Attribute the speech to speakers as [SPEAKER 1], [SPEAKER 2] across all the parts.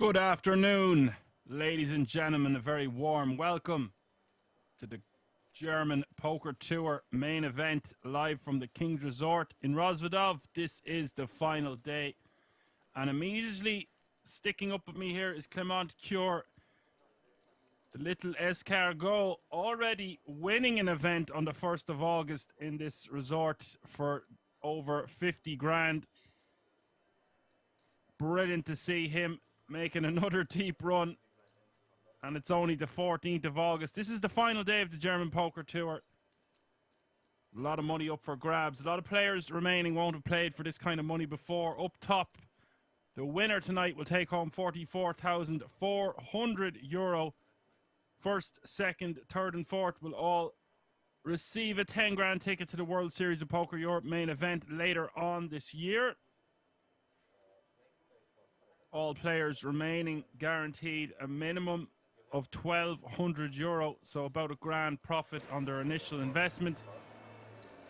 [SPEAKER 1] Good afternoon, ladies and gentlemen. A very warm welcome to the German Poker Tour main event live from the King's Resort in Rosvedov. This is the final day, and immediately sticking up with me here is Clement Cure, the little escargot, already winning an event on the 1st of August in this resort for over 50 grand. Brilliant to see him making another deep run, and it's only the 14th of August. This is the final day of the German Poker Tour. A lot of money up for grabs. A lot of players remaining won't have played for this kind of money before. Up top, the winner tonight will take home €44,400. First, second, third and fourth will all receive a 10 grand ticket to the World Series of Poker Europe main event later on this year. All players remaining guaranteed a minimum of €1,200, so about £1,000 profit on their initial investment,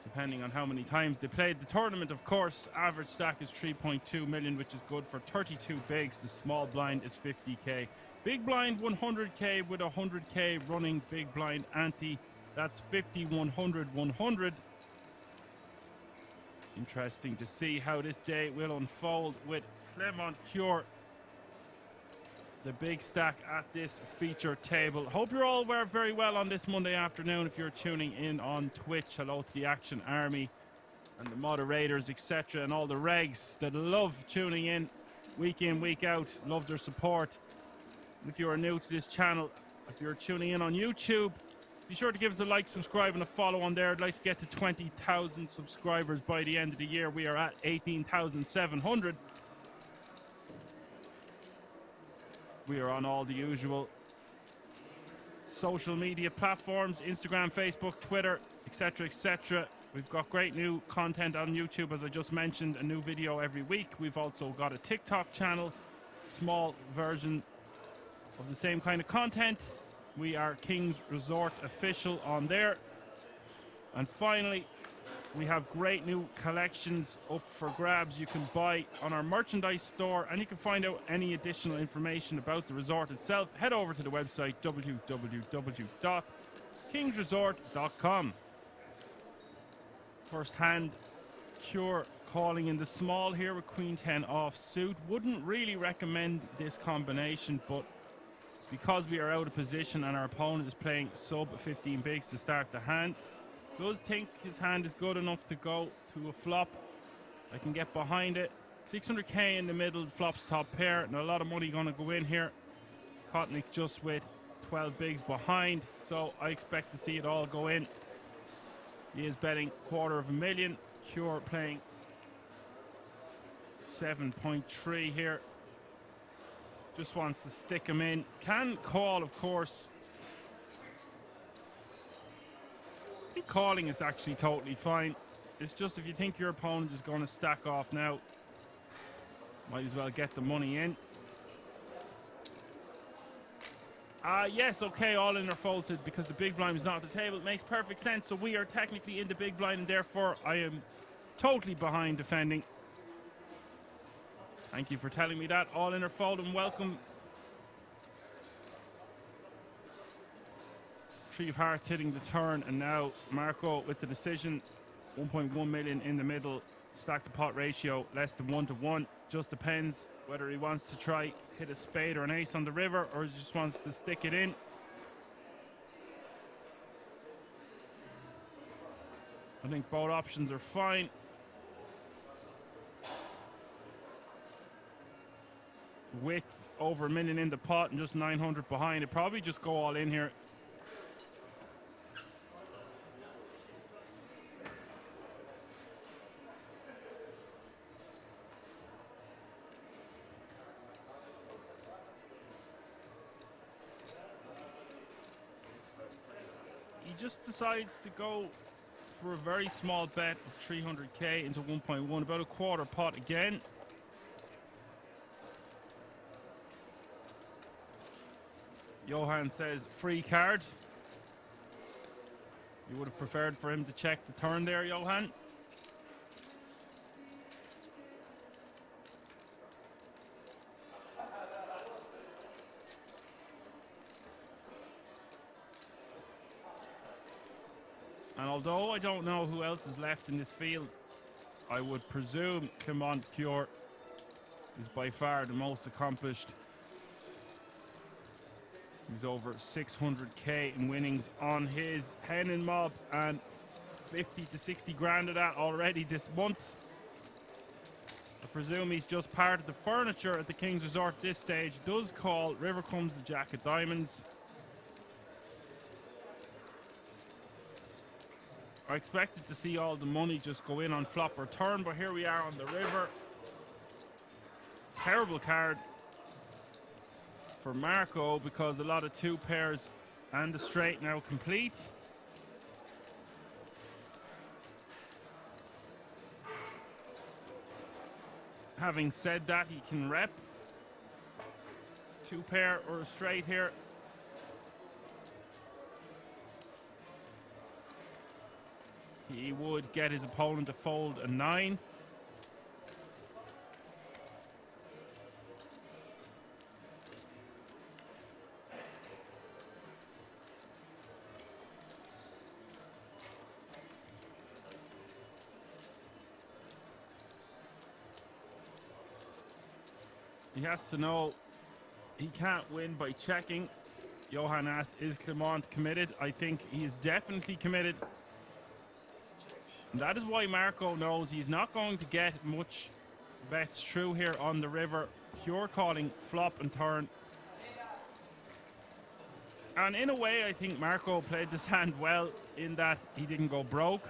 [SPEAKER 1] depending on how many times they played the tournament. Of course, average stack is 3.2 million, which is good for 32 bigs. The small blind is 50k. Big blind 100k with 100k running big blind ante. That's 50, 100, 100. Interesting to see how this day will unfold with Clement Cure, the big stack at this feature table. Hope you're all very well on this Monday afternoon. If you're tuning in on Twitch, hello to the Action Army and the moderators, etc., and all the regs that love tuning in, week out, love their support. And if you are new to this channel, if you're tuning in on YouTube, be sure to give us a like, subscribe, and a follow on there. I'd like to get to 20,000 subscribers by the end of the year. We are at 18,700. We are on all the usual social media platforms, Instagram, Facebook, Twitter, etc., etc. We've got great new content on YouTube, as I just mentioned, a new video every week. We've also got a TikTok channel, small version of the same kind of content. We are King's Resort Official on there. And finally, we have great new collections up for grabs you can buy on our merchandise store, and you can find out any additional information about the resort itself. Head over to the website www.kingsresort.com. First hand, Cure calling in the small here with Queen 10 off suit. Wouldn't really recommend this combination, but because we are out of position and our opponent is playing sub 15 bigs to start the hand, does think his hand is good enough to go to a flop. I can get behind it. 600k in the middle, flops top pair, and a lot of money going to go in here. Kotnik just with 12 bigs behind, so I expect to see it all go in. He is betting $250,000. Cure playing 7.3 here. Just wants to stick him in. Can call, of course. I think calling is actually totally fine. It's just if you think your opponent is going to stack off now, might as well get the money in. Yes, okay, all in are folded because the big blind is not at the table. It makes perfect sense. So we are technically in the big blind, and therefore I am totally behind defending. Thank you for telling me that. All in are folded, and welcome. Three of hearts hitting the turn, and now Marco with the decision. 1.1 million in the middle. Stack to pot ratio less than 1-to-1. Just depends whether he wants to try hit a spade or an ace on the river, or he just wants to stick it in. I think both options are fine. With over $1 million in the pot and just 900 behind, it probably just go all in here. He just decides to go for a very small bet of 300k into 1.1, about a quarter pot again. Johan says free card. You would have preferred for him to check the turn there, Johan? And although I don't know who else is left in this field, I would presume Clement Cure is by far the most accomplished. He's over 600k in winnings on his Henin mob and 50 to 60 grand of that already this month. I presume he's just part of the furniture at the King's Resort at this stage. Does call, river comes the jack of diamonds. I expected to see all the money just go in on flop or turn, but here we are on the river. Terrible card for Marco because a lot of two pairs and the straight now complete. Having said that, he can rep two pair or a straight here. He would get his opponent to fold a 9. He has to know he can't win by checking. Johan asked, is Clement committed? I think he is definitely committed. And that is why Marco knows he's not going to get much bets through here on the river. Pure calling flop and turn. And in a way, I think Marco played this hand well in that he didn't go broke.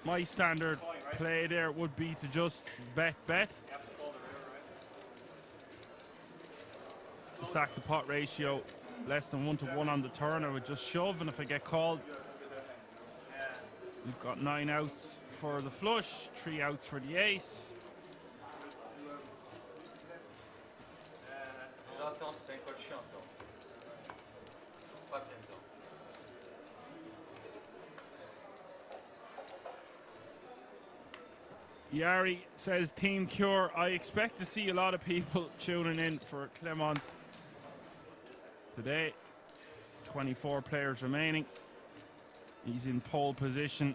[SPEAKER 1] My standard play there would be to just bet. To stack the pot ratio less than 1 to 1 on the turn, I would just shove, and if I get called, we've got 9 outs for the flush, 3 outs for the ace. Yari says, Team Cure, I expect to see a lot of people tuning in for Clement today. 24 players remaining. He's in pole position,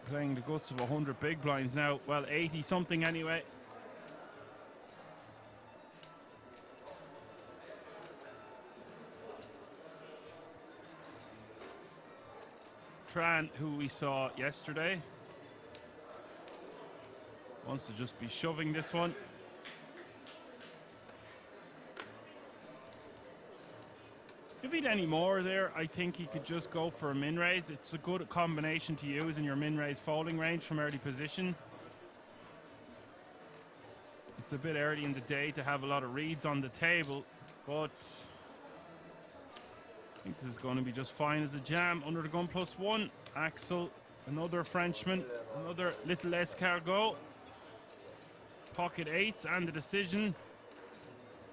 [SPEAKER 1] playing the guts of 100 big blinds now. Well, 80 something anyway. Tran, who we saw yesterday, wants to just be shoving this one. If he'd any more there, I think he could just go for a min raise. It's a good combination to use in your min raise folding range from early position. It's a bit early in the day to have a lot of reads on the table, but I think this is going to be just fine as a jam. Under the gun +1, Axel, another Frenchman, another little escargot. Pocket 8s and the decision.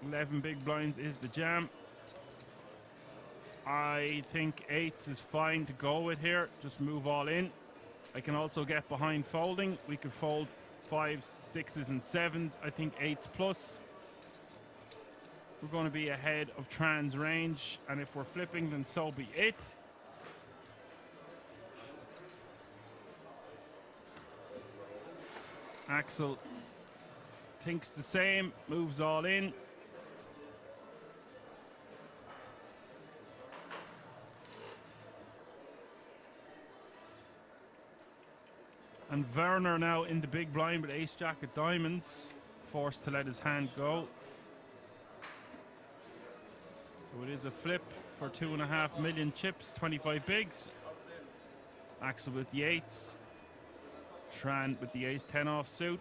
[SPEAKER 1] 11 big blinds is the jam. I think 8s is fine to go with here. Just move all in. I can also get behind folding. We could fold 5s, 6s and 7s. I think 8s plus. We're going to be ahead of Tran's range, and if we're flipping, then so be it. Axel thinks the same, moves all in. And Werner now in the big blind with ace jack of diamonds, forced to let his hand go. So it is a flip for 2.5 million chips, 25 bigs. Axel with the 8s. Tran with the ace 10 offsuit.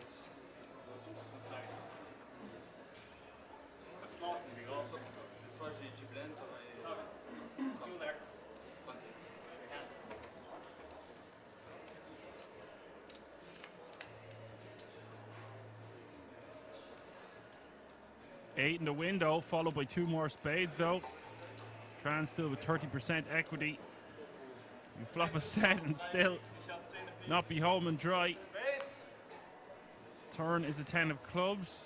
[SPEAKER 1] Eight in the window, followed by 2 more spades though. Tran still with 30% equity. You flop a set and still not be home and dry. Turn is a 10 of clubs,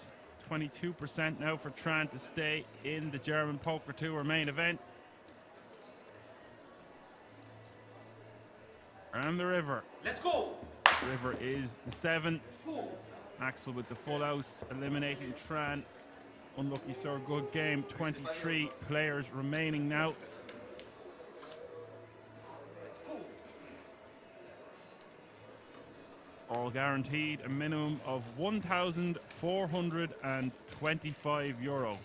[SPEAKER 1] 22% now for Tran to stay in the German Poker Tour main event. And the river.
[SPEAKER 2] Let's go!
[SPEAKER 1] River is the 7. Axel with the full house, eliminating Tran. Unlucky sir, good game. 23 players remaining now. All guaranteed a minimum of €1,425.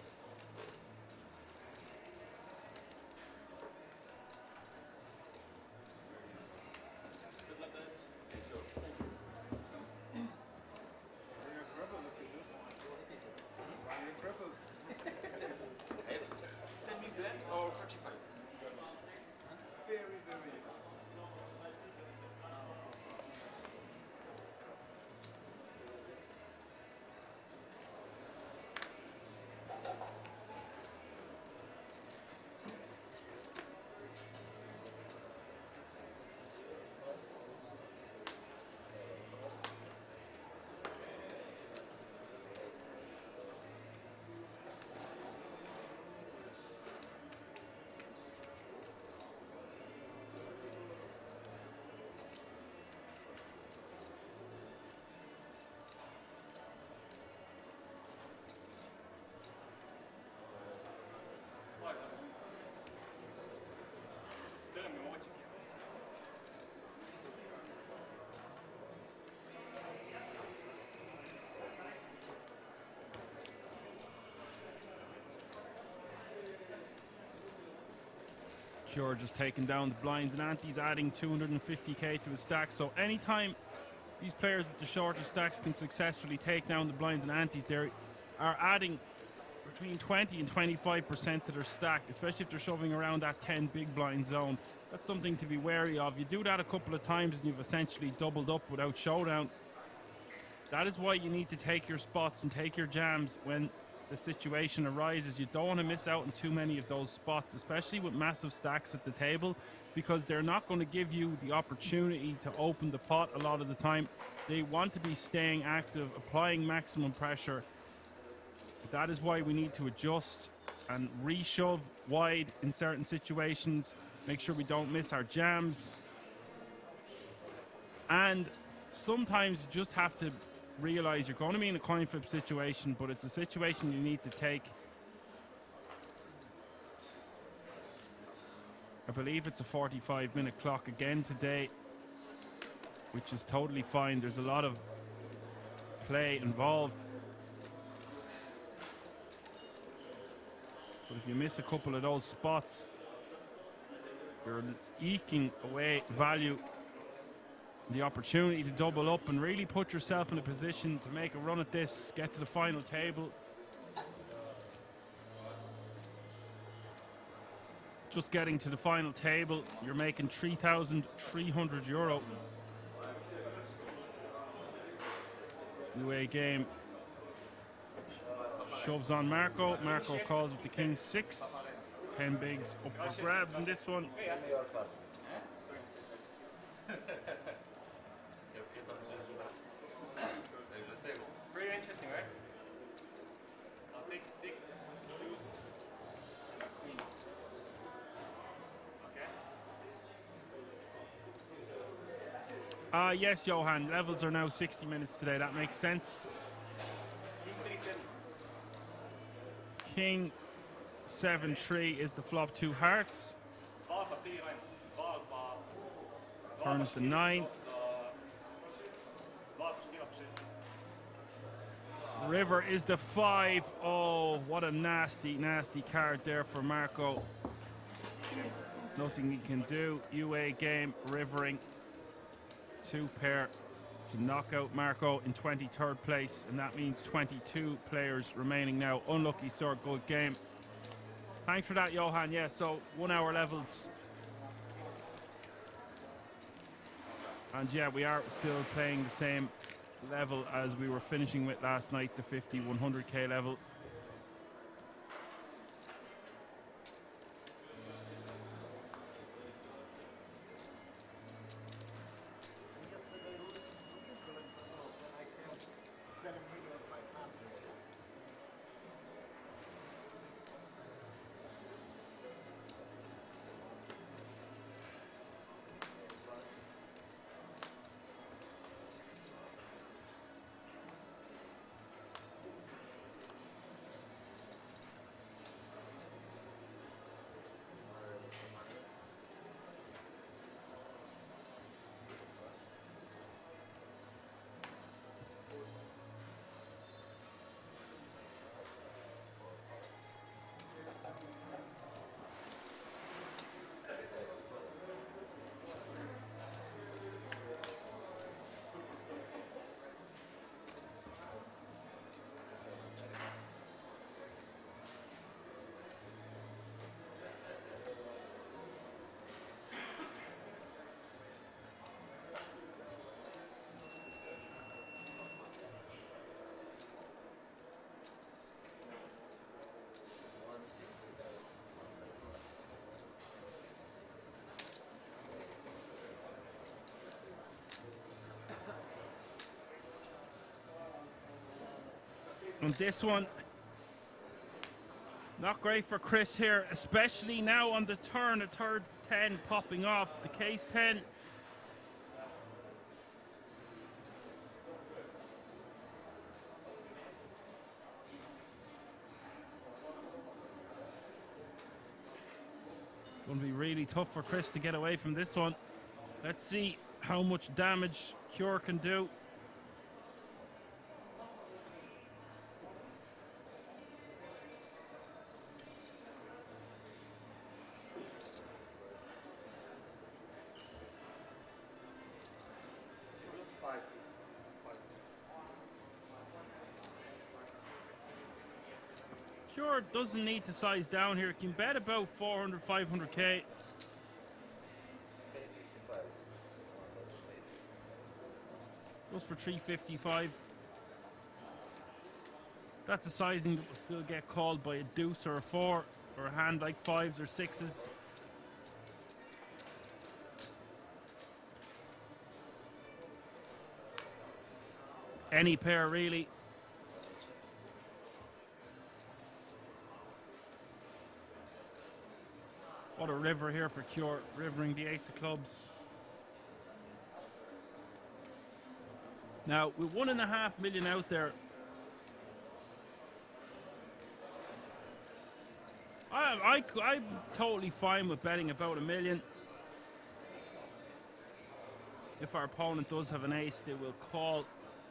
[SPEAKER 1] Cure just taking down the blinds and antes, adding 250k to his stack. So anytime these players with the shorter stacks can successfully take down the blinds and antes, they are adding between 20 and 25% to their stack, especially if they're shoving around that 10 big blind zone. That's something to be wary of. You do that a couple of times and you've essentially doubled up without showdown. That is why you need to take your spots and take your jams when the situation arises. You don't want to miss out on too many of those spots, especially with massive stacks at the table, because they're not going to give you the opportunity to open the pot a lot of the time. They want to be staying active, applying maximum pressure. That is why we need to adjust and re-shove wide in certain situations, make sure we don't miss our jams. And sometimes you just have to realize you're going to be in a coin flip situation, but it's a situation you need to take. I believe it's a 45-minute clock again today, which is totally fine. There's a lot of play involved. But if you miss a couple of those spots, you're eking away value, the opportunity to double up and really put yourself in a position to make a run at this, get to the final table. Just getting to the final table, you're making €3,300. UA game shoves on Marco. Marco calls with the king 6. 10 bigs up for grabs in this one.
[SPEAKER 2] Pretty interesting, right? I'll take 6, deuce, queen. Okay.
[SPEAKER 1] Yes, Johan. Levels are now 60 minutes today. That makes sense. King 7-3 is the flop. 2 hearts. Turns to 9. River is the 5. Oh, what a nasty, nasty card there for Marco. Nothing he can do. UA game, rivering. 2 pair to knock out Marco in 23rd place, and that means 22 players remaining now. Unlucky sir, good game. Thanks for that, Johan. Yeah, so 1 hour levels. And yeah, we are still playing the same level as we were finishing with last night, the 50, 100k level. On this one, not great for Chris here, especially now on the turn, a third 10 popping off, the case 10. Going to be really tough for Chris to get away from this one. Let's see how much damage Cure can do. Cure doesn't need to size down here. Can bet about 400, 500k. Goes for 355. That's a sizing that will still get called by a deuce or a 4, or a hand like 5s or 6s. Any pair really. What a river here for Cure, rivering the ace of clubs. Now, with 1.5 million out there, I'm totally fine with betting about $1 million. If our opponent does have an ace, they will call.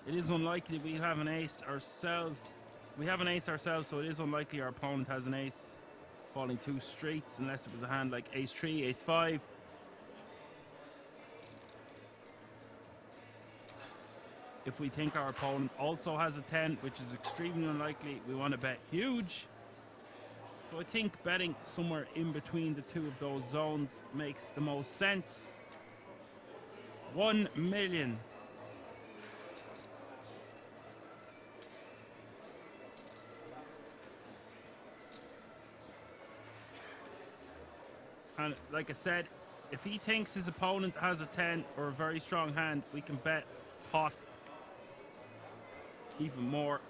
[SPEAKER 1] It is unlikely we have an ace ourselves. We have an ace ourselves, so it is unlikely our opponent has an ace falling 2 streets, unless it was a hand like ace 3, ace 5. If we think our opponent also has a 10, which is extremely unlikely, we want to bet huge. So I think betting somewhere in between the two of those zones makes the most sense. 1 million. And like I said, if he thinks his opponent has a 10 or a very strong hand, we can bet pot even more.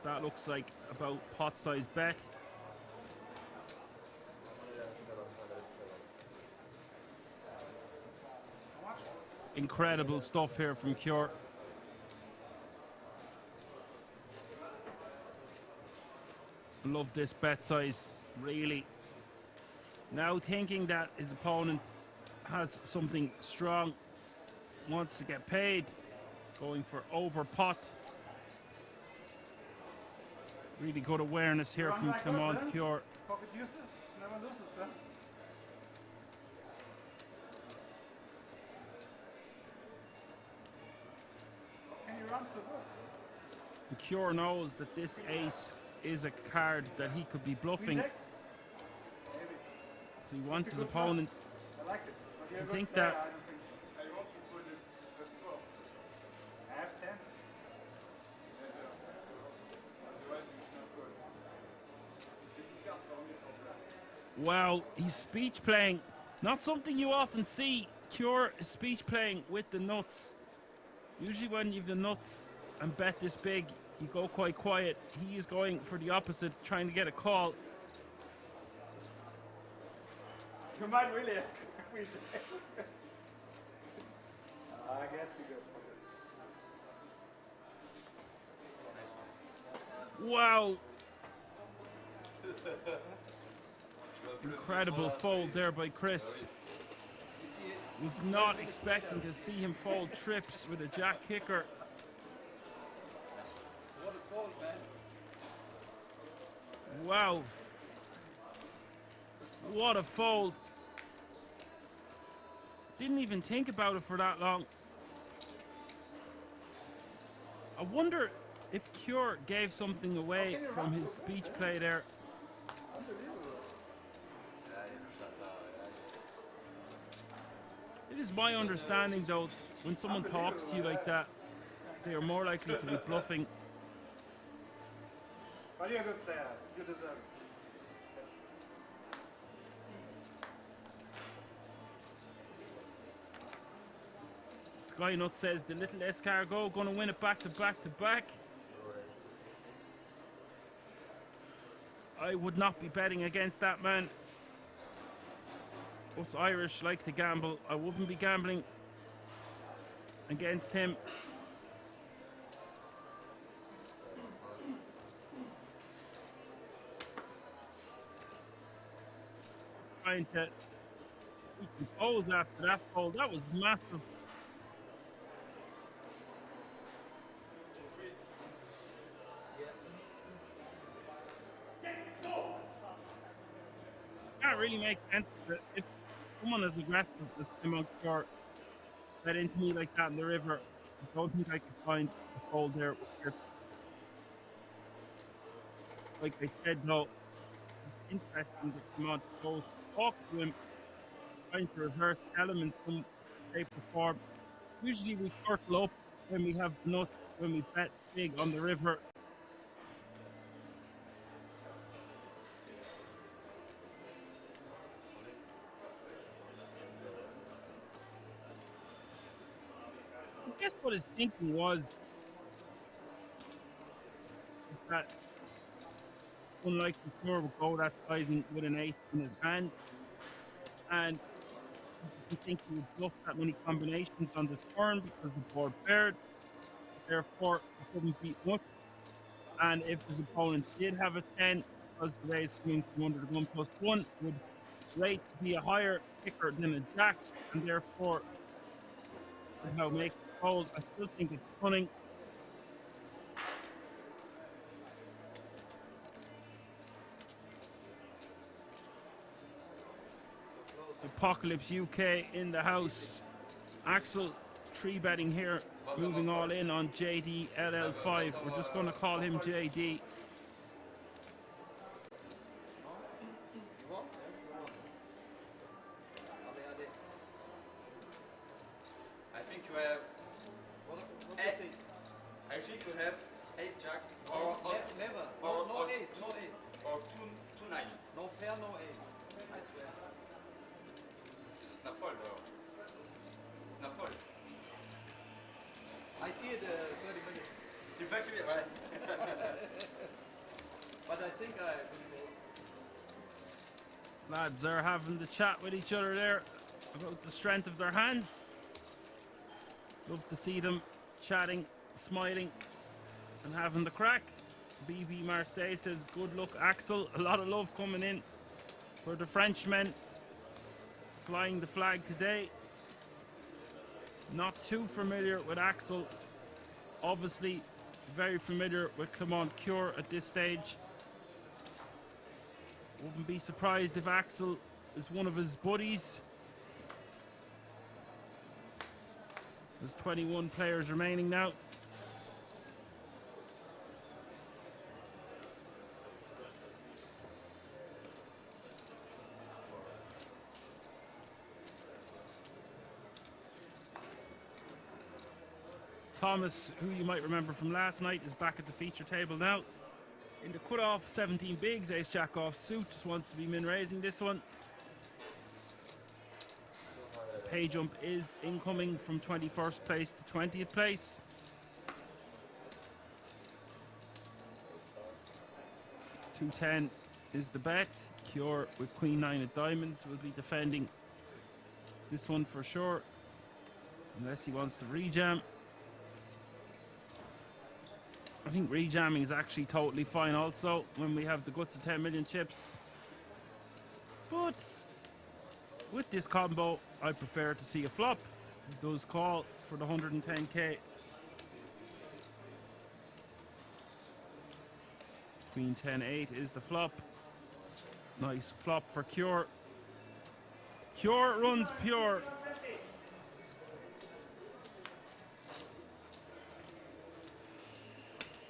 [SPEAKER 1] That looks like about pot size bet. Incredible stuff here from Cure. Love this bet size, really. Now thinking that his opponent has something strong, wants to get paid, going for over pot. Really good awareness here from Clement Cure.
[SPEAKER 2] Pocket uses, never loses, huh? Can you run so good?
[SPEAKER 1] And Cure knows that this ace is a card that he could be bluffing. So he wants his opponent to think that.
[SPEAKER 2] I don't think so. I want to put it at 4. I have 10. Otherwise it's not good.
[SPEAKER 1] Wow, he's speech playing. Not something you often see. Cure is speech playing with the nuts. Usually when you have the nuts and bet this big, you go quite quiet. He is going for the opposite, trying to get a call.
[SPEAKER 2] You might really have squeezed it. I guess you go.
[SPEAKER 1] Wow. Incredible fold there by Chris. Was not expecting to see him fold trips with a jack kicker.
[SPEAKER 2] What a fold, man.
[SPEAKER 1] Wow. What a fold. Didn't even think about it for that long. I wonder if Cure gave something away from his speech play there. It is my understanding, though, when someone talks to you like that, they are more likely to be bluffing.
[SPEAKER 2] But you're a good player. You deserve it.
[SPEAKER 1] Skynut says the little escargot going to win it back to back to back. I would not be betting against that man. Us Irish like to gamble. I wouldn't be gambling against him. Trying to compose after that fold. That was massive. Can't really make sense of it. If someone as aggressive as Clement Cure bet into me like that in the river, I don't think I could find a fold there. Like I said, though, it's interesting that Clement goes to talk to him, trying to reverse elements some shape or form. Usually we circle up when we have the nuts, when we bet big on the river. I guess what his thinking was is that unlike before, would go that sizing with an ace in his hand, and he think he would bluff that many combinations on the turn because the board paired. Therefore, he couldn't beat much. And if his opponent did have a 10, because the raise coming from under the gun +1 would rate to be a higher kicker than a jack, and therefore somehow make it fold. I still think it's cunning. Apocalypse UK in the house. Axel 3-betting here, moving all in on JD LL5. We're just going to call him JD.
[SPEAKER 3] I think you have. I think you have ace jack or
[SPEAKER 4] never. No ace, no ace.
[SPEAKER 3] Or two nine.
[SPEAKER 4] No pair, no ace. I swear.
[SPEAKER 3] C'est not fold though. It's not fold.
[SPEAKER 4] I see it 30 minutes.
[SPEAKER 3] C'est factuel, ouais.
[SPEAKER 4] But I think I will fold.
[SPEAKER 1] Lads are having the chat with each other there about the strength of their hands. Love to see them chatting, smiling, and having the crack. BB Marseille says, good luck, Axel. A lot of love coming in for the Frenchmen flying the flag today. Not too familiar with Axel. Obviously, very familiar with Clement Cure at this stage. Wouldn't be surprised if Axel is one of his buddies. There's 21 players remaining now. Thomas, who you might remember from last night, is back at the feature table now. In the cut-off, 17 bigs, ace-jack off suit, just wants to be min-raising this one. Pay jump is incoming from 21st place to 20th place. $210 is the bet. Cure with Queen 9 of diamonds will be defending this one for sure, unless he wants to rejam. I think rejamming is actually totally fine also when we have the guts of 10 million chips. But with this combo, I prefer to see a flop. It does call for the 110k. Queen 10-8 is the flop. Nice flop for Cure. Cure runs pure.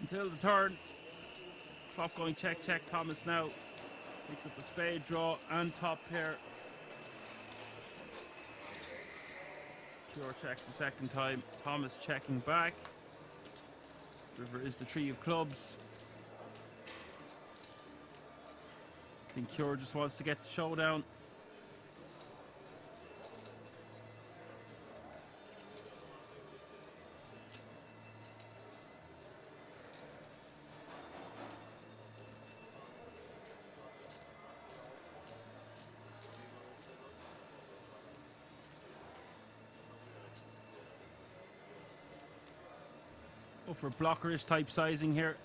[SPEAKER 1] Until the turn. Flop going check, check. Thomas now picks up the spade draw and top pair. Cure checks the second time. Thomas checking back. River is the three of clubs. I think Cure just wants to get the showdown. for blockerish type sizing here.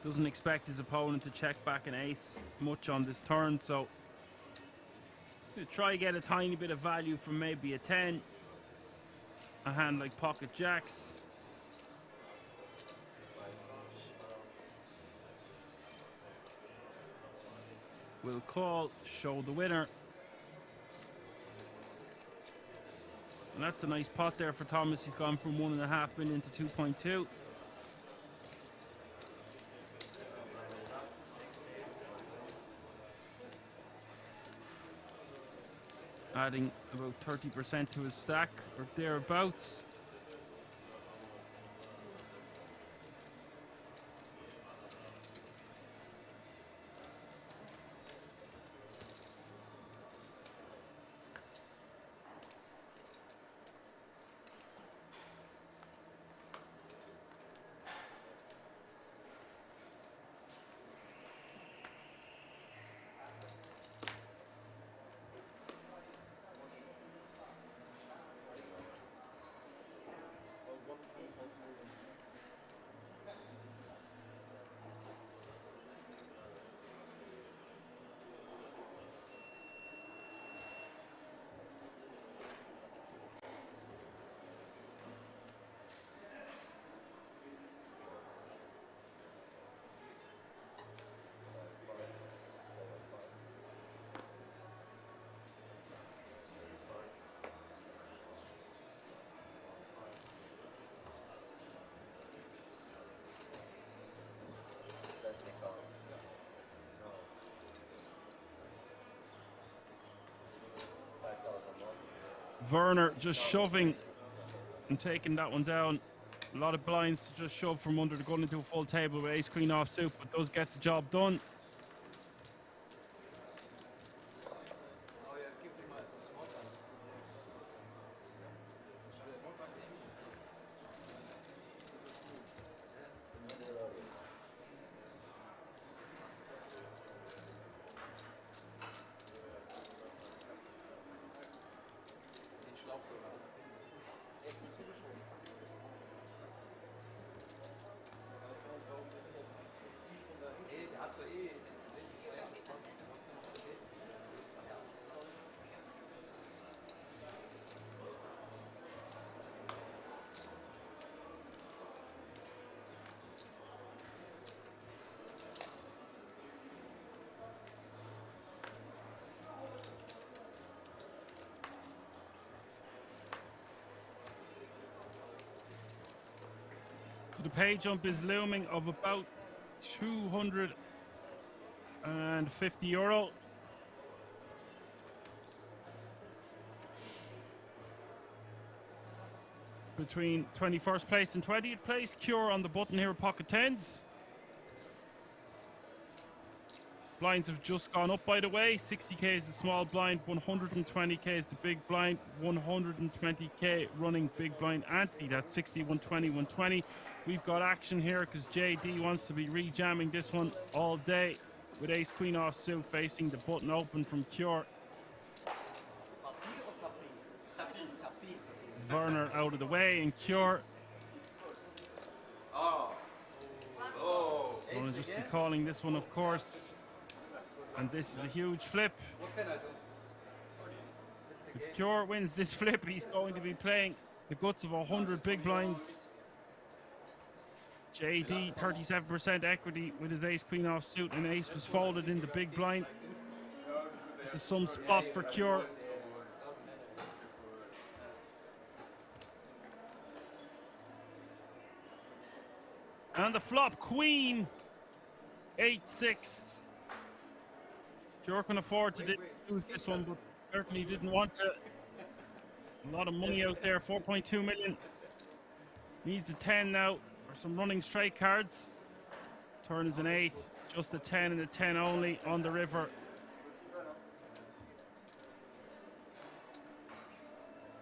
[SPEAKER 1] Doesn't expect his opponent to check back an ace much on this turn, so to try get a tiny bit of value from maybe a 10, a hand like pocket jacks. We'll call, show the winner. And that's a nice pot there for Thomas. He's gone from 1.5 million to 2.2. Adding about 30% to his stack or thereabouts. Werner just shoving and taking that one down. A lot of blinds to just shove from under the gun into a full table with ace queen off suit, but does get the job done. The pay jump is looming of about €250. Between 21st place and 20th place. Cure on the button here, pocket tens. Blinds have just gone up, by the way. 60k is the small blind, 120k is the big blind, 120k running big blind ante. That's 60, 120, 120. We've got action here because JD wants to be rejamming this one all day with ace queen off suit facing the button open from Cure. Werner out of the way and Cure. Gonna just be calling this one, of course. And this is a huge flip.
[SPEAKER 4] What can I do?
[SPEAKER 1] If Cure wins this flip, he's going to be playing the guts of 100 big blinds. JD, 37% equity with his ace queen off suit, and ace was folded in the big blind. This is some spot for Cure. And the flop, queen, 8-6. Cure can afford to lose this one, but certainly didn't want to. A lot of money out there, 4.2 million. Needs a 10 now, or some running straight cards. Turn is an 8, just a 10 and a 10 only on the river.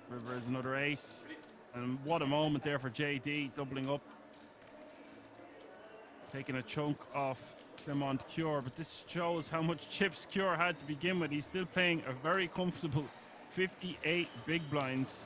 [SPEAKER 1] River is another 8. And what a moment there for JD, doubling up. Taking a chunk off Clement Cure, but this shows how much chips Cure had to begin with. He's still playing a very comfortable 58 big blinds.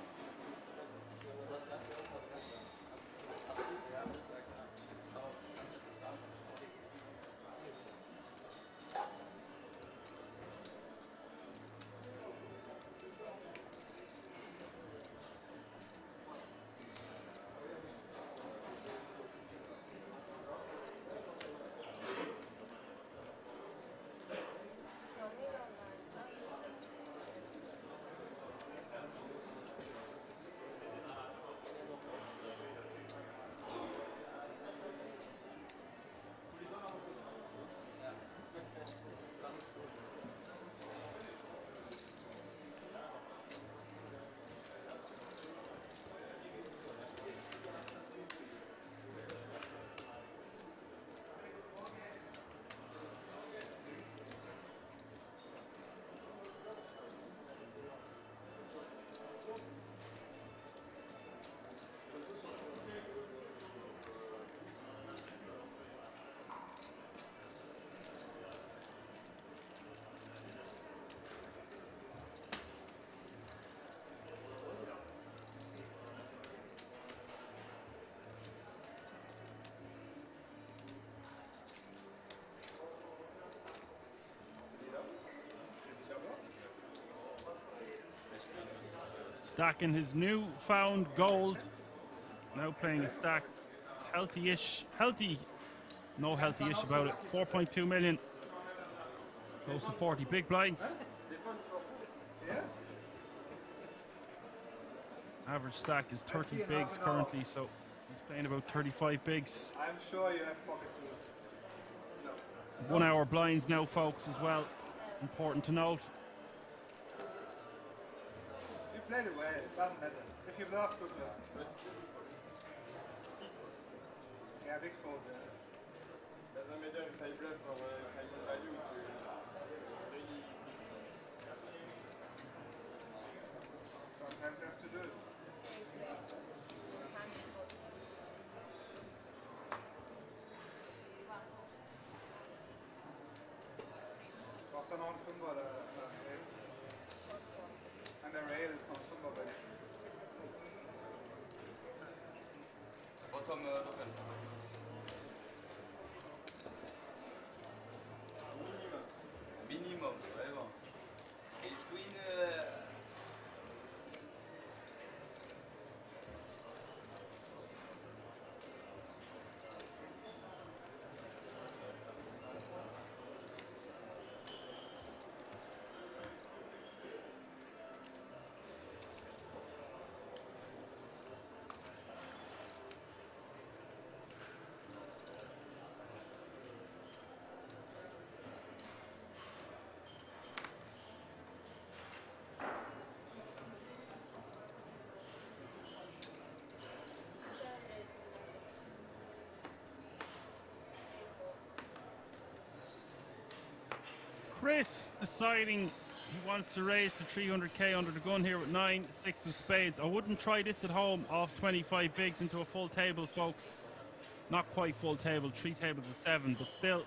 [SPEAKER 1] Stacking his newfound gold. Now playing a stack. Healthy-ish. Healthy. No healthy-ish about it. 4.2 million. Close to 40 big blinds.
[SPEAKER 2] Yeah?
[SPEAKER 1] Average stack is 30 bigs currently, so he's playing about 35 bigs.
[SPEAKER 2] I'm sure you have pocket tools.
[SPEAKER 1] 1 hour blinds now, folks, as well. Important to note.
[SPEAKER 2] You played it well, it doesn't matter. If you bluff, good bluff. Yeah, big fold.
[SPEAKER 5] Doesn't matter if I bluff or I use value, it's really
[SPEAKER 2] Sometimes you have to do it. Kostar någon fumba där. And the rail is not fumba by
[SPEAKER 3] Bottom open. Minimum, vraiment. Ace Queen.
[SPEAKER 1] Chris deciding he wants to raise to 300k under the gun here with 9, 6 of spades. I wouldn't try this at home off 25 bigs into a full table, folks. Not quite full table, 3 tables of 7, but still.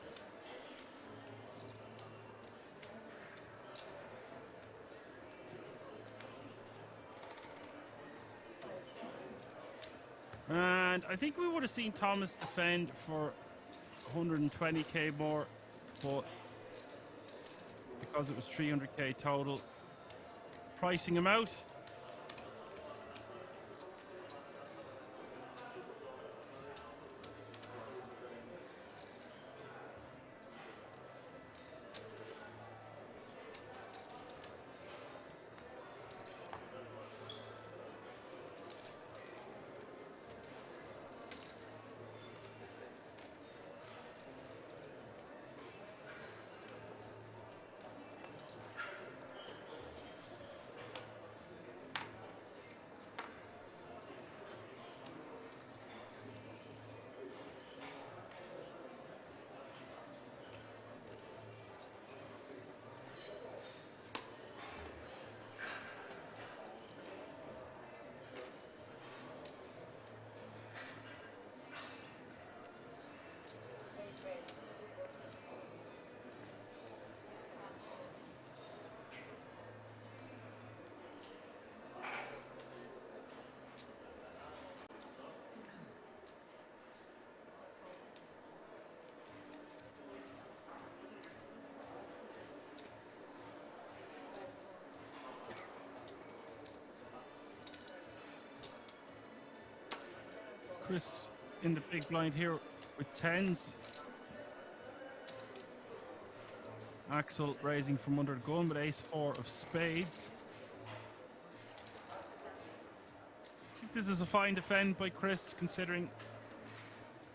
[SPEAKER 1] And I think we would have seen Thomas defend for 120k more, but because it was 300k total, pricing him out. Chris in the big blind here with 10s. Axel raising from under the gun with ace-4 of spades. I think this is a fine defend by Chris, considering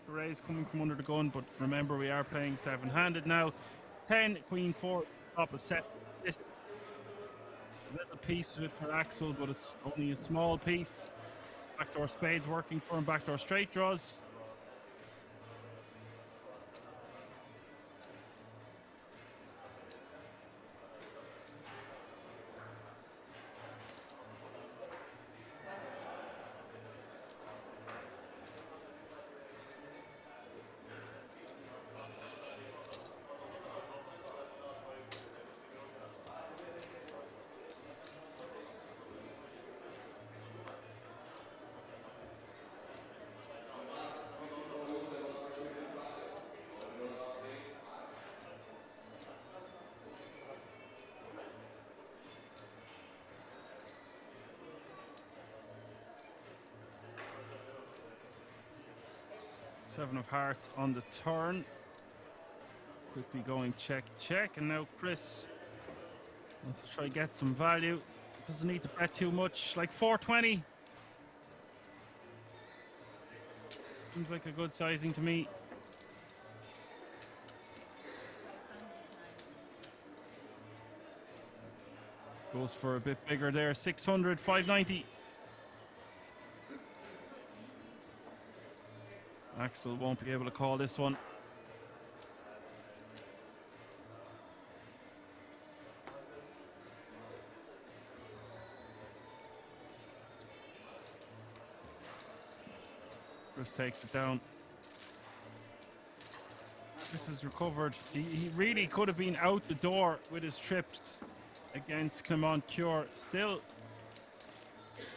[SPEAKER 1] the raise coming from under the gun, but remember we are playing 7-handed now. 10, queen 4, top of set. This little piece of it for Axel, but it's only a small piece. Backdoor spades working for him, backdoor straight draws. 7 of hearts on the turn. Quickly going check, check. And now Chris wants to try get some value. Doesn't need to bet too much, like 420. Seems like a good sizing to me. Goes for a bit bigger there, 600, 590. Axel won't be able to call this one. Chris takes it down. Chris has recovered. He really could have been out the door with his trips against Clement Cure. Still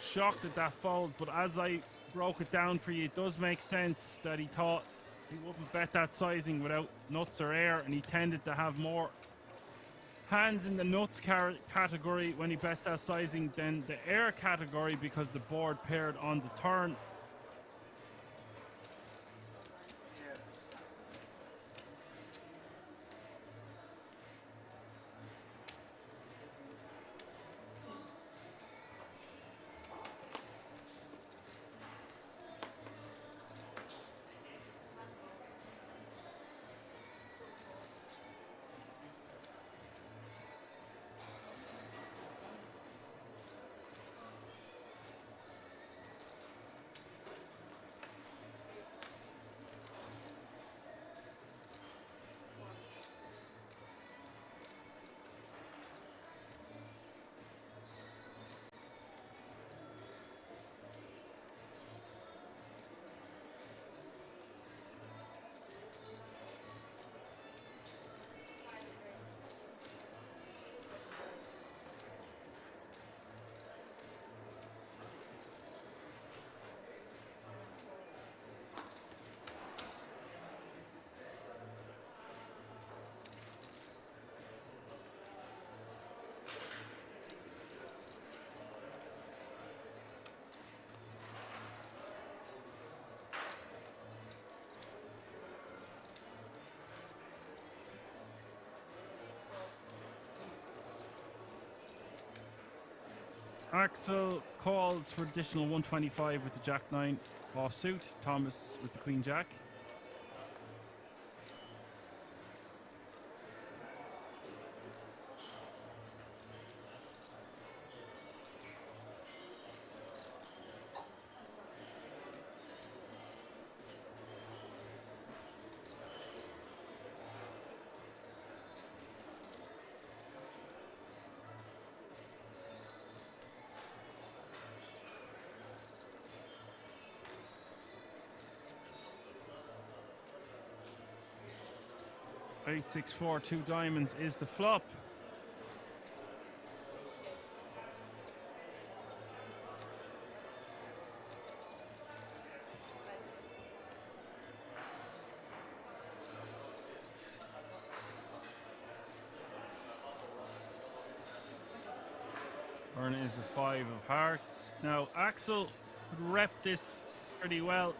[SPEAKER 1] shocked at that fold, but as I broke it down for you, it does make sense that he thought he wouldn't bet that sizing without nuts or air, and he tended to have more hands in the nuts category when he bets that sizing than the air category because the board paired on the turn. Axel calls for additional 125 with the Jack-9 offsuit. Thomas with the Queen-Jack. Eight, 6, 4, 2 diamonds is the flop. Turn is a 5 of hearts. Now Axel could rep this pretty well.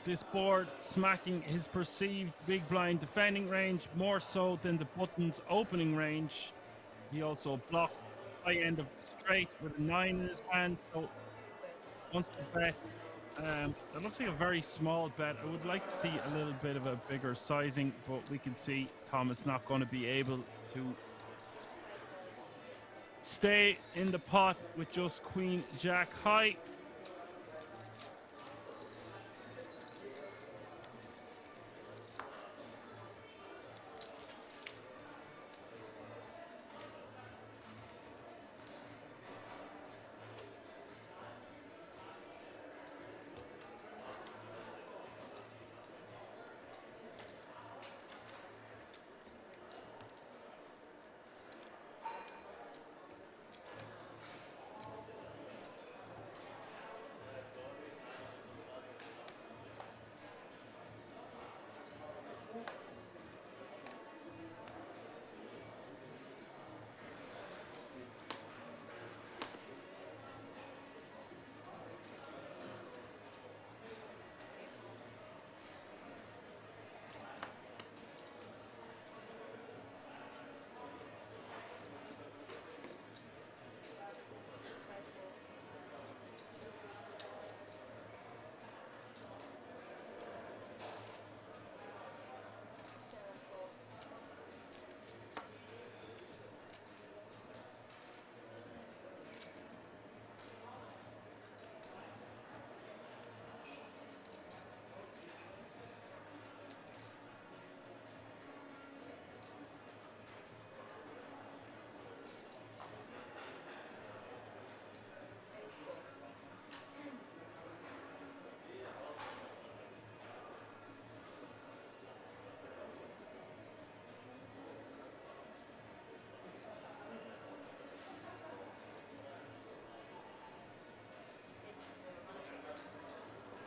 [SPEAKER 1] This board smacking his perceived big blind defending range more so than the button's opening range. He also blocked high end of the straight with a 9 in his hand, so wants to bet. That looks like a very small bet. I would like to see a little bit of a bigger sizing, but we can see Thomas not going to be able to stay in the pot with just Queen Jack high.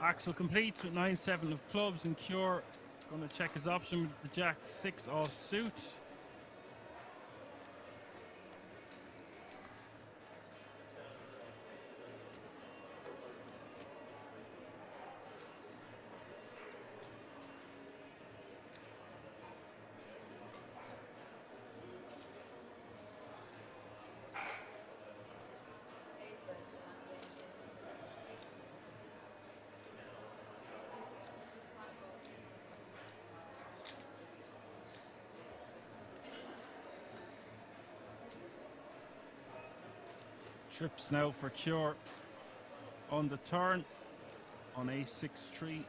[SPEAKER 1] Axel completes with 9-7 of clubs, and Cure going to check his option with the Jack 6 off suit. Trips now for Cure on the turn on A6-3-6.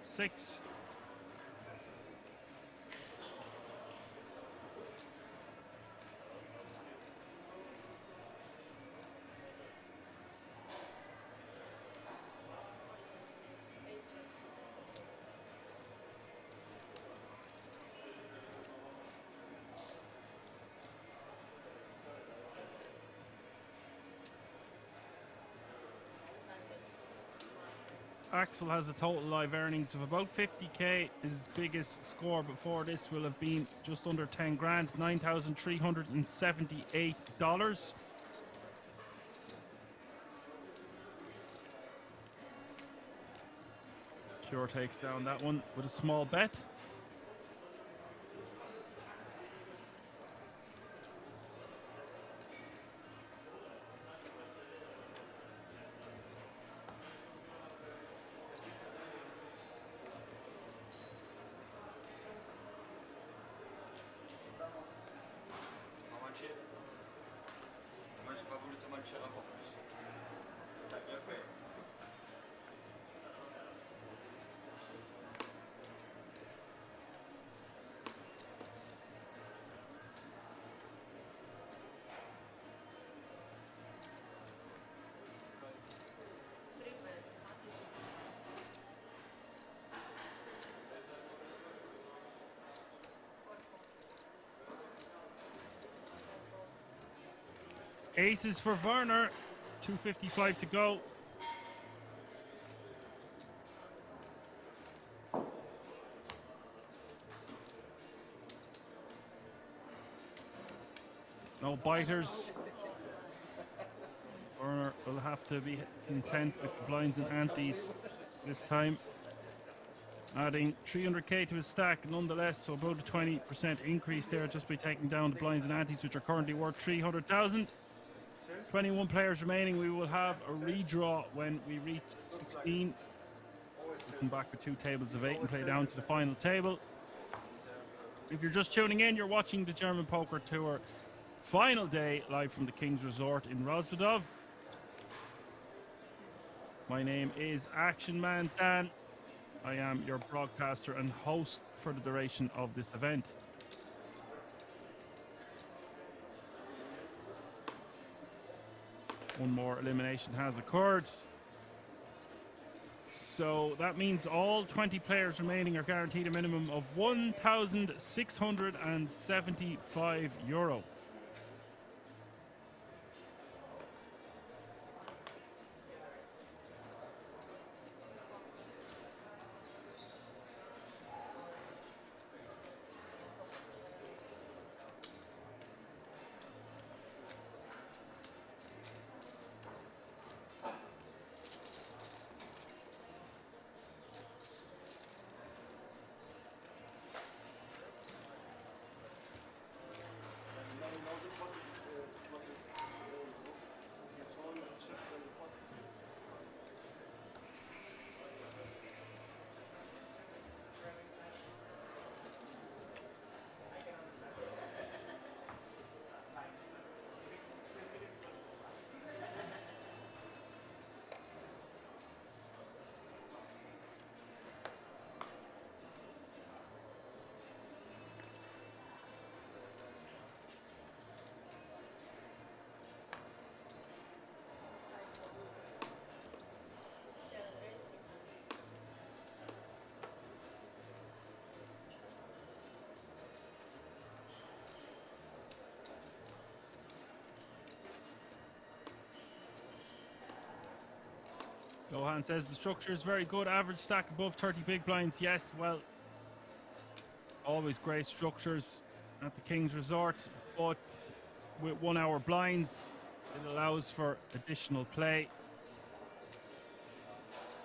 [SPEAKER 1] Axel has a total live earnings of about 50k. His biggest score before this will have been just under 10 grand, $9,378. Cure takes down that one with a small bet.
[SPEAKER 3] Moi, j'ai pas voulu te mentir encore plus.
[SPEAKER 5] T'as bien fait.
[SPEAKER 1] Aces for Werner, 2:55 to go. No biters. Werner will have to be content with the blinds and antes this time. Adding 300k to his stack nonetheless, so about a 20% increase there just by taking down the blinds and antes, which are currently worth 300,000. 21 players remaining. We will have a redraw when we reach 16. We'll come back with 2 tables of 8 and play down to the final table. If you're just tuning in, you're watching the German Poker Tour final day live from the King's Resort in Rosvedov. My name is Action Man Dan. I am your broadcaster and host for the duration of this event. One more elimination has occurred. So that means all 20 players remaining are guaranteed a minimum of €1,675. Johan says the structure is very good. Average stack above 30 big blinds. Yes, well, always great structures at the King's Resort, but with 1 hour blinds, it allows for additional play.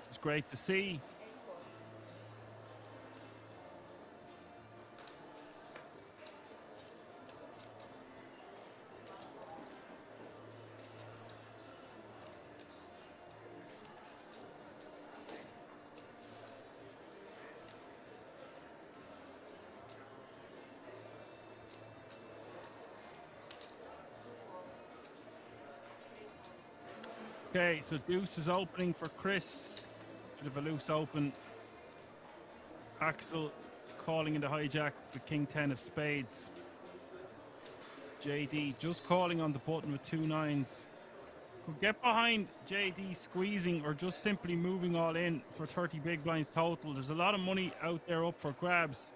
[SPEAKER 1] It's great to see. Okay, so deuce is opening for Chris. Bit of a loose open. Axel calling in the hijack with King 10 of spades. JD just calling on the button with 2 nines. Could get behind JD squeezing or just simply moving all in for 30 big blinds total. There's a lot of money out there up for grabs,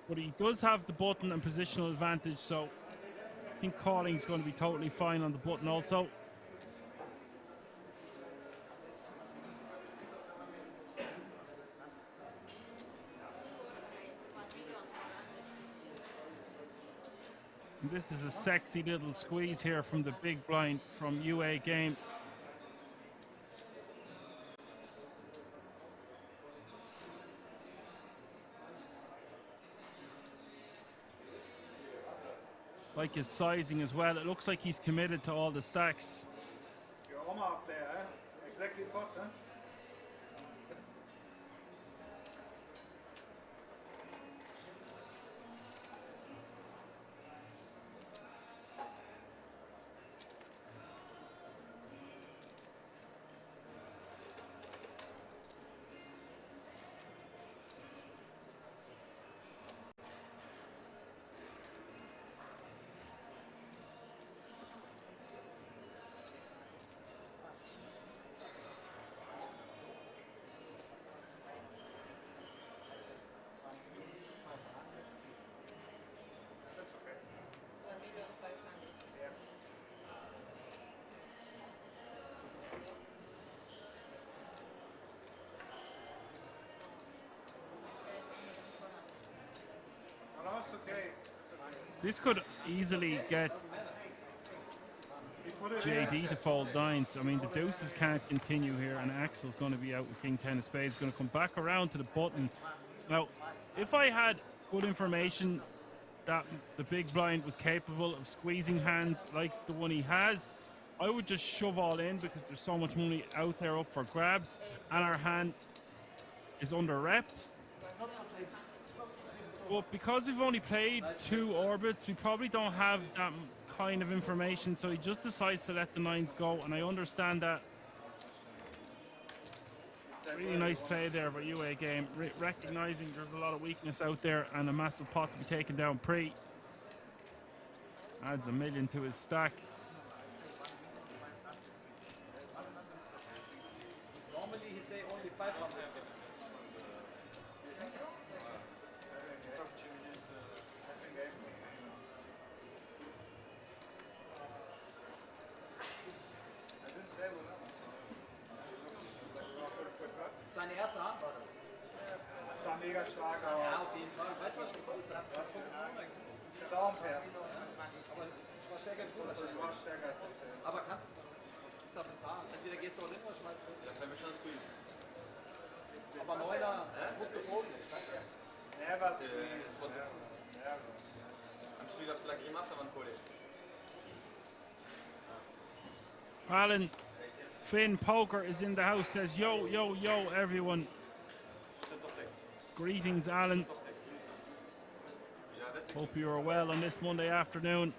[SPEAKER 1] but he does have the button and positional advantage, so I think calling is going to be totally fine on the button also. And this is a sexy little squeeze here from the big blind from UA Game. Like his sizing as well. It looks like he's committed to all the stacks.
[SPEAKER 2] Your arm up there, eh? Exactly what, huh? Okay.
[SPEAKER 1] This could easily get JD to fold nines. I mean, the deuces can't continue here, and Axel's going to be out with King 10 of spades. Going to come back around to the button. Now, if I had good information that the big blind was capable of squeezing hands like the one he has, I would just shove all in because there's so much money out there up for grabs, and our hand is under repped. But because we've only played 2 orbits, we probably don't have that kind of information, so he just decides to let the nines go, and I understand that. Really nice play there by UA Game, recognizing there's a lot of weakness out there and a massive pot to be taken down pre. Adds $1 million to his stack.
[SPEAKER 4] Normally he say only 500. Seine erste Hand war das.
[SPEAKER 2] Das sah mega stark aus.
[SPEAKER 4] Ja, auf jeden Fall. Weißt du, was ich gefunden habe? Das ist
[SPEAKER 2] Der Daumen her.
[SPEAKER 4] aber ich war stärker als du.
[SPEAKER 2] Du warst stärker als ich.
[SPEAKER 4] Aber kannst du, was gibt's da für Zahlen? Entweder gehst du all in oder schmeißt du.
[SPEAKER 3] Ja, klein bisschen squeeze.
[SPEAKER 4] Aber Neuner musst du folgen.
[SPEAKER 2] Never
[SPEAKER 3] C'est
[SPEAKER 2] squeeze.
[SPEAKER 3] trop de I'm sure la grimace avant de coller.
[SPEAKER 1] Alan Finn Poker is in the house, says yo, yo, yo, everyone. Greetings, Alan. Hope you are well on this Monday afternoon.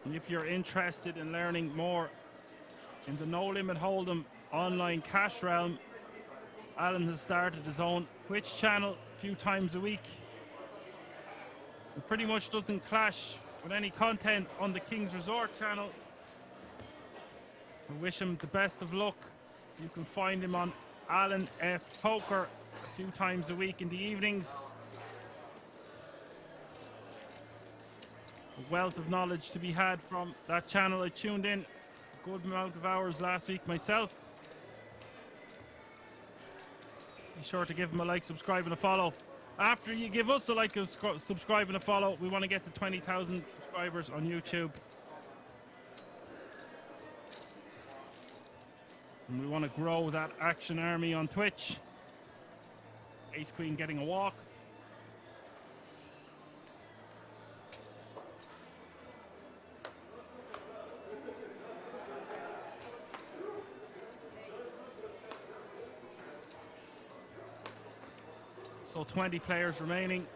[SPEAKER 1] And if you're interested in learning more in the No Limit Hold'em online cash realm, Alan has started his own Twitch channel a few times a week. It pretty much doesn't clash with any content on the King's Resort channel. We wish him the best of luck. You can find him on Alan F Poker a few times a week in the evenings. A wealth of knowledge to be had from that channel. I tuned in a good amount of hours last week myself. Be sure to give him a like, subscribe, and a follow. After you give us a like, subscribe, and a follow, we want to get to 20,000 subscribers on YouTube. And we want to grow that action army on Twitch. Ace Queen getting a walk. So 20 players remaining.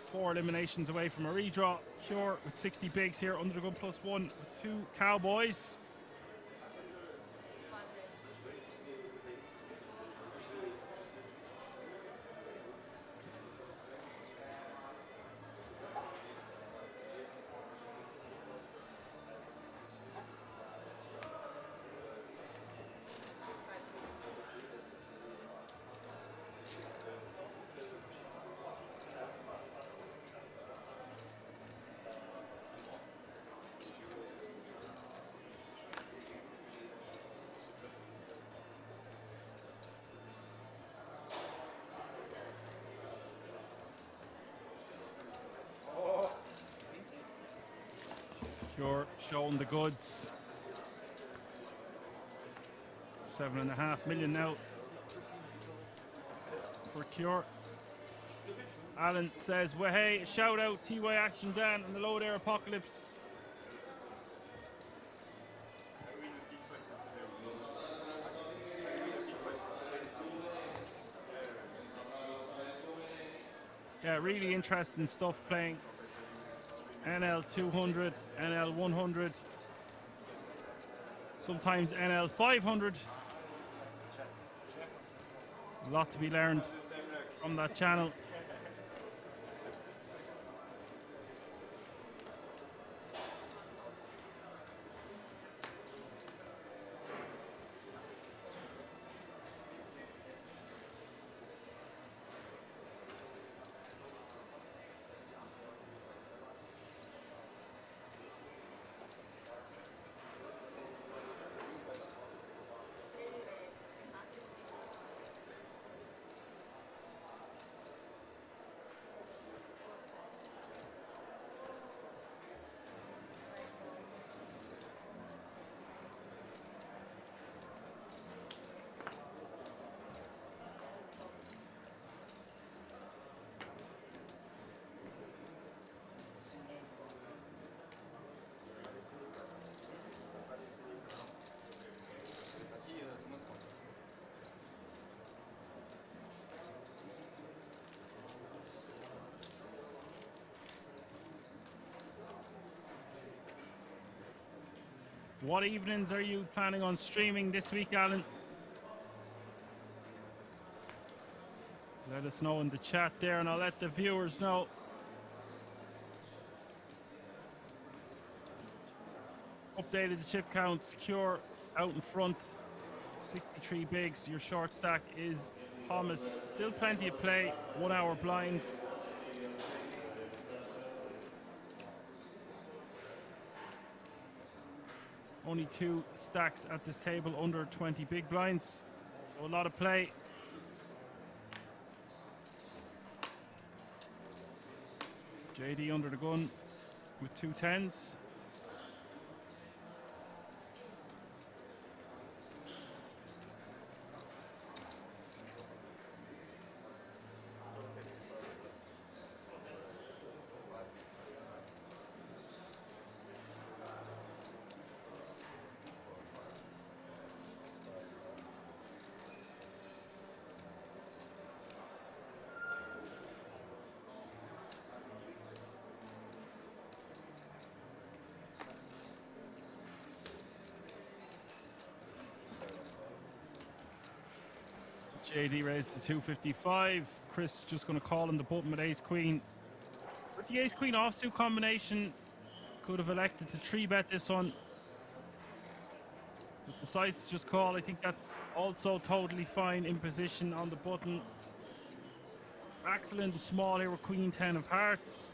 [SPEAKER 1] 4 eliminations away from a redraw. Cure with 60 bigs here under the gun +1 with 2 cowboys. Cure showing the goods. 7.5 million now for Cure. Alan says, well, hey, shout out TY Action Dan and the Low Air Apocalypse. Yeah, really interesting stuff playing. NL 200, NL 100, sometimes NL 500. A lot to be learned from that channel. What evenings are you planning on streaming this week, Alan? Let us know in the chat there, and I'll let the viewers know. Updated the chip counts. Cure out in front, 63 bigs. Your short stack is Thomas. Still plenty of play. 1 hour blinds. Only 2 stacks at this table under 20 big blinds. So a lot of play. JD under the gun with 2 10s. JD raised to 255. Chris just going to call in the button with ace queen. With the ace queen offsuit combination, could have elected to 3-bet this one. But decides to just call. I think that's also totally fine in position on the button. Axel in the small here with queen 10 of hearts.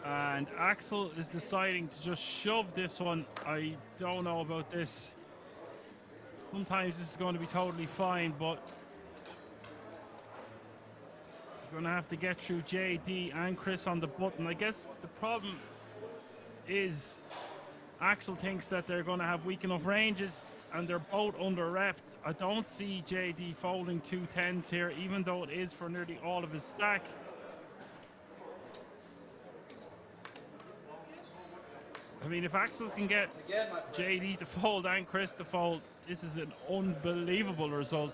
[SPEAKER 1] And Axel is deciding to just shove this one. I don't know about this. Sometimes this is going to be totally fine, but he's going to have to get through JD and Chris on the button. I guess the problem is Axel thinks that they're going to have weak enough ranges and they're both under repped. I don't see JD folding 2 10s here, even though it is for nearly all of his stack. I mean, if Axel can get JD to fold and Chris to fold, this is an unbelievable result.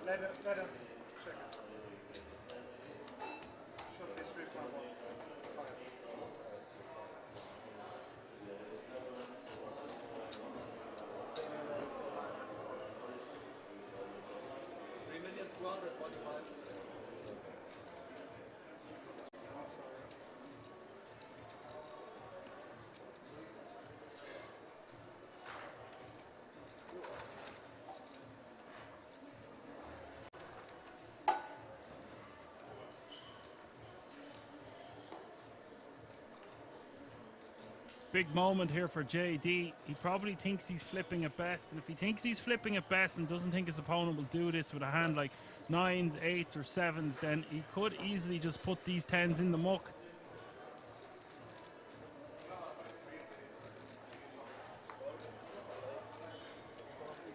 [SPEAKER 2] Let him check it. Should be 3.15.
[SPEAKER 4] 3,245,000.
[SPEAKER 1] Big moment here for JD. He probably thinks he's flipping at best, and if he thinks he's flipping at best and doesn't think his opponent will do this with a hand like 9s, 8s or 7s, then he could easily just put these 10s in the muck.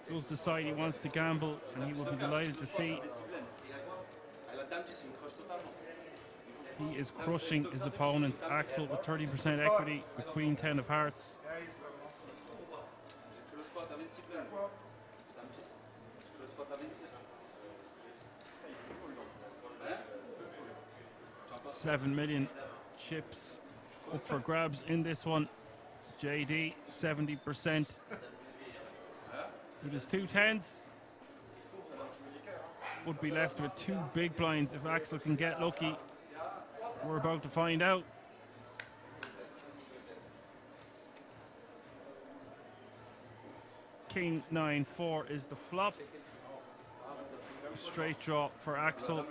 [SPEAKER 1] Does decide he wants to gamble, and he will be delighted to see he is crushing his opponent. Axel with 30% equity with Queen 10 of Hearts. $7 million chips up for grabs in this one. JD 70% with his 2 10s. Would be left with 2 big blinds if Axel can get lucky. We're about to find out. King 9-4 is the flop. Straight draw for Axel.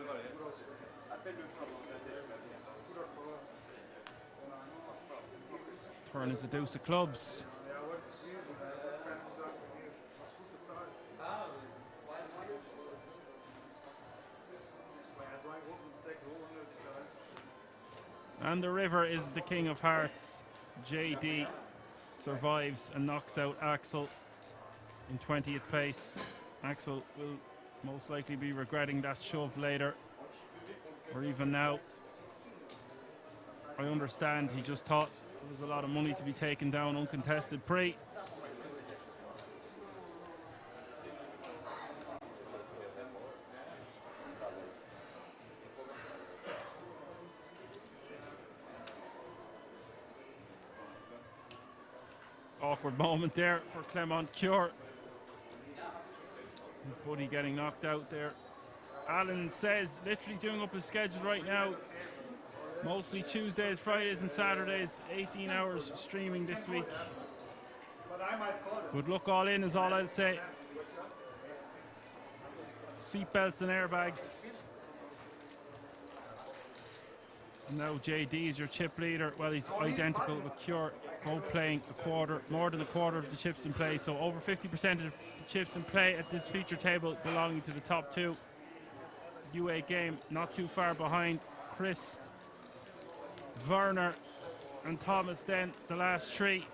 [SPEAKER 1] Turn is a deuce of clubs. And the river is the king of hearts. JD survives and knocks out Axel in 20th place. Axel will most likely be regretting that shove later, or even now. I understand he just thought there was a lot of money to be taken down uncontested pre. Awkward moment there for Clement Cure. His buddy getting knocked out there. Alan says, literally doing up his schedule right now. Mostly Tuesdays, Fridays and Saturdays. 18 hours streaming this week. Good luck all in is all I'll say. Seatbelts and airbags. And now JD is your chip leader. Well, he's identical with Cure, both playing a quarter, more than a quarter of the chips in play. So over 50% of the chips in play at this feature table belonging to the top 2. UA game not too far behind. Chris, Werner and Thomas then the last 3.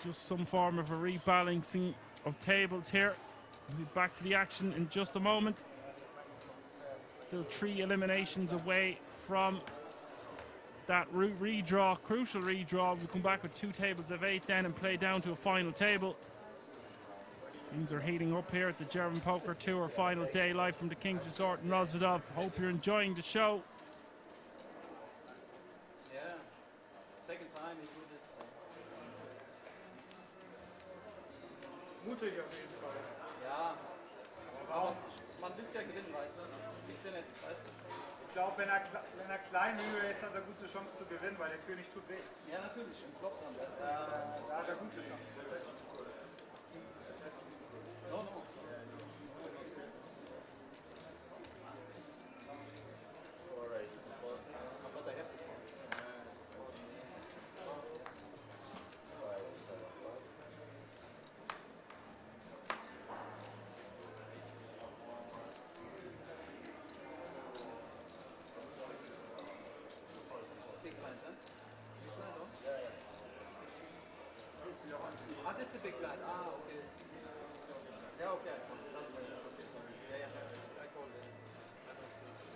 [SPEAKER 1] Just some form of a rebalancing of tables here. We'll be back to the action in just a moment. Still 3 eliminations away from that redraw, crucial redraw. We'll come back with 2 tables of 8 then and play down to a final table. Things are heating up here at the German Poker Tour final day, live from the King's Resort in Rozvadov. Hope you're enjoying the show.
[SPEAKER 4] Yeah, second time we do this.
[SPEAKER 2] Mutig auf jeden Fall.
[SPEAKER 4] Ja, aber man will willst ja gewinnen, weißt du? Kriegst ja nicht, weißt du?
[SPEAKER 2] Ich glaube, wenn er klein Mühe ist, hat er gute Chance zu gewinnen, weil der König tut weh.
[SPEAKER 4] Ja, natürlich, im Flop dann, weißt du?
[SPEAKER 2] Da hat er gute Chance zu gewinnen.
[SPEAKER 4] No, no. But I have to. Big blind, huh? Big blind, oh? Ah, this is a big blind. Ah, okay. Yeah, okay. Doesn't matter. Okay. Yeah, yeah. I called it. I don't see.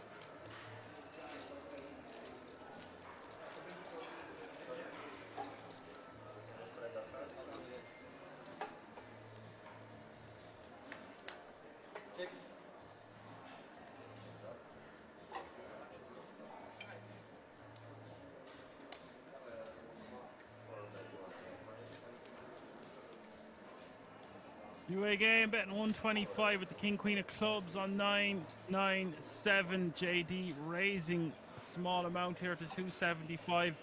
[SPEAKER 4] Check.
[SPEAKER 1] UA game betting 125 with the King Queen of Clubs on 997. JD raising a small amount here to 275.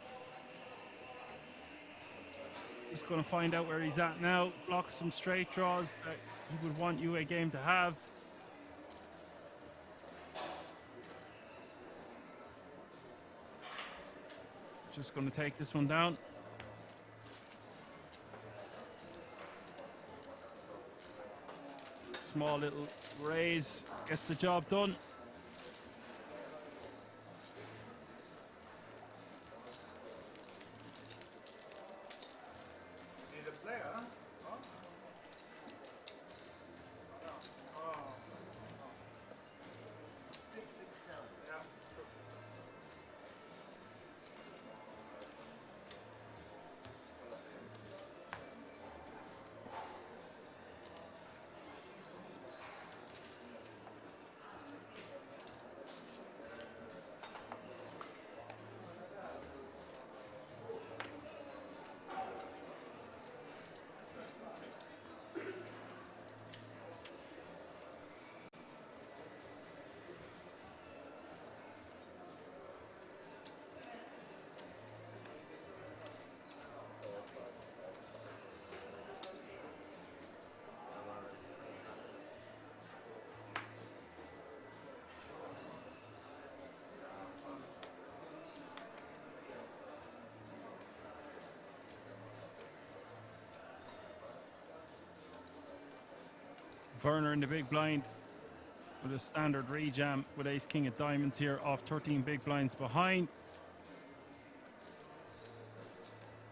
[SPEAKER 1] Just going to find out where he's at now. Blocks some straight draws that he would want UA game to have. Just going to take this one down. Small little raise gets the job done.
[SPEAKER 2] Need a player, huh? Oh. Oh.
[SPEAKER 5] 6-6-10.
[SPEAKER 2] Yeah.
[SPEAKER 1] Werner in the big blind with a standard rejam with ace king of diamonds here off 13 big blinds behind.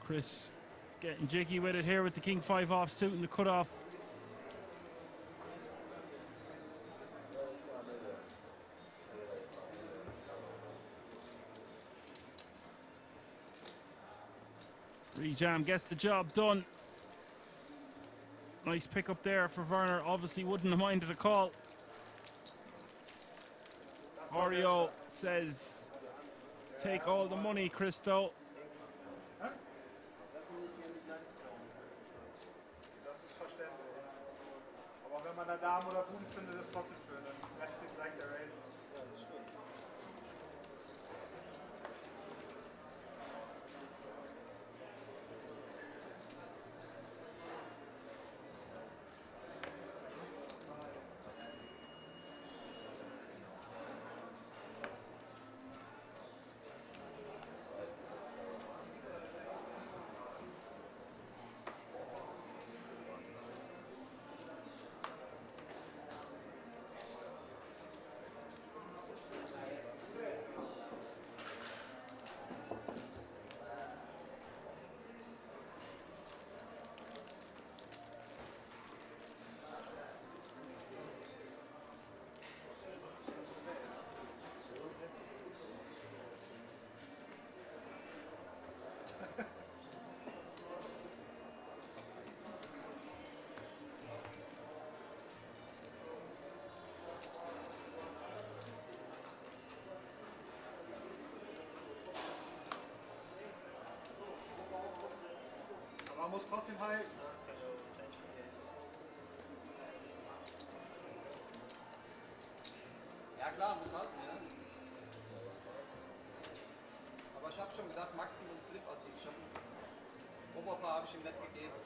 [SPEAKER 1] Chris getting jiggy with it here with the king 5 off suit and the cutoff. Rejam gets the job done. Nice pick up there for Werner. Obviously wouldn't have minded a call. Oreo says, take all the money, Christo.
[SPEAKER 2] Das ist verständlich. Aber wenn man da Dame oder Buben findet, ist es trotzdem schön. Dann lässt sich leichter raisen.
[SPEAKER 5] Ja, das stimmt.
[SPEAKER 2] Aber man muss trotzdem halten.
[SPEAKER 4] klar, muss halten, ja. Aber ich habe schon gedacht, Maximum Flip, also ich habe Oberpaar habe ich ihm nicht gegeben.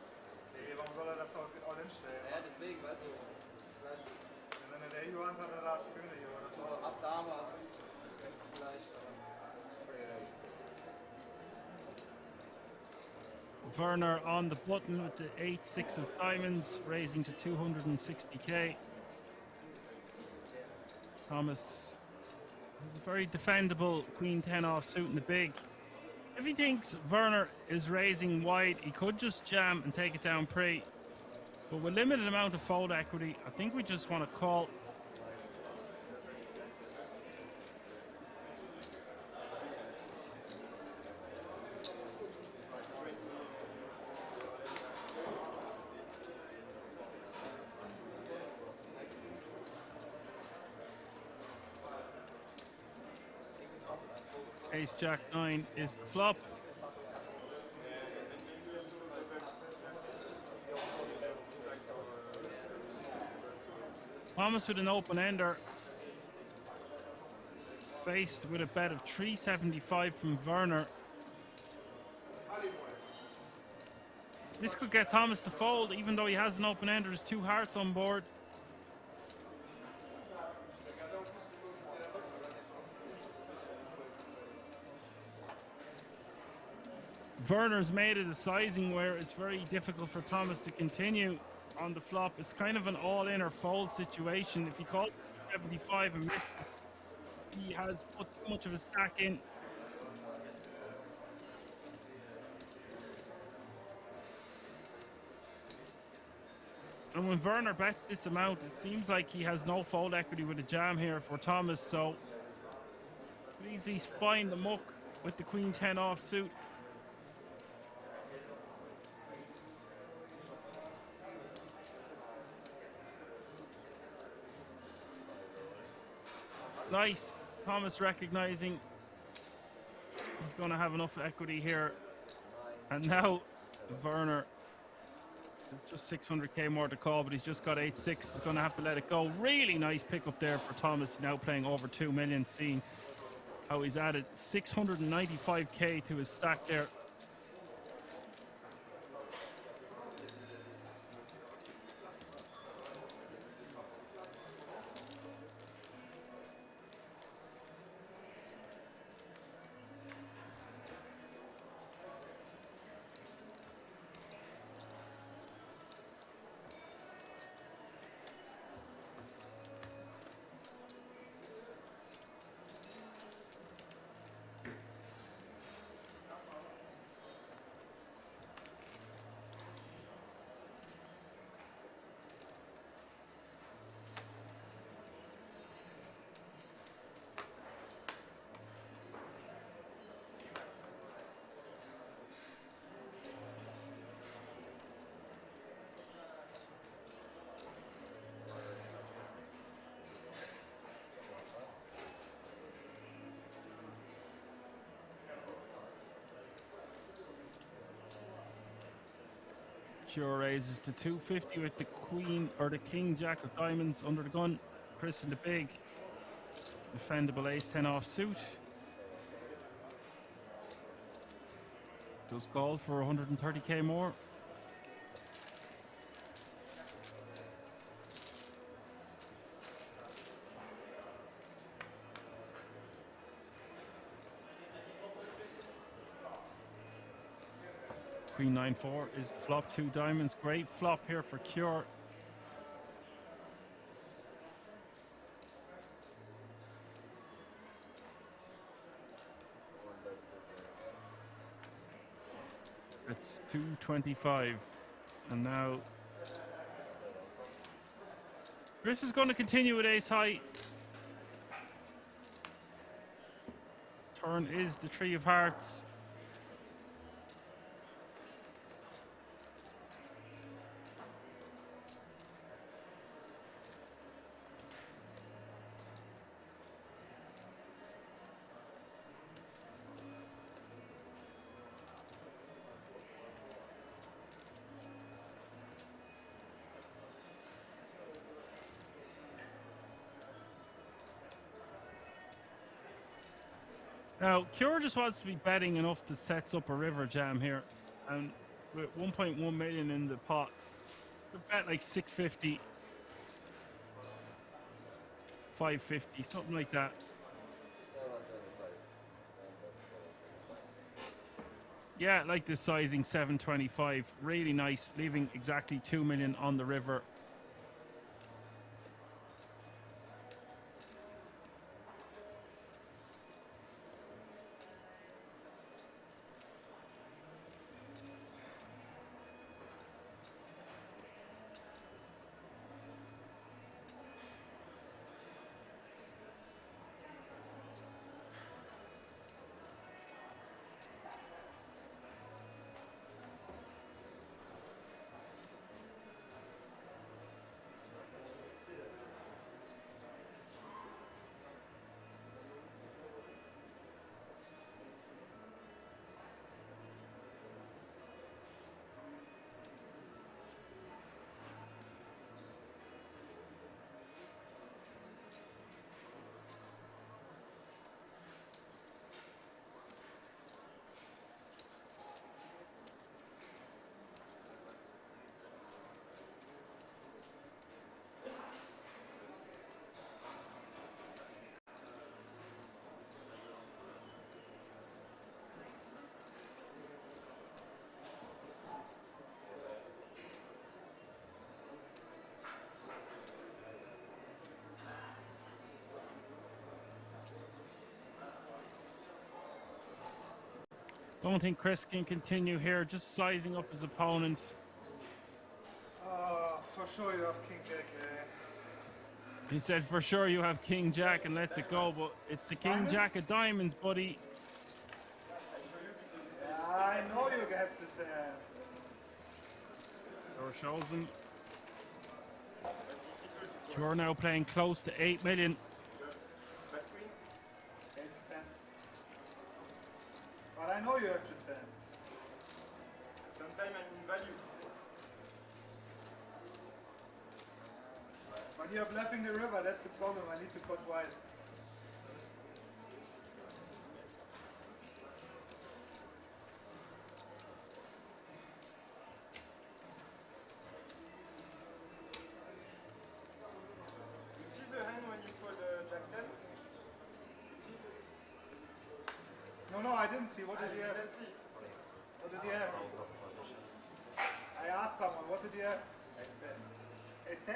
[SPEAKER 2] Nee, warum soll er das all hinstellen?
[SPEAKER 4] Ja, deswegen, weißt du, vielleicht
[SPEAKER 2] Wenn er der Johann hat, er da als König, aber das
[SPEAKER 4] so
[SPEAKER 2] war
[SPEAKER 4] Ass Dame, Ass vielleicht.
[SPEAKER 1] Werner on the button with the 8-6 of diamonds, raising to 260k. Thomas has a very defendable Queen 10 offsuit in the big. If he thinks Werner is raising wide, he could just jam and take it down pre. But with limited amount of fold equity, I think we just want to call. Ace Jack 9 is the flop. Thomas with an open ender, faced with a bet of 375 from Werner. This could get Thomas to fold, even though he has an open ender. There's 2 hearts on board. Werner's made it a sizing where it's very difficult for Thomas to continue on the flop. It's kind of an all-in or fold situation. If he calls 75 and misses, he has put too much of a stack in. And when Werner bets this amount, it seems like he has no fold equity with a jam here for Thomas, so could easily find the muck with the Queen 10 offsuit. Nice. Thomas recognizing he's going to have enough equity here. And now Werner, just 600k more to call, but he's just got 8-6. He's going to have to let it go. Really nice pickup there for Thomas, now playing over 2 million, seeing how he's added 695k to his stack there. Cure raises to 250 with the Queen or the King Jack of diamonds under the gun. Chris in the big. Defendable ace 10 offsuit. Does call for 130k more. Queen 9-4 is the flop, 2 diamonds. Great flop here for Cure. It's 225. And now Chris is going to continue with ace high. Turn is the 3 of hearts. Now, Cure just wants to be betting enough that sets up a river jam here. And with 1.1 million in the pot, the bet like 650, 550, something like that.
[SPEAKER 5] 725.
[SPEAKER 1] Yeah, I like this sizing, 725. Really nice, leaving exactly 2 million on the river. Don't think Chris can continue here, just sizing up his opponent.
[SPEAKER 2] For sure you have King Jack.
[SPEAKER 1] He said, for sure you have King Jack and lets it go, but it's the King Jack of diamonds, buddy.
[SPEAKER 2] Yeah, I know you have this.
[SPEAKER 1] Or shows him. You're now playing close to 8 million.
[SPEAKER 2] Ace 10. But I know you have this.
[SPEAKER 5] Sometimes I'm in value.
[SPEAKER 2] But you're bluffing the river, that's the problem. I need to cut wise.
[SPEAKER 5] You see the hand when you put Jack 10? You see?
[SPEAKER 2] No, I didn't see. What did you have?
[SPEAKER 5] Let's see.
[SPEAKER 2] What did you have? I asked someone, what did you have? Ace 10?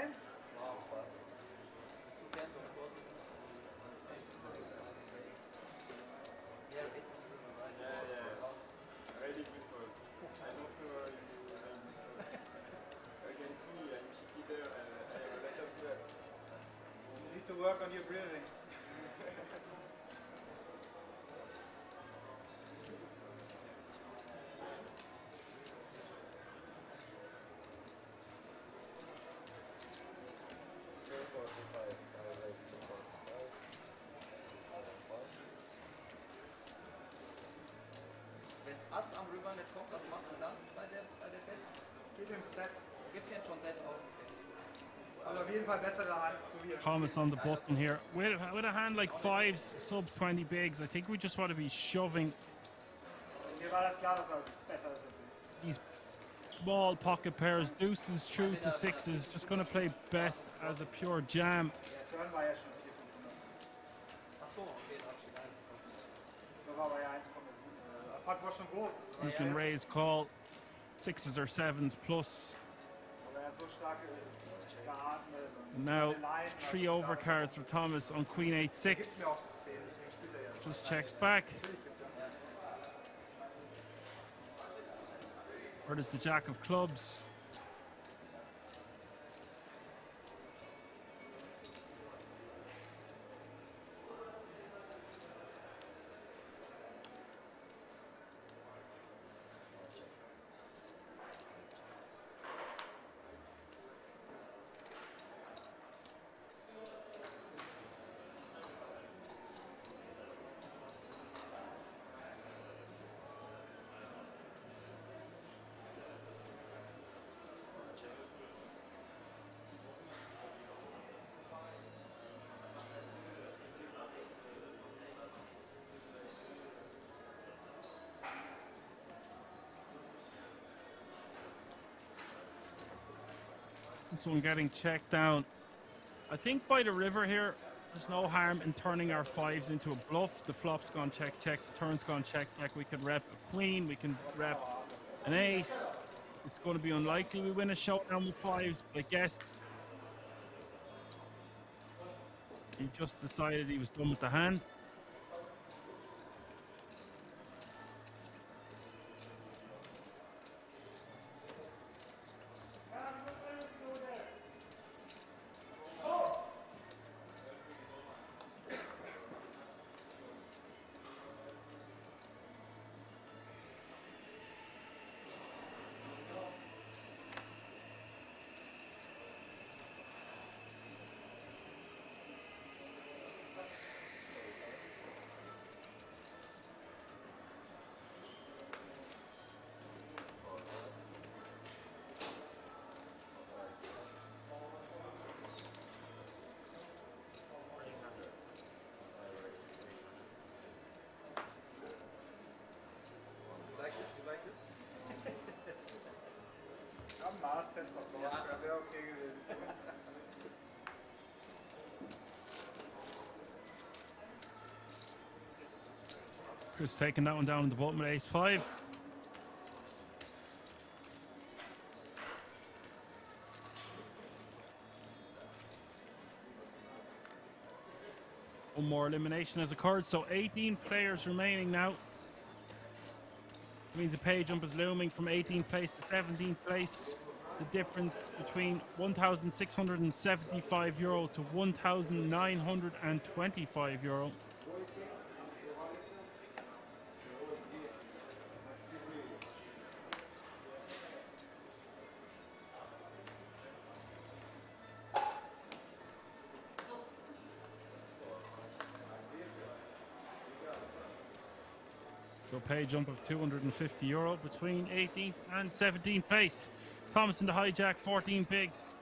[SPEAKER 5] Really good for it. I don't know how you make this one. Against me, I'm cheeky there and I have a lot of breath.
[SPEAKER 2] You need to work on your breathing.
[SPEAKER 4] Wenn's Ass am River nicht kommt, was machst du dann bei der Bet?
[SPEAKER 2] Gib ihm Set.
[SPEAKER 4] Gibt's jetzt schon seit auch?
[SPEAKER 2] Aber auf jeden Fall bessere Hand, so wie er
[SPEAKER 1] Thomas on the button here. With a hand like fives, sub 20 bigs, I think we just want to be shoving
[SPEAKER 2] Mir war das klar, dass er besser ist als ich.
[SPEAKER 1] these small pocket pairs, deuces through to sixes, just going to play best as a pure jam.
[SPEAKER 2] Der Turn war ja schon 400, 500.
[SPEAKER 4] Achso, okay, da hab ich gedacht.
[SPEAKER 2] Da war aber ja 1,7. Putt war schon groß.
[SPEAKER 1] You can raise, call, sixes or sevens plus.
[SPEAKER 2] Aber er hat so starke geatmet. und
[SPEAKER 1] Now,
[SPEAKER 2] eine Line,
[SPEAKER 1] 3
[SPEAKER 2] also
[SPEAKER 1] overcards for Thomas on Queen 8
[SPEAKER 2] Gibt
[SPEAKER 1] 6.
[SPEAKER 2] mir auch die 10, deswegen spielt er ja.
[SPEAKER 1] Just checks back.
[SPEAKER 2] Natürlich gibt er.
[SPEAKER 1] Where does the Jack of clubs? This one getting checked down. I think by the river here, there's no harm in turning our 5s into a bluff. The flop's gone check, check. The turn's gone check, check. We can rep a queen. We can rep an ace. It's going to be unlikely we win a showdown with 5s, but I guess he just decided he was done with the hand.
[SPEAKER 2] Ja, Mars setzt auf Bord, ja, wäre okay gewesen.
[SPEAKER 1] Chris taking that one down in the bottom with ace-5. One more elimination has occurred, so 18 players remaining now. Means the pay jump is looming from 18th place to 17th place. The difference between €1,675 to €1,925. So pay jump of €250 between 18th and 17th place. Thomas in the hijack, 14 pigs.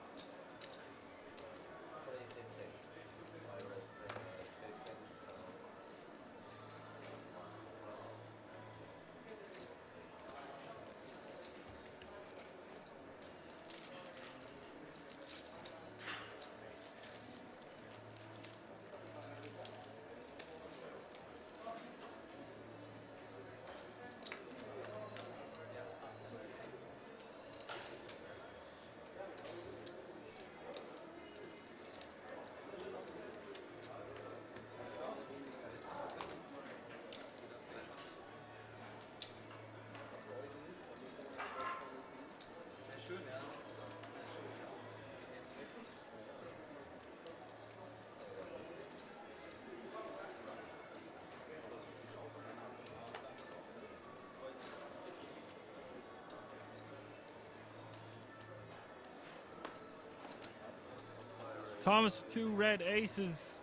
[SPEAKER 1] Thomas with 2 red aces.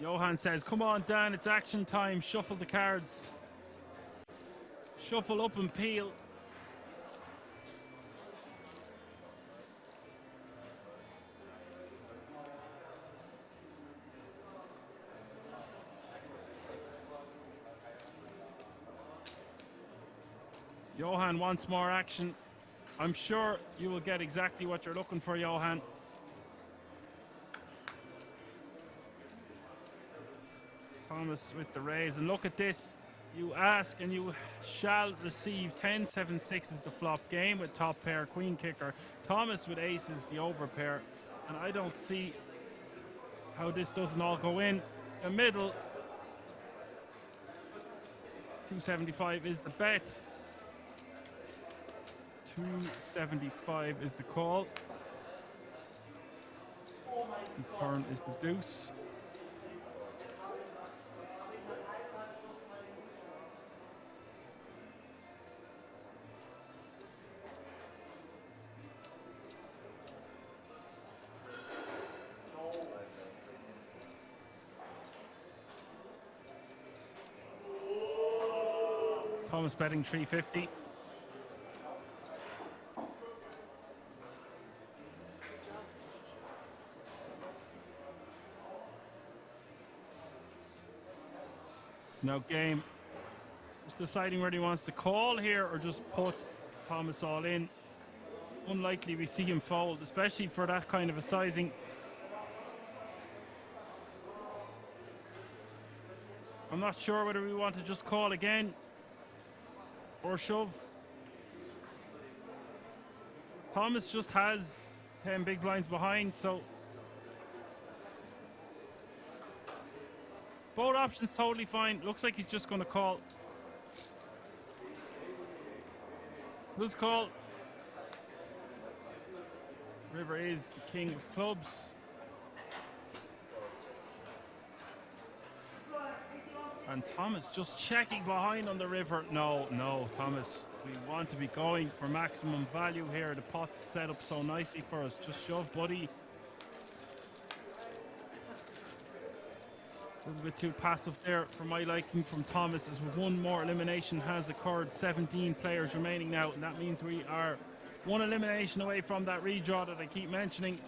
[SPEAKER 1] Johan says, come on Dan, it's action time, shuffle the cards. Shuffle up and peel. Johan wants more action. I'm sure you will get exactly what you're looking for, Johan. Thomas with the raise, and look at this. You ask and you shall receive. 10, 7, 6 is the flop game with top pair, queen kicker. Thomas with aces, the over pair. And I don't see how this doesn't all go in. The middle. 275 is the bet. 275 is the call. The turn is the deuce. Thomas betting 350. Now game, just deciding whether he wants to call here or just put Thomas all in. Unlikely we see him fold, especially for that kind of a sizing. I'm not sure whether we want to just call again or shove. Thomas just has 10 big blinds behind, so both options totally fine. Looks like he's just going to call. Loose call. River is the king of clubs. And Thomas just checking behind on the river. No, Thomas. We want to be going for maximum value here. The pot's set up so nicely for us. Just shove, buddy. A little bit too passive there for my liking from Thomas, as one more elimination has occurred. 17 players remaining now, and that means we are one elimination away from that redraw that I keep mentioning.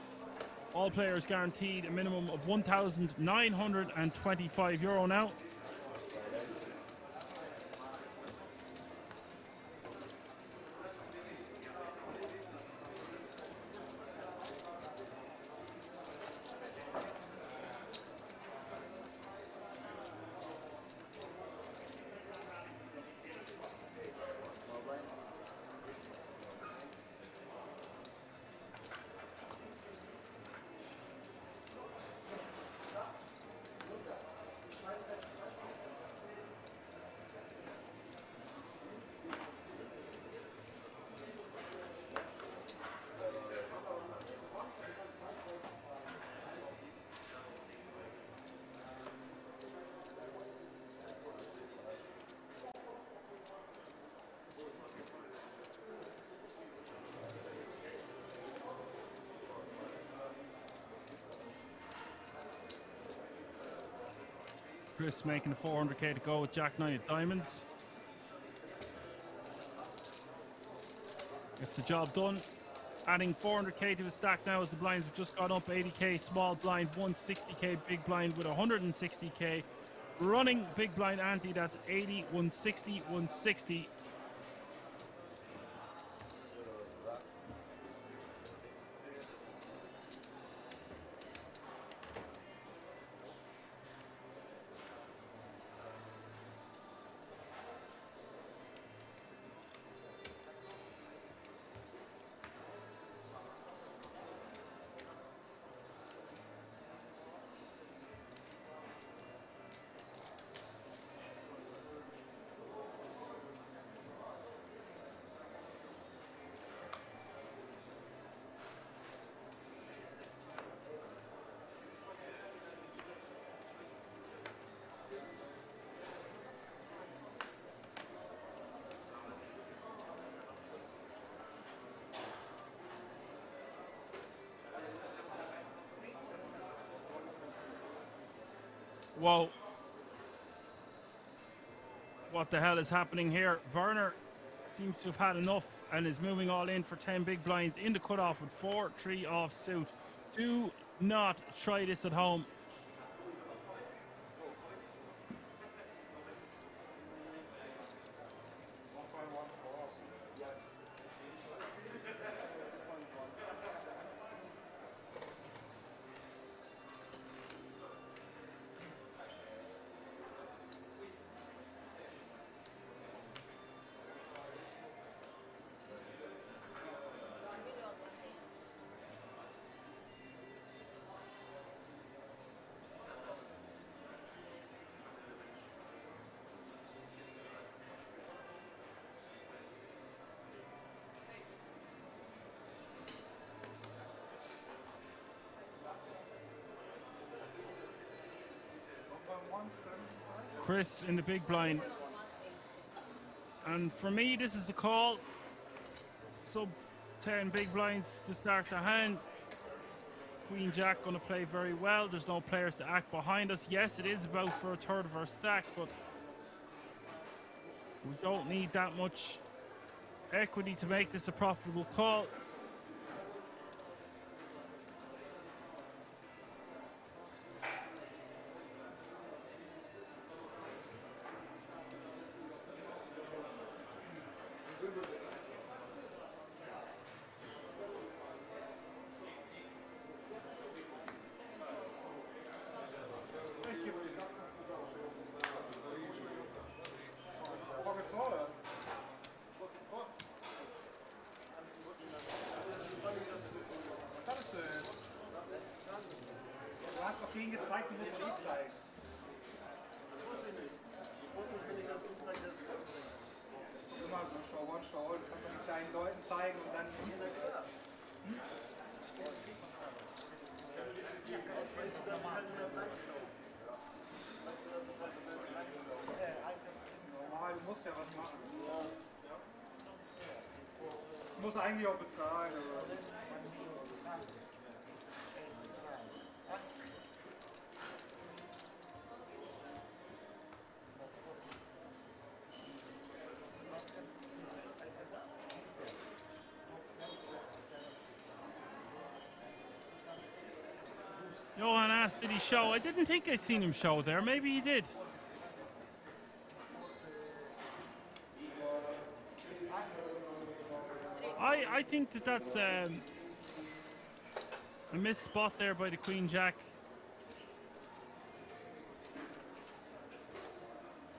[SPEAKER 1] All players guaranteed a minimum of €1,925 now. Chris making the 400k to go with Jack 9 of diamonds. Gets the job done. Adding 400k to his stack now as the blinds have just gone up. 80k small blind, 160k big blind with 160k. Running big blind ante, that's 80, 160, 160. Whoa. What the hell is happening here? Werner seems to have had enough and is moving all in for 10 big blinds in the cutoff with 4-3 off suit. Do not try this at home. Chris in the big blind. And for me, this is a call. Sub 10 big blinds to start the hand. Queen Jack going to play very well. There's no players to act behind us. Yes, it is about for a third of our stack, but we don't need that much equity to make this a profitable call.
[SPEAKER 2] hast doch den gezeigt, du musst doch zeigen. Das ist doch immer so Show One, Show All. Du kannst doch nicht deinen Leuten zeigen und dann die normal, du musst ja was machen. Du musst eigentlich auch bezahlen, aber...
[SPEAKER 1] Johan asked, did he show? I didn't think I seen him show there. Maybe he did. I think that's a missed spot there by the Queen Jack.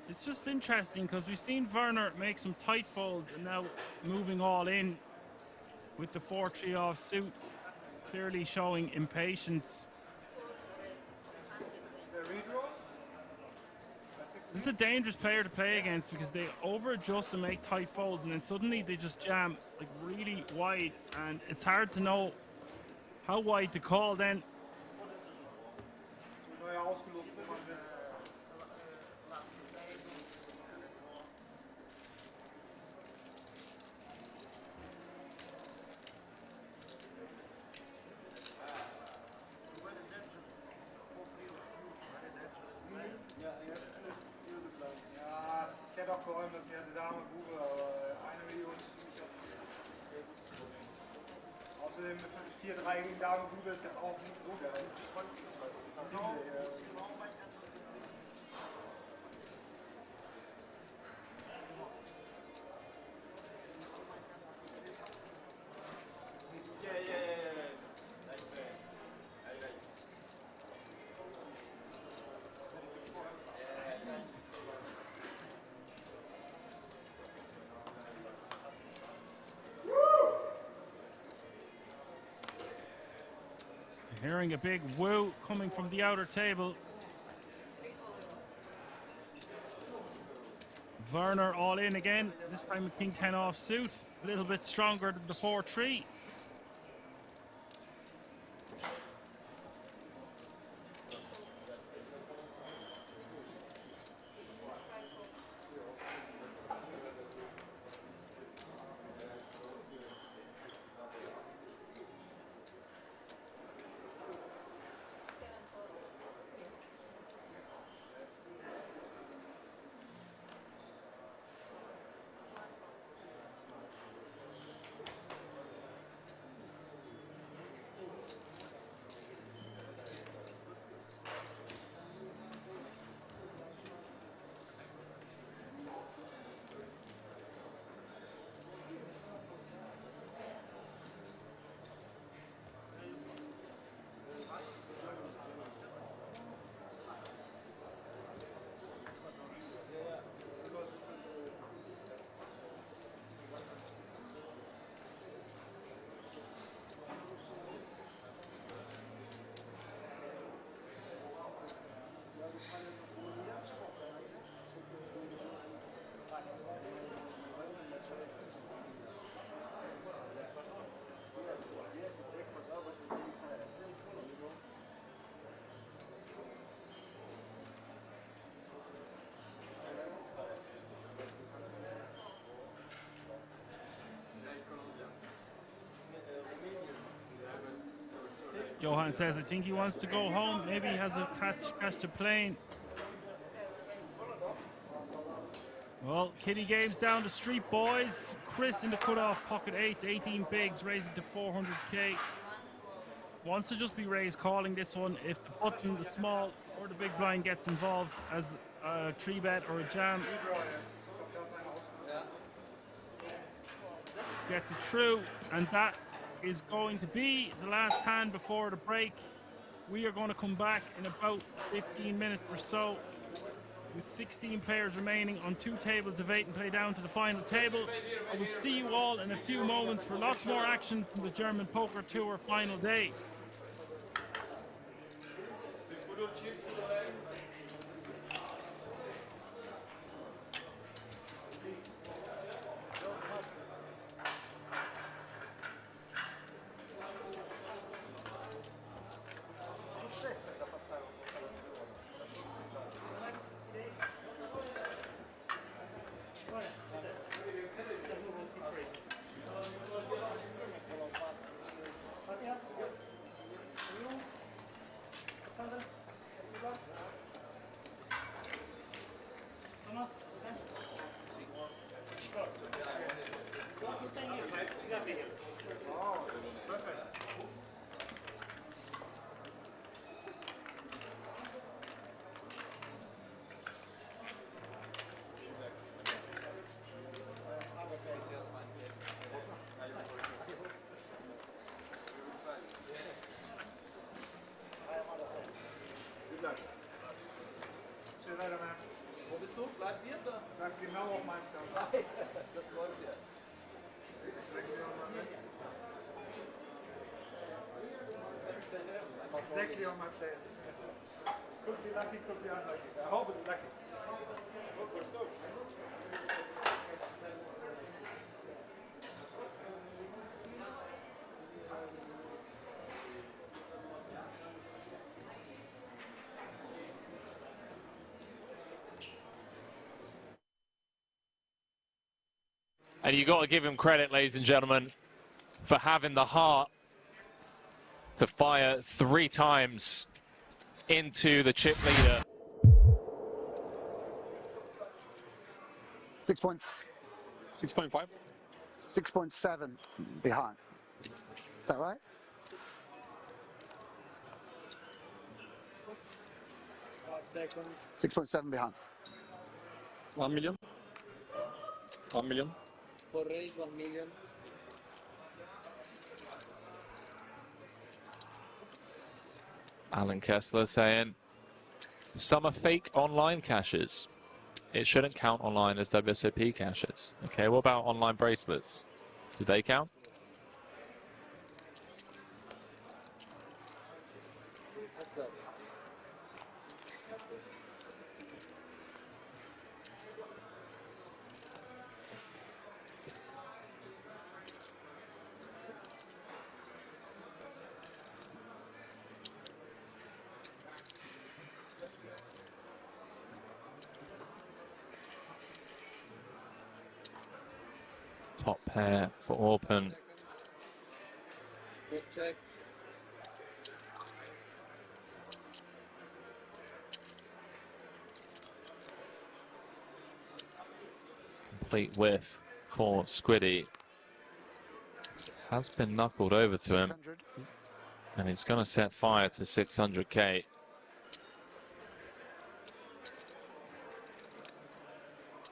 [SPEAKER 1] It's just interesting because we've seen Werner make some tight folds and now moving all in with the 4-3 off suit, clearly showing impatience. This is a dangerous player to play against because they over-adjust and make tight folds and then suddenly they just jam like really wide and it's hard to know how wide to call then.
[SPEAKER 2] Außerdem 4-3 gegen Dame Bube ist jetzt auch nicht so geil. Das ist
[SPEAKER 1] Hearing a big woo coming from the outer table. Werner all in again, this time with King 10 off suit. A little bit stronger than the 4-3. Johan says, I think he wants to go home. Maybe he has a catch the plane. Well, Kitty Games down the street, boys. Chris in the cutoff, pocket 8, 18 bigs, raising to 400k. Wants to just be raised calling this one. If the button, the small or the big blind gets involved as a 3-bet or a jam, gets it through, and that is going to be the last hand before the break. We are going to come back in about 15 minutes or so with 16 players remaining on 2 tables of 8 and play down to the final table. I will see you all in a few moments for lots more action from the German Poker Tour final day.
[SPEAKER 4] 6 тогда поставил.
[SPEAKER 2] Oh, this is perfect. Good luck. See you later, man.
[SPEAKER 4] Wo bist du? Bleibst hier? Oder?
[SPEAKER 2] Bleib genau auf meinem Platz.
[SPEAKER 4] Das läuft ja.
[SPEAKER 2] Exactly on my place. Could be lucky, could be unlucky. I hope it's lucky.
[SPEAKER 6] And you got to give him credit, ladies and gentlemen, for having the heart to fire 3 times into the chip leader.
[SPEAKER 7] 6.5.
[SPEAKER 8] 6.5.
[SPEAKER 7] 6.7 behind. Is that right?
[SPEAKER 4] Seconds.
[SPEAKER 7] 6.7 behind.
[SPEAKER 8] 1 million. 1 million.
[SPEAKER 4] For raise 1 million.
[SPEAKER 6] Alan Kessler saying some are fake online caches. It shouldn't count online as WSOP caches. Okay, what about online bracelets? Do they count? Top pair for Orpen.
[SPEAKER 4] Good check.
[SPEAKER 6] Complete width for Squiddy. Has been knuckled over to him.
[SPEAKER 7] 600.
[SPEAKER 6] And he's going to set fire to 600k.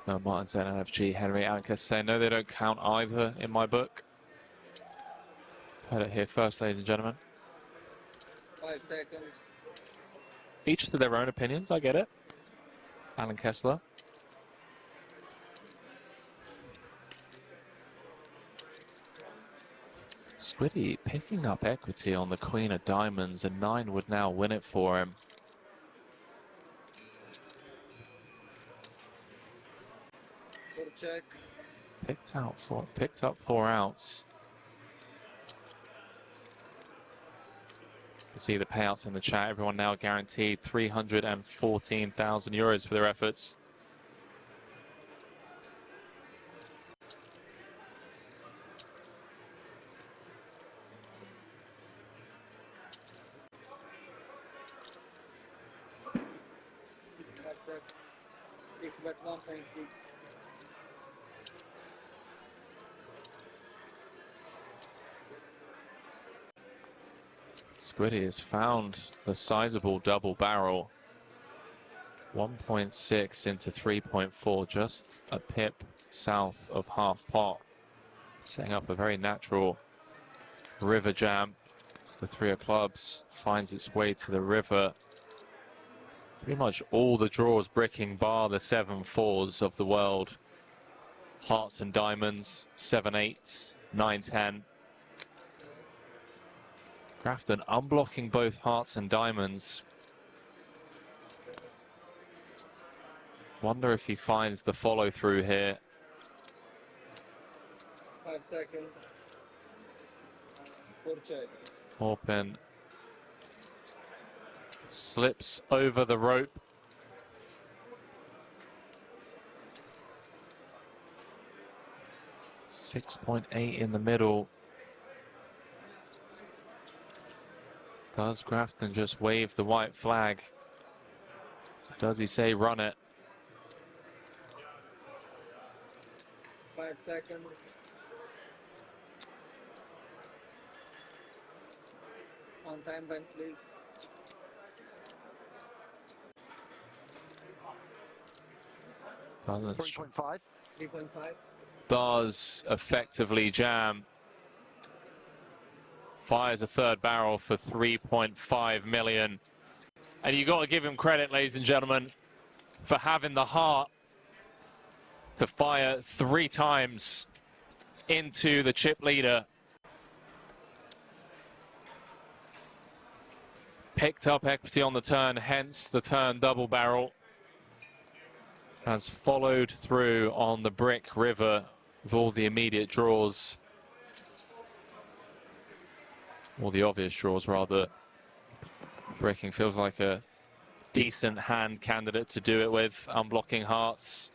[SPEAKER 6] No, Martin said NFG, Henry Anker say no, they don't count either in my book. Heard it here first, ladies and gentlemen.
[SPEAKER 4] 5 seconds.
[SPEAKER 6] Each to their own opinions, I get it. Alan Kessler. Squiddy picking up equity on the Queen of Diamonds, and 9 would now win it for him.
[SPEAKER 4] Good check.
[SPEAKER 6] Picked up 4 outs. You can see the payouts in the chat. Everyone now guaranteed 314,000 euros for their efforts.
[SPEAKER 4] Back check. 6 bet 1.6.
[SPEAKER 6] Squiddy has found a sizable double barrel. 1.6 into 3.4, just a pip south of half pot. Setting up a very natural river jam. As the 3 of clubs finds its way to the river. Pretty much all the draws bricking bar the 7-4s of the world. Hearts and diamonds, 7-8, 9-10. Grafton unblocking both hearts and diamonds. Wonder if he finds the follow through here.
[SPEAKER 4] 5 seconds. 4 check.
[SPEAKER 6] Orpin slips over the rope. .8 in the middle. Does Grafton just wave the white flag? Does he say run it?
[SPEAKER 4] 5 seconds. On time vent, please.
[SPEAKER 6] Doesn't.
[SPEAKER 7] 3.5.
[SPEAKER 4] 3.5.
[SPEAKER 6] Does effectively jam. Fires a third barrel for 3.5 million. And you got to give him credit, ladies and gentlemen, for having the heart to fire 3 times into the chip leader. Picked up equity on the turn, hence the turn double barrel. Has followed through on the brick river with all the immediate draws. Or the obvious draws, rather. Bricking feels like a decent hand candidate to do it with. Unblocking hearts.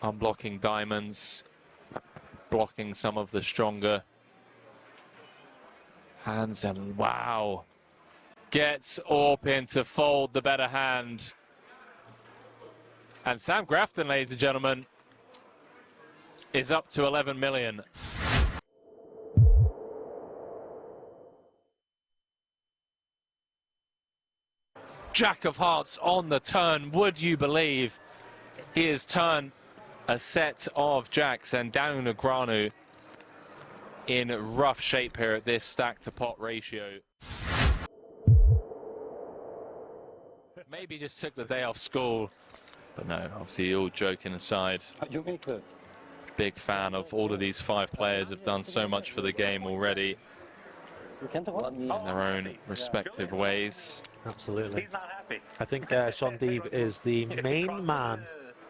[SPEAKER 6] Unblocking diamonds. Blocking some of the stronger hands. And wow. Gets Orpin to fold the better hand. And Sam Grafton, ladies and gentlemen, is up to 11 million. Jack of Hearts on the turn. Would you believe he has turned a set of jacks, and Daniel Negreanu in rough shape here at this stack to pot ratio. Maybe just took the day off school. But no, obviously all joking aside. Big fan of all of these 5 players, have done so much for the game already in their own respective ways.
[SPEAKER 9] Absolutely. He's not happy. I think Sean Deeb is the main man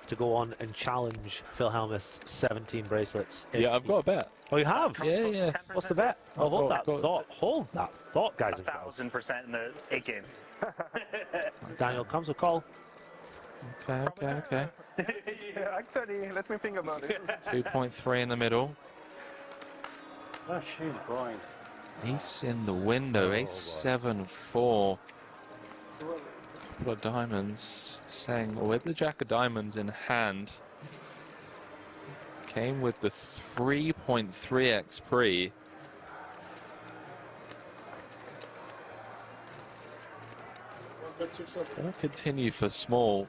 [SPEAKER 9] to go on and challenge Phil Helmuth's 17 bracelets.
[SPEAKER 6] Yeah, I've got a bet.
[SPEAKER 9] Oh, you have?
[SPEAKER 6] Yeah, yeah.
[SPEAKER 9] What's the bet? Oh, hold that thought. Hold that thought, guys.
[SPEAKER 10] 1,000% in the 8 game.
[SPEAKER 9] Daniel comes with call.
[SPEAKER 6] Okay.
[SPEAKER 5] Yeah, actually, let me think about it.
[SPEAKER 6] 2.3 in the middle.
[SPEAKER 10] Oh, shoot, blind.
[SPEAKER 6] Ace in the window, ace 7-4. Couple of diamonds, saying with the jack of diamonds in hand. Came with the 3.3x pre. Gonna continue for small.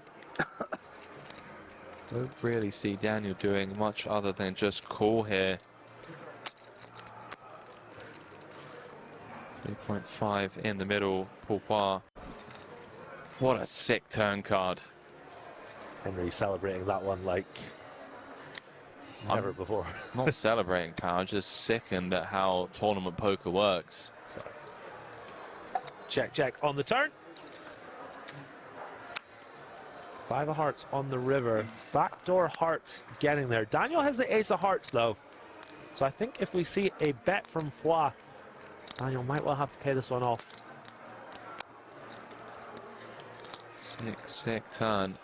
[SPEAKER 6] Don't really see Daniel doing much other than just call here. 3.5 in the middle, Pourquoi. What a sick turn card.
[SPEAKER 9] Henry celebrating that one like never before.
[SPEAKER 6] Not celebrating, pal, just sickened at how tournament poker works.
[SPEAKER 9] So. Check on the turn. 5 of hearts on the river. Backdoor hearts getting there. Daniel has the ace of hearts though. So I think if we see a bet from Foix, Daniel might well have to pay this one off.
[SPEAKER 6] Sick turn.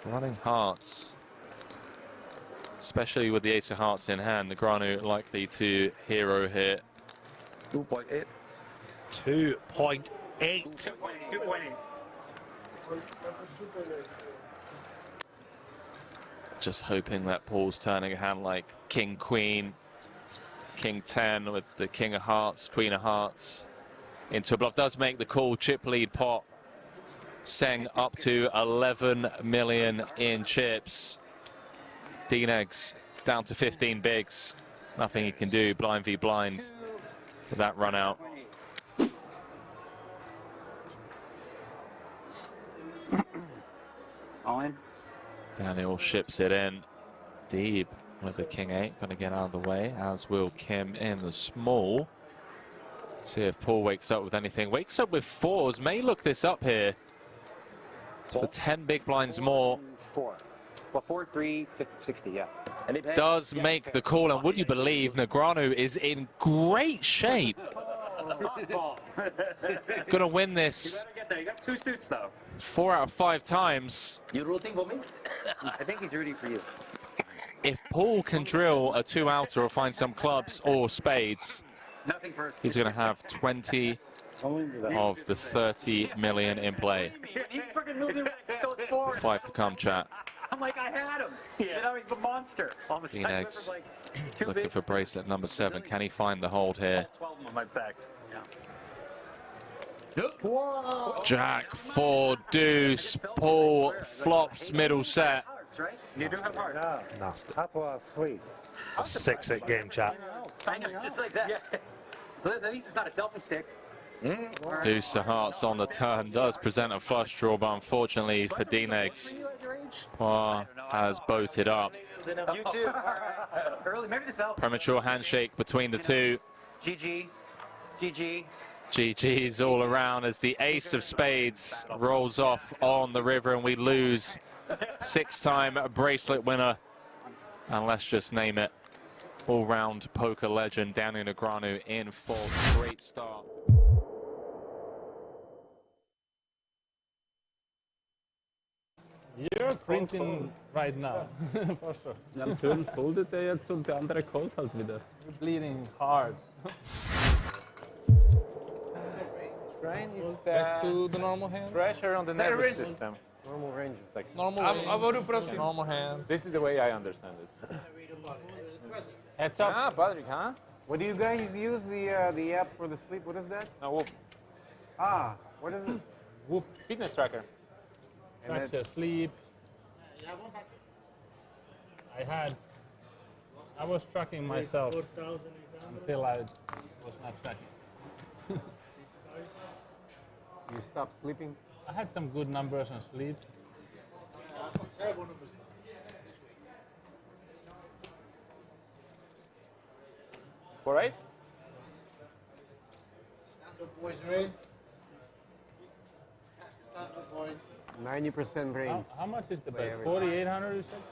[SPEAKER 6] Running hearts. Especially with the ace of hearts in hand. Negreanu likely to hero here.
[SPEAKER 5] 2.8.
[SPEAKER 9] 2.8.
[SPEAKER 10] 2.8.
[SPEAKER 6] Just hoping that Paul's turning a hand like King Queen, King 10 with the King of Hearts, Queen of Hearts into a bluff. Does make the call. Chip lead pot. Seng up to 11 million in chips. D-Negs down to 15 bigs. Nothing he can do. Blind v blind with that run out.
[SPEAKER 10] All in.
[SPEAKER 6] Daniel ships it in. Deeb with the King 8. Going to get out of the way, as will Kim in the small. See if Paul wakes up with anything. Wakes up with 4s. May look this up here. For 10 big blinds more.
[SPEAKER 10] 4. Well, 4, 3, 60, yeah. And it
[SPEAKER 6] Does make the call, and would you believe Negreanu is in great shape. Gonna win this.
[SPEAKER 10] You gotta get there. You got 2 suits though.
[SPEAKER 6] 4 out of 5 times.
[SPEAKER 10] You rooting for me? I think he's rooting for you.
[SPEAKER 6] If Paul can drill a 2-outer or find some clubs or spades,
[SPEAKER 10] Nothing personal.
[SPEAKER 6] he's gonna have 20 of the 30 million in play.
[SPEAKER 10] He freaking moved it those forward.
[SPEAKER 6] 5 to come, chat.
[SPEAKER 10] I'm like, I had him. You know, he's the monster. All of a sudden,
[SPEAKER 6] Phoenix
[SPEAKER 10] like 2
[SPEAKER 6] looking
[SPEAKER 10] bigs.
[SPEAKER 6] for bracelet number 7. Can he find the hold here?
[SPEAKER 10] 12 on my sack.
[SPEAKER 6] Jack 4 deuce. Paul flops middle set.
[SPEAKER 10] Right? You do have hearts.
[SPEAKER 9] Nasty.
[SPEAKER 7] Half a 3.
[SPEAKER 9] 6-8 game, chat.
[SPEAKER 10] I know, just like that. Yeah. So at least it's not a selfie stick.
[SPEAKER 6] Deuce of hearts on the turn does present a flush draw, but unfortunately for D-Negs, Poir has boated up.
[SPEAKER 10] You too. Early, maybe this helps.
[SPEAKER 6] Premature handshake between the two.
[SPEAKER 10] GG. GG.
[SPEAKER 6] GG's all around as the ace of spades rolls off on the river, and we lose 6-time bracelet winner. And let's just name it, all-round poker legend Daniel Negreanu in full. Great start.
[SPEAKER 11] You're printing right now, for sure.
[SPEAKER 12] Ja, am Turn foldet er jetzt und der andere calls halt wieder.
[SPEAKER 11] You're bleeding hard.
[SPEAKER 13] Strain is
[SPEAKER 11] Back to the normal hands.
[SPEAKER 13] pressure on the
[SPEAKER 11] There
[SPEAKER 13] nervous
[SPEAKER 11] is-
[SPEAKER 13] system. Normal range is like
[SPEAKER 11] Normal range, normal hands.
[SPEAKER 13] This is the way I understand it.
[SPEAKER 11] Heads up.
[SPEAKER 13] Ah, Patrick, huh?
[SPEAKER 14] What do you guys use the app for the sleep? What is that?
[SPEAKER 13] No, Whoop.
[SPEAKER 14] Ah, what is it?
[SPEAKER 11] Whoop.
[SPEAKER 13] Fitness tracker.
[SPEAKER 14] And
[SPEAKER 11] Track your sleep. I was tracking myself until I was not tracking.
[SPEAKER 14] You stop sleeping?
[SPEAKER 11] I had some good numbers on sleep.
[SPEAKER 13] For 8?
[SPEAKER 15] Boys are in. Catch the stand-up boys.
[SPEAKER 14] 90% brain.
[SPEAKER 11] How much is the bet? 4,800 you said?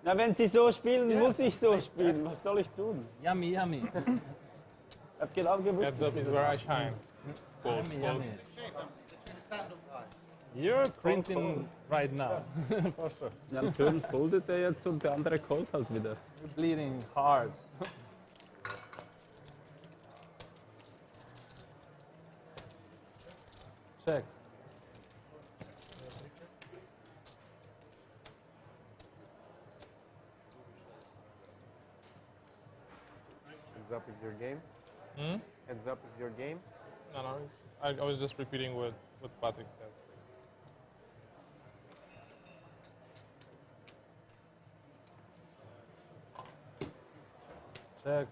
[SPEAKER 12] Na, wenn sie so spielen, muss ich so spielen. Was soll ich tun?
[SPEAKER 11] Yummy, yummy.
[SPEAKER 12] Ich hab genau gewusst.
[SPEAKER 11] Heads up is where I shine.
[SPEAKER 12] Quote,
[SPEAKER 11] Yummy,
[SPEAKER 12] quote.
[SPEAKER 11] yummy.
[SPEAKER 15] Shape them between the stand-up guys.
[SPEAKER 11] You're printing right now, for sure.
[SPEAKER 12] Ja, am Turn foldet er jetzt und der andere calls halt wieder.
[SPEAKER 11] You're bleeding hard. Check.
[SPEAKER 14] Heads up is your game.
[SPEAKER 11] Hmm?
[SPEAKER 14] Heads up is your game.
[SPEAKER 11] No, no. I was just repeating what Patrick said. Check.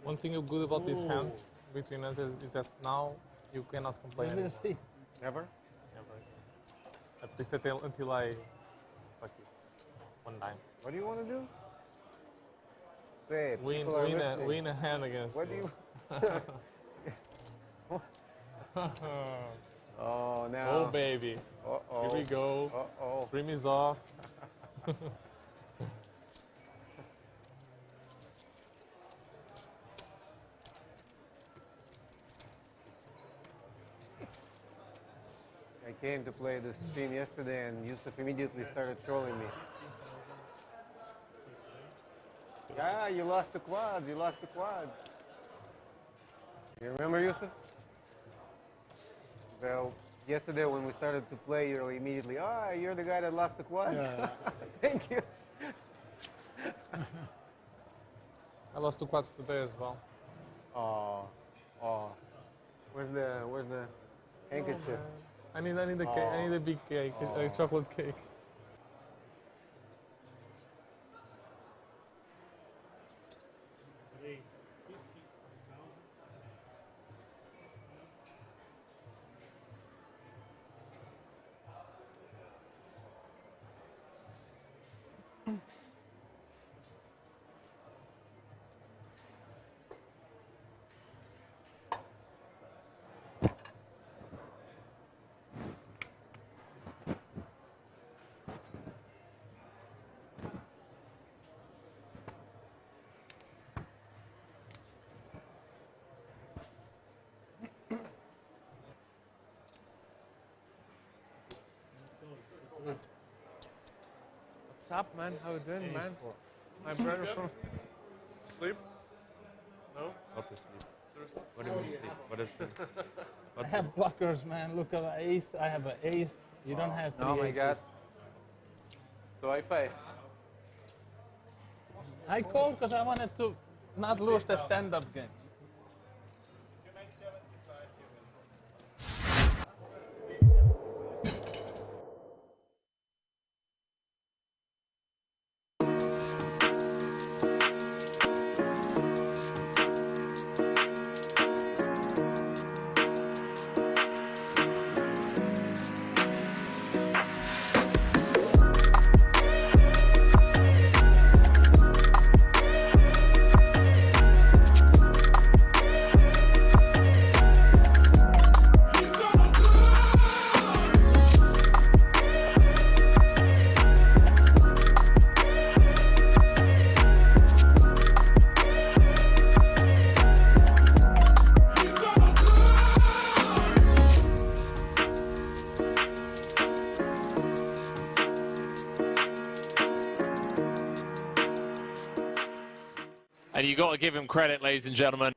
[SPEAKER 11] One thing good about this hand between us is that now you cannot complain.
[SPEAKER 12] We'll
[SPEAKER 11] anymore.
[SPEAKER 12] see.
[SPEAKER 14] Never?
[SPEAKER 11] Never. At least until I fuck you. One time.
[SPEAKER 14] What do you want to do? Say it.
[SPEAKER 11] Win,
[SPEAKER 14] People are listening.
[SPEAKER 11] win a hand against
[SPEAKER 14] What do
[SPEAKER 11] me.
[SPEAKER 14] you... Oh, now.
[SPEAKER 11] Oh, baby.
[SPEAKER 14] Uh-oh.
[SPEAKER 11] Here we go.
[SPEAKER 14] Uh-oh.
[SPEAKER 11] Trim is off.
[SPEAKER 14] I came to play this stream yesterday and Yusuf immediately started trolling me. Yeah, you lost the quads, you lost the quads. You remember, Yusuf? Well, yesterday when we started to play, you're immediately, you're the guy that lost the quads.
[SPEAKER 11] Yeah.
[SPEAKER 14] Thank you.
[SPEAKER 11] I lost 2 quads today as well.
[SPEAKER 14] Oh. Where's the handkerchief?
[SPEAKER 11] I need a cake. I need a big cake, a chocolate cake.
[SPEAKER 9] up, man? How you doing,
[SPEAKER 11] Ace
[SPEAKER 9] man?
[SPEAKER 11] four.
[SPEAKER 9] My brother
[SPEAKER 11] Yep.
[SPEAKER 9] from...
[SPEAKER 11] Sleep? No?
[SPEAKER 9] Not to sleep.
[SPEAKER 11] Seriously?
[SPEAKER 9] What do you mean sleep? What is
[SPEAKER 11] I have blockers, man. Look at the ace. I have an ace. You don't have three
[SPEAKER 13] Oh my
[SPEAKER 11] aces.
[SPEAKER 13] god. So I pay.
[SPEAKER 11] I called because I wanted to not lose the stand-up game.
[SPEAKER 6] And you got to give him credit, ladies and gentlemen.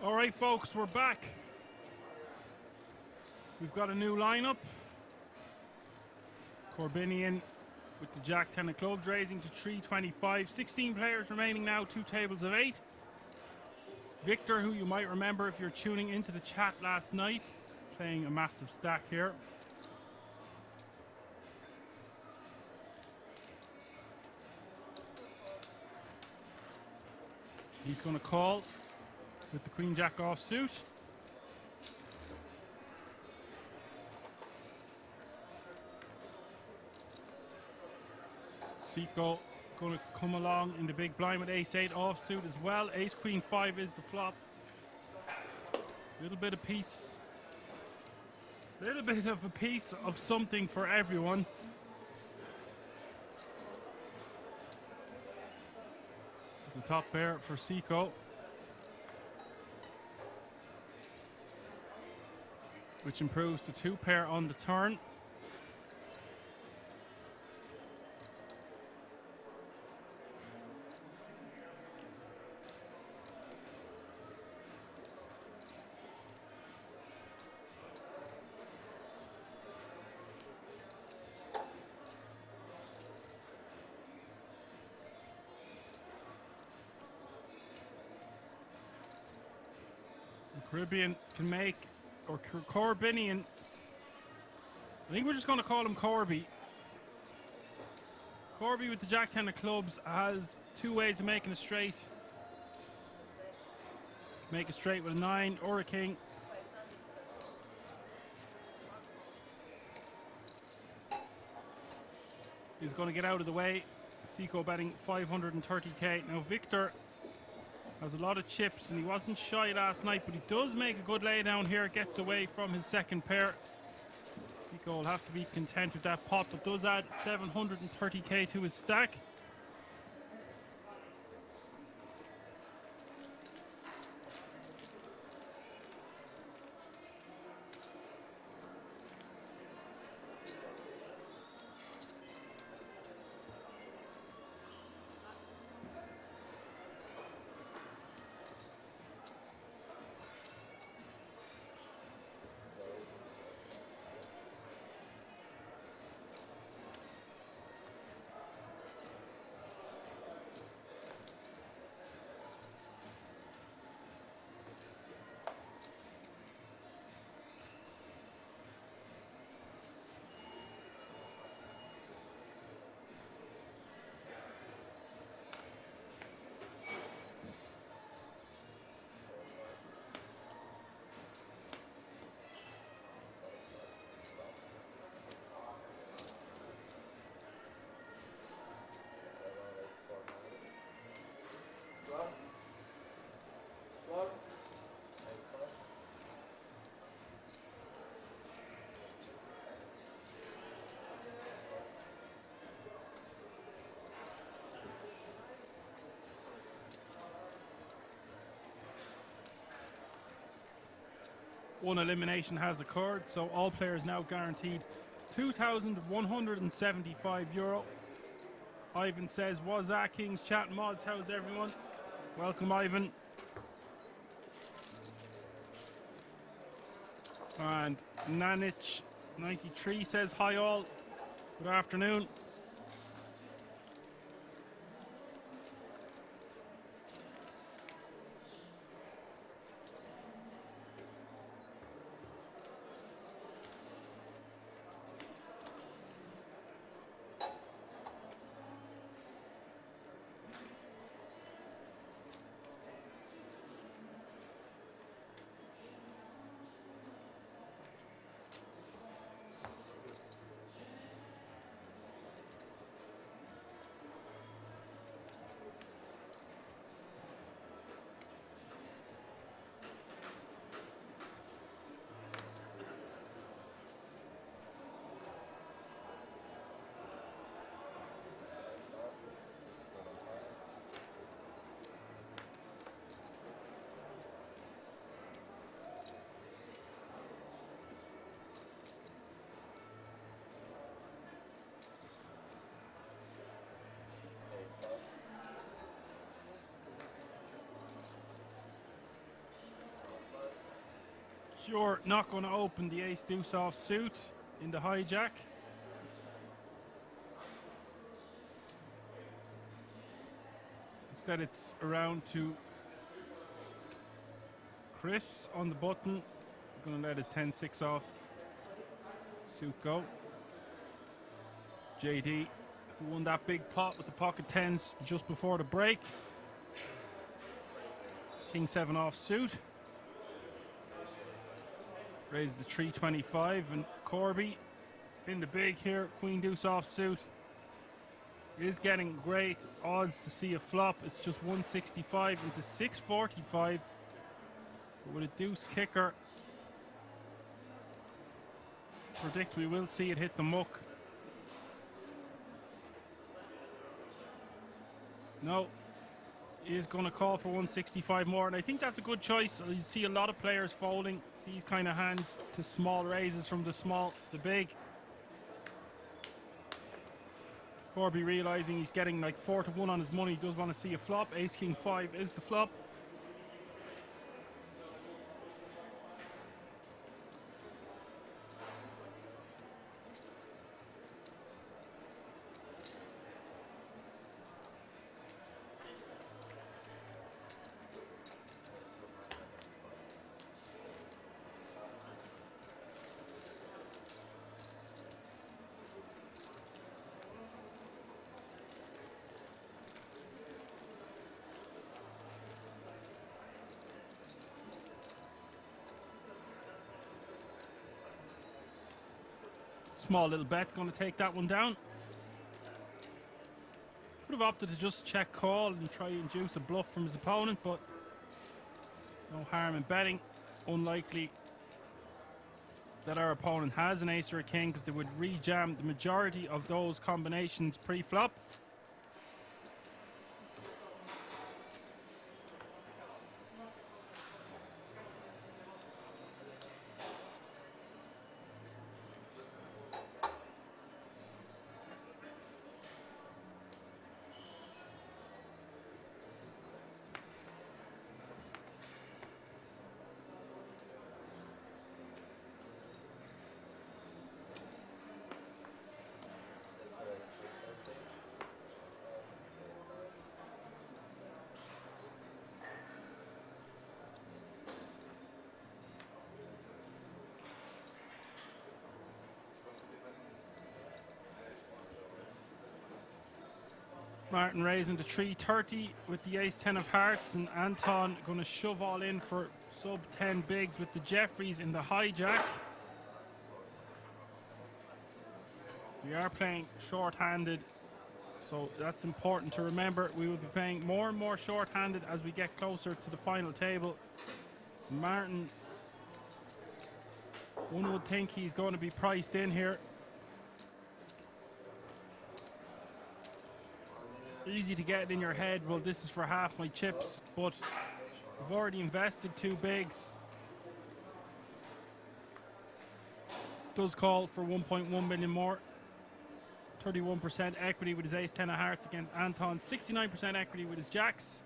[SPEAKER 1] All right, folks, we're back. We've got a new lineup. Corbinian with the Jack 10 of clubs, raising to 325. 16 players remaining now, 2 tables of 8. Victor, who you might remember if you're tuning into the chat last night, playing a massive stack here. He's going to call with the Queen Jack offsuit. Seco going to come along in the big blind with Ace-8 offsuit as well. Ace-Queen-5 is the flop. Little bit of a piece of something for everyone. The top pair for Seco, which improves to 2 pair on the turn. Caribbean can make, or Corbinian, I think we're just going to call him Corby. Corby with the Jack 10 of clubs has 2 ways of making a straight. Make a straight with a 9 or a king. He's going to get out of the way. Seco betting 530k. Now Victor has a lot of chips and he wasn't shy last night, but he does make a good lay down here. Gets away from his second pair. Seco will have to be content with that pot, but does add 730k to his stack. One elimination has occurred, so all players now guaranteed €2,175. Ivan says, was that King's chat mods? How's everyone? Welcome, Ivan. And Nanich93 says, hi all. Good afternoon. Cure not going to open the ace deuce off suit in the hijack. Instead it's around to Chris on the button. Going to let his 10-6 off suit go. JD, who won that big pot with the pocket tens just before the break. King 7 off suit. Raises the 325, and Corby in the big here. Queen deuce off suit. Is getting great odds to see a flop. It's just 165 into 645. But with a deuce kicker, predict we will see it hit the muck. No, he is going to call for 165 more, and I think that's a good choice. You see a lot of players folding these kind of hands to small raises from the small to big. Corby realizing he's getting like 4-1 on his money, does want to see a flop. Ace King 5 is the flop. Small little bet, going to take that one down. Could have opted to just check call and try and juice a bluff from his opponent, but no harm in betting. Unlikely that our opponent has an ace or a king, because they would re-jam the majority of those combinations pre-flop. Martin raising to 330 with the ace 10 of hearts, and Anton going to shove all in for sub 10 bigs with the Jeffries in the hijack. We are playing short-handed, so that's important to remember. We will be playing more and more short-handed as we get closer to the final table. Martin, one would think he's going to be priced in here. Easy to get it in your head, well, this is for half my chips, but I've already invested 2 bigs. Does call for 1.1 million more. 31% equity with his ace 10 of hearts against Anton. 69% equity with his jacks.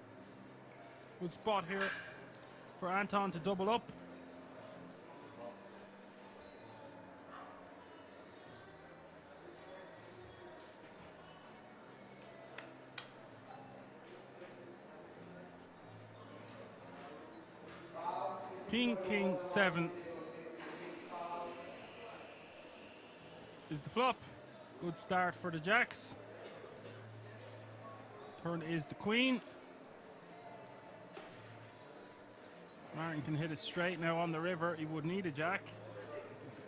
[SPEAKER 1] Good spot here for Anton to double up. King 7 is the flop. Good start for the jacks. Turn is the queen. Martin can hit it straight now on the river. He would need a jack.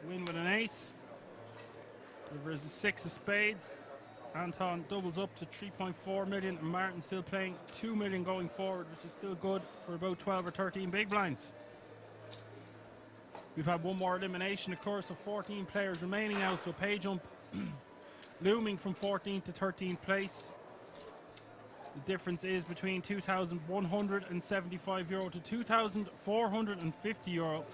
[SPEAKER 1] Win with an ace. River is the 6 of spades. Anton doubles up to 3.4 million, and Martin still playing 2 million going forward, which is still good for about 12 or 13 big blinds. We've had one more elimination, of course, of 14 players remaining now, so pay jump looming from 14th to 13th place. The difference is between €2,175 to €2,450.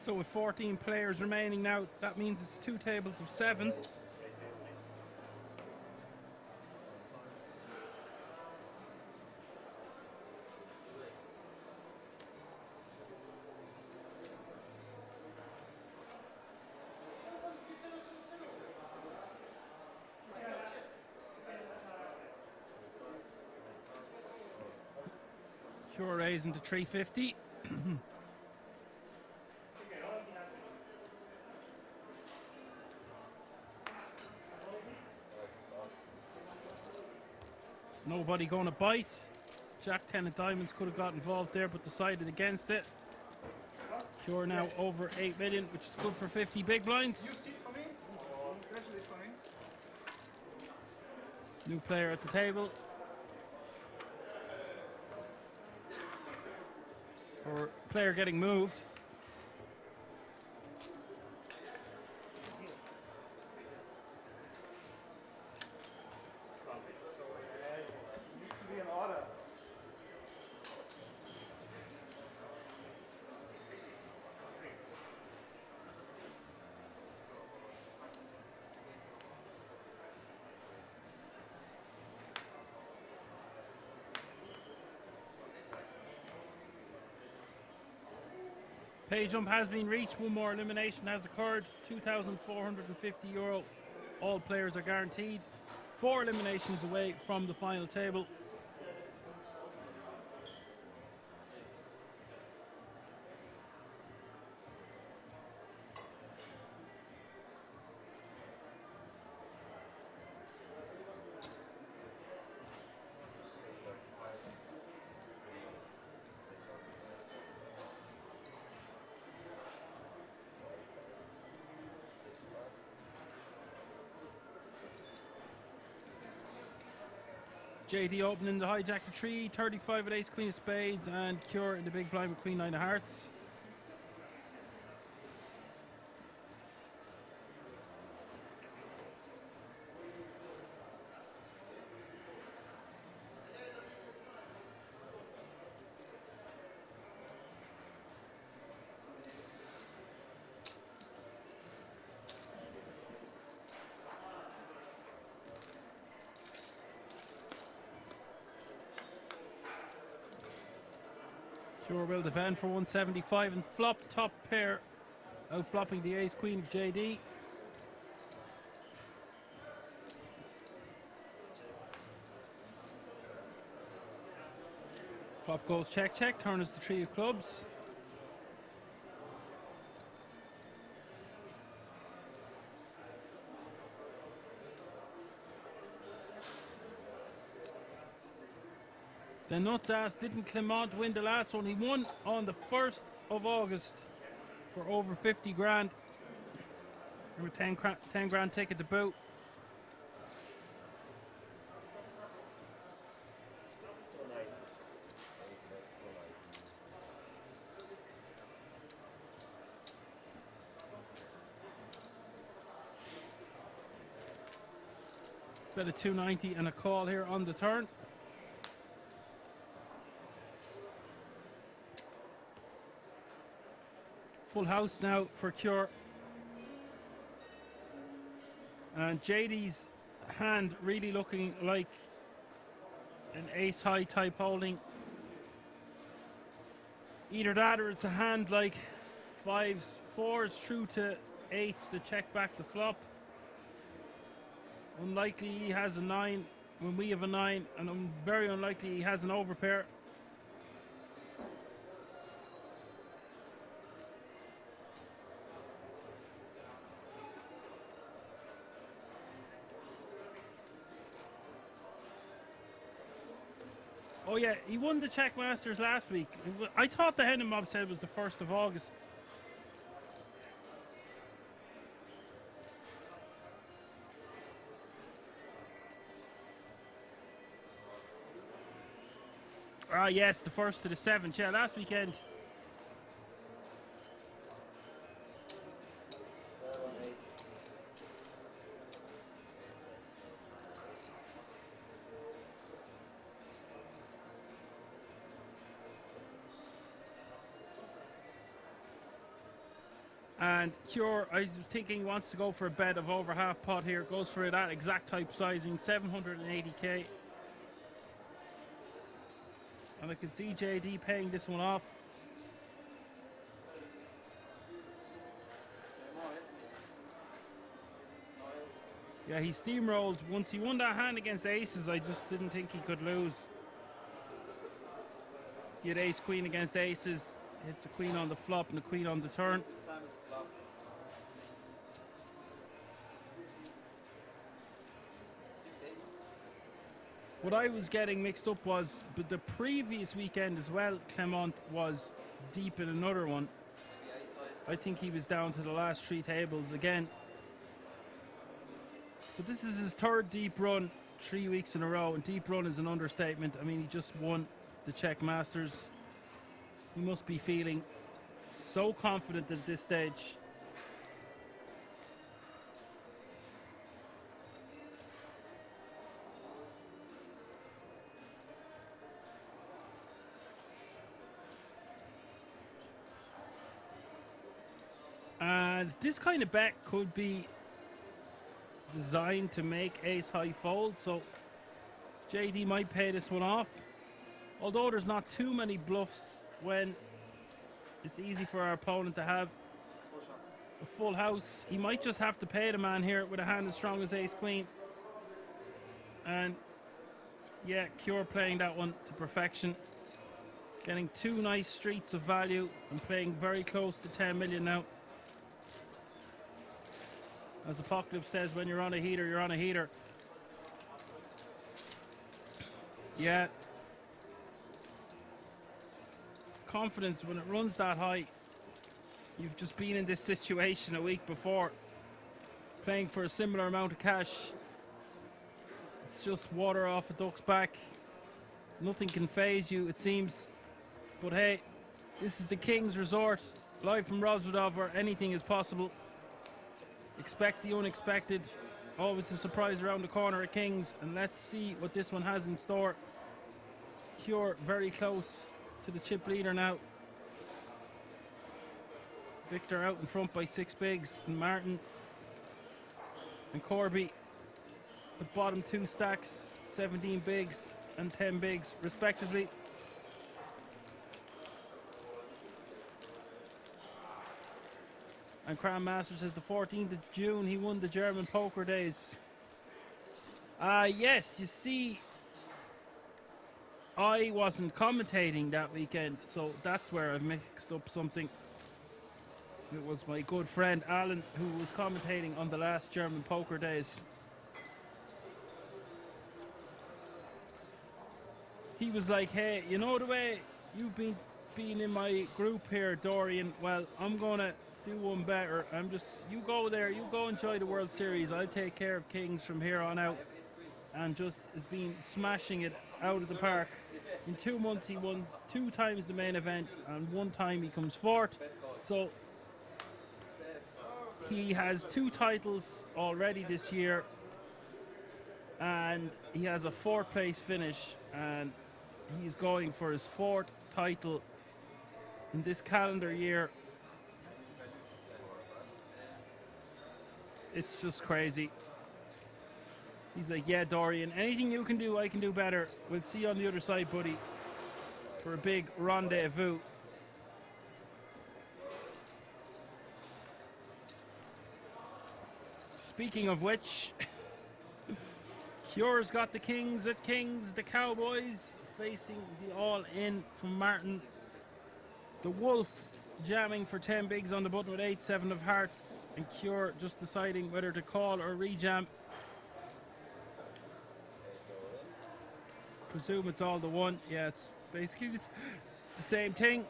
[SPEAKER 1] So with 14 players remaining now, that means it's 2 tables of 7. Cure raising to 350. Nobody going to bite. Jack 10 of diamonds could have got involved there, but decided against it. Cure now over 8 million, which is good for 50 big blinds.
[SPEAKER 2] You see for me? Especially for me.
[SPEAKER 1] New player at the table. Or player getting moved.
[SPEAKER 2] Needs to be in order.
[SPEAKER 1] Pay jump has been reached. One more elimination has occurred. €2,450. All players are guaranteed. 4 eliminations away from the final table. JD opening the hijack the tree, 35 with ace queen of spades, and Cure in the big blind with queen 9 of hearts. Cure will defend for 175 and flop top pair, out flopping the ace queen of JD. Flop goes check check, turn is the 3 of clubs. The nuts ass, didn't Clement win the last one? He won on the 1st of August for over 50 grand. And with 10 grand ticket to boot. Bet a 290 and a call here on the turn. Full house now for Cure. And JD's hand really looking like an ace high type holding. Either that or it's a hand like 5s, 4s through to 8s to check back the flop. Unlikely he has a 9 when we have a 9, and very unlikely he has an overpair. Oh yeah, he won the Czech Masters last week. I thought the Hendon Mob said it was the 1st of August. Ah yes, the 1st to the 7th. Yeah, last weekend. And Cure, I was thinking, wants to go for a bet of over half pot here. Goes for that exact type sizing, 780k. And I can see JD paying this one off. Yeah, he steamrolled. Once he won that hand against aces, I just didn't think he could lose. He had ace queen against aces. Hits a queen on the flop and a queen on the turn. What I was getting mixed up was, but the previous weekend as well, Clement was deep in another one. I think he was down to the last 3 tables again. So this is his 3rd deep run, 3 weeks in a row. And deep run is an understatement. I mean, he just won the Czech Masters. He must be feeling so confident at this stage. And this kind of bet could be designed to make ace high fold, so JD might pay this one off. Although there's not too many bluffs when it's easy for our opponent to have a full house. He might just have to pay the man here with a hand as strong as ace queen. And yeah, Cure playing that one to perfection. Getting 2 nice streets of value and playing very close to 10 million now. As Apocalypse says, when you're on a heater, you're on a heater. Yeah. Confidence, when it runs that high, you've just been in this situation a week before, playing for a similar amount of cash. It's just water off a duck's back. Nothing can phase you, it seems. But hey, this is the King's Resort, live from Rosvedov, where anything is possible. Expect the unexpected. Always a surprise around the corner at King's. And let's see what this one has in store. Cure very close to the chip leader now. Victor out in front by 6 bigs. And Martin and Corby, the bottom 2 stacks, 17 bigs and 10 bigs respectively. And Crown Masters is the 14th of June. He won the German Poker Days. Yes, you see, I wasn't commentating that weekend, so that's where I've mixed up something. It was my good friend Alan who was commentating on the last German Poker Days. He was like, hey, you know the way you've been in my group here, Dorian? Well, I'm gonna do one better. You go there, you go enjoy the World Series. I'll take care of Kings from here on out. And just has been smashing it out of the park. In 2 months he won 2 times the main event and 1 time he comes 4th. So he has 2 titles already this year, and he has a 4th place finish, and he's going for his 4th title in this calendar year. It's just crazy. He's like, yeah, Dorian, anything you can do, I can do better. We'll see you on the other side, buddy, for a big rendezvous. Speaking of which, Cure's got the Kings at Kings, the Cowboys facing the all-in from Martin. The Wolf jamming for 10 bigs on the button with 8-7 of hearts, and Cure just deciding whether to call or rejam. Presume it's all the one. Yeah, it's basically the same thing.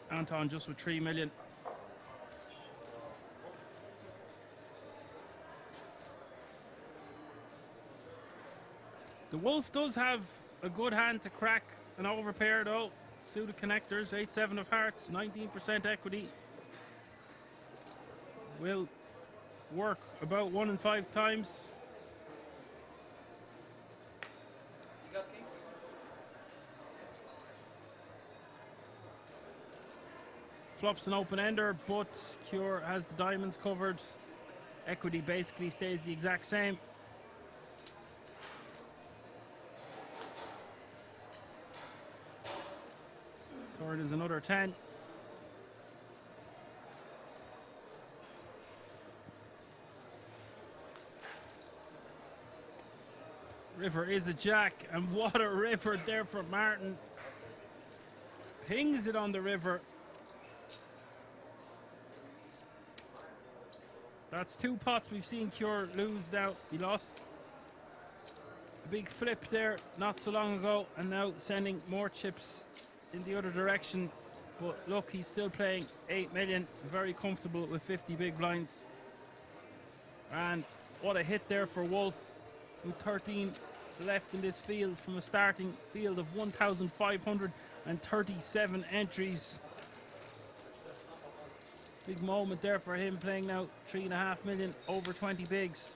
[SPEAKER 1] Anton just with 3 million. The Wolf does have a good hand to crack an overpair though. Suited connectors, 8-7 of hearts, 19% equity. Will work about 1 in 5 times. flops an open-ender, but Cure has the diamonds covered. Equity basically stays the exact same. Third is another 10. River is a jack, and what a river there for Martin. Pings it on the river. That's 2 pots we've seen Cure lose now. He lost a big flip there not so long ago, and now sending more chips in the other direction. But look, he's still playing 8 million, very comfortable with 50 big blinds. And what a hit there for Wolf, with 13 left in this field from a starting field of 1,537 entries. Big moment there for him, playing now 3.5 million over 20 bigs.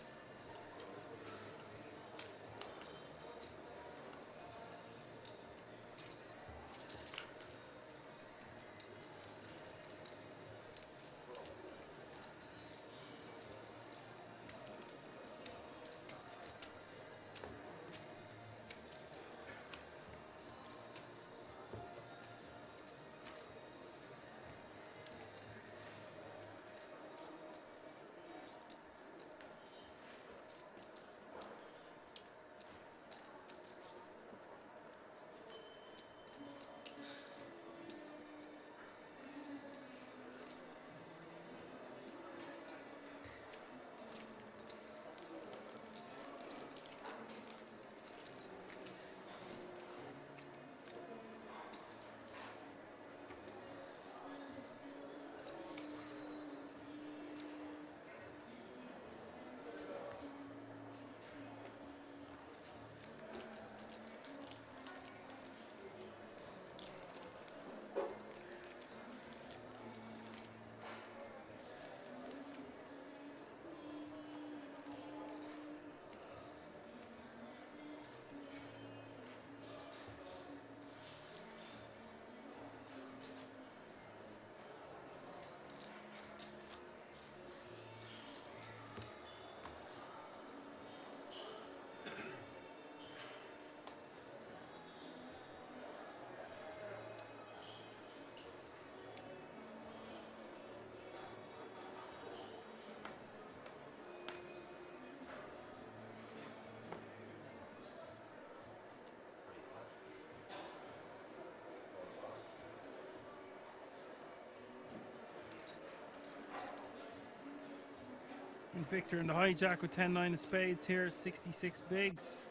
[SPEAKER 1] And Victor in the hijack with 10-9 of spades here, 66 bigs.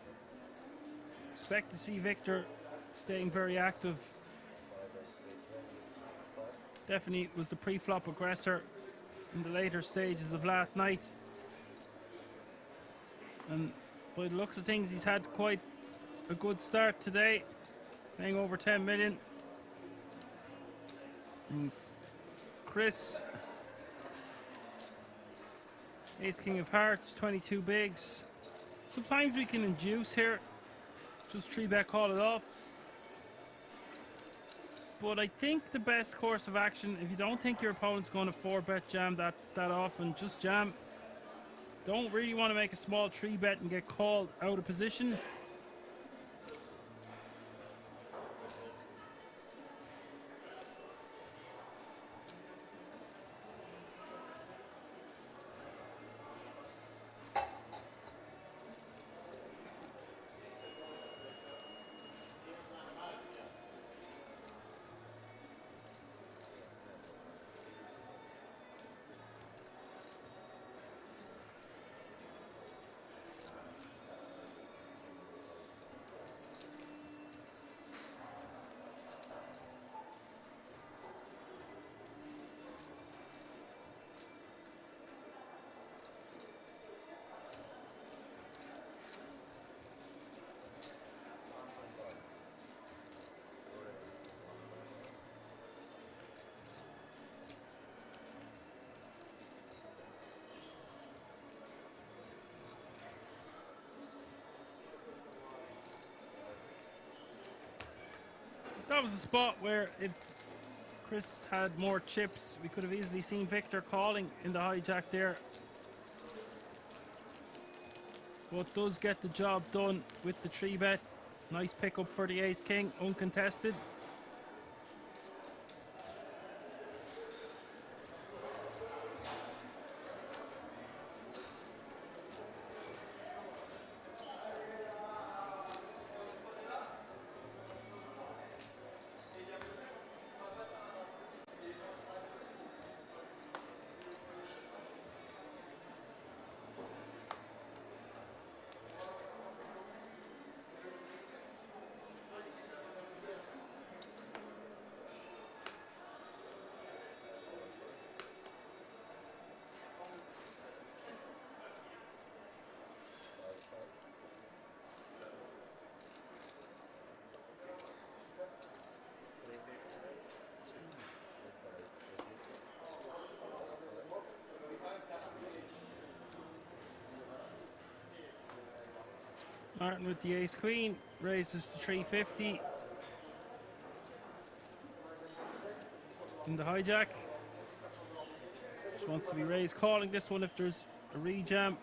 [SPEAKER 1] Expect to see Victor staying very active. Definitely was the pre-flop aggressor in the later stages of last night. And by the looks of things, he's had quite a good start today, playing over 10 million. And Chris, Ace King of Hearts, 22 bigs. Sometimes we can induce here, just 3-bet call it off. But I think the best course of action, if you don't think your opponent's going to 4-bet jam that often, just jam. Don't really want to make a small 3-bet and get called out of position. That was a spot where it Chris had more chips. We could have easily seen Victor calling in the hijack there. But does get the job done with the 3-bet. Nice pickup for the ace king, uncontested. Martin with the ace queen raises to 350 in the hijack. Just wants to be raised, calling this one if there's a rejam.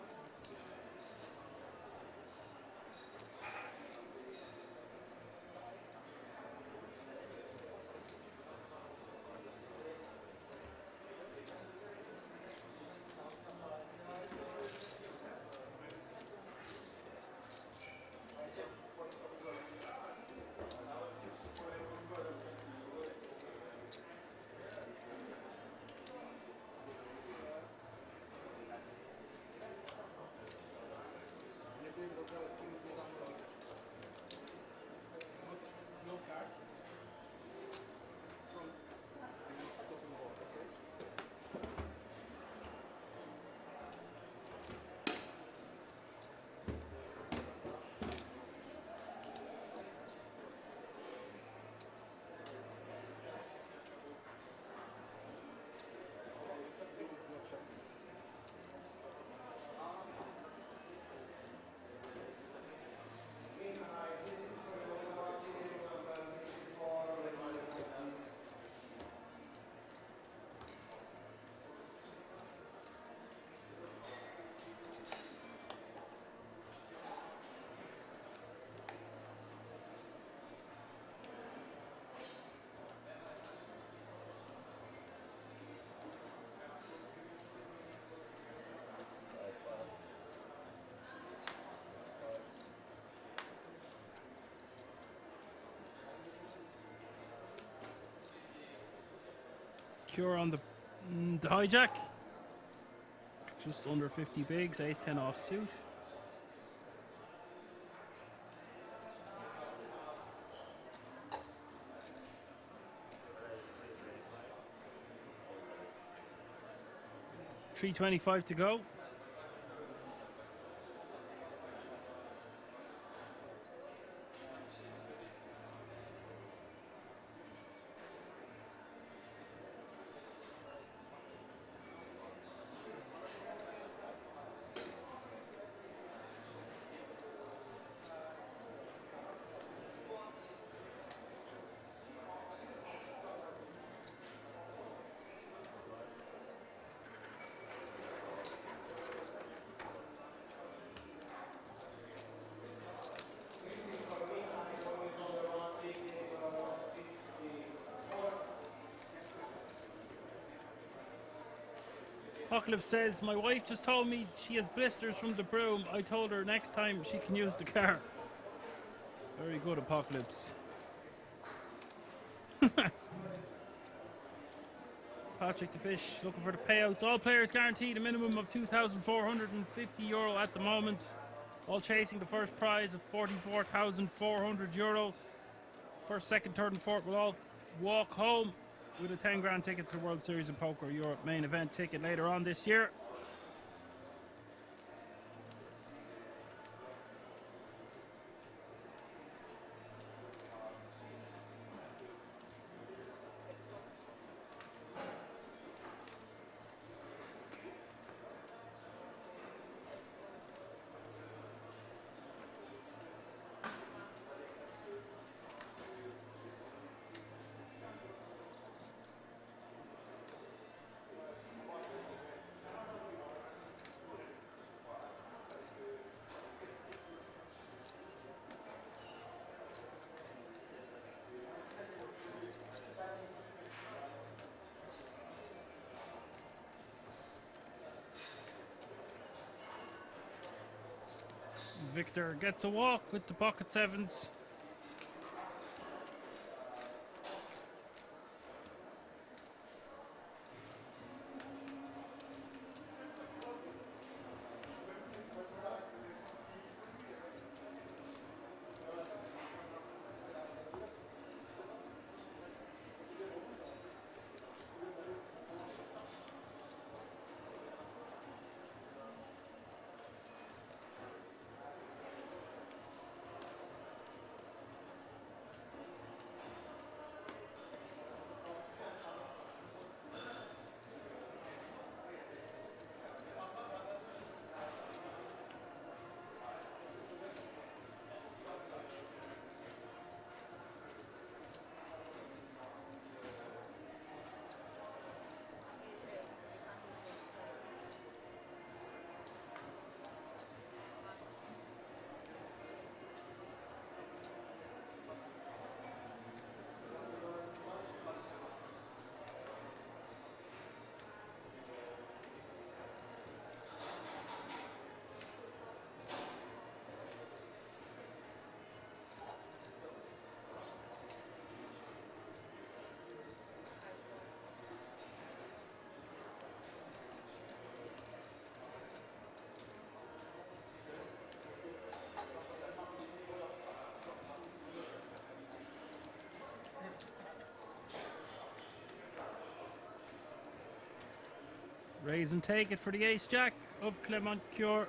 [SPEAKER 1] Cure on the hijack. Just under 50 bigs, ace 10 off suit. $3.25 to go. Apocalypse says, my wife just told me she has blisters from the broom. I told her next time she can use the car. Very good, Apocalypse. Patrick the Fish looking for the payouts. All players guaranteed a minimum of €2,450 at the moment. All chasing the first prize of €44,400. First, second, third and fourth will all walk home with a 10 grand ticket to the World Series of Poker Europe main event ticket later on this year. Victor gets a walk with the pocket sevens. Raise and take it for the ace-jack of Clement Cure.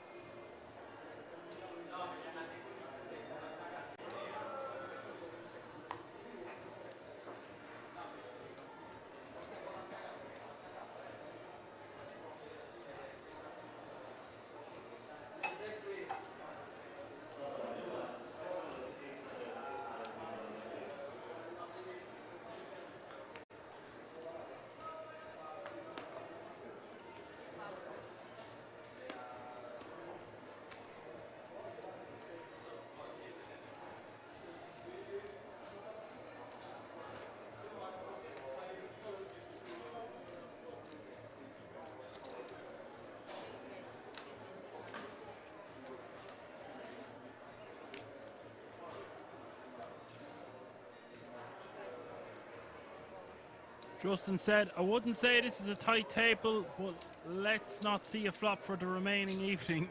[SPEAKER 1] Justin said, I wouldn't say this is a tight table, but let's not see a flop for the remaining evening.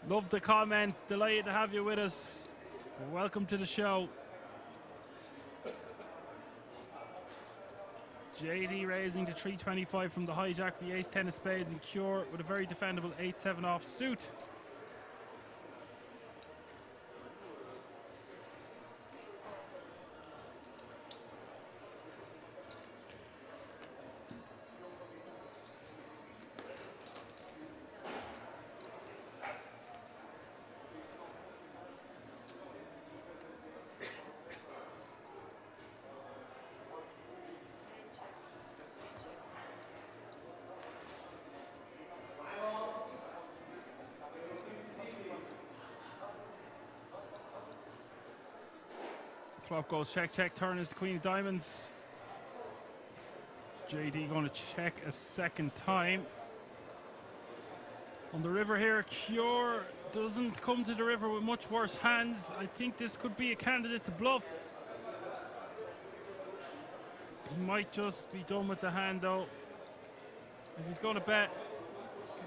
[SPEAKER 1] Love the comment. Delighted to have you with us. Welcome to the show. JD raising to 325 from the hijack, the ace 10 of spades, and Cure with a very defendable 8-7 off suit. Flop goes check, check, turn is the queen of diamonds. JD going to check a second time. On the river here, Cure doesn't come to the river with much worse hands. I think this could be a candidate to bluff. He might just be done with the hand though. If he's going to bet,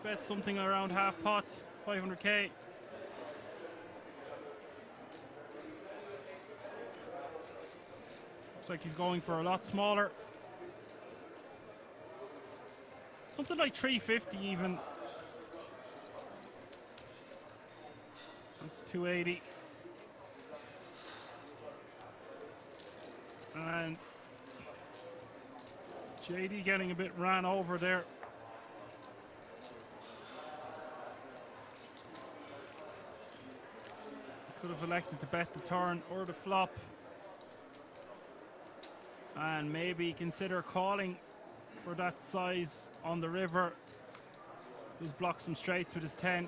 [SPEAKER 1] bet something around half pot, 500k. Looks like he's going for a lot smaller. Something like 350 even. That's 280. And JD getting a bit ran over there. Could have elected to bet the turn or the flop. And maybe consider calling for that size on the river. Just block some straights with his 10.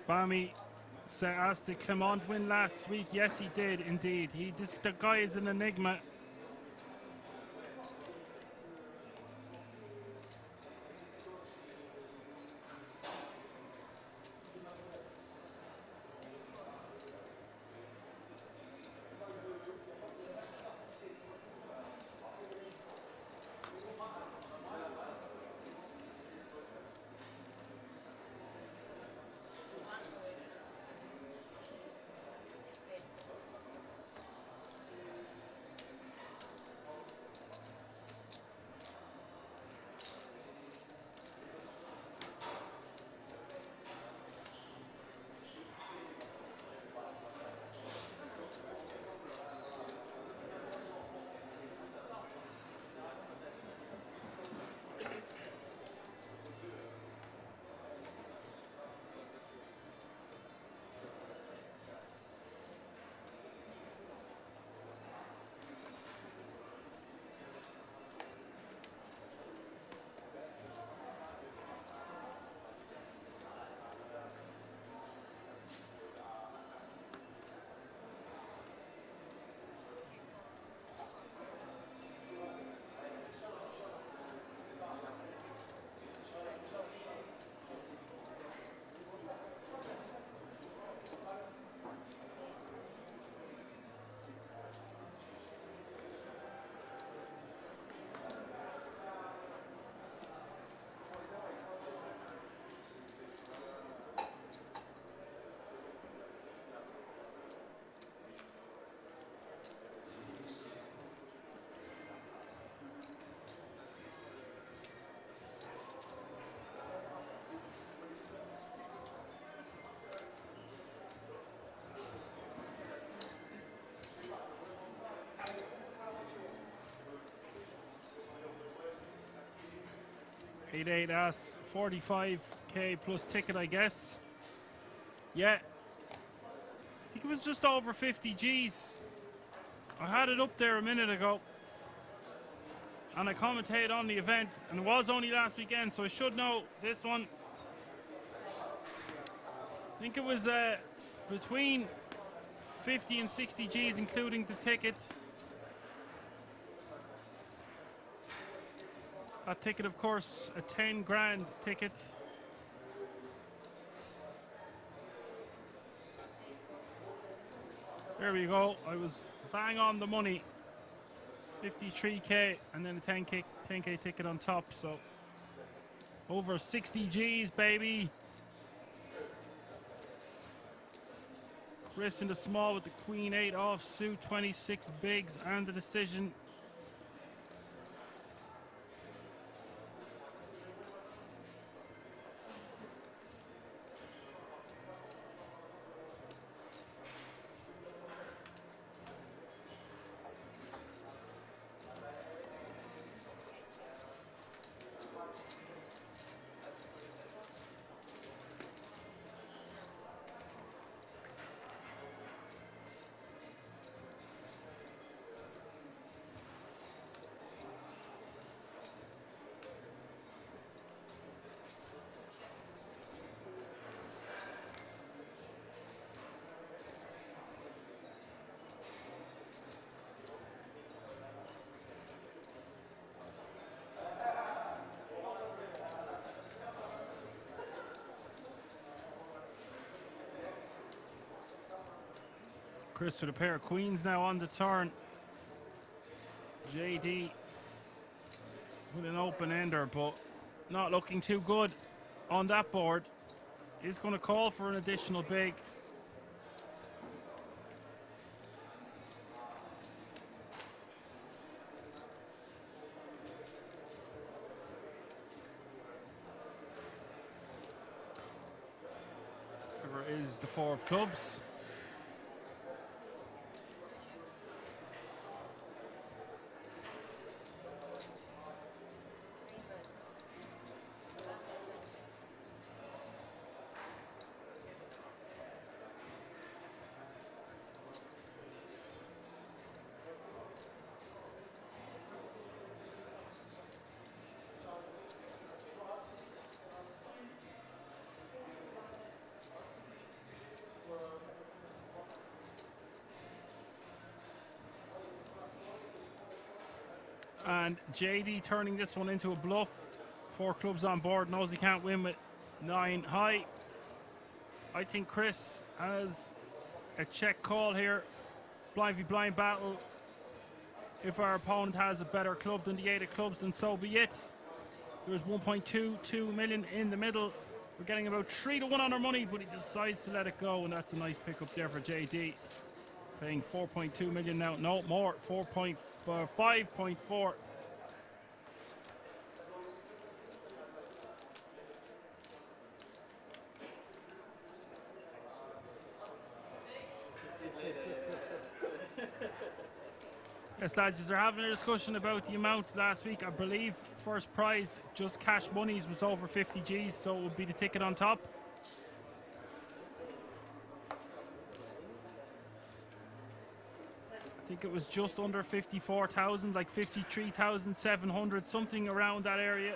[SPEAKER 1] Bami asked, did Clement win last week? Yes, he did indeed. The guy is an enigma. Eight asks 45k plus ticket, I guess. Yeah. I think it was just over 50 G's. I had it up there a minute ago. And I commentated on the event. And it was only last weekend, so I should know this one. I think it was between 50 and 60 G's, including the ticket. That ticket, of course, a 10 grand ticket. There we go. I was bang on the money. 53k and then a 10k ticket on top. So over 60 G's, baby. Chris in the small with the Queen 8 offsuit, 26 bigs and the decision. Chris with a pair of queens now on the turn. JD with an open ender, but not looking too good on that board. Is going to call for an additional big. River is the 4 of clubs. And JD turning this one into a bluff. 4 clubs on board, knows he can't win with 9 high. I think Chris has a check call here. Blind v blind battle. If our opponent has a better club than the 8 of clubs, then so be it. There's 1.22 million in the middle. We're getting about 3 to 1 on our money, but he decides to let it go, and that's a nice pickup there for JD. Paying 4.2 million now. No, more. 5.4. Yes, lads, they're having a discussion about the amount last week. I believe first prize, just cash monies, was over 50 G's, so it would be the ticket on top. I think it was just under 54,000, like 53,700, something around that area.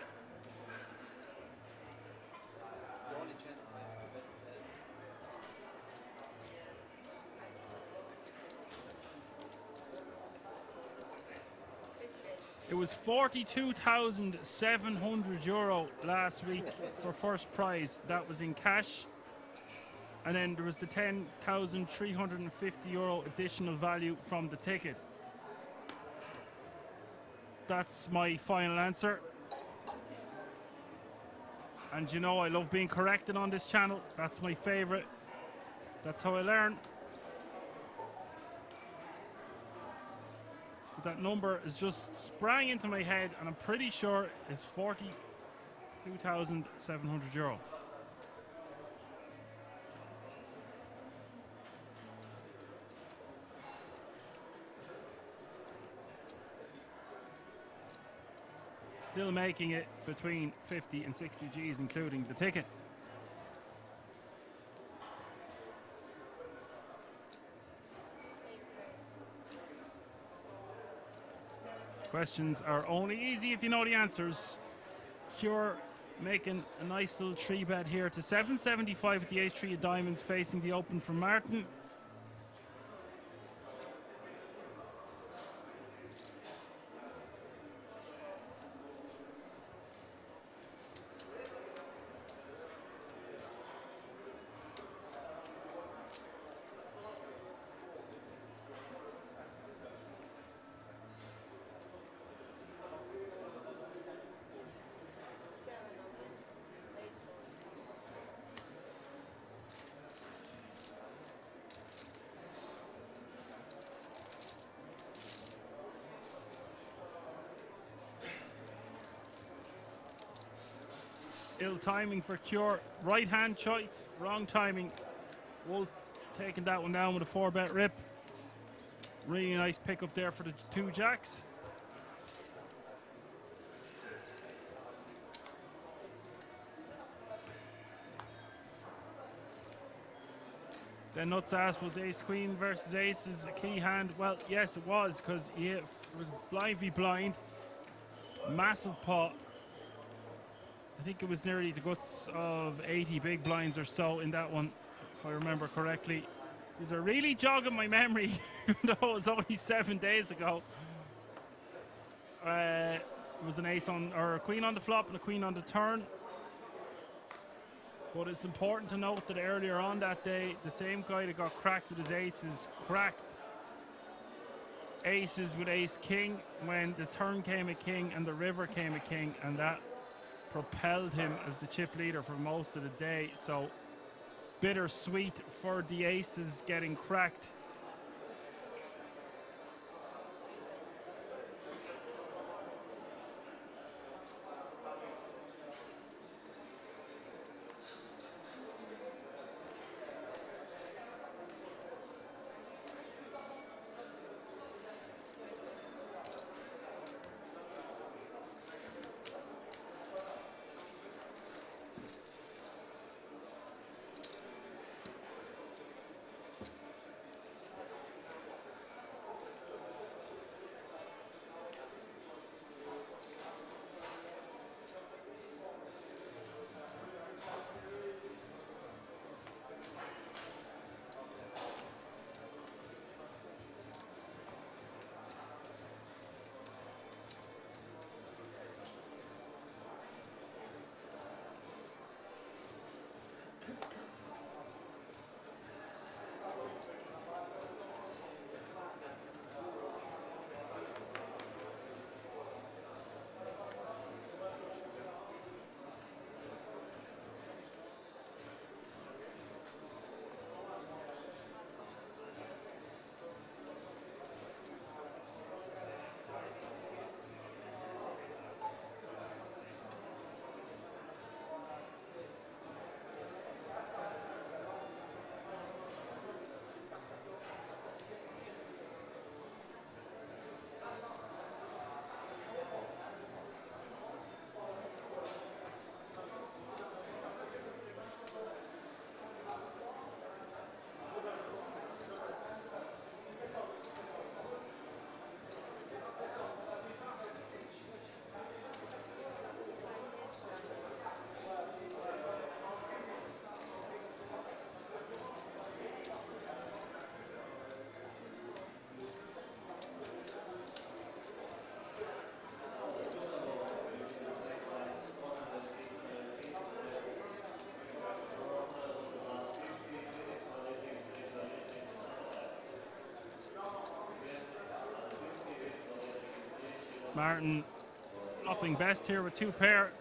[SPEAKER 1] It was 42,700 euro last week for first prize. That was in cash. And then there was the 10,350 euro additional value from the ticket. That's my final answer. And you know I love being corrected on this channel. That's my favorite. That's how I learn. That number is just sprang into my head, and I'm pretty sure it's 42,700 euro. Still making it between 50 and 60 G's, including the ticket. Questions are only easy if you know the answers. Cure making a nice little 3-bet here to 775 with the ace-3 of diamonds, facing the open from Martin. Ill timing for Cure. Right hand choice, wrong timing. Wolf taking that one down with a 4-bet rip. Really nice pickup there for the 2 jacks. Then Nuts asked, was ace queen versus aces a key hand? Well, yes it was, because it was blind v blind. Massive pot. I think it was nearly the guts of 80 big blinds or so in that one, if I remember correctly. These are really jogging my memory, even though it was only 7 days ago. It was an ace on, or a queen on the flop and a queen on the turn. But it's important to note that earlier on that day, the same guy that got cracked with his aces cracked aces with ace king when the turn came a king and the river came a king, and that propelled him as the chip leader for most of the day. So bittersweet for the aces getting cracked. Martin flopping best here with 2 pair.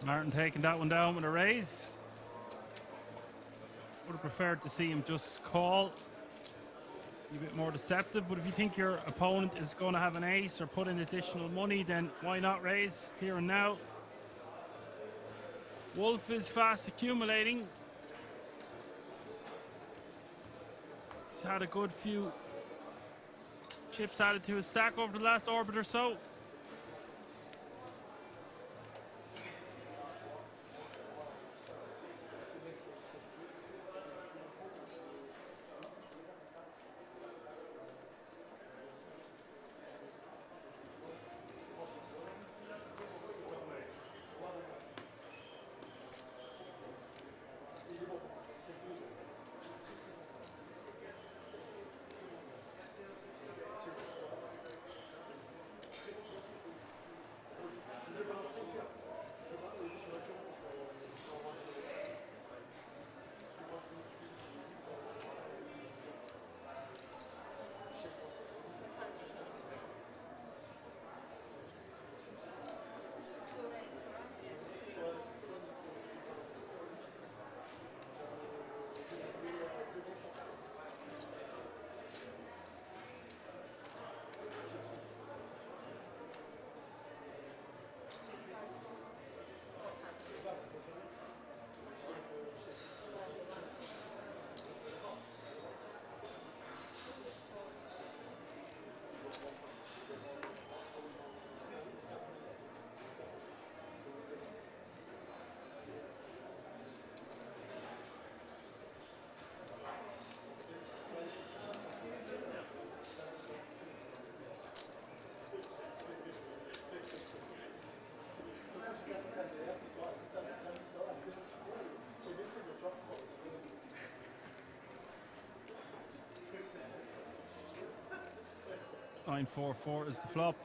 [SPEAKER 1] Martin taking that one down with a raise. Would have preferred to see him just call. A bit more deceptive, but if you think your opponent is going to have an ace or put in additional money, then why not raise here and now? Wolf is fast accumulating. He's had a good few chips added to his stack over the last orbit or so. Line 4-4 is the flop.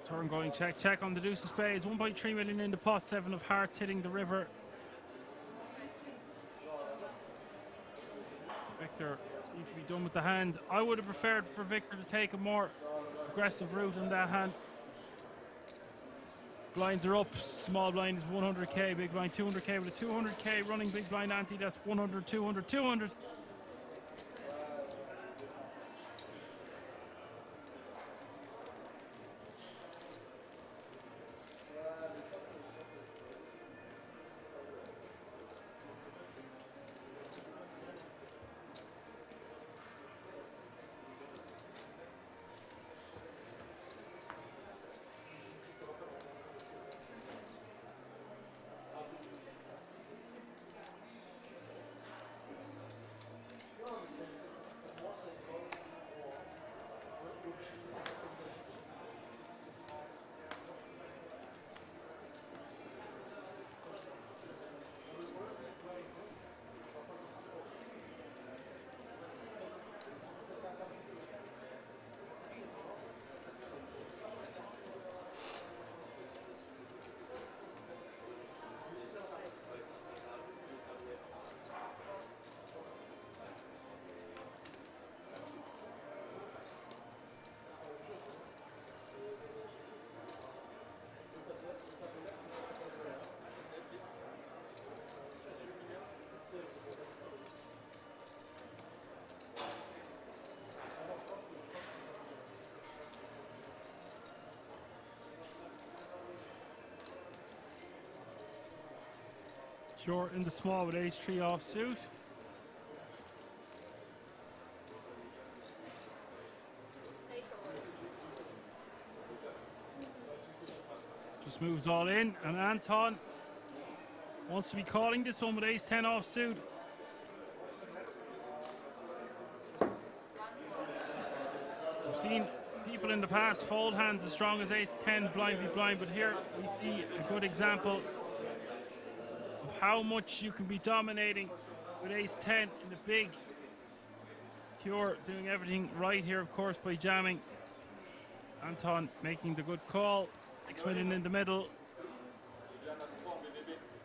[SPEAKER 1] Turn going check on the deuce of spades. 1.3 million in the pot. 7 of hearts hitting the river. Victor seems to be done with the hand. I would have preferred for Victor to take a more aggressive route in that hand. Blinds are up. Small blind is 100k. Big blind 200k with a 200k running big blind ante. That's 100, 200, 200. Cure in the small with ace-3 offsuit. Just moves all in, and Anton wants to be calling this one with ace-10 offsuit. I've seen people in the past fold hands as strong as ace-10 blind be blind, but here we see a good example of how much you can be dominating with ace-10 in the big. Cure doing everything right here, of course, by jamming. Anton making the good call. 6 million in the middle.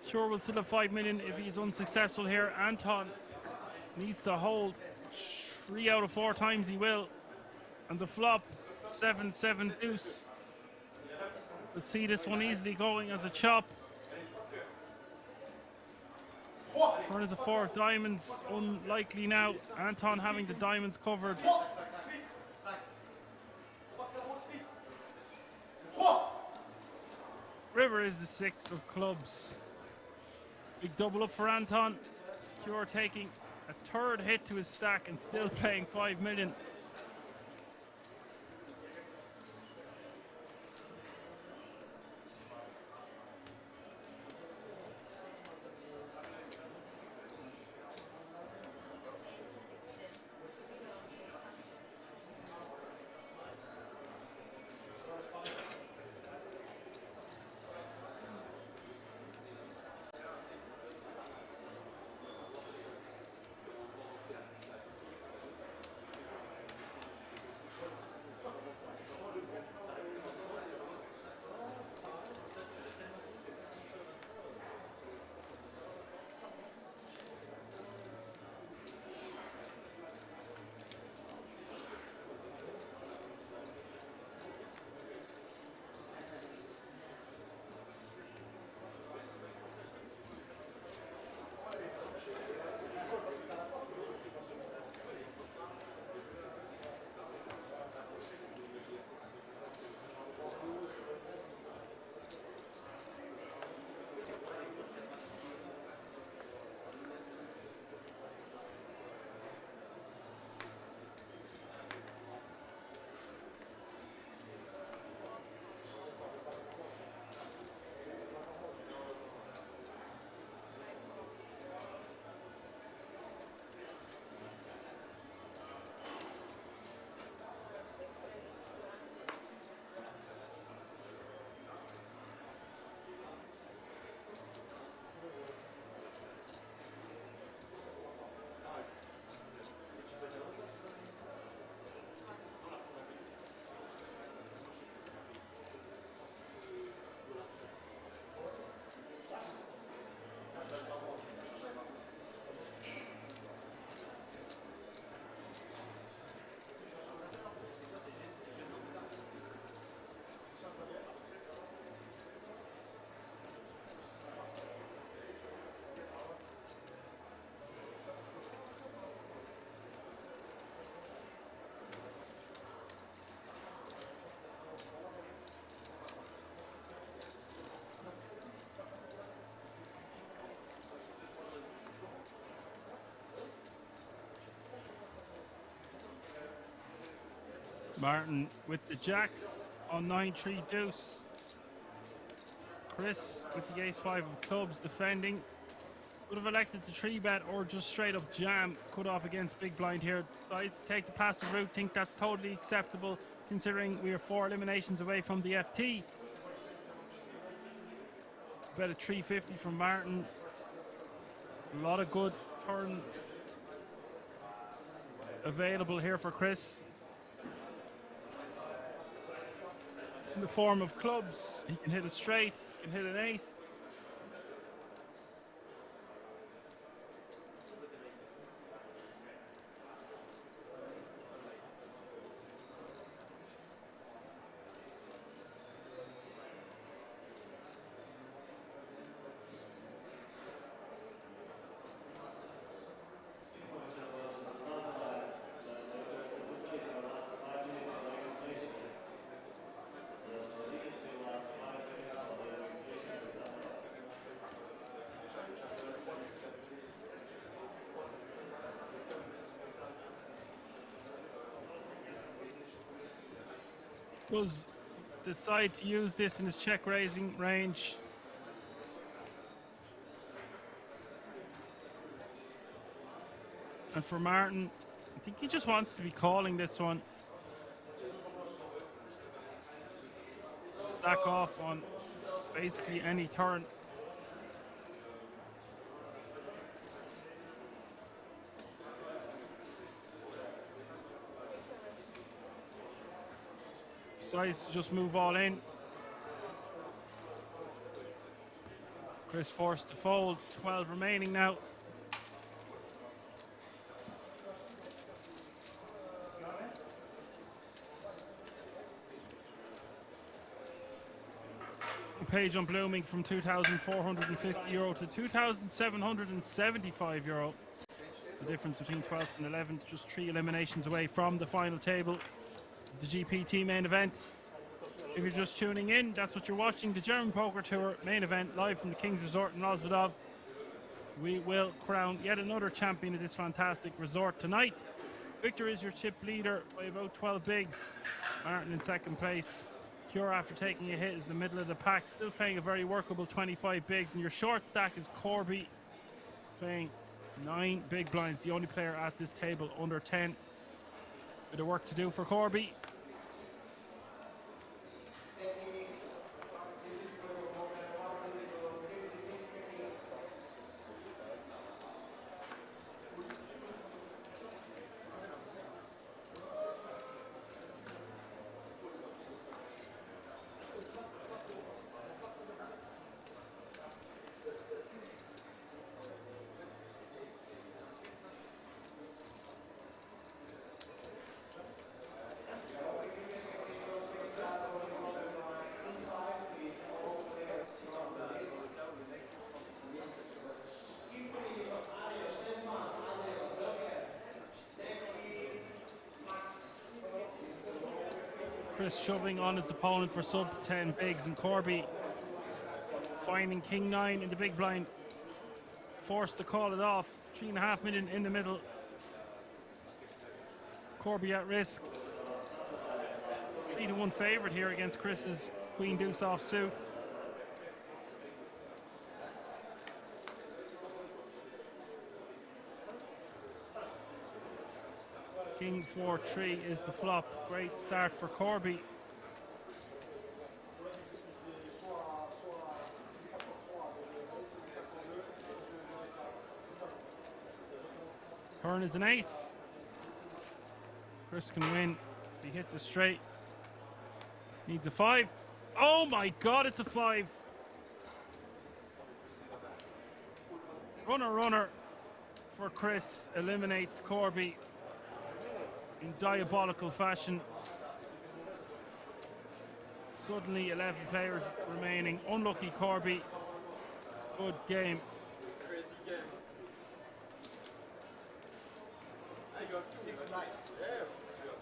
[SPEAKER 1] Cure will still have 5 million if he's unsuccessful here. Anton needs to hold 3 out of 4 times he will. And the flop, 7-7 deuce. We'll see this one easily going as a chop. Turn is a 4 of diamonds, unlikely now. Anton having the diamonds covered. River is the 6 of clubs. Big double up for Anton. Cure taking a 3rd hit to his stack and still playing 5 million. Martin with the jacks on 9-3 deuce. Chris with the ace-5 of clubs defending. Would have elected to 3-bet or just straight up jam. Cut off against big blind here. Decides to take the passive route. Think that's totally acceptable considering we are 4 eliminations away from the FT. Bet a 350 from Martin. A lot of good turns available here for Chris. In the form of clubs, he can hit a straight, he can hit an ace. does decide to use this in his check raising range. And for Martin, I think he just wants to be calling this one. Stack off on basically any turn. Decides to just move all in. Chris forced to fold, 12 remaining now. Page on blooming from €2,450 to €2,775. The difference between 12th and 11th, just 3 eliminations away from the final table. The GPT main event. If you're just tuning in, that's what you're watching. The German Poker Tour main event live from the King's Resort in Osvodov. We will crown yet another champion of this fantastic resort tonight. Victor is your chip leader by about 12 bigs. Martin in second place. Cure, after taking a hit, is the middle of the pack, still paying a very workable 25 bigs. And your short stack is Corby, playing 9 big blinds, the only player at this table under 10. Bit of work to do for Corby. Chris shoving on his opponent for sub 10 bigs, and Corby finding king 9 in the big blind, forced to call it off. 3.5 million in the middle. Corby at risk. 3-1 favorite here against Chris's queen deuce offsuit. King 4-3 is the flop. Great start for Corby. Turn is an ace. Chris can win if he hits a straight. Needs a 5. Oh my God, it's a 5. Runner for Chris. Eliminates Corby in diabolical fashion. Suddenly 11 players remaining. Unlucky Corby. Good game.
[SPEAKER 5] Crazy game. I got 6 nights. Yeah, for sure.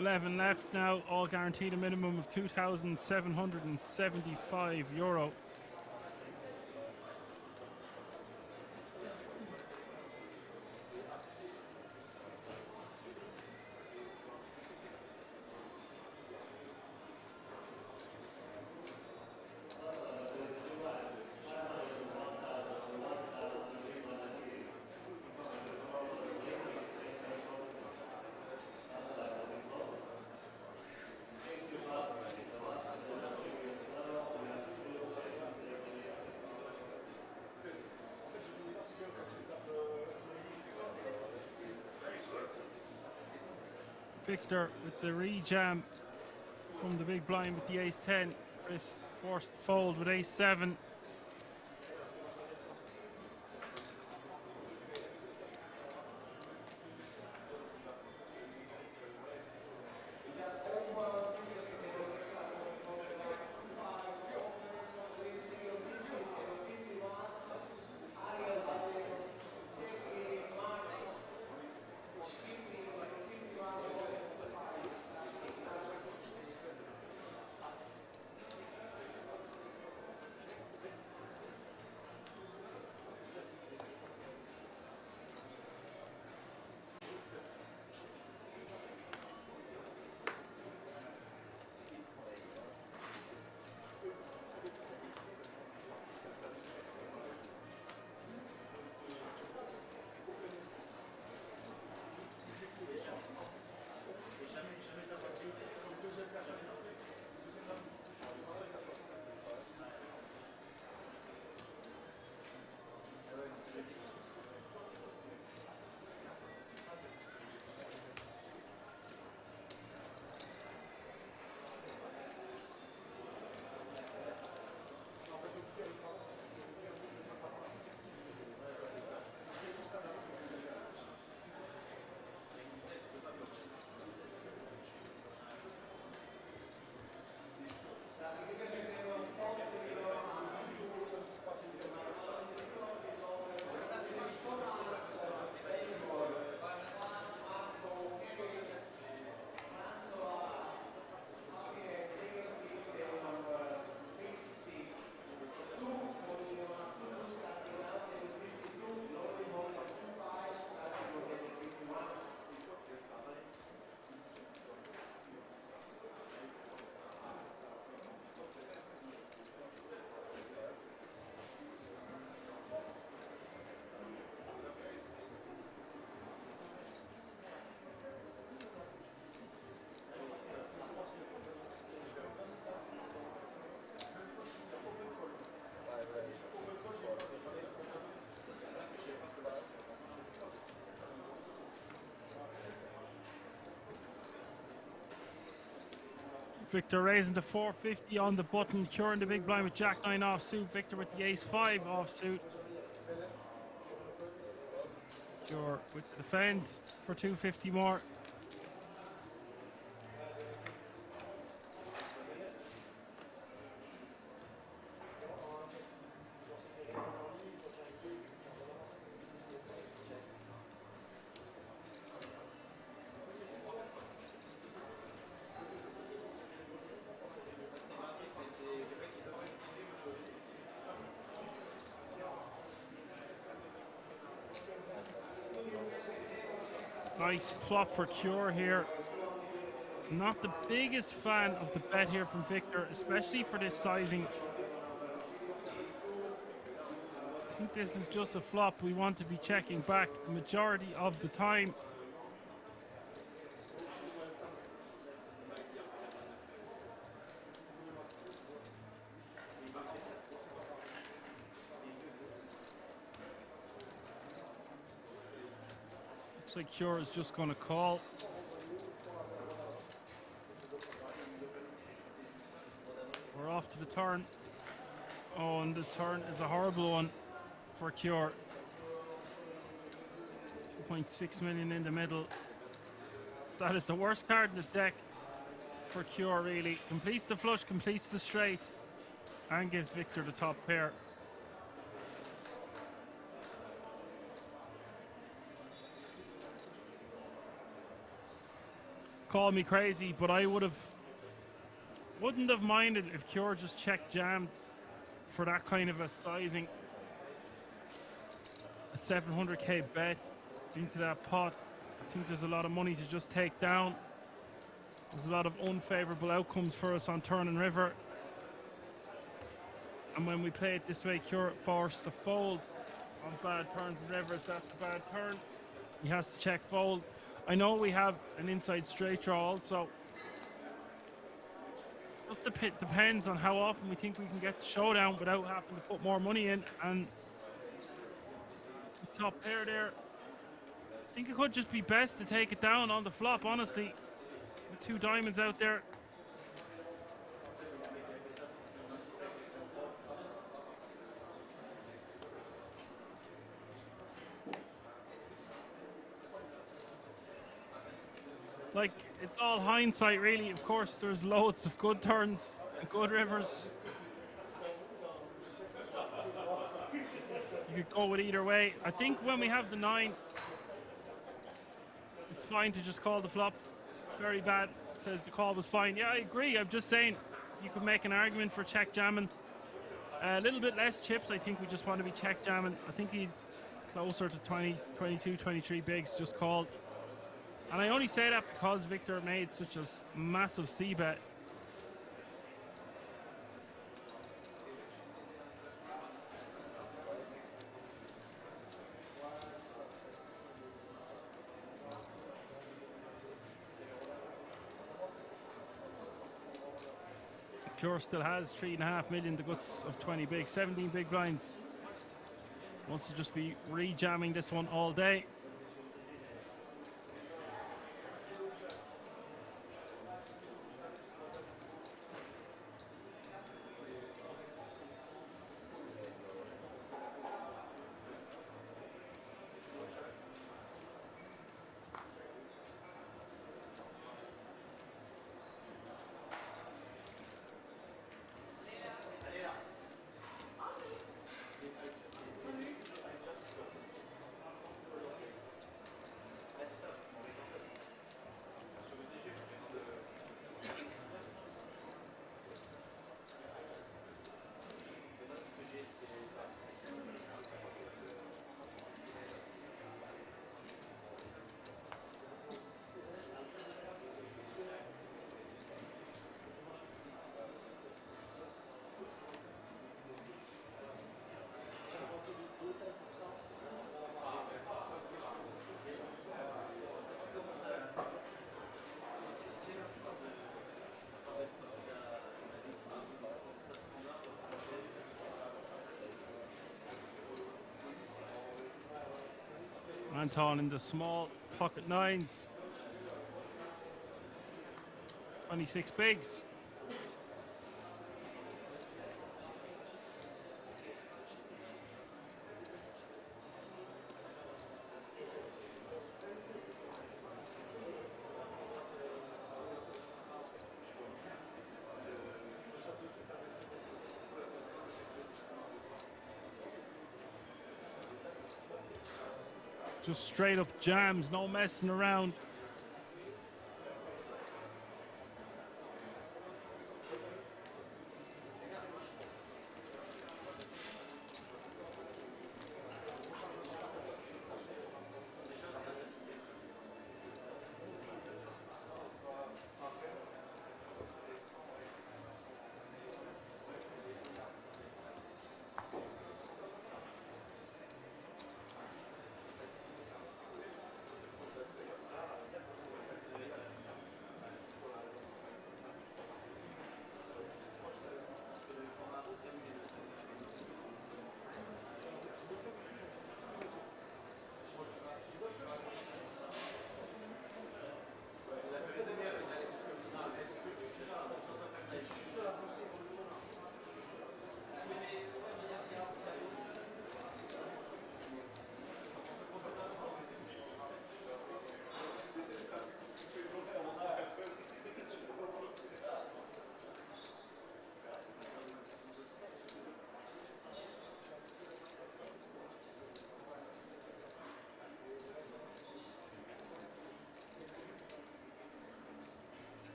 [SPEAKER 1] €11 left now, all guaranteed a minimum of €2,775. Victor with the rejam from the big blind with the ace-10. Chris forced to fold with ace-7. Victor raising to 450 on the button. Cure in the big blind with Jack 9 offsuit. Victor with the Ace 5 offsuit. Cure with the defend for 250 more. Nice flop for Cure here. Not the biggest fan of the bet here from Victor, especially for this sizing. I think this is just a flop we want to be checking back the majority of the time. Looks like Cure is just going to call. We're off to the turn. Oh, and the turn is a horrible one for Cure. 2.6 million in the middle. That is the worst card in the deck for Cure, really. Completes the flush, completes the straight, and gives Victor the top pair. Call me crazy, but I wouldn't have minded if Cure just check jammed for that kind of a sizing. A 700k bet into that pot. I think there's a lot of money to just take down. There's a lot of unfavorable outcomes for us on turn and river. And when we play it this way, Cure forced to fold on bad turns and rivers. That's a bad turn. He has to check fold. I know we have an inside straight draw also. Just depends on how often we think we can get the showdown without having to put more money in. And the top pair there, I think it could just be best to take it down on the flop, honestly. With 2 diamonds out there. Like, it's all hindsight, really. Of course, there's loads of good turns and good rivers. You could go with either way. I think when we have the 9, it's fine to just call the flop. Very bad. Says the call was fine. Yeah, I agree. I'm just saying you could make an argument for check jamming. A little bit less chips. I think we just want to be check jamming. I think he'd closer to 20, 22, 23 bigs just called. And I only say that because Victor made such a massive C bet. Cure still has 3.5 million, the guts of 20 big, 17 big blinds. Wants to just be re-jamming this one all day. Anton in the small pocket 9s. 26 bigs. Just straight up jams, no messing around.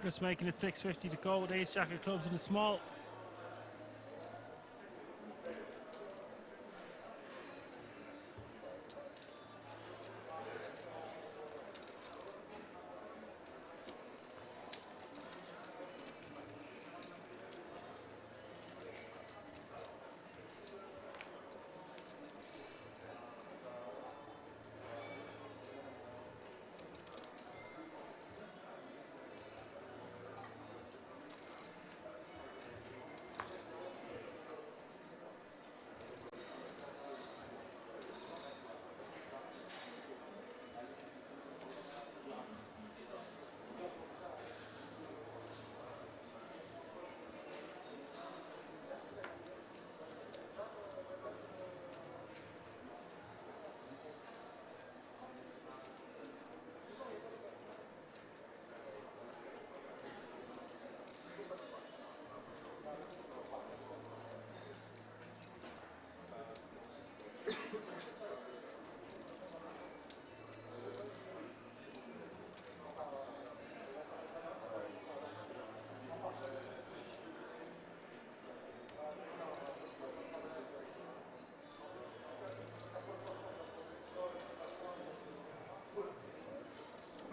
[SPEAKER 1] Just making it 650 to go with ace jack of clubs in the small.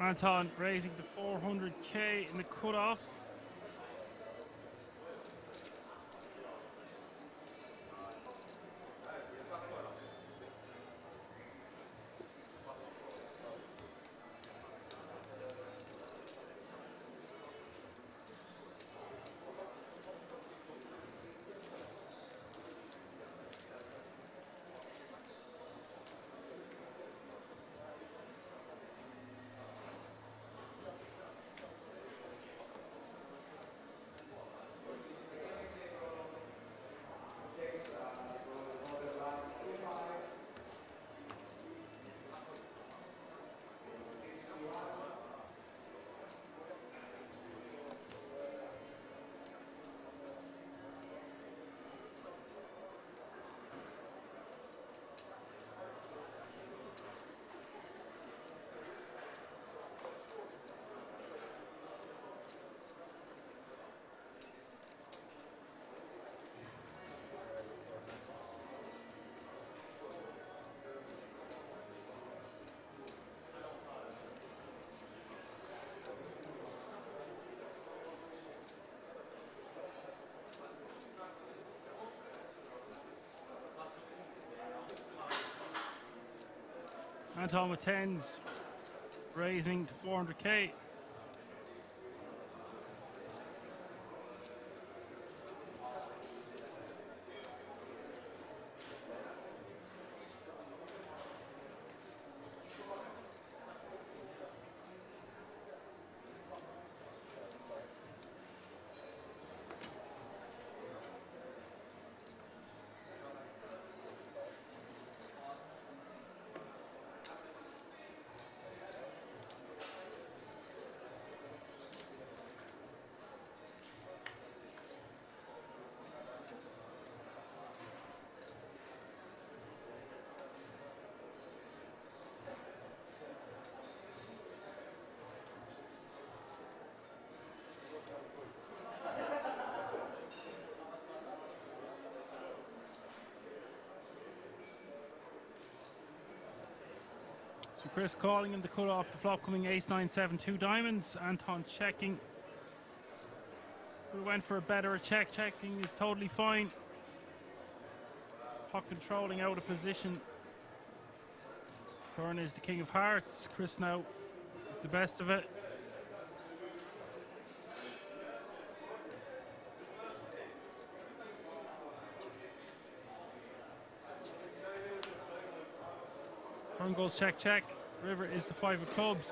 [SPEAKER 1] Anton raising to 400k in the cutoff. Anton with 10s, raising to 400k. Chris calling in the cut off the flop, coming ace 9 7 2 diamonds. Anton checking. We went for a better check. Checking is totally fine. Pot controlling out of position. Turn is the king of hearts. Chris now with the best of it. Turn goes check, check. River is the 5 of clubs.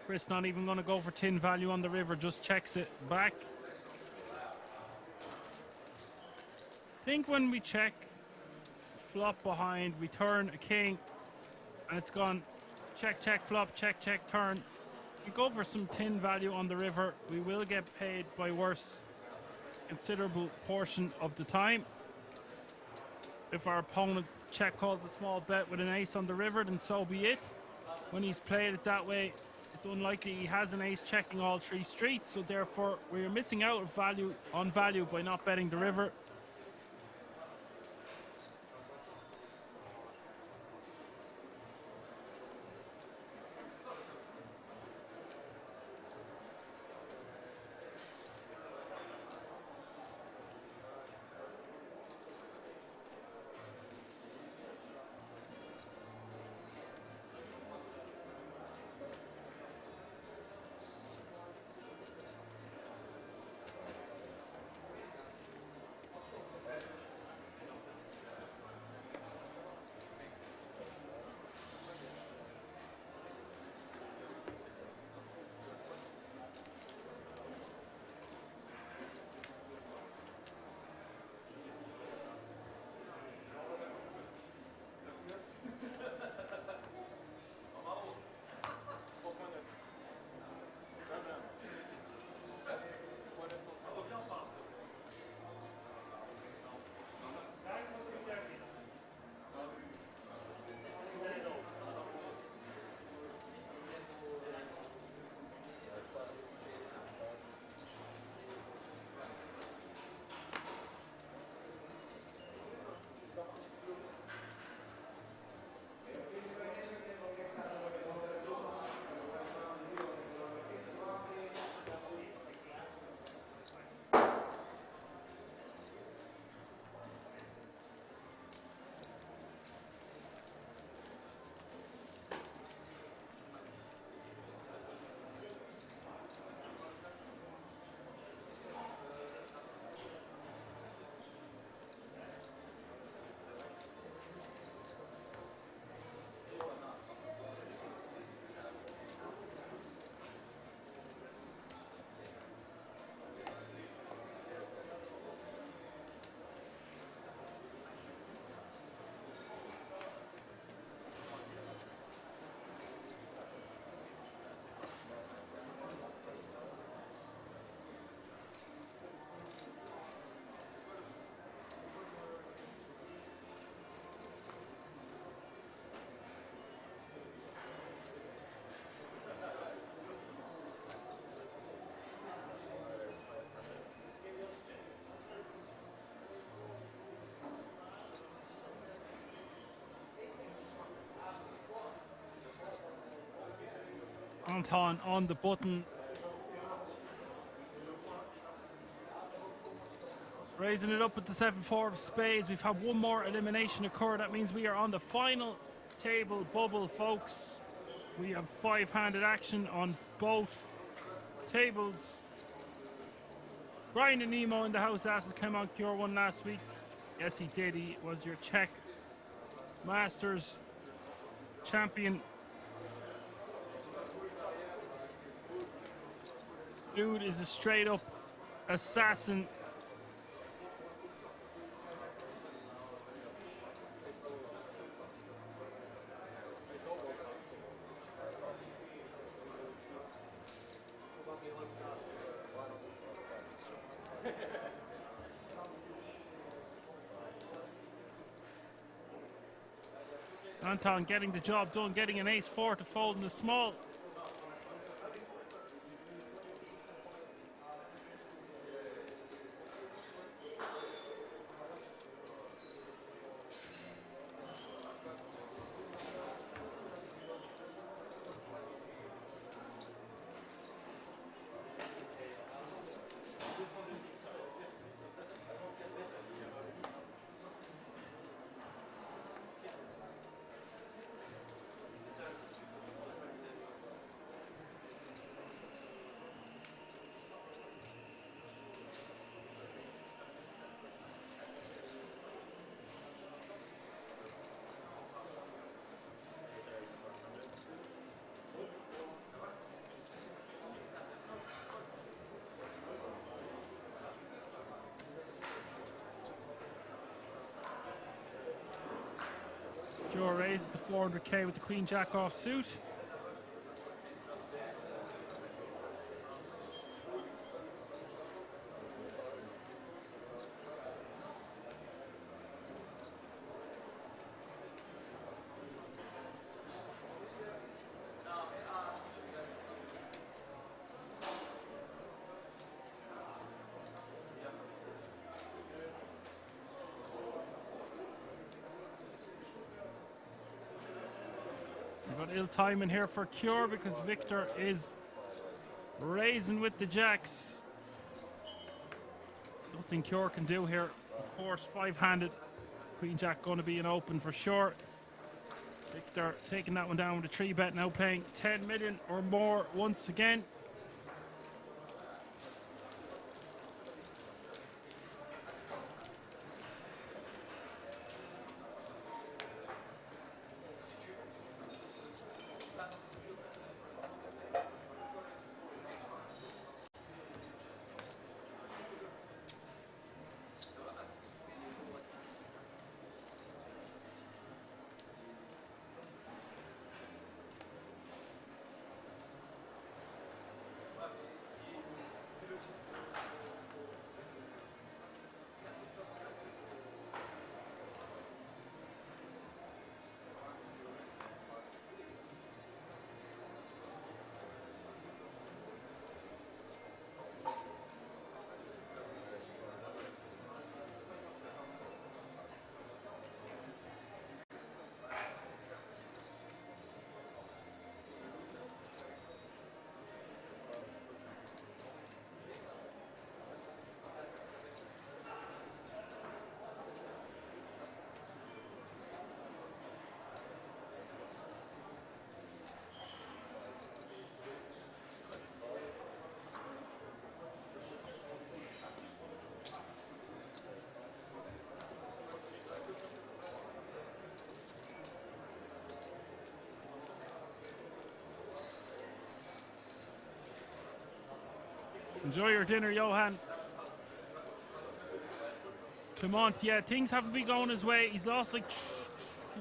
[SPEAKER 1] Chris not even going to go for tin value on the river, just checks it back. I think when we check flop behind, we turn a king and it's gone check, check, flop, check, check, turn. We go for some tin value on the river, we will get paid by worse considerable portion of the time. If our opponent check calls a small bet with an ace on the river, then so be it. When he's played it that way, it's unlikely he has an ace checking all 3 streets, so therefore we're missing out on value by not betting the river. Anton on the button. Raising it up with the 7-4 of spades. We've had one more elimination occur. That means we are on the final table bubble, folks. We have 5-handed action on both tables. Brian and Nemo in the house asks, Clement Cure won last week. Yes, he did. He was your Czech Masters champion. Dude is a straight up assassin. Anton getting the job done, getting an ace-4 to fold in the small. Joe raises the 400k with the Queen Jack off suit. We've got ill timing here for Cure because Victor is raising with the jacks. Nothing Cure can do here. Of course, five-handed. Queen Jack going to be an open for sure. Victor taking that one down with a 3-bet, now playing 10 million or more once again. Enjoy your dinner, Johan. Clement, yeah, things haven't been going his way. He's lost he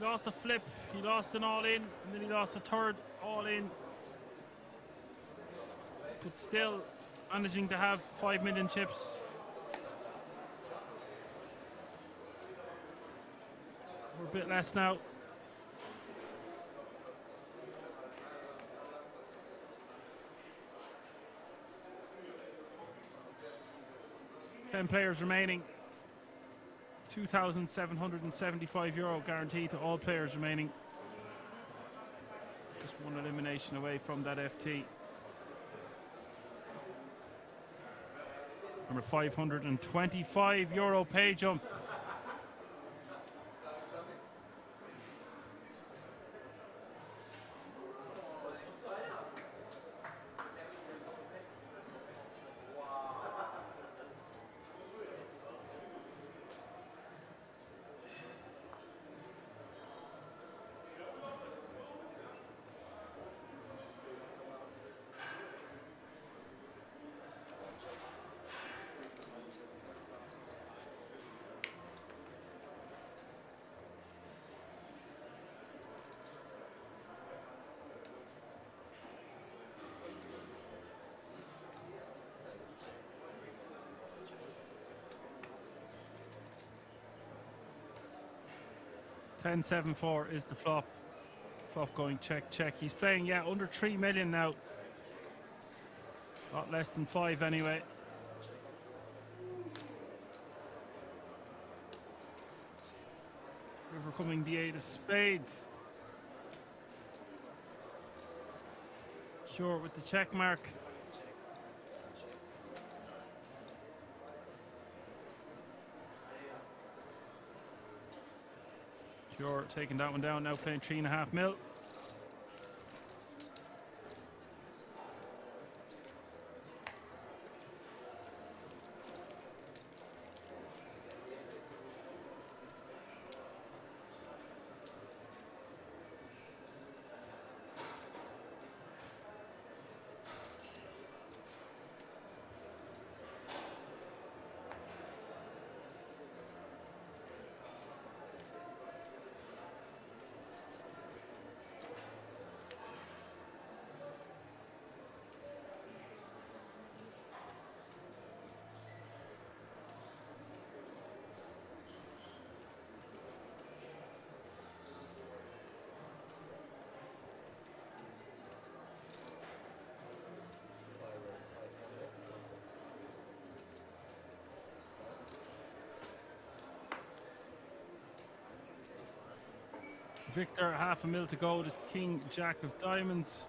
[SPEAKER 1] lost a flip, he lost an all-in, and then he lost a third all-in. But still managing to have 5 million chips. We're a bit less now. €10 players remaining. €2,775 guaranteed to all players remaining. Just one elimination away from that FT. Number €525 pay jump. 10-7-4 is the flop. Flop going check, check. He's playing, yeah, under 3 million now. A lot less than 5 anyway. River coming the 8 of spades. Cure with the check mark. Cure taking that one down, now playing 3.5 mil. Victor, 0.5 mil to go. This King Jack of Diamonds.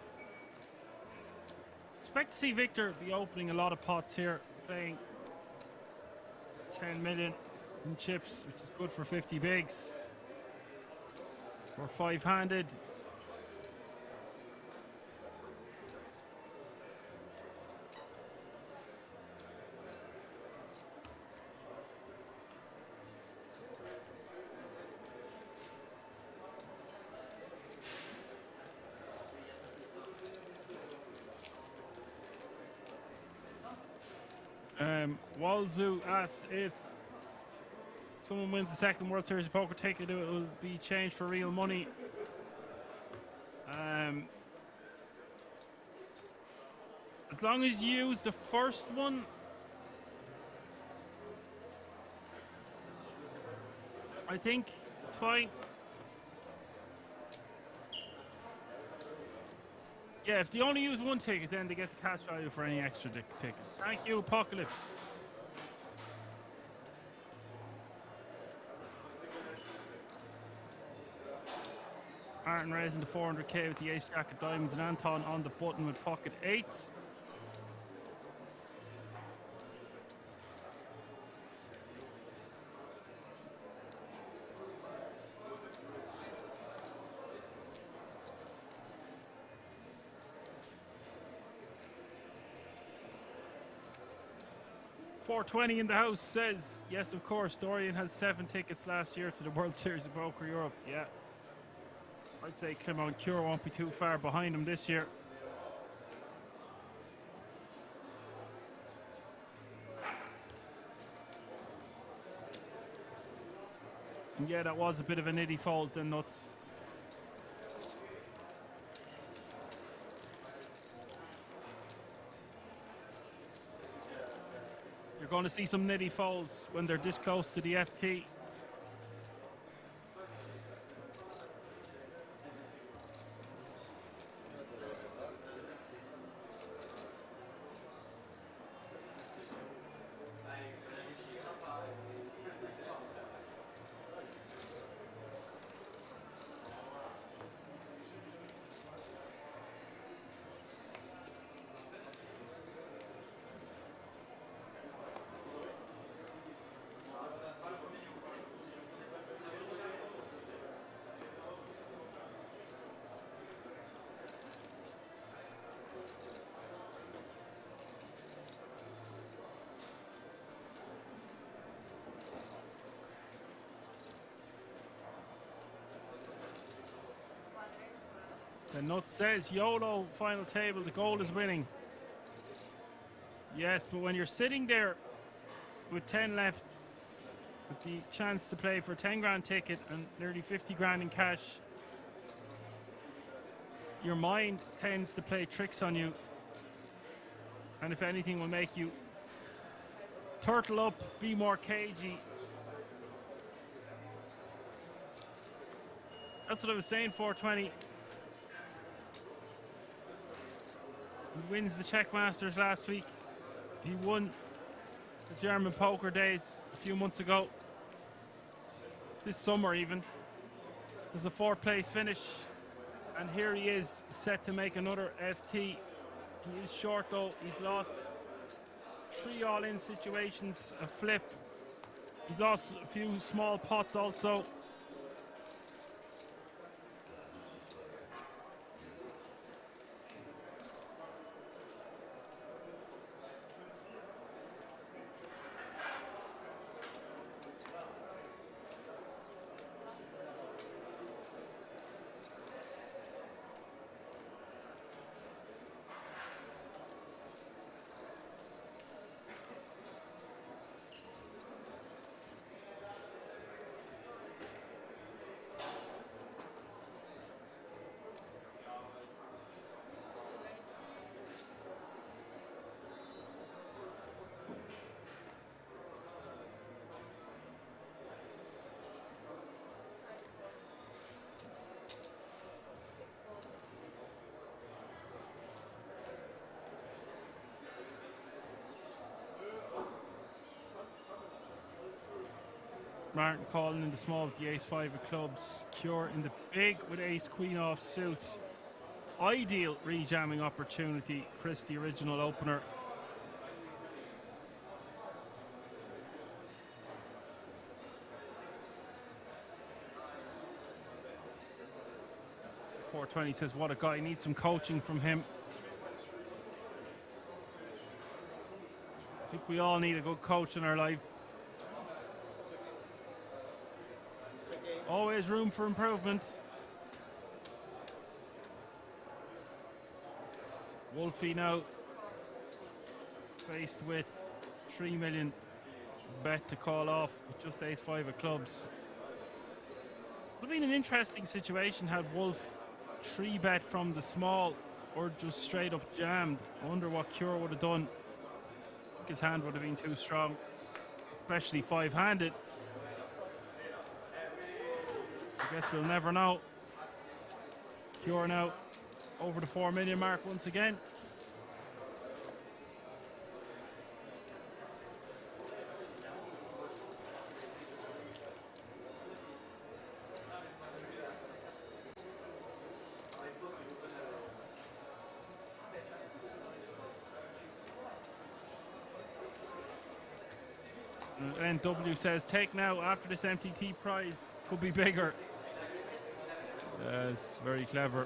[SPEAKER 1] Expect to see Victor be opening a lot of pots here, playing 10 million in chips, which is good for 50 bigs. Or 5-handed. Walzu asks if someone wins the second World Series of Poker ticket, it will be changed for real money. As long as you use the first one, I think it's fine. Yeah, if they only use one ticket, then they get the cash value for any extra tickets. Thank you, Apocalypse. Martin raising the 400k with the ace jack of diamonds, and Anton on the button with pocket 8s. $420 in the house says, yes, of course, Dorian has 7 tickets last year to the World Series of Poker Europe. Yeah. I'd say Clement Cure won't be too far behind him this year. And yeah, that was a bit of a nitty fold then, Nuts. You're going to see some nitty folds when they're this close to the FT. The Nut says, YOLO, final table, the goal is winning. Yes, but when you're sitting there with 10 left, with the chance to play for a 10 grand ticket and nearly 50 grand in cash, your mind tends to play tricks on you. And if anything, will make you turtle up, be more cagey. That's what I was saying, 420. He wins the Czech Masters last week. He won the German Poker Days a few months ago. This summer even. There's a 4th place finish. And here he is set to make another FT. He is short though. He's lost 3 all-in situations, a flip. He's lost a few small pots also. Martin calling in the small with the ace-5 of clubs. Cure in the big with ace-queen off suit. Ideal rejamming opportunity. Chris, the original opener. .420 says, what a guy, needs some coaching from him. I think we all need a good coach in our life. Always room for improvement. Wolfie now faced with 3 million bet to call off with just ace-5 of clubs. Would have been an interesting situation had Wolf 3-bet from the small or just straight up jammed. I wonder what Cure would have done. I think his hand would have been too strong, especially 5-handed. I guess we'll never know. Cure now over the 4 million mark once again. NW says, take now after this MTT prize could be bigger. Yes, very clever.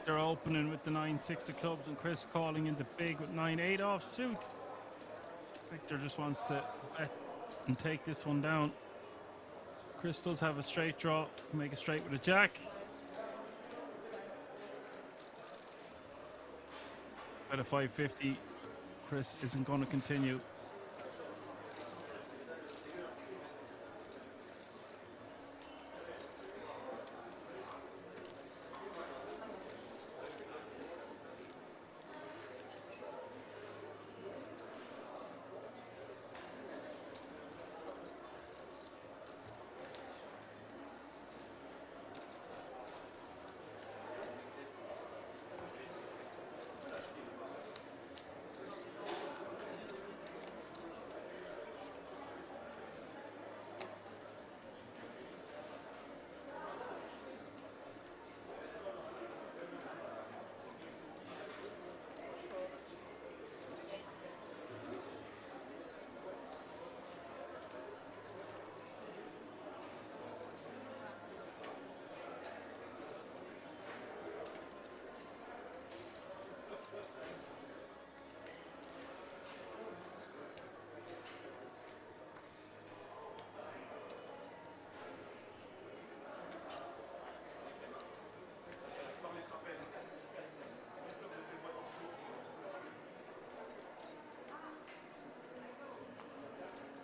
[SPEAKER 1] Victor opening with the 9-6 of clubs and Chris calling in the big with 9-8 offsuit. Victor just wants to bet and take this one down. Chris does have a straight draw, make a straight with a jack. At a 550, Chris isn't going to continue.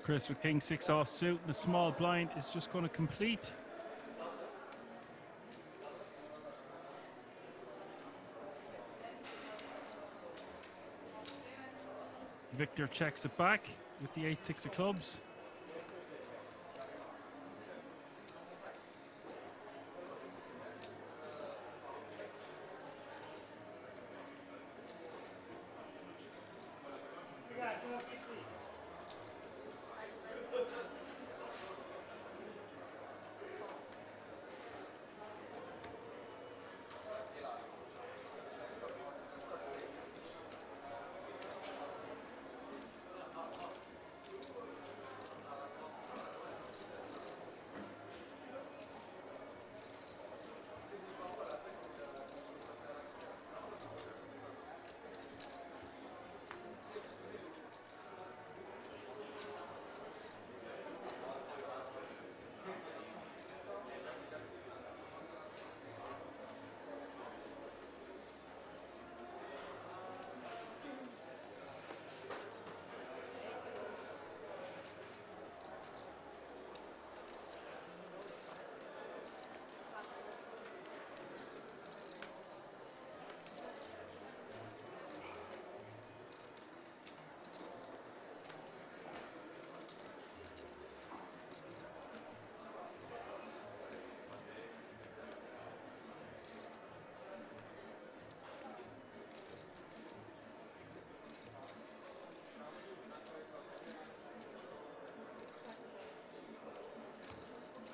[SPEAKER 1] Chris with king 6 offsuit, the small blind is just going to complete. Victor checks it back with the 8-6 of clubs.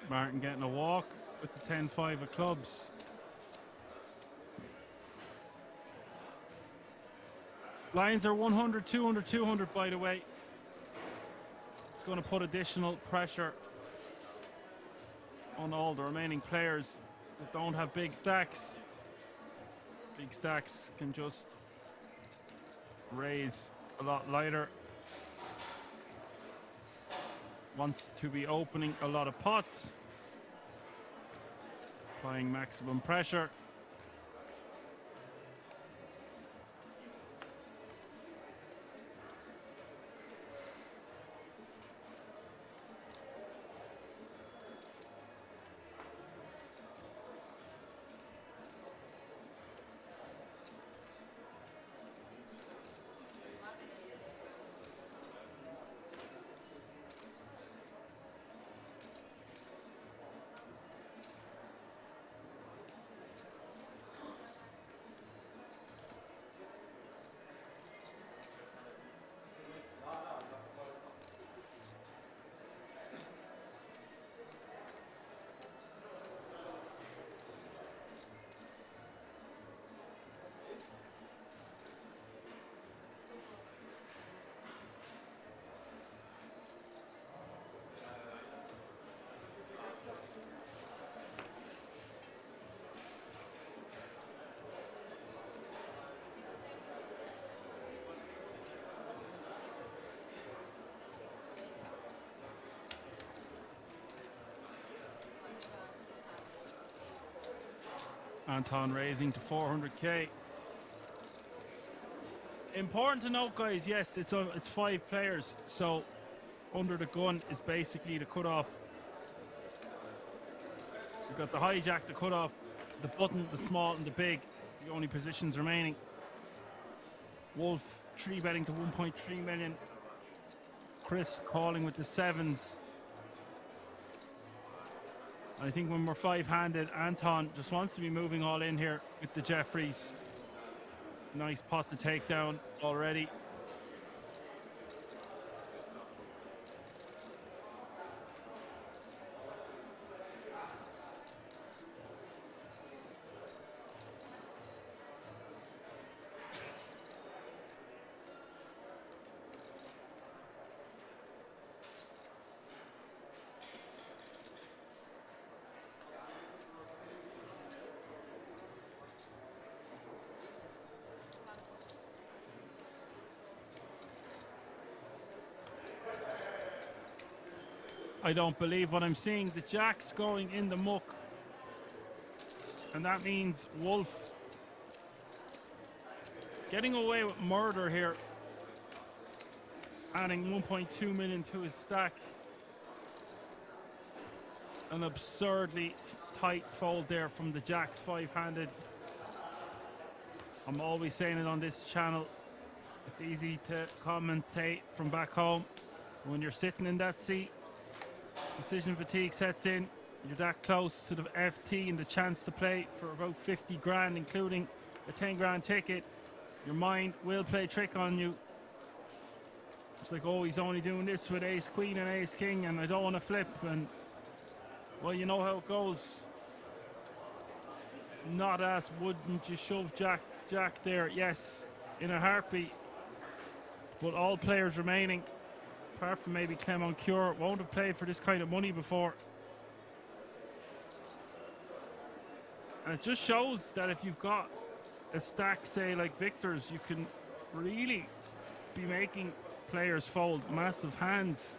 [SPEAKER 1] Martin getting a walk with the 10-5 of clubs. Lines are 100, 200, 200 by the way. It's going to put additional pressure on all the remaining players that don't have big stacks. Big stacks can just raise a lot lighter. Want to be opening a lot of pots. Applying maximum pressure. Anton raising to 400k. Important to note, guys, yes, it's 5 players, so under the gun is basically the cutoff. You've got the hijack, the cutoff, the button, the small and the big, the only positions remaining. Wolf 3-betting to 1.3 million. Chris calling with the 7s. I think when we're 5-handed, Anton just wants to be moving all in here with the Jeffries. Nice pot to take down already. I don't believe what I'm seeing. The jack's going in the muck. And that means Wolf getting away with murder here. Adding 1.2 million to his stack. An absurdly tight fold there from the jacks 5-handed. I'm always saying it on this channel. It's easy to commentate from back home. When you're sitting in that seat, decision fatigue sets in. You're that close to the FT and the chance to play for about 50 grand, including a 10 grand ticket. Your mind will play trick on you. It's like, oh, he's only doing this with ace queen and ace king, and I don't want to flip. And well, you know how it goes. Not as wouldn't you shove jack there? Yes, in a heartbeat. But all players remaining, apart from maybe Clement Cure, won't have played for this kind of money before. And it just shows that if you've got a stack, say like Victor's, you can really be making players fold massive hands.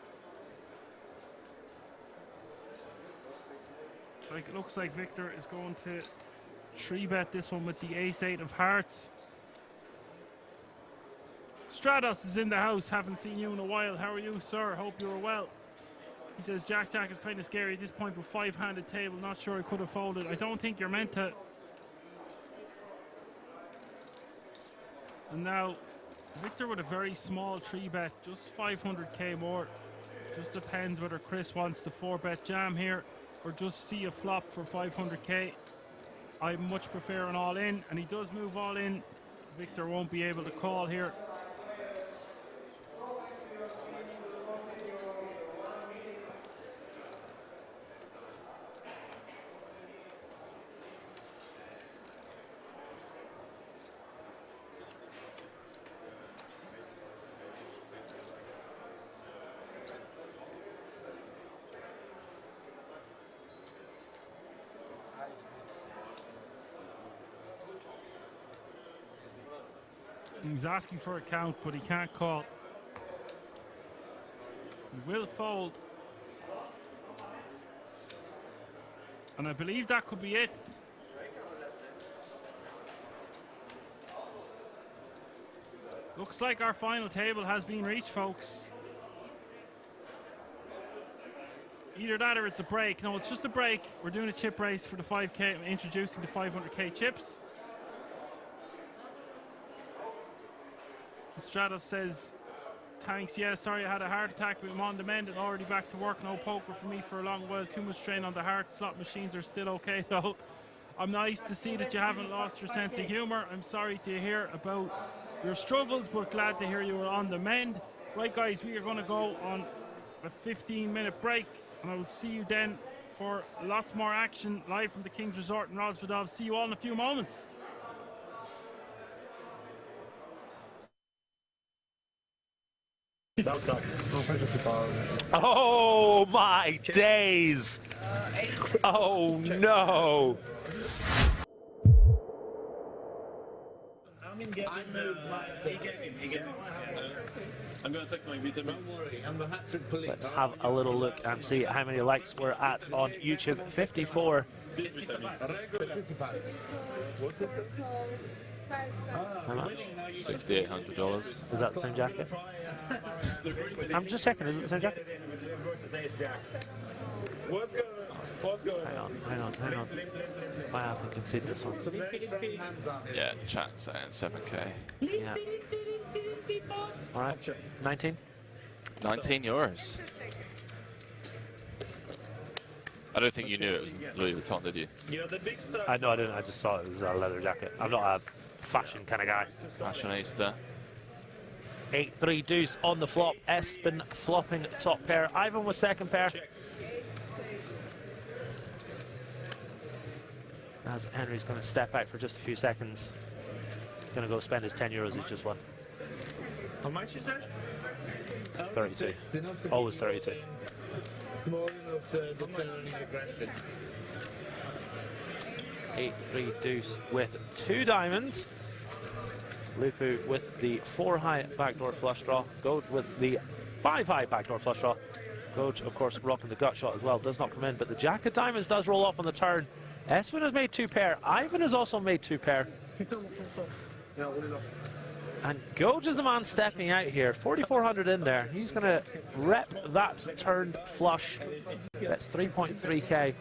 [SPEAKER 1] Like, it looks like Victor is going to 3-bet this one with the ace-8 of hearts. Stratos is in the house. Haven't seen you in a while. How are you, sir? Hope you're well. He says Jack is kind of scary at this point with 5-handed table. Not sure I could have folded. I don't think you're meant to. And now Victor with a very small 3-bet, just 500k more. Just depends whether Chris wants to 4-bet jam here or just see a flop for 500k. I much prefer an all-in, and he does move all in. Victor won't be able to call here. He's asking for a count, but he can't call. He will fold. And I believe that could be it. Looks like our final table has been reached, folks. Either that or it's a break. No, it's just a break. We're doing a chip race for the 5k. I'm introducing the 500k chips. Stratos says, thanks, yeah, sorry I had a heart attack, but I'm on the mend and already back to work. No poker for me for a long while. Too much strain on the heart. Slot machines are still okay, though. I'm nice to see that you haven't lost your sense of humor. I'm sorry to hear about your struggles, but glad to hear you are on the mend. Right, guys, we are going to go on a 15-minute break, and I will see you then for lots more action live from the King's Resort in Rosvedov. See you all in a few moments.
[SPEAKER 9] Oh my days! Oh no!
[SPEAKER 8] I'm going to take my vitamins.
[SPEAKER 9] Let's have a little look and see how many likes we're at on YouTube. 54
[SPEAKER 8] This vitamin. Regular. What is it?
[SPEAKER 9] How much?
[SPEAKER 6] $6,800.
[SPEAKER 9] Is that the same jacket? I'm just checking, is it the same jacket?
[SPEAKER 8] What's going on? What's going
[SPEAKER 9] on? Hang on. I have to concede this one.
[SPEAKER 6] Yeah, chat saying 7K.
[SPEAKER 9] Yeah. Alright, 19?
[SPEAKER 6] 19 euros. I don't think you knew it was Louis Vuitton, did you?
[SPEAKER 9] I know I didn't, I just saw it was a leather jacket. I'm not a fashion kind of guy.
[SPEAKER 6] Fashionista.
[SPEAKER 9] 8-3 deuce on the flop. Espen flopping top pair. Ivan with second pair. As Henry's going to step out for just a few seconds. He's going to go spend his 10 euros he's just won.
[SPEAKER 8] How much is that?
[SPEAKER 9] 32. Always 32.
[SPEAKER 8] Small enough to determining aggression.
[SPEAKER 9] 8-3 deuce with 2 diamonds. Lupu with the 4-high backdoor flush draw. Goj with the 5-high backdoor flush draw. Goj, of course, rocking the gut shot as well. Does not come in, but the jack of diamonds does roll off on the turn. Espen has made 2 pair. Ivan has also made 2 pair. And Goj is the man stepping out here. 4,400 in there. He's going to rep that turned flush. That's 3.3k.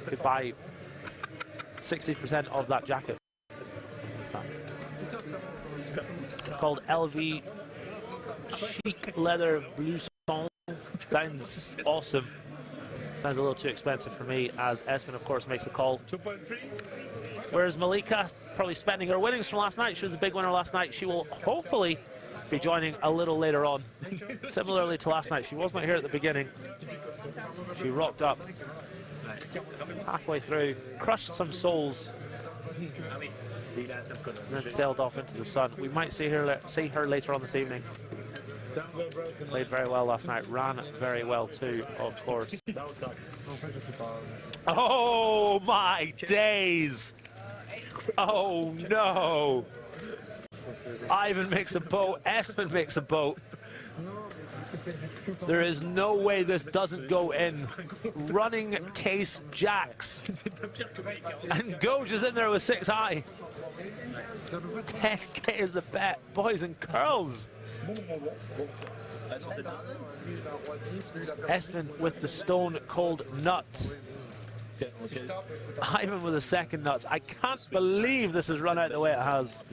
[SPEAKER 9] Could buy 60% of that jacket. It's called LV Chic Leather Blouson. Sounds awesome. Sounds a little too expensive for me, as Espen, of course, makes a call.
[SPEAKER 8] 2.3.
[SPEAKER 9] Whereas Malika, probably spending her winnings from last night. She was a big winner last night. She will hopefully be joining a little later on. Similarly to last night, she wasn't here at the beginning. She rocked up halfway through, crushed some souls, and then sailed off into the sun. We might see her later on this evening. Played very well last night, ran very well too, of course. Oh my days! Oh no! Ivan makes a boat, Espen makes a boat. There is no way this doesn't go in. Running case jacks. And Goj is in there with 6-high. 10k is the bet, boys and girls. Espen with the stone cold nuts. Ivan with the second nuts. I can't believe this has run out the way it has.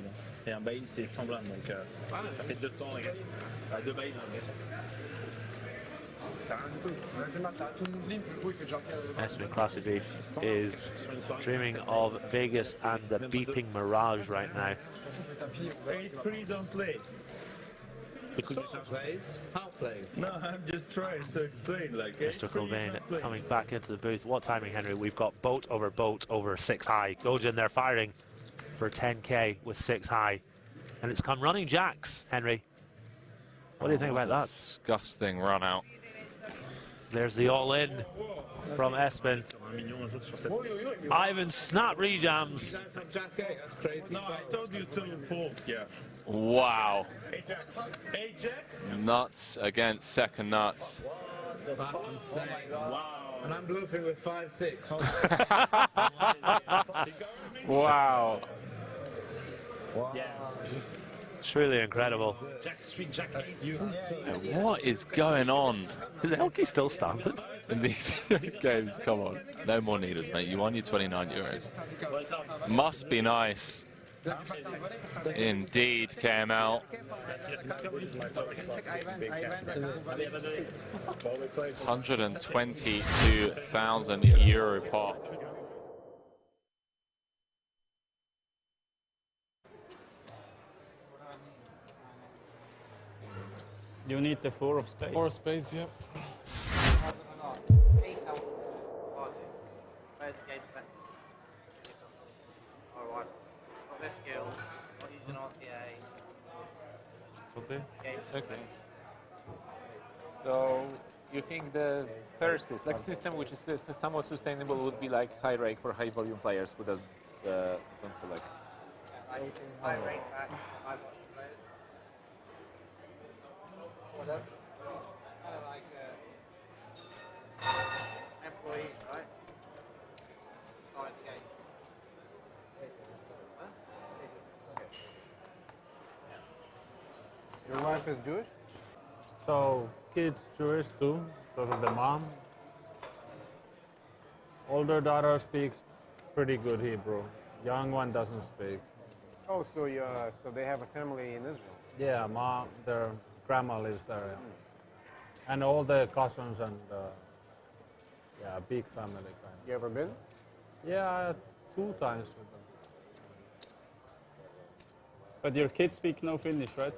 [SPEAKER 9] Espen Classic Beef is dreaming of Vegas and the beeping Mirage right now.
[SPEAKER 8] 8-3 don't play.
[SPEAKER 15] Plays? How plays?
[SPEAKER 8] No, I'm just trying to explain. Like
[SPEAKER 9] Mr. Cobain coming back into the booth. What timing, Henry? We've got boat over 6-high. Goj in there firing for 10k with 6-high. And it's come running jacks, Henry. What do you think about that?
[SPEAKER 6] Disgusting run out.
[SPEAKER 9] There's the all-in from Espen. Ivan snap rejams.
[SPEAKER 8] No, I told you to fold, yeah.
[SPEAKER 6] Wow.
[SPEAKER 8] Hey, Jack.
[SPEAKER 6] Nuts against second nuts.
[SPEAKER 15] That's insane. Wow. And I'm bluffing with 5-6.
[SPEAKER 6] Wow.
[SPEAKER 15] Yeah.
[SPEAKER 9] Truly incredible.
[SPEAKER 6] What is going on?
[SPEAKER 9] Is the Elkie still standing?
[SPEAKER 6] In these games, come on. No more needles, mate. You won your 29 euros. Must be nice. Indeed, KML. 122,000 euro pot.
[SPEAKER 11] You need the 4 of spades.
[SPEAKER 13] 4 of spades, yeah.
[SPEAKER 16] Alright. Got their skills, not using RTA.
[SPEAKER 13] Okay. Okay. So you think the first is like system which is somewhat sustainable would be like high rake for high volume players who don't select.
[SPEAKER 16] High rate back, high volume players. Well, kind of like employees, right?
[SPEAKER 14] Your wife is Jewish?
[SPEAKER 11] So kids Jewish too, because of the mom. Older daughter speaks pretty good Hebrew. Young one doesn't speak.
[SPEAKER 14] Oh, so they have a family in Israel.
[SPEAKER 11] Yeah, mom, their grandma lives there. Yeah. And all the cousins and yeah, big family kind of.
[SPEAKER 14] You ever been?
[SPEAKER 11] Yeah, 2 times with them.
[SPEAKER 12] But your kids speak no Finnish, right?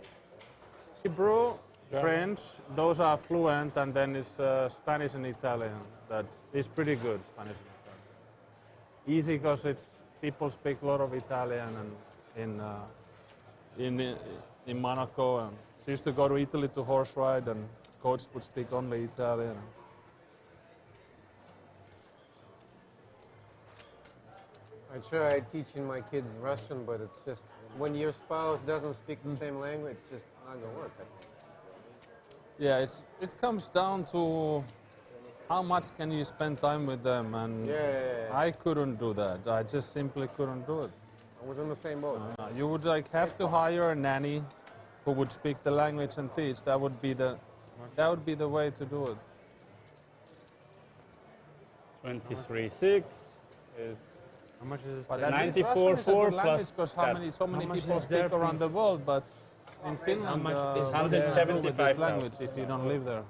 [SPEAKER 11] Hebrew,
[SPEAKER 12] German.
[SPEAKER 11] French, those are fluent, and then it's Spanish and Italian. That is pretty good, Spanish and Italian. Easy because it's people speak a lot of Italian and in Monaco. And she used to go to Italy to horse ride, and coach would speak only Italian.
[SPEAKER 14] I tried teaching my kids Russian, but it's just when your spouse doesn't speak the same language, it's just not gonna work.
[SPEAKER 11] Yeah, it comes down to how much can you spend time with them, and I couldn't do that. I just simply couldn't do it.
[SPEAKER 14] I was in the same boat.
[SPEAKER 11] You would like have to hire a nanny who would speak the language and teach. That would be the way to do it.
[SPEAKER 12] 23.6 is.
[SPEAKER 11] How much is
[SPEAKER 12] it? 94.4 plus.
[SPEAKER 11] Because so many people speak around the world, but in Finland,
[SPEAKER 12] is
[SPEAKER 11] 175 this language if you don't live there.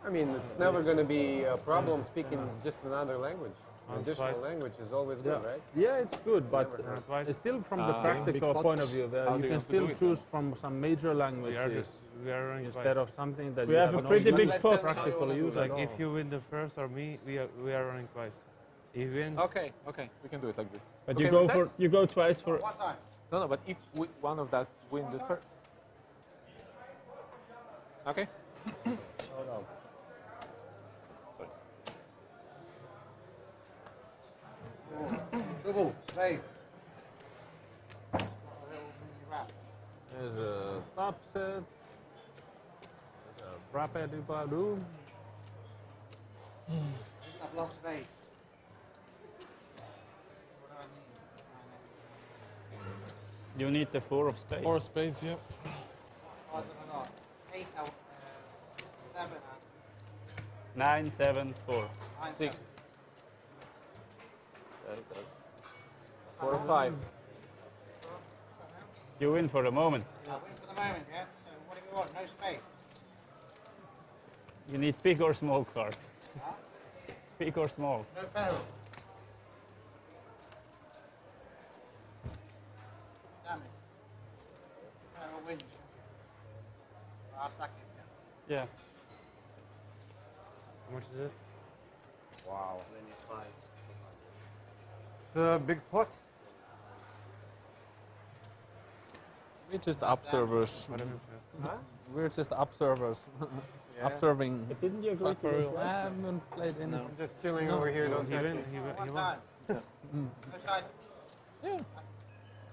[SPEAKER 14] I mean, it's never going to be a problem speaking just another language. An additional language is always good, right?
[SPEAKER 11] Yeah, it's good, but it's still from the practical point of view. You can still choose from some major languages instead of something that
[SPEAKER 12] we have a pretty big pot.
[SPEAKER 11] Practical use.
[SPEAKER 17] Like if you win the first or me, we are running twice. He wins.
[SPEAKER 13] Okay, we can do it like this.
[SPEAKER 12] But
[SPEAKER 13] okay,
[SPEAKER 12] you go twice for.
[SPEAKER 7] One time.
[SPEAKER 13] No, but if one of us win the first. Okay.
[SPEAKER 7] Trouble, spade.
[SPEAKER 11] There's a top set. There's a rapid-badu.
[SPEAKER 7] I've lost spade.
[SPEAKER 12] You need the 4 of spades.
[SPEAKER 17] 4 of spades, yep.
[SPEAKER 7] 8 out, 7
[SPEAKER 12] 9, 7, 4.
[SPEAKER 13] 6. 4 or 5.
[SPEAKER 12] You win for the moment.
[SPEAKER 7] I win for the moment, yeah? So what do you want? No spades?
[SPEAKER 12] You need big or small card.
[SPEAKER 7] Huh?
[SPEAKER 12] Big or small.
[SPEAKER 7] No barrel. Damn it. Barrel wins. I'll stack it.
[SPEAKER 12] Yeah.
[SPEAKER 17] How much is it?
[SPEAKER 14] Wow.
[SPEAKER 16] 25.
[SPEAKER 14] It's a big pot.
[SPEAKER 11] We're just observers.
[SPEAKER 14] Huh?
[SPEAKER 11] We're just observers.
[SPEAKER 14] Yeah.
[SPEAKER 11] Observing.
[SPEAKER 12] But didn't you agree to do
[SPEAKER 11] I haven't played any.
[SPEAKER 14] I'm just chilling over here. Don't touch me.
[SPEAKER 7] One time. No side.
[SPEAKER 11] Yeah.
[SPEAKER 7] I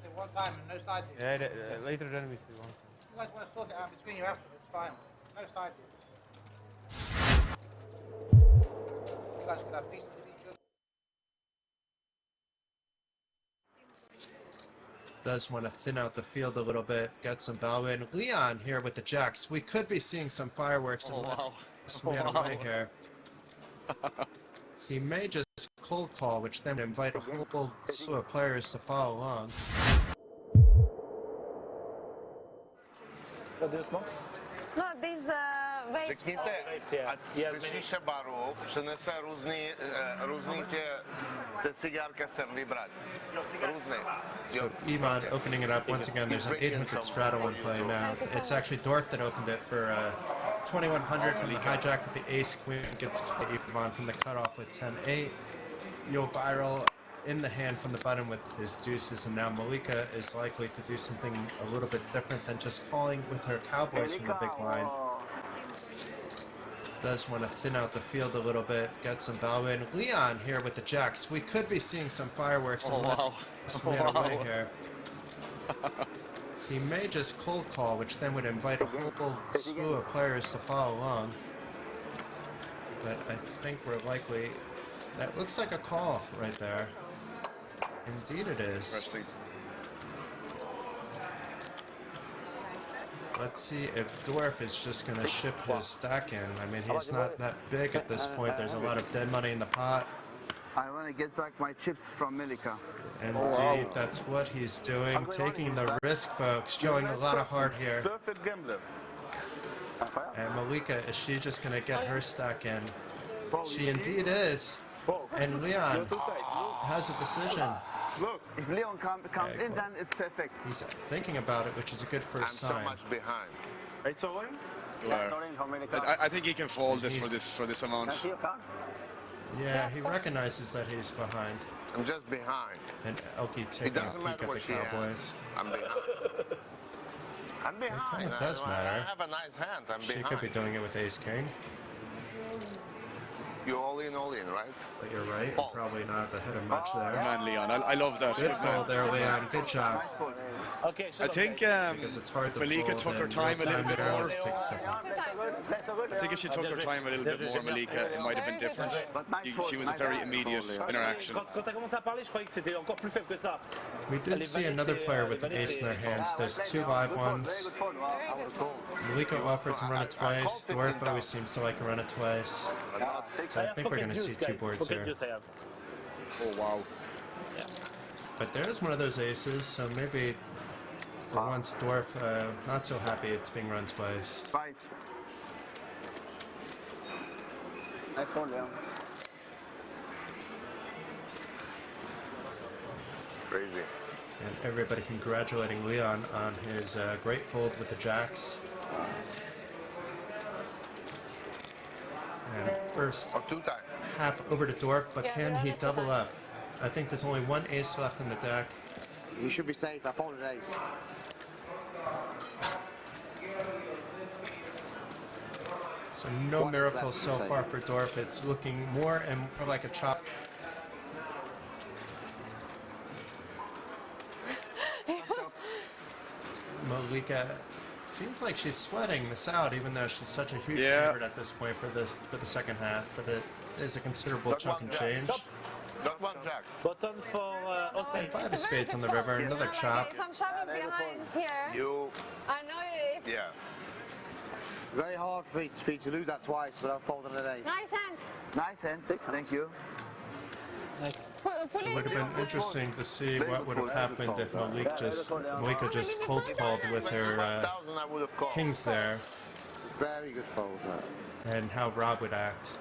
[SPEAKER 7] said one time and no side deal.
[SPEAKER 17] Yeah, later then we see one.
[SPEAKER 7] You guys want to sort it out between you afterwards, fine. No side deals. You guys could have pieces of each other.
[SPEAKER 18] Does want to thin out the field a little bit, get some value in. Leon here with the jacks. We could be seeing some fireworks and let this man away here. He may just cold call, which then would invite a whole slew of players to follow along.
[SPEAKER 19] No, these weights.
[SPEAKER 20] Řekněte, ať se šíše baru, přinese různý ty cigárka sem vybrat. Různý.
[SPEAKER 18] So Ivan opening it up once again. There's an 800 straddle in play now. It's actually Dorf that opened it for 2100 from the hijack with the ace queen. Gets Ivan from the cutoff with 10-8. You'll viral in the hand from the button with his deuces, and now Malika is likely to do something a little bit different than just calling with her cowboys from the big blind. Does want to thin out the field a little bit, get some value in. Leon here with the jacks. We could be seeing some fireworks and let this man away here. He may just cold call, which then would invite a whole slew of players to follow along. But I think we're likely... That looks like a call right there. Indeed it is. Let's see if Dwarf is just going to ship his stack in. I mean, he's not that big at this point. There's a lot of dead money in the pot.
[SPEAKER 21] I want to get back my chips from Milika.
[SPEAKER 18] Indeed, that's what he's doing. Taking the risk, folks. Showing a lot of heart here.
[SPEAKER 21] Perfect gambler.
[SPEAKER 18] And Malika, is she just going to get her stack in? She indeed is. And Leon has a decision.
[SPEAKER 21] Look, if Leon comes in, then it's perfect.
[SPEAKER 18] He's thinking about it, which is a good first sign.
[SPEAKER 20] I'm so much behind.
[SPEAKER 21] It's over?
[SPEAKER 22] I think he can fold this for this amount.
[SPEAKER 18] Yeah, he recognizes that he's behind.
[SPEAKER 20] I'm just behind.
[SPEAKER 18] And Elke taking a peek at the Cowboys.
[SPEAKER 20] I'm behind. I'm behind.
[SPEAKER 18] It kind of does matter.
[SPEAKER 20] I have a nice hand. I'm behind.
[SPEAKER 18] She could be doing it with Ace King.
[SPEAKER 20] You're all in, right?
[SPEAKER 18] But you're right. Probably not at the head of much there.
[SPEAKER 22] Man, Leon, I love that.
[SPEAKER 18] Good fold there, Leon. Good job.
[SPEAKER 16] Okay,
[SPEAKER 22] I think
[SPEAKER 18] because it's hard to
[SPEAKER 22] Malika took her time a little bit more.
[SPEAKER 18] Let's take a second.
[SPEAKER 22] I think if she took her time a little bit more, Malika, it might have been different. She was very immediate in her action.
[SPEAKER 18] We did see another player with an ace in their hands. There's two live ones. Malika offered to run it twice. Dwarf always seems to like to run it twice. So I think we're going to see two boards here.
[SPEAKER 22] Oh, wow.
[SPEAKER 18] But there's one of those aces, so maybe for once Dwarf not so happy it's being run twice.
[SPEAKER 21] 5. Nice one, Leon.
[SPEAKER 20] Crazy.
[SPEAKER 18] And everybody congratulating Leon on his great fold with the jacks. And first half over to Dwarf, but can he double up? I think there's only one ace left in the deck.
[SPEAKER 21] You should be safe. I folded ace.
[SPEAKER 18] So no miracles so far for Dwarf. It's looking more and more like a chop. Malika seems like she's sweating this out, even though she's such a huge favorite at this point for the second half. But it is a considerable chunk and change.
[SPEAKER 20] Not one jack.
[SPEAKER 16] Button for
[SPEAKER 18] And 5 of spades on the river, another chop.
[SPEAKER 19] If I'm shoving behind here, I know it's...
[SPEAKER 20] Yeah.
[SPEAKER 21] Very hard for you to lose that twice without folding an ace.
[SPEAKER 19] Nice hand.
[SPEAKER 21] Nice hand. Thank you.
[SPEAKER 19] Nice.
[SPEAKER 18] It would have been interesting to see what would have happened if Malika just cold called with her kings there.
[SPEAKER 21] Very good fold.
[SPEAKER 18] And how Rob would act.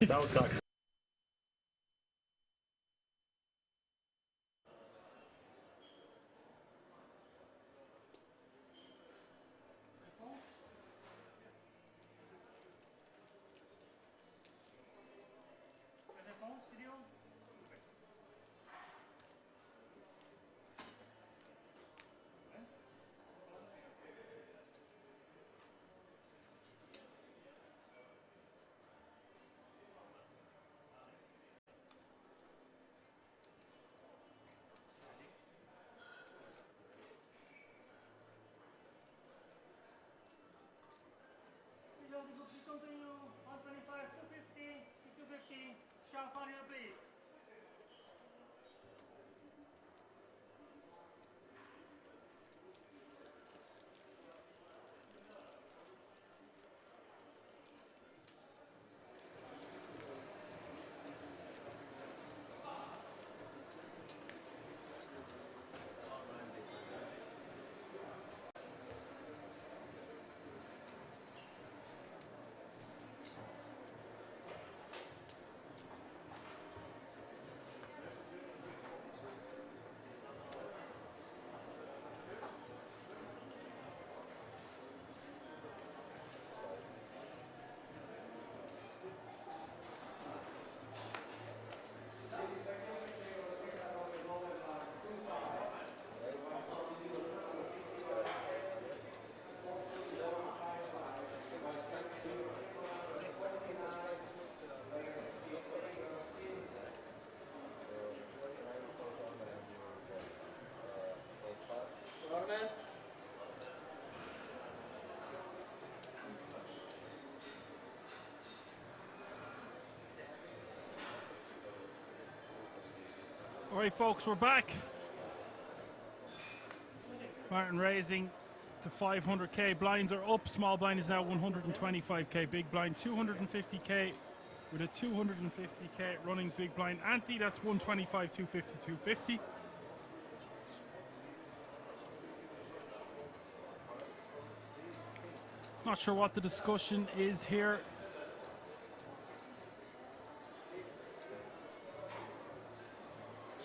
[SPEAKER 8] That would suck.
[SPEAKER 1] All right, folks, we're back. Martin raising to 500k. Blinds are up. Small blind is now 125k. Big blind 250k with a 250k running big blind ante. That's 125, 250, 250. Not sure what the discussion is here.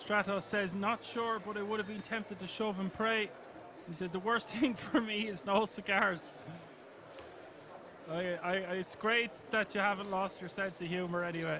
[SPEAKER 1] Stratos says, not sure, but I would have been tempted to shove and pray. He said, the worst thing for me is no cigars. It's great that you haven't lost your sense of humor anyway.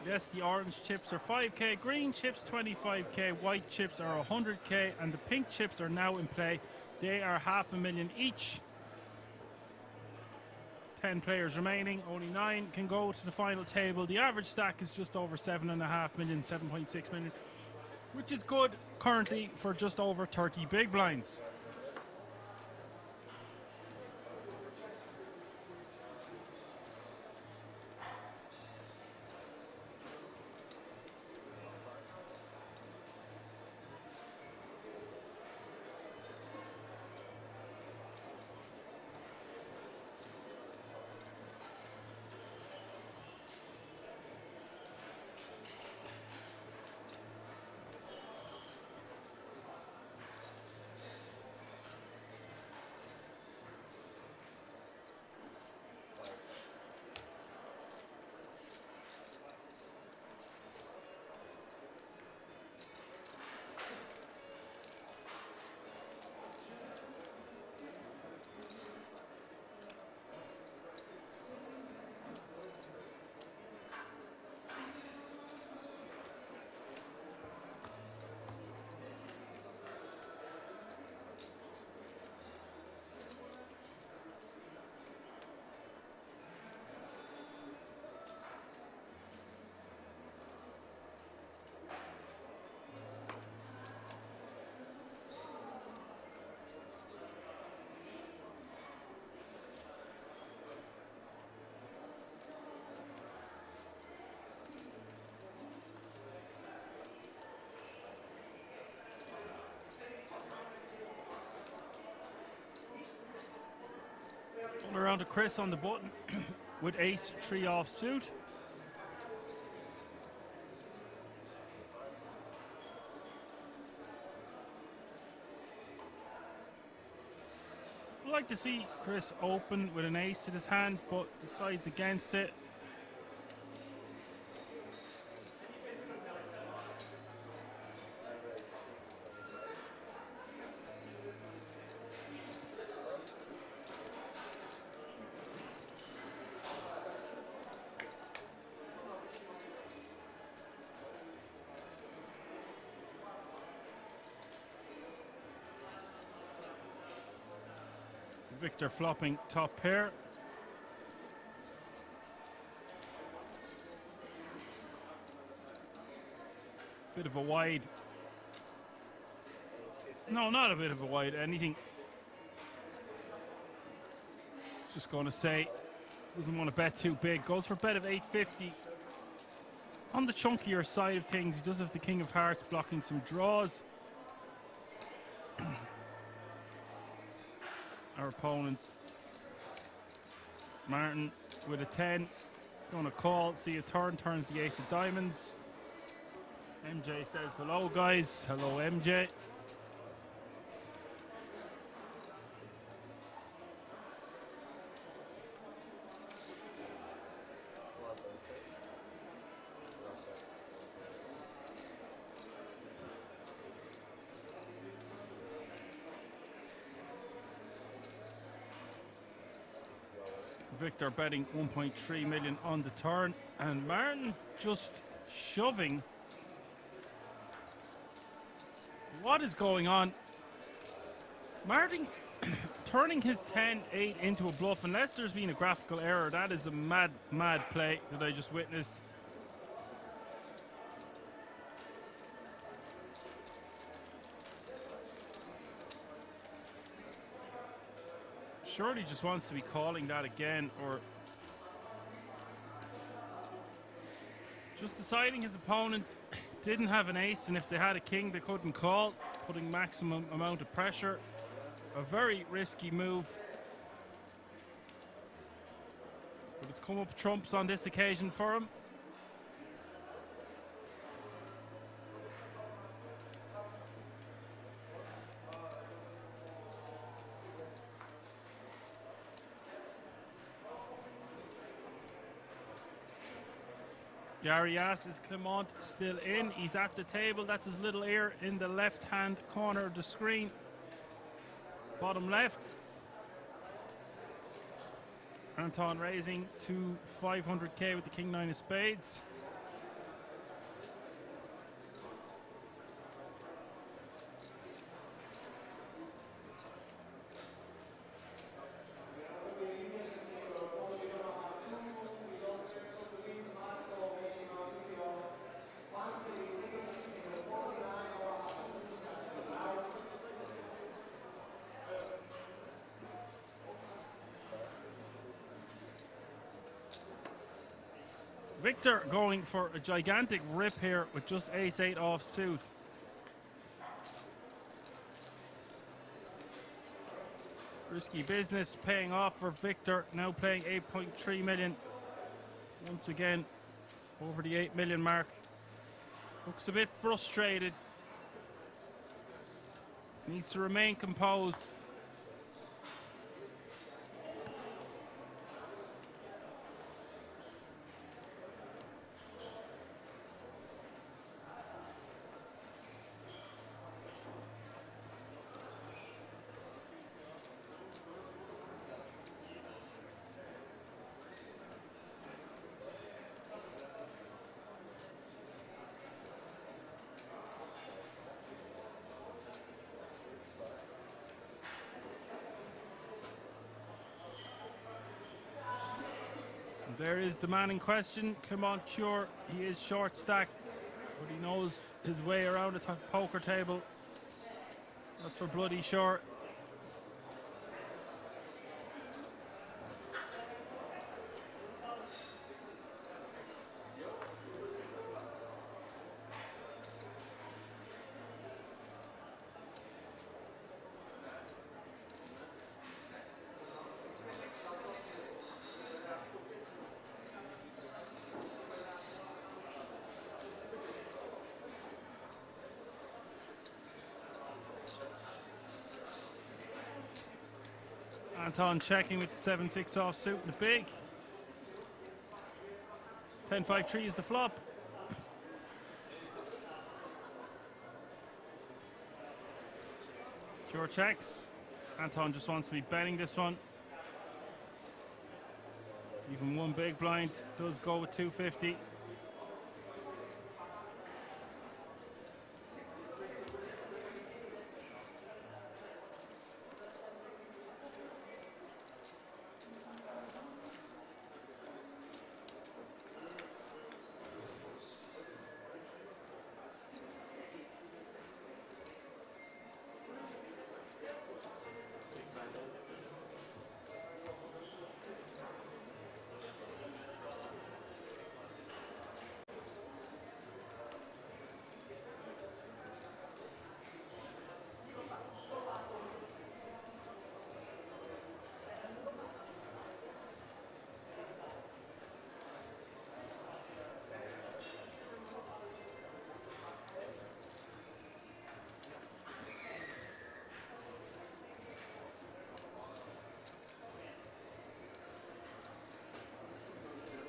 [SPEAKER 1] Yes, the orange chips are 5k, green chips 25k, white chips are 100k, and the pink chips are now in play. They are $500,000 each. 10 players remaining, only 9 can go to the final table. The average stack is just over 7.5 million, 7.6 million, which is good currently for just over 30 big blinds. Around to Chris on the button with ace 3 off suit. I'd like to see Chris open with an ace in his hand, but decides against it. Victor flopping top pair. Bit of a wide. No, not a bit of a wide. Anything. Just going to say, doesn't want to bet too big. Goes for a bet of 850. On the chunkier side of things, he does have the King of Hearts blocking some draws. Our opponent, Martin, with a 10, going to call, see a turn, turns the ace of diamonds. MJ says hello, guys. Hello, MJ. Victor betting 1.3 million on the turn, and Martin just shoving. What is going on? Martin turning his 10-8 into a bluff, unless there's been a graphical error, that is a mad play that I just witnessed. Surely just wants to be calling that again, or just deciding his opponent didn't have an ace, and if they had a king they couldn't call, putting maximum amount of pressure. A very risky move, but it's come up trumps on this occasion for him. Gary asks, is Clement still in? He's at the table. That's his little ear in the left-hand corner of the screen. Bottom left. Anton raising to 500k with the king 9 of spades. Victor going for a gigantic rip here with just ace-8 off suit. Risky business paying off for Victor, now playing 8.3 million. Once again, over the 8 million mark. Looks a bit frustrated. Needs to remain composed. There is the man in question, Clement Cure. He is short stacked, but he knows his way around a poker table. That's for bloody sure. Anton checking with the 7-6 offsuit in the big. 10-5-3 is the flop. Pure checks. Anton just wants to be betting this one. Even one big blind does go with 250.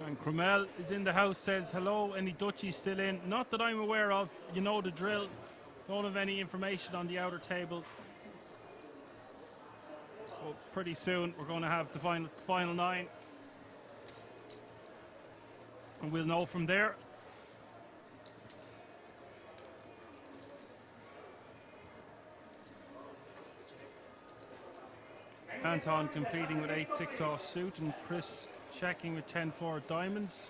[SPEAKER 1] And Cromel is in the house, says hello. Any Dutchies still in? Not that I'm aware of. You know the drill. Don't have any information on the outer table. So pretty soon we're going to have the final 9. And we'll know from there. Anton completing with 8-6 off suit, and Chris checking with 10-4 diamonds.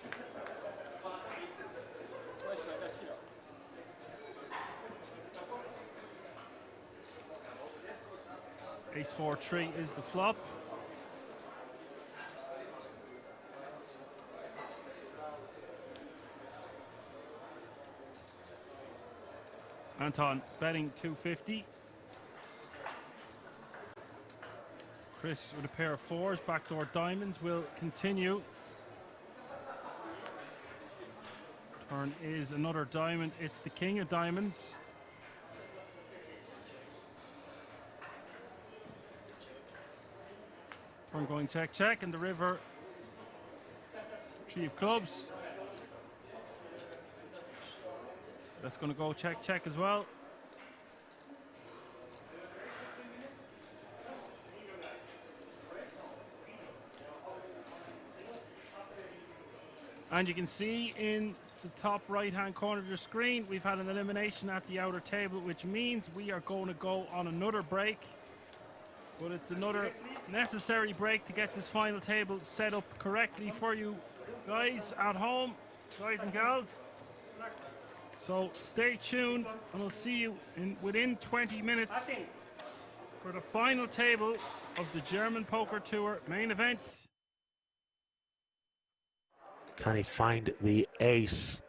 [SPEAKER 1] Ace-4-3 is the flop. Anton betting 250. Chris with a pair of fours, backdoor diamonds will continue. Turn is another diamond. It's the king of diamonds. Turn going check, check, and the river. Three of clubs. That's going to go check, check as well. And you can see in the top right-hand corner of your screen, we've had an elimination at the outer table, which means we are going to go on another break. But it's another necessary break to get this final table set up correctly for you guys at home, guys and gals. So stay tuned, and we'll see you within 20 minutes for the final table of the German Poker Tour main event.
[SPEAKER 9] Can he find the ace?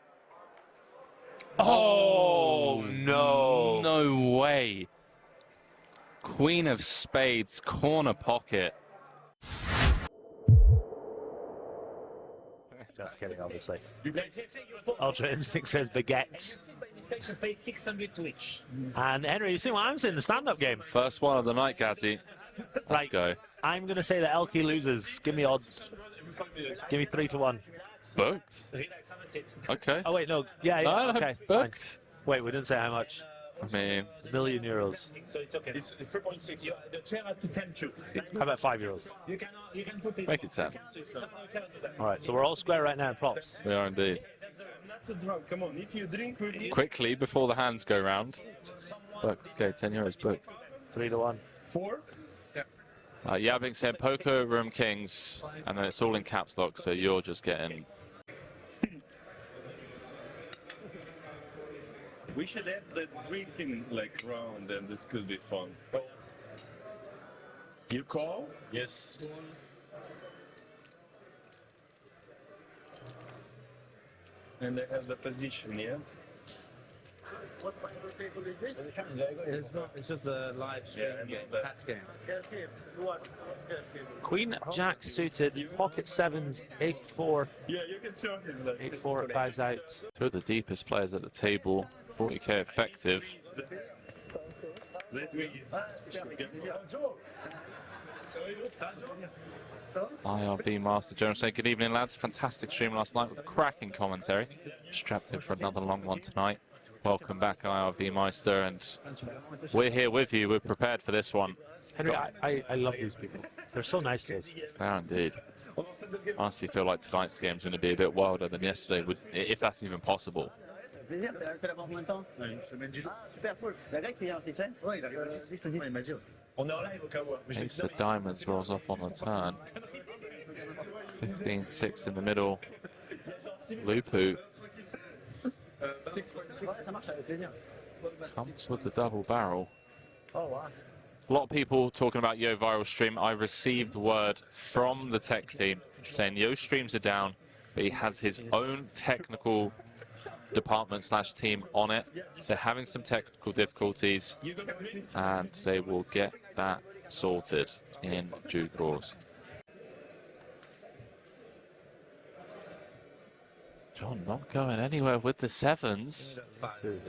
[SPEAKER 6] Oh, no. No way. Queen of spades, corner pocket.
[SPEAKER 9] Just kidding, obviously. Ultra Instinct says baguette. And Henry, you see what I'm saying? The stand-up game.
[SPEAKER 6] First one of the night, Gazzy. Let's go.
[SPEAKER 9] I'm going to say that Elke loses. Give me odds. Give me 3-1.
[SPEAKER 6] Booked? Okay.
[SPEAKER 9] Oh, wait, no. Yeah,
[SPEAKER 6] no,
[SPEAKER 9] okay.
[SPEAKER 6] Booked.
[SPEAKER 9] Fine. Wait, we didn't say how much.
[SPEAKER 6] I mean,
[SPEAKER 9] €1 million.
[SPEAKER 3] So it's okay. It's 3.6. The chair has to tempt you.
[SPEAKER 9] How about €5?
[SPEAKER 3] You can put it.
[SPEAKER 6] Make it 10.
[SPEAKER 9] All right, so we're all square right now in props.
[SPEAKER 6] We are indeed.
[SPEAKER 3] That's a drug. Come on, if you drink
[SPEAKER 6] quickly before the hands go round. Booked. Okay, €10 booked.
[SPEAKER 9] 3-1.
[SPEAKER 3] 4.
[SPEAKER 6] Yabik said poker room kings, and then it's all in caps lock, so you're just getting.
[SPEAKER 3] We should have the drinking like round, and this could be fun. You call? Yes. And I have the position, yeah?
[SPEAKER 7] What table is this? It's not. It's just a live stream game, patch game.
[SPEAKER 9] Queen Jack suited, pocket sevens, 8-4.
[SPEAKER 3] Yeah, you can show him. Like,
[SPEAKER 9] 8-4 bows out.
[SPEAKER 6] Two of the deepest players at the table, 40k effective. IRV Master General saying good evening, lads. Fantastic stream last night with cracking commentary. Strapped in for another long one tonight. Welcome back, IRV Meister, and we're here with you. We're prepared for this one.
[SPEAKER 9] Henry, I love these people. They're so nice to us.
[SPEAKER 6] They are indeed. Honestly, feel like tonight's game is going to be a bit wilder than yesterday, if that's even possible. Ace of diamonds rolls off on the turn. 15-6 in the middle. Lupu comes with the double barrel.
[SPEAKER 9] Oh, wow.
[SPEAKER 6] A lot of people talking about Yo Viral Stream. I received word from the tech team saying Yo streams are down, but he has his own technical department / team on it. They're having some technical difficulties, and they will get that sorted in due course. John not going anywhere with the sevens.
[SPEAKER 9] I didn't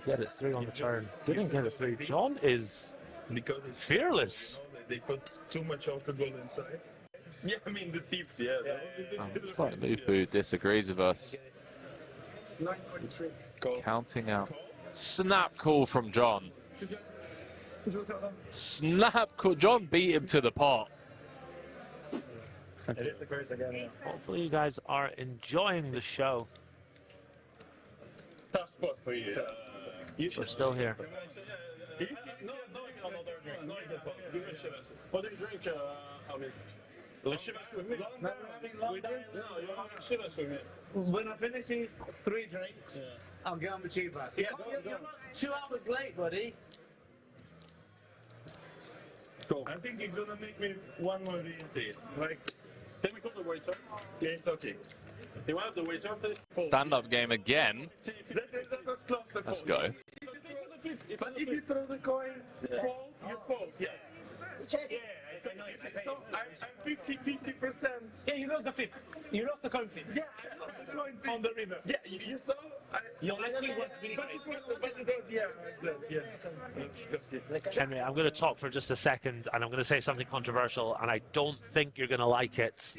[SPEAKER 9] get it 3 on the turn. Didn't get it 3. John is fearless.
[SPEAKER 3] They put too much alcohol inside. Yeah, I mean the tips, yeah.
[SPEAKER 6] Looks like Lupu disagrees with us. Counting out. Snap call from John. Snap call. John beat him to the pot.
[SPEAKER 3] It is the curse again.
[SPEAKER 9] Hopefully you guys are enjoying the show.
[SPEAKER 3] Tough spot for you.
[SPEAKER 9] We're still here.
[SPEAKER 3] Give me a Chivas. What do you drink, Alvin? Chivas with me?
[SPEAKER 15] No, we're having
[SPEAKER 3] No, you're having Chivas with me.
[SPEAKER 15] When I finish these 3 drinks, I'll get on the Chivas.
[SPEAKER 3] Yeah,
[SPEAKER 15] You're not 2 hours late, buddy.
[SPEAKER 3] Cool. I think you're gonna make me one more VNT. Like, can we call the waiter? Yeah, it's okay. You want the waiter, please?
[SPEAKER 6] Stand-up game again.
[SPEAKER 3] That was close to
[SPEAKER 6] Let's
[SPEAKER 3] fold.
[SPEAKER 6] go.
[SPEAKER 3] But if you throw the coin, fold, you fold. Yes. Yeah, I know. So I'm 50%.
[SPEAKER 4] Yeah, you lost the flip. You lost the coin flip.
[SPEAKER 3] Yeah, I lost the coin flip.
[SPEAKER 4] On the river.
[SPEAKER 3] Yeah, you saw?
[SPEAKER 4] Your acting was really
[SPEAKER 3] but it was, yeah, exactly. Yeah. Let's go.
[SPEAKER 9] Henry, I'm going to talk for just a second, and I'm going to say something controversial, and I don't think you're going to like it.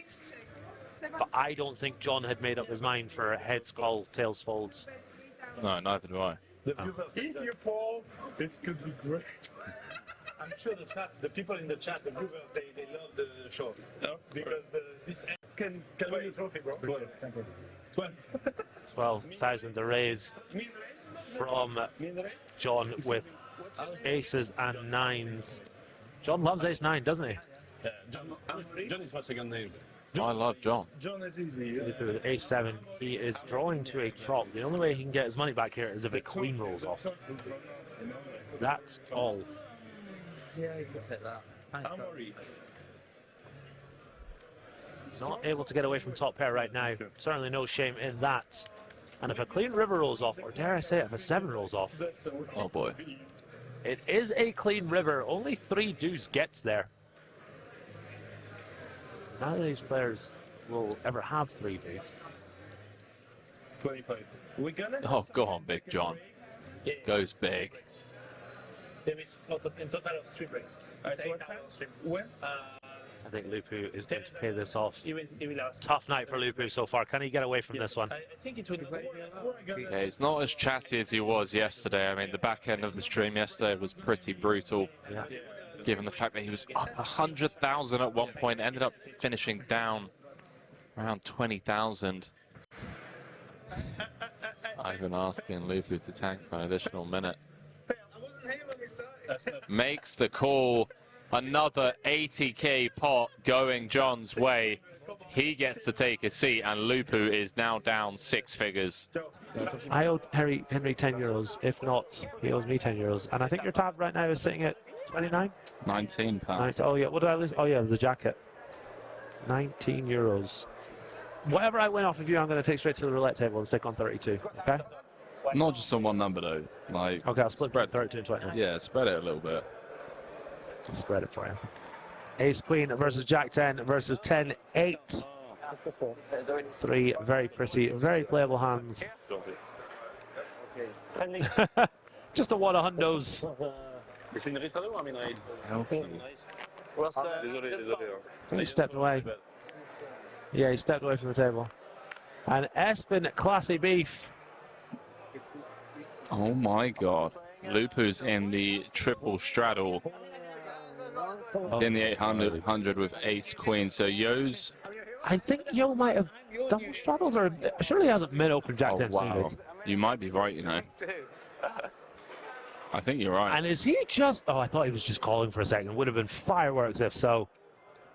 [SPEAKER 9] But I don't think John had made up his mind for heads call, tails folds.
[SPEAKER 6] No, neither do I.
[SPEAKER 3] If you fold, this could be great.
[SPEAKER 4] I'm sure the people in the chat, the viewers, they love the show.
[SPEAKER 3] No,
[SPEAKER 4] Because this
[SPEAKER 3] can
[SPEAKER 4] win the trophy, bro. Thank you.
[SPEAKER 9] 12,000 to raise from John with aces and 9s. John loves ace-9, doesn't he?
[SPEAKER 4] Yeah, John is my second name.
[SPEAKER 6] I love John.
[SPEAKER 3] John is easy.
[SPEAKER 9] With ace-7, he is drawing to a trap. The only way he can get his money back here is if a queen rolls off. That's all.
[SPEAKER 7] Yeah, you can take that. Thanks,
[SPEAKER 3] I'm worried.
[SPEAKER 9] Not able to get away from top pair right now. Certainly no shame in that. And if a clean river rolls off, or dare I say it, if a 7 rolls off.
[SPEAKER 6] Oh boy.
[SPEAKER 9] It is a clean river. Only 3 deuce gets there. None of these players will ever have 3 deuce.
[SPEAKER 3] 25. We gonna?
[SPEAKER 6] Oh, go on, Big John. Goes big.
[SPEAKER 4] There is in total of 3 breaks. It's 8 hours.
[SPEAKER 3] When?
[SPEAKER 9] I think Lupu is going to pay this off.
[SPEAKER 4] He will last.
[SPEAKER 9] Tough night for Lupu so far. Can he get away from this one?
[SPEAKER 4] I think it will be
[SPEAKER 6] Yeah, he's not as chatty as he was yesterday. I mean, the back end of the stream yesterday was pretty brutal.
[SPEAKER 9] Yeah.
[SPEAKER 6] Given the fact that he was up 100,000 at one point, ended up finishing down around 20,000. I've been asking Lupu to tank for an additional minute. Makes the call. Another 80k pot going John's way. He gets to take a seat, and Lupu is now down 6 figures.
[SPEAKER 9] I owed Henry 10 euros. If not, he owes me 10 euros. And I think your tab right now is sitting at 29?
[SPEAKER 6] 19 pounds.
[SPEAKER 9] Oh, yeah. What did I lose? Oh, yeah, the jacket. 19 euros. Whatever I win off of you, I'm going to take straight to the roulette table and stick on 32. Okay?
[SPEAKER 6] Not just on one number, though. Like,
[SPEAKER 9] okay, I'll split 32 and 29.
[SPEAKER 6] Yeah, spread it a little bit.
[SPEAKER 9] I'll spread it for you. Ace Queen versus Jack 10 versus 10 8. 3 very pretty, very playable hands. Just a one of hundos. He stepped away. Yeah, he stepped away from the table. And Espen Classy Beef.
[SPEAKER 6] Oh my god. Lupu's in the triple straddle. He's in the 800 with ace queen. So Yo's.
[SPEAKER 9] I think Yo might have double straddled, or surely he hasn't mid-open Jack 10
[SPEAKER 6] wow. You might be right, you know. I think you're right.
[SPEAKER 9] And is he just... Oh, I thought he was just calling for a second. Would have been fireworks if so.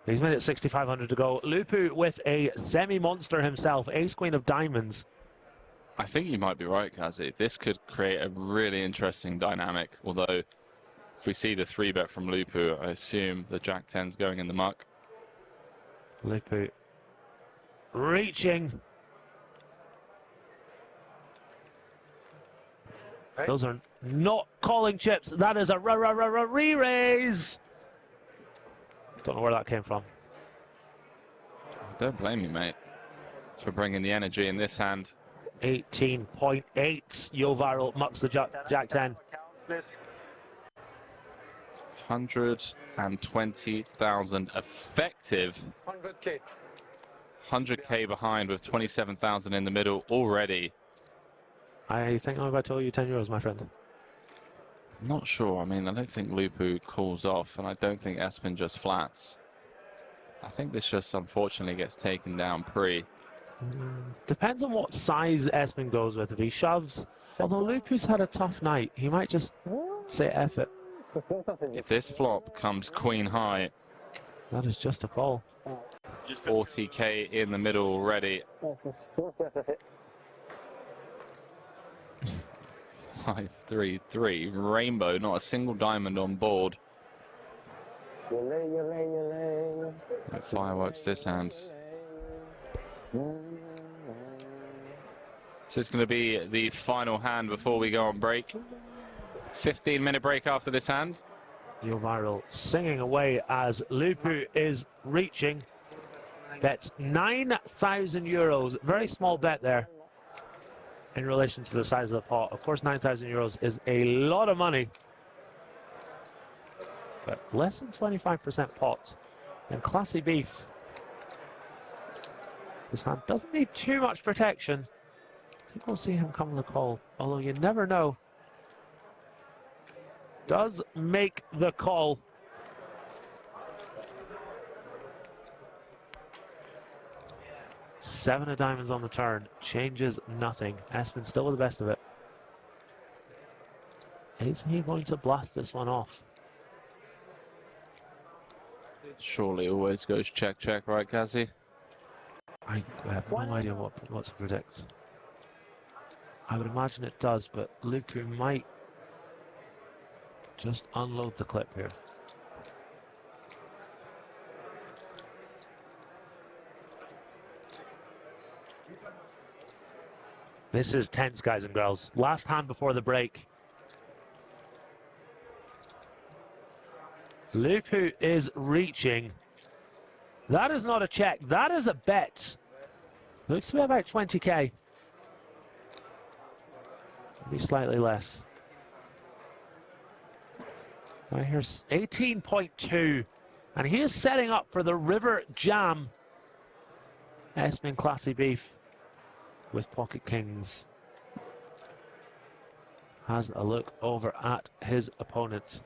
[SPEAKER 9] He's made it 6,500 to go. Lupu with a semi-monster himself. Ace Queen of diamonds.
[SPEAKER 6] I think you might be right, Kazi. This could create a really interesting dynamic. Although, if we see the 3-bet from Lupu, I assume the Jack 10's going in the muck.
[SPEAKER 9] Lupu reaching. Those are not calling chips. That is a re-raise. Don't know where that came from.
[SPEAKER 6] Don't blame you, mate, for bringing the energy in this hand.
[SPEAKER 9] 18.8. Yo Viral mucks the Jack 10.
[SPEAKER 6] 120,000 effective.
[SPEAKER 4] 100k.
[SPEAKER 6] 100k behind with 27,000 in the middle already.
[SPEAKER 9] I think I'm about to owe you 10 euros, my friend.
[SPEAKER 6] I'm not sure. I mean, I don't think Lupu calls off, and I don't think Espen just flats. I think this just unfortunately gets taken down pre.
[SPEAKER 9] Depends on what size Espen goes with. If he shoves, although Lupu's had a tough night, he might just say F it.
[SPEAKER 6] If this flop comes queen high,
[SPEAKER 9] that is just a call.
[SPEAKER 6] 40k in the middle already. 5-3-3 rainbow, not a single diamond on board. Fireworks this hand. This is going to be the final hand before we go on break. 15-minute break after this hand.
[SPEAKER 9] Neil Viral singing away as Lupu is reaching. Bets 9,000 euros. Very small bet there in relation to the size of the pot. Of course, 9,000 euros is a lot of money. But less than 25% pot. And Classy Beef. This hand doesn't need too much protection. I think we'll see him come on the call. Although you never know. Does make the call. Seven of diamonds on the turn. Changes nothing. Espen still with the best of it. Is he going to blast this one off?
[SPEAKER 6] Surely always goes check, check, right, Kazi?
[SPEAKER 9] I have no idea what to predict. I would imagine it does, but Luku might just unload the clip here. This is tense, guys and girls. Last hand before the break. Lupu is reaching. That is not a check. That is a bet. Looks to be about 20k. Maybe slightly less. Right, here's 18.2. And he is setting up for the River Jam. Espen Classy Beef with Pocket Kings. Has a look over at his opponent.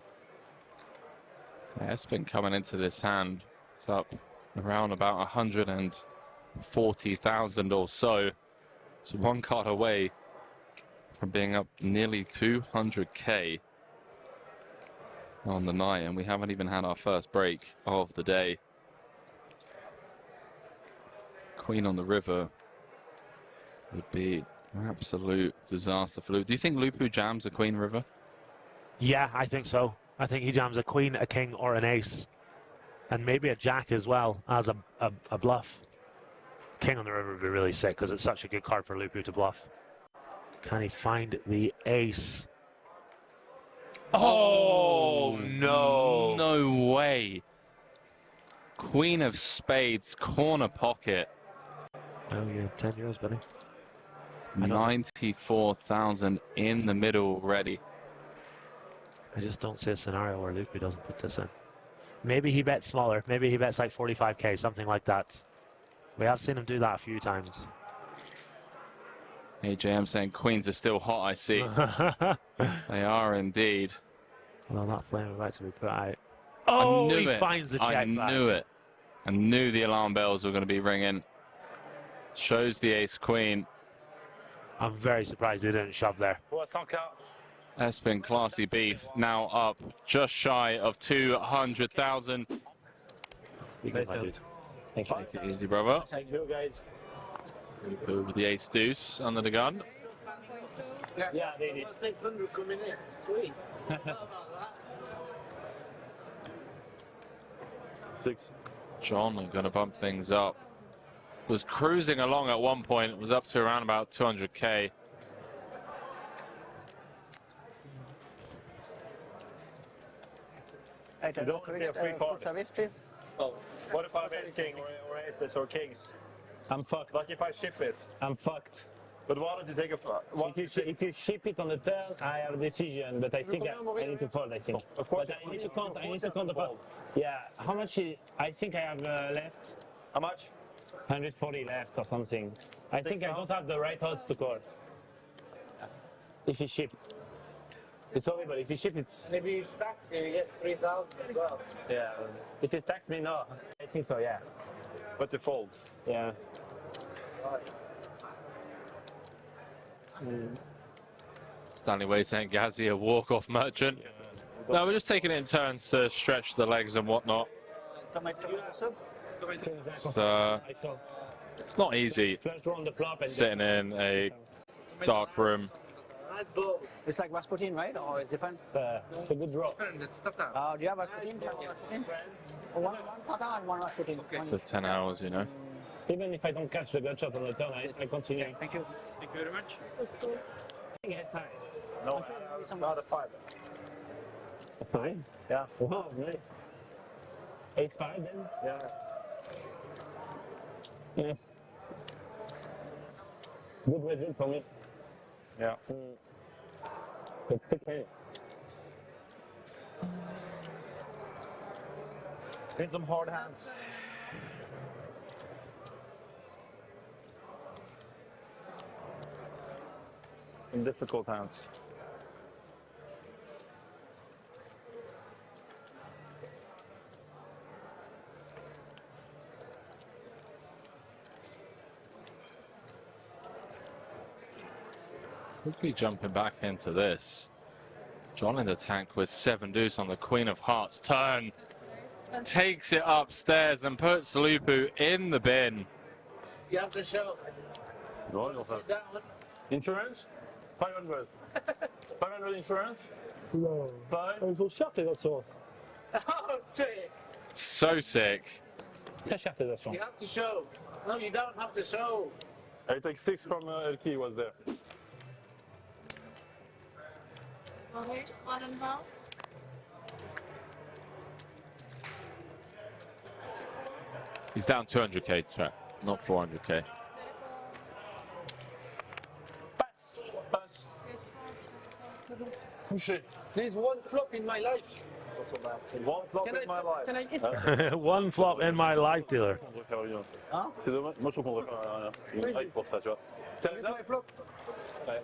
[SPEAKER 6] Espen coming into this hand. It's up around about 140,000 or so. It's one card away from being up nearly 200k on the night, and we haven't even had our first break of the day. Queen on the river would be an absolute disaster for Lupu. Do you think Lupu jams a queen river?
[SPEAKER 9] Yeah, I think so. I think he jams a queen, a king, or an ace. And maybe a jack as well as a bluff. King on the river would be really sick because it's such a good card for Lupu to bluff. Can he find the ace? Oh, no.
[SPEAKER 6] No way. Queen of spades, corner pocket.
[SPEAKER 9] Oh, yeah, 10 euros, buddy.
[SPEAKER 6] 94,000 in the middle already.
[SPEAKER 9] I just don't see a scenario where Lupu doesn't put this in. Maybe he bets smaller. Maybe he bets like 45k, something like that. We have seen him do that a few times.
[SPEAKER 6] AJM saying queens are still hot, I see. They are indeed.
[SPEAKER 9] Well, that flame about to be put out. Oh, he finds the check back.
[SPEAKER 6] I knew it. I knew the alarm bells were going to be ringing. Shows the ace queen.
[SPEAKER 9] I'm very surprised he didn't shove there.
[SPEAKER 6] Espen Classy Beef now up just shy of 200,000.
[SPEAKER 9] Take
[SPEAKER 6] it easy, brother.
[SPEAKER 12] Thank you, guys.
[SPEAKER 6] With the ace deuce under the gun.
[SPEAKER 12] Yeah, they did.
[SPEAKER 21] 600 coming in. Sweet.
[SPEAKER 6] John are going to bump things up. Was cruising along at one point. Was up to around about 200k.
[SPEAKER 4] You don't see a free card. Oh, what if I have ace king or aces or kings?
[SPEAKER 12] I'm fucked.
[SPEAKER 4] Like if I ship it.
[SPEAKER 12] I'm fucked.
[SPEAKER 4] But why don't you take a...
[SPEAKER 12] If you ship it on the turn, I have a decision, but I think I need to fold, I think.
[SPEAKER 4] Of course.
[SPEAKER 12] But I need to count the pot. Yeah, how much I think I have left?
[SPEAKER 4] How much?
[SPEAKER 12] 140 left or something. I think I don't have the right odds to call. If you ship. It's horrible. If you ship, it's...
[SPEAKER 21] Maybe he stacks you, yes, 3,000 as well.
[SPEAKER 12] Yeah. If he stacks me, no. I think so, yeah.
[SPEAKER 4] But to fold.
[SPEAKER 12] Yeah.
[SPEAKER 6] Stanley Way saying Ghazi a walk-off merchant. No, we're just taking it in turns to stretch the legs and whatnot. It's not easy sitting in a dark room.
[SPEAKER 21] Nice ball. It's like Rasputin, right? Or it's different?
[SPEAKER 12] It's a good draw.
[SPEAKER 21] Do you have Rasputin? One pattern and one Rasputin.
[SPEAKER 6] For 10 hours, you know.
[SPEAKER 12] Even if I don't catch the gut shot on the turn, I continue.
[SPEAKER 21] Okay, thank you.
[SPEAKER 12] Thank you very much. Yes, hi.
[SPEAKER 4] No, not a 5.
[SPEAKER 12] A 5?
[SPEAKER 4] Yeah.
[SPEAKER 12] Wow, nice. Ace 5 then?
[SPEAKER 4] Yeah.
[SPEAKER 12] Yes. Good result for me.
[SPEAKER 4] Yeah.
[SPEAKER 12] It's okay.
[SPEAKER 4] Need some hard hands. Some difficult hands.
[SPEAKER 6] Could be jumping back into this. John in the tank with 7 deuce on the Queen of Hearts turn. Takes it upstairs and puts Lupu in the bin.
[SPEAKER 21] You have to show.
[SPEAKER 4] Sit down.
[SPEAKER 12] Insurance? 500. 500 insurance? No. 5? Ils sont chers tes assurances.
[SPEAKER 21] Oh, sick.
[SPEAKER 6] So sick.
[SPEAKER 12] Très cher tes assurances.
[SPEAKER 21] You have to show. No, you don't have to show.
[SPEAKER 12] I take 6 from Elki was there.
[SPEAKER 19] Well, here's one involved.
[SPEAKER 6] He's down 200k, chat, not 400k.
[SPEAKER 12] Pass. Pass. Couché. There's one flop in my life.
[SPEAKER 4] One flop in my life.
[SPEAKER 12] Can I
[SPEAKER 9] One flop in my life, dealer.
[SPEAKER 12] On devrait faire une. C'est dommage. Moi, je trouve qu'on devrait faire une hype pour ça, tu vois. T'as raison, flop.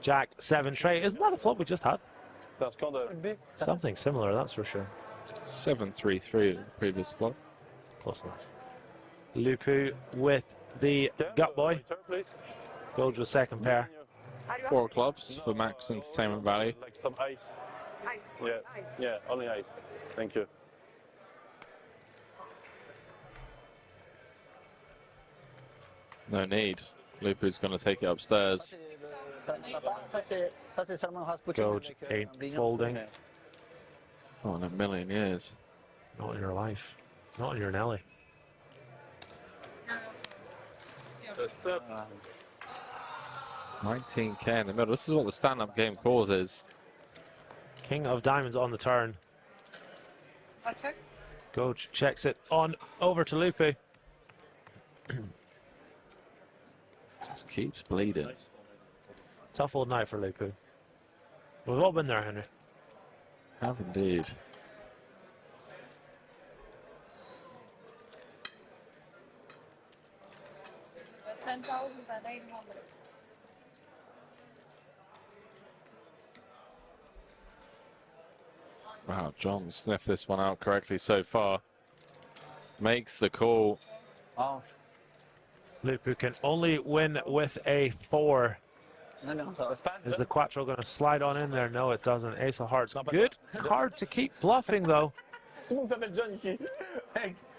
[SPEAKER 9] Jack 7 tray. Isn't that a flop we just had?
[SPEAKER 12] C'est un scandale.
[SPEAKER 9] Something similar, that's for sure.
[SPEAKER 6] 7-3-3 the previous flop.
[SPEAKER 9] Close enough. Lupu with the gut boy. Goes with second pair.
[SPEAKER 6] 4 clubs for Max Entertainment Valley.
[SPEAKER 12] Like some ice.
[SPEAKER 19] Ice.
[SPEAKER 12] Yeah. Yeah, only ice. Thank you.
[SPEAKER 6] No need. Lupu's going to take it upstairs.
[SPEAKER 9] Doge ain't folding.
[SPEAKER 6] Oh, in a million years.
[SPEAKER 9] Not in your life. Not in your Nelly.
[SPEAKER 6] 19k in the middle. This is what the stand-up game causes.
[SPEAKER 9] King of diamonds on the turn.
[SPEAKER 19] I'll check.
[SPEAKER 9] Goge checks it on over to Lupu.
[SPEAKER 6] Just keeps bleeding.
[SPEAKER 9] Tough old night for Lupu. We've all been there, Henry.
[SPEAKER 6] Have indeed.
[SPEAKER 19] But 10,000 and 800.
[SPEAKER 6] Wow, John sniffed this one out correctly so far. Makes the call.
[SPEAKER 21] Oh.
[SPEAKER 9] Lupu can only win with a 4.
[SPEAKER 21] No.
[SPEAKER 9] Is the Quattro going to slide on in there? No, it doesn't. Ace of Hearts. Good card to keep bluffing, though.
[SPEAKER 12] Tout le monde s'appelle John ici.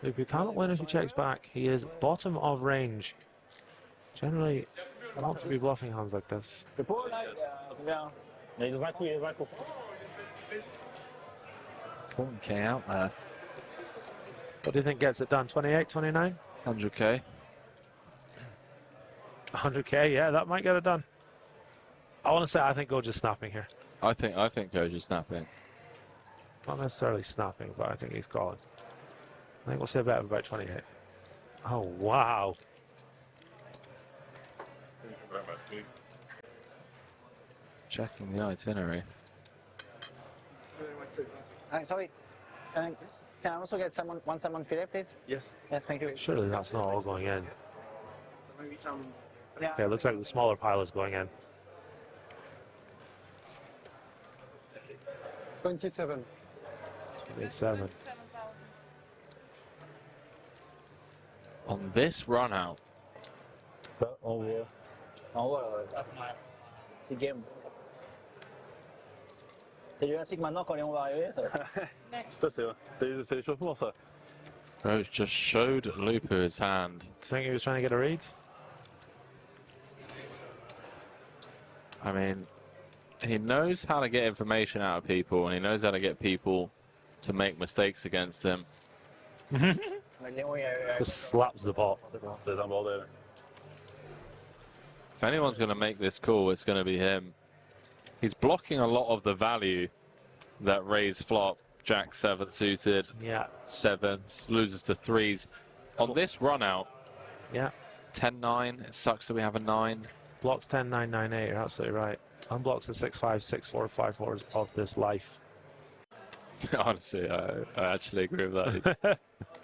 [SPEAKER 9] Lupu cannot win if he checks back. He is bottom of range. Generally, not to be bluffing hands like this.
[SPEAKER 12] Le pot, là, combien? Il y a un coup, il y a un coup.
[SPEAKER 6] 40k out there.
[SPEAKER 9] What do you think gets it done? 28, 29?
[SPEAKER 6] 100k.
[SPEAKER 9] 100k, yeah, that might get it done. I want to say I think Goge is snapping here.
[SPEAKER 6] I think Goge is snapping.
[SPEAKER 9] Not necessarily snapping, but I think he's calling. I think we'll see a bet of about 28. Oh, wow.
[SPEAKER 6] Checking the itinerary.
[SPEAKER 21] Sorry. Can I also get one salmon fillet, please?
[SPEAKER 12] Yes.
[SPEAKER 21] Yes, thank you.
[SPEAKER 9] Surely that's not all going in.
[SPEAKER 21] Maybe some.
[SPEAKER 9] Okay, it looks like the smaller pile is going in.
[SPEAKER 14] 27.
[SPEAKER 9] 27.
[SPEAKER 6] On this run out.
[SPEAKER 12] En haut. En haut, c'est game. C'est Jurassic maintenant quand Léon va arriver. Ça, c'est l'échauffement, ça.
[SPEAKER 6] Rose just showed Lupu his hand.
[SPEAKER 9] Do you think he was trying to get a read?
[SPEAKER 6] I mean, he knows how to get information out of people, and he knows how to get people to make mistakes against him.
[SPEAKER 9] Just slaps the pot.
[SPEAKER 6] If anyone's going to make this call, it's going to be him. He's blocking a lot of the value that raise flop, Jack 7 suited,
[SPEAKER 9] yeah,
[SPEAKER 6] 7s, loses to 3s. On this run out,
[SPEAKER 9] yeah,
[SPEAKER 6] 10-9, it sucks that we have a 9.
[SPEAKER 9] Blocks 10, 9, 9, 8, you're absolutely right. Unblocks the 6, 5, 6, 4, 5, 4s of this life.
[SPEAKER 6] Honestly, I actually agree with that.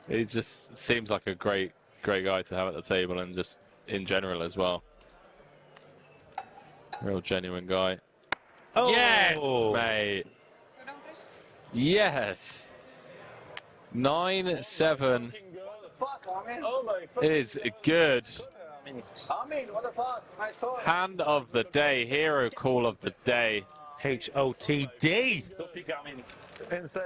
[SPEAKER 6] He just seems like a great guy to have at the table, and just in general as well. Real genuine guy.
[SPEAKER 9] Oh!
[SPEAKER 6] Yes, mate. Yes. 9-7 is good.
[SPEAKER 12] What the fuck? Nice call.
[SPEAKER 6] Hand of the day, hero call of the day.
[SPEAKER 9] HOTD.
[SPEAKER 12] Insane.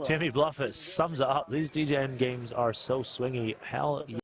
[SPEAKER 9] Jimmy Bluffett sums it up. These DJM games are so swingy. Hell yeah.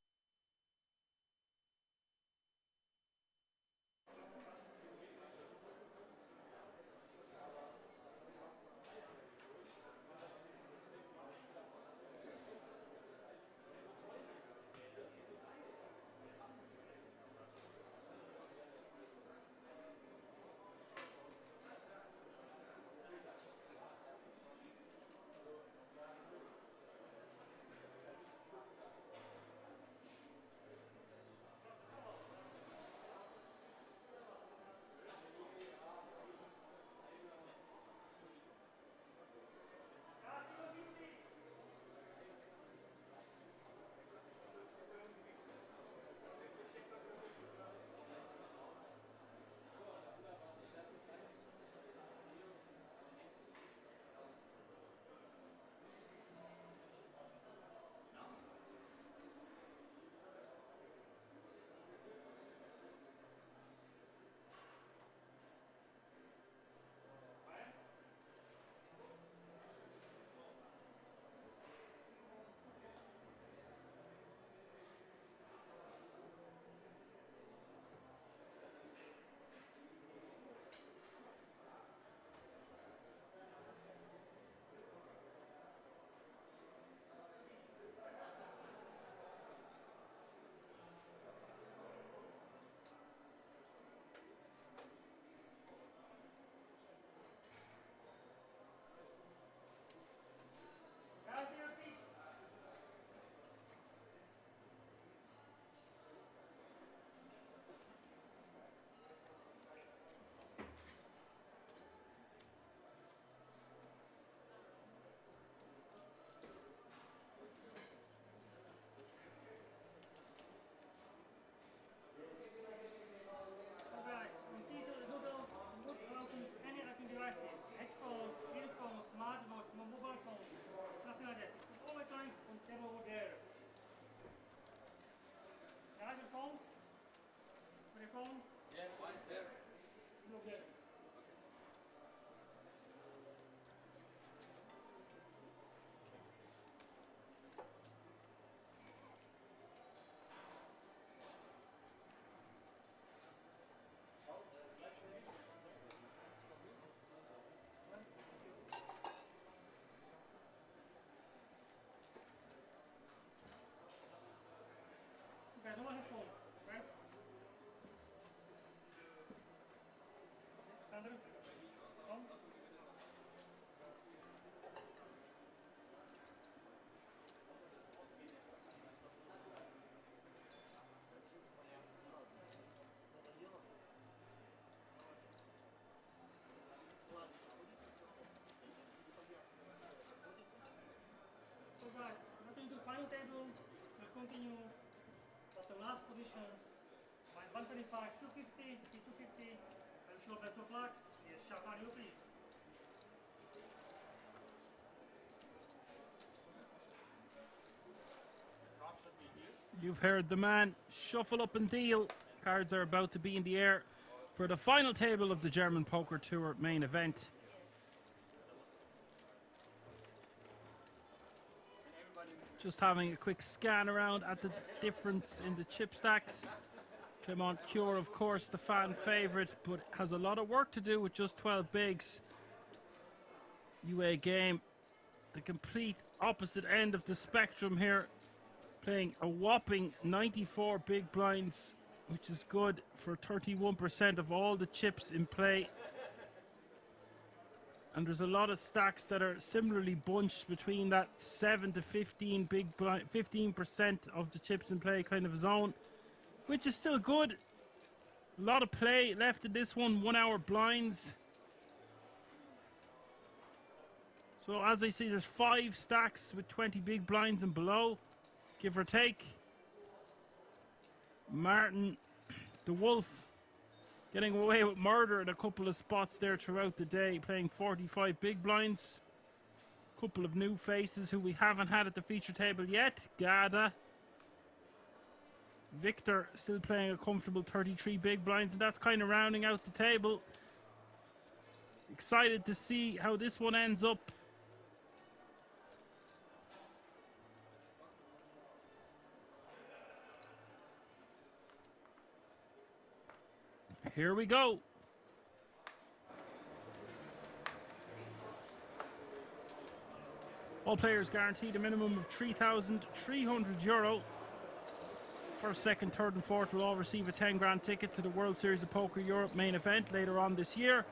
[SPEAKER 2] Final table will continue at the last positions. Minus 125, 250, 250. I'm sure best of luck. Yes, sharp value, please.
[SPEAKER 1] You've heard the man. Shuffle up and deal. Cards are about to be in the air for the final table of the German Poker Tour main event. Just having a quick scan around at the difference in the chip stacks. Clement Cure, of course, the fan favorite, but has a lot of work to do with just 12 bigs. UA Game, the complete opposite end of the spectrum here, playing a whopping 94 big blinds, which is good for 31% of all the chips in play. And there's a lot of stacks that are similarly bunched between that 7 to 15 big blind, 15% of the chips in play kind of zone, which is still good. A lot of play left in this one, 1 hour blinds. So as I see, there's 5 stacks with 20 big blinds and below, give or take. Martin, the Wolf, getting away with murder in a couple of spots there throughout the day, playing 45 big blinds. Couple of new faces who we haven't had at the feature table yet. Gada. Victor still playing a comfortable 33 big blinds, and that's kind of rounding out the table. Excited to see how this one ends up. Here we go. All players guaranteed a minimum of €3,300. First, second, third and fourth will all receive a 10 grand ticket to the World Series of Poker Europe main event later on this year.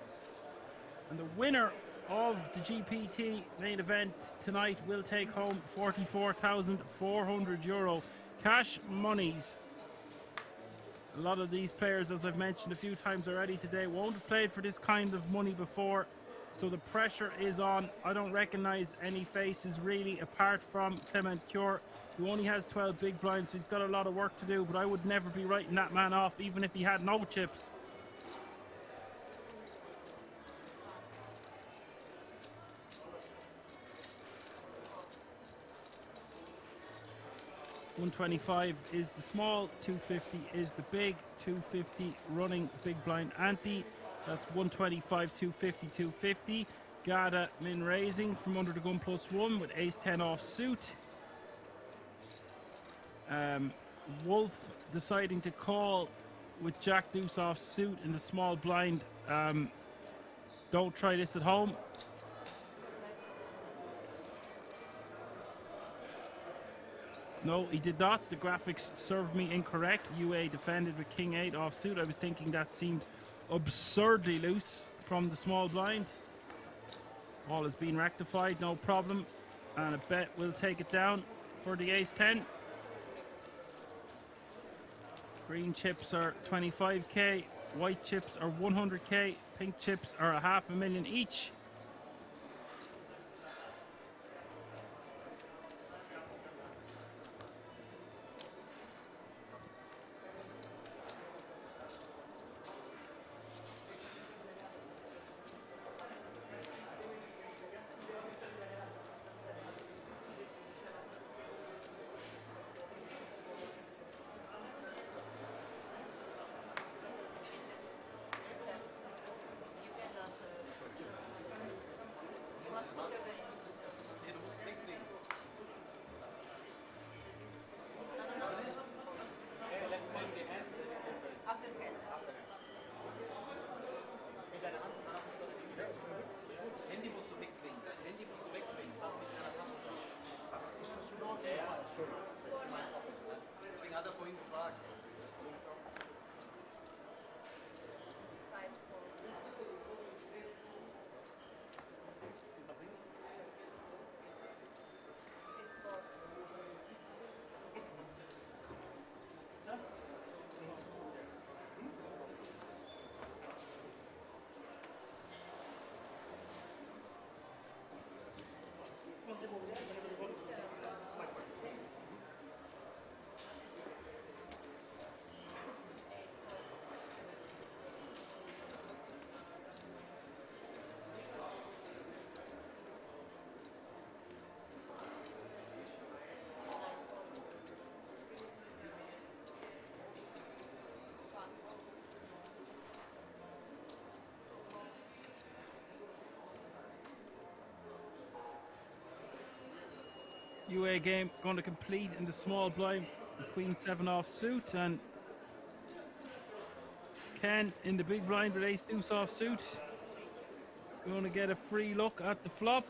[SPEAKER 1] And the winner of the GPT main event tonight will take home €44,400 cash monies. A lot of these players, as I've mentioned a few times already today, won't have played for this kind of money before, so the pressure is on. I don't recognize any faces really apart from Clement Cure, who only has 12 big blinds, so he's got a lot of work to do, but I would never be writing that man off even if he had no chips. $125 is the small, $250 is the big, $250 running big blind ante. That's $125, $250, $250. Gada min raising from under the gun +1 with ace-10 offsuit. Wolf deciding to call with jack-deuce offsuit in the small blind. Don't try this at home. No, he did not. The graphics served me incorrect. UA defended with king-8 offsuit. I was thinking that seemed absurdly loose from the small blind. All has been rectified, no problem. And a bet will take it down for the ace-10. Green chips are 25k, white chips are 100k, pink chips are $500,000 each. UA game going to complete in the small blind. The Queen 7 offsuit, and Ken in the big blind with ace deuce offsuit. Going to get a free look at the flop.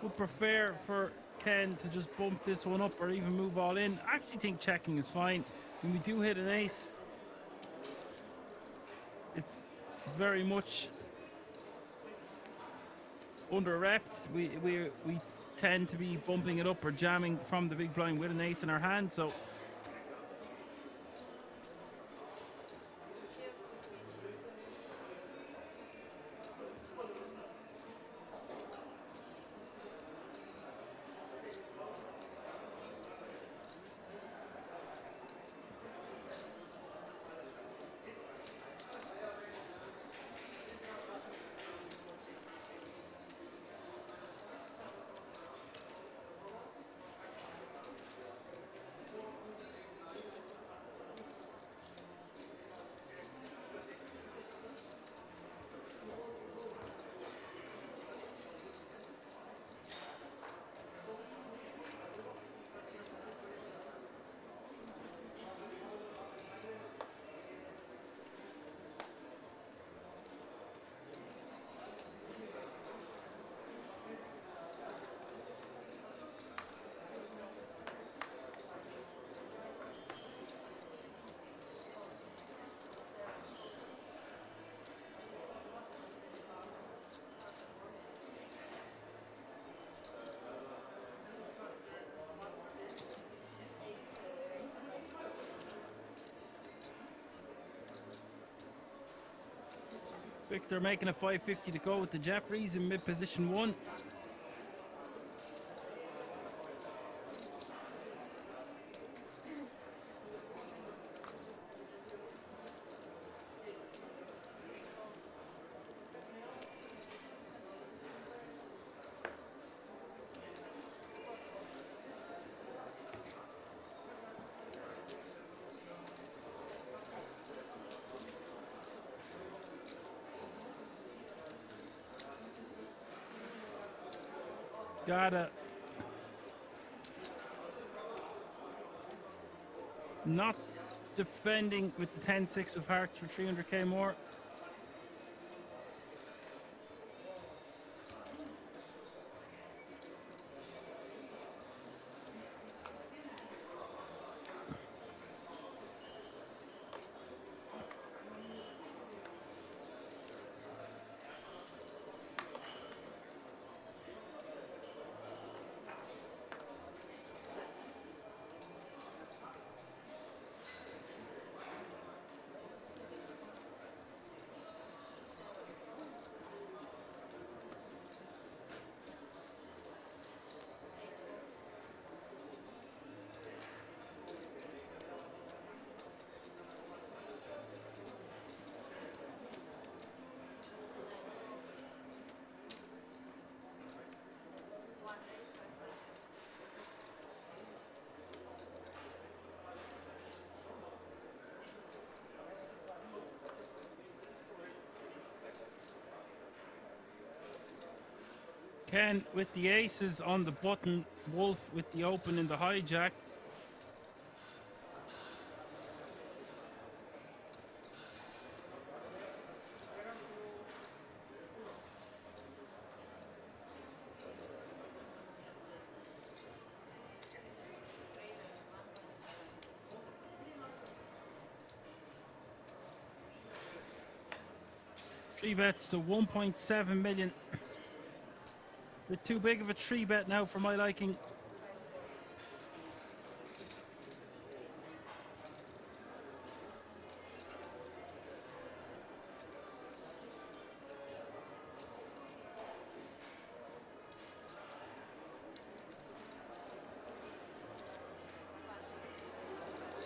[SPEAKER 1] Would prefer for Ken to just bump this one up or even move all in. I actually think checking is fine. When we do hit an ace, it's very much under reps. We tend to be bumping it up or jamming from the big blind with an ace in our hand. So Victor making a 550 to go with the Jeffries in mid position 1. Gotta not defending with the 10-6 of hearts for 300k more. Ken with the aces on the button, Wolf with the open in the hijack. Three bets to 1.7 million. Bit too big of a 3-bet now for my liking.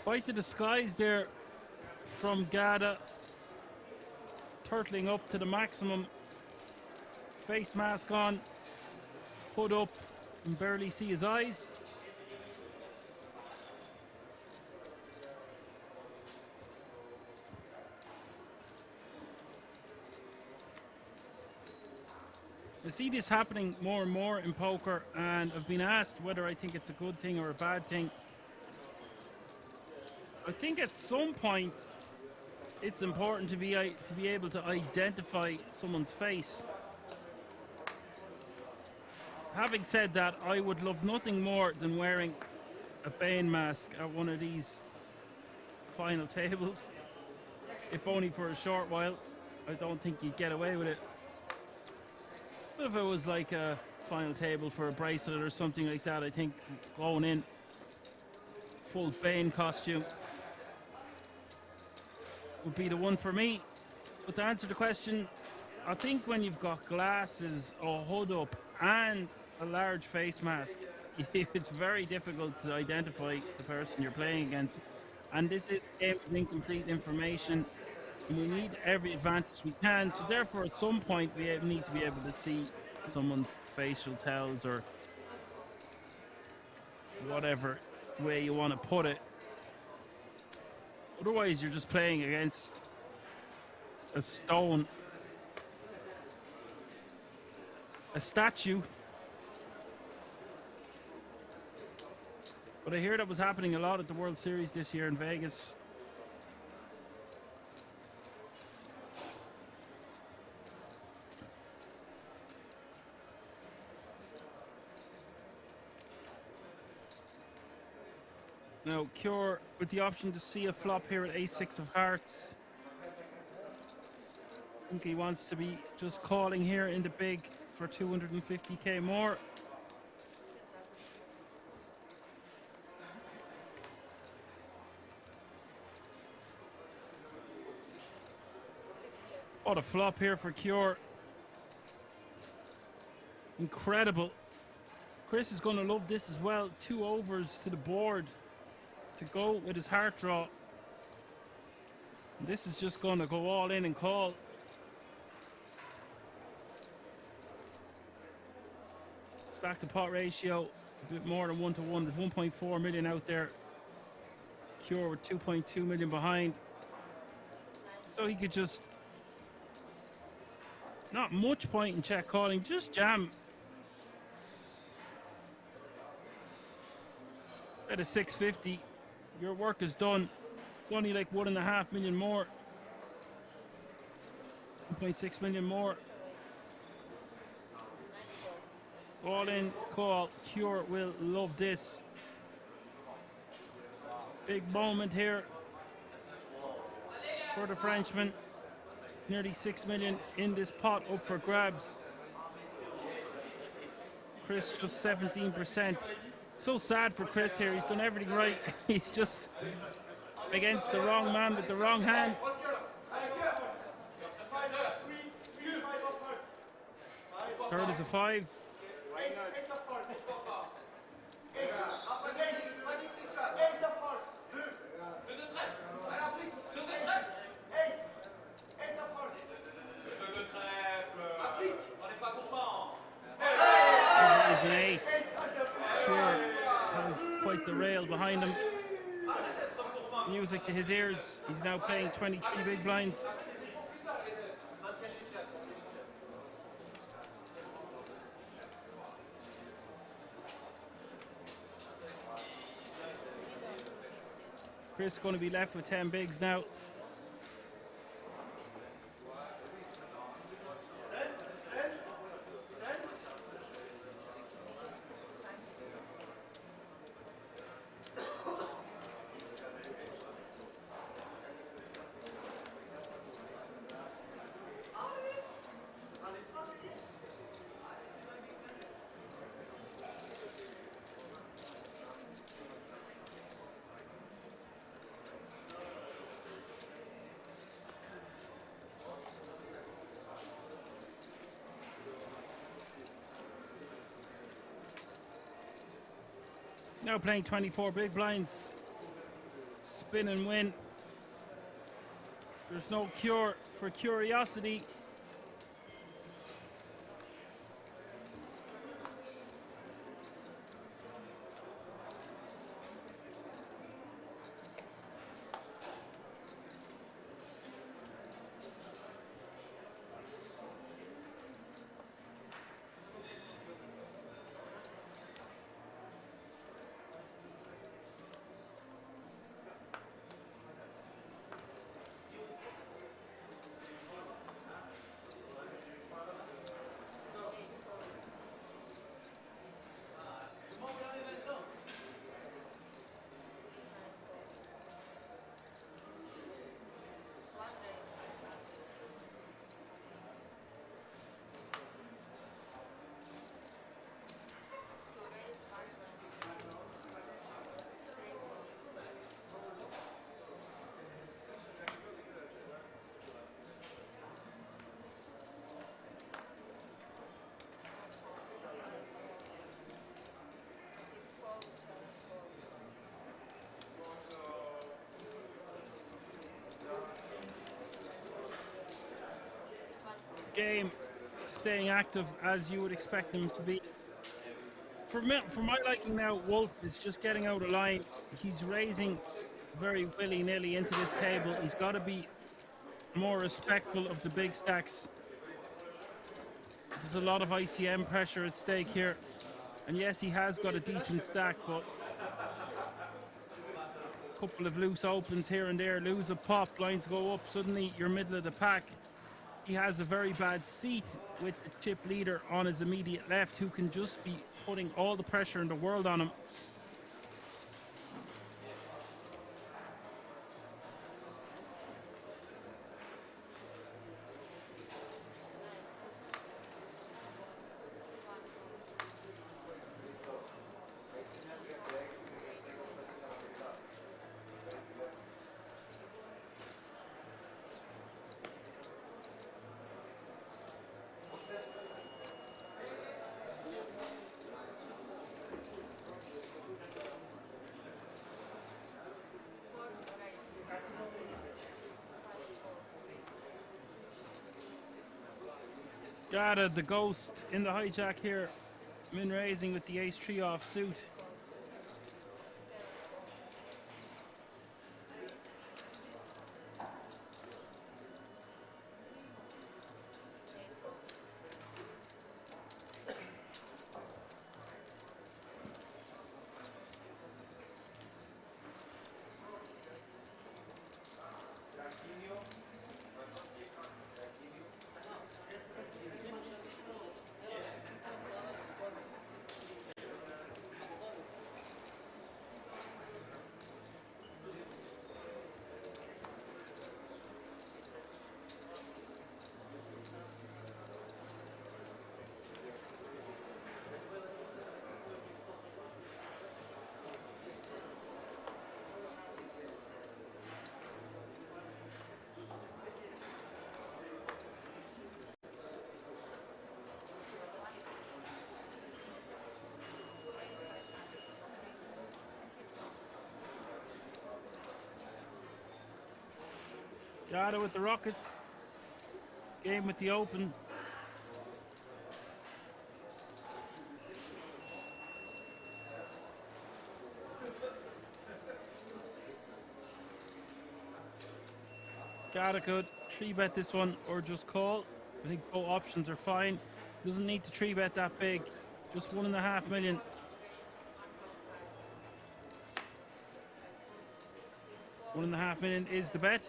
[SPEAKER 1] Fight to the skies there from Gada. Turtling up to the maximum. Face mask on. Hood up and barely see his eyes. I see this happening more and more in poker, and I've been asked whether I think it's a good thing or a bad thing. I think at some point it's important to be able to identify someone's face. Having said that, I would love nothing more than wearing a Bane mask at one of these final tables, if only for a short while. I don't think you'd get away with it. But if it was like a final table for a bracelet or something like that, I think going in full Bane costume would be the one for me. But to answer the question, I think when you've got glasses, a hood up, and a large face mask, it's very difficult to identify the person you're playing against. And this is incomplete information, and we need every advantage we can. So therefore, at some point, we need to be able to see someone's facial tells, or whatever way you want to put it. Otherwise, you're just playing against a stone, a statue. But I hear that was happening a lot at the World Series this year in Vegas. Now, Cure with the option to see a flop here at ace-6 of hearts. I think he wants to be just calling here in the big for 250k more. What a flop here for Cure. Incredible. Chris is going to love this as well. 2 overs to the board to go with his heart draw. And this is just going to go all in and call. Stack to pot ratio, a bit more than 1 to 1. There's 1.4 million out there. Cure with 2.2 million behind. So he could just, not much point in check calling, just jam. At a 650, your work is done. It's only like 1.5 million more. 1.6 million more. All in, call. Cure will love this. Big moment here for the Frenchman. Nearly 6 million in this pot up for grabs. Chris just 17%. So sad for Chris here. He's done everything right. He's just against the wrong man with the wrong hand. Third is a 5. There's an 8. Cure has quite the rail behind him. Music to his ears. He's now playing 23 big blinds. Chris going to be left with 10 bigs now. Now playing 24 big blinds. Spin and win. There's no cure for curiosity. game, staying active as you would expect him to be. For my liking now, Wolf is just getting out of line. He's raising very willy-nilly into this table. He's got to be more respectful of the big stacks. There's a lot of ICM pressure at stake here. And yes, he has got a decent stack, but a couple of loose opens here and there, lose a pop, lines go up, suddenly you're middle of the pack. He has a very bad seat with the chip leader on his immediate left, who can just be putting all the pressure in the world on him. Gada, the ghost in the hijack here. Min raising with the ace-3 off suit. Gada with the Rockets. Game with the Open. Gada could 3-bet this one or just call. I think both options are fine. Doesn't need to 3-bet that big. Just 1.5 million. $1.5 million is the bet.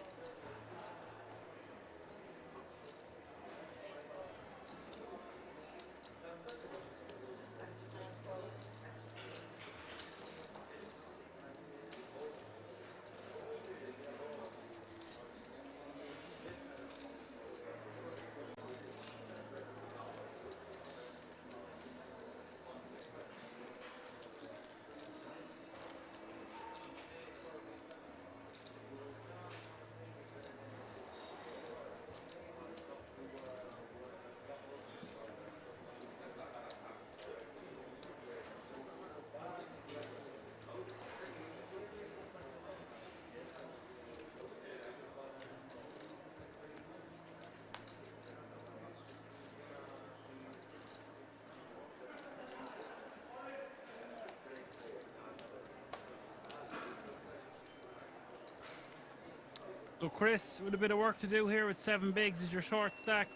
[SPEAKER 1] So Chris, with a bit of work to do here with 7 bigs is your short stack.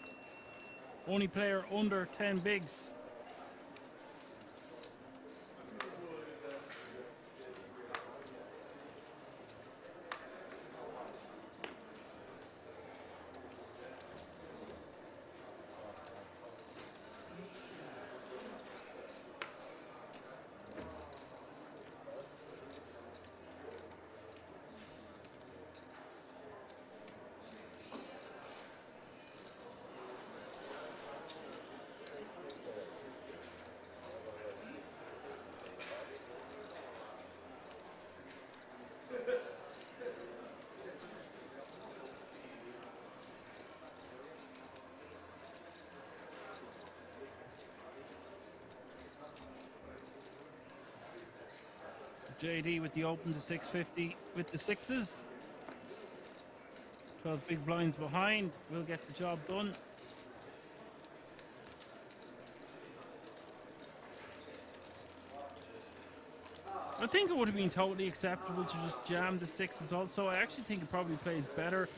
[SPEAKER 1] Only player under 10 bigs. JD with the open to 650 with the 6s. 12 big blinds behind. We'll get the job done. I think it would have been totally acceptable to just jam the sixes also. I actually think it probably plays better.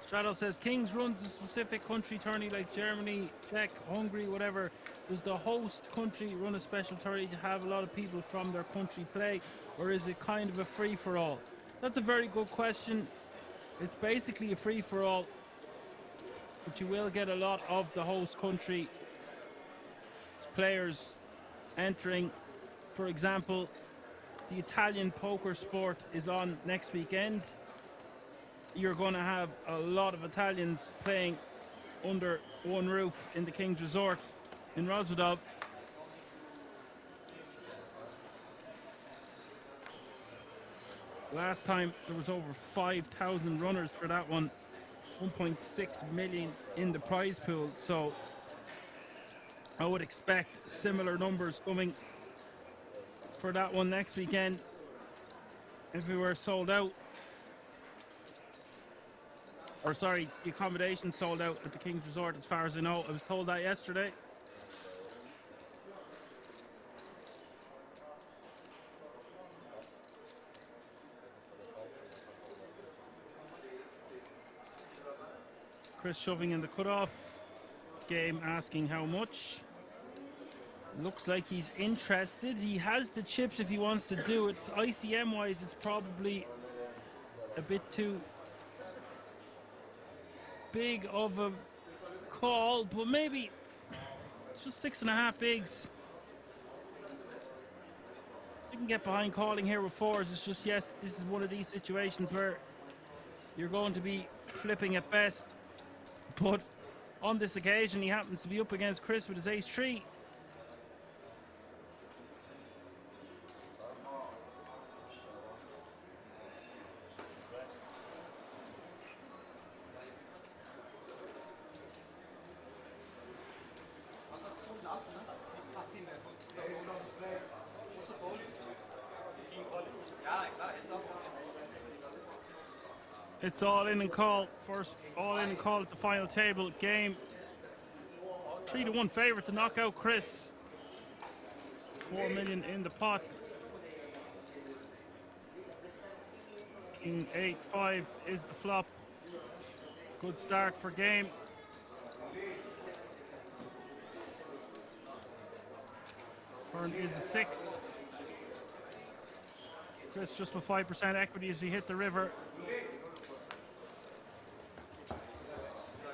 [SPEAKER 1] Shadow says Kings runs a specific country tourney like Germany, Czech, Hungary, whatever. Does the host country run a special tourney to have a lot of people from their country play, or is it kind of a free-for-all? That's a very good question. It's basically a free-for-all, but you will get a lot of the host country players entering. For example, the Italian poker sport is on next weekend. You're going to have a lot of Italians playing under one roof in the King's Resort in Roswitha. Last time there was over 5,000 runners for that one, 1.6 million in the prize pool, so I would expect similar numbers coming for that one next weekend if we were sold out. Or sorry, the accommodation sold out at the King's Resort as far as I know. I was told that yesterday. Chris shoving in the cutoff. Game asking how much. Looks like he's interested. He has the chips if he wants to do it. ICM wise, it's probably a bit too big of a call, but maybe it's just 6.5 bigs. You can get behind calling here with fours. It's just, yes, this is one of these situations where you're going to be flipping at best, but on this occasion he happens to be up against Chris with his ace-3. It's all in and call. First all in and call at the final table. Game 3-1 favourite to knock out Chris. 4 million in the pot. King 8-5 is the flop. Good start for game. Turn is a 6. Chris just with 5% equity as he hit the river.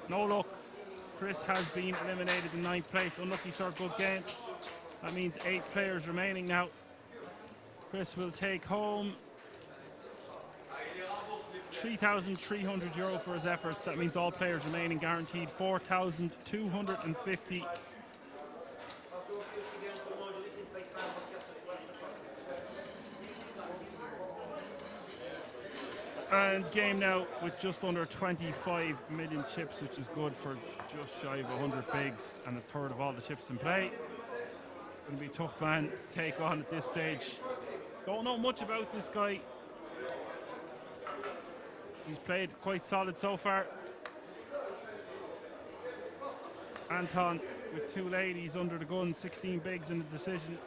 [SPEAKER 1] No luck. Chris has been eliminated in 9th place. Unlucky start, good game. That means 8 players remaining now. Chris will take home €3,300 for his efforts. That means all players remaining guaranteed 4,250. And game now with just under 25 million chips, which is good for just shy of 100 bigs and a third of all the chips in play. Going to be a tough man to take on at this stage. Don't know much about this guy. He's played quite solid so far. Anton with 2 ladies under the gun, 16 bigs in the decision.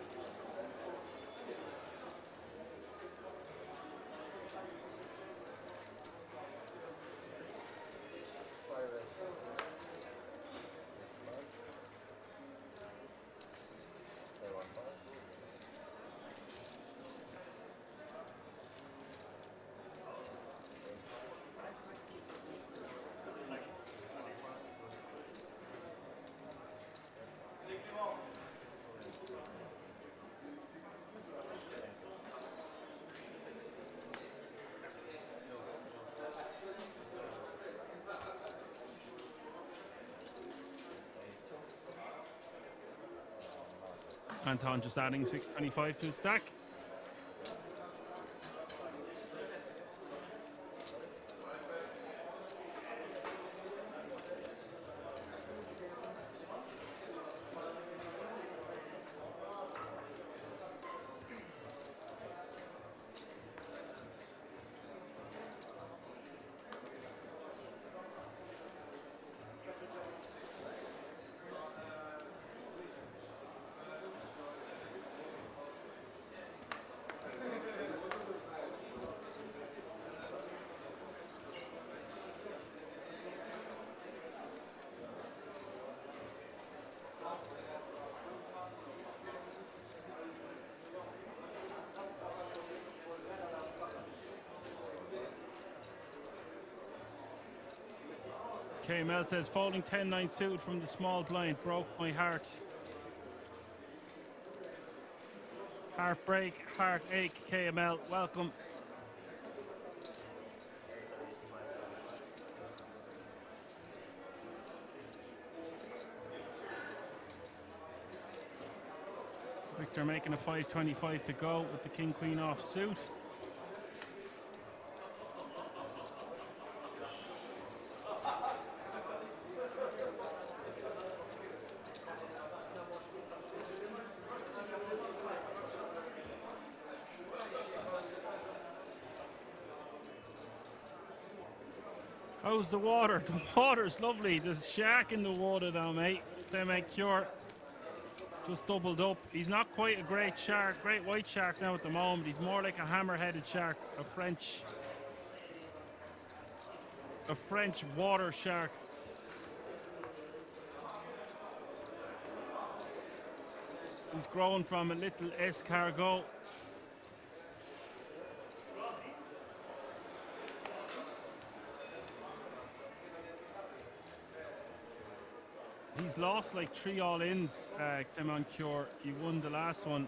[SPEAKER 1] Anton just adding 625 to his stack. KML says, folding 10-9 suited from the small blind, broke my heart. Heartbreak, heartache, KML, welcome. Victor making a 525 to go with the king-queen off suit. How's the water? The water's lovely. There's a shark in the water now, mate. Clement Cure just doubled up. He's not quite a great shark, great white shark now at the moment. He's more like a hammer-headed shark, a French water shark. He's grown from a little escargot. He's lost like 3 all-ins, Clement Cure. He won the last one.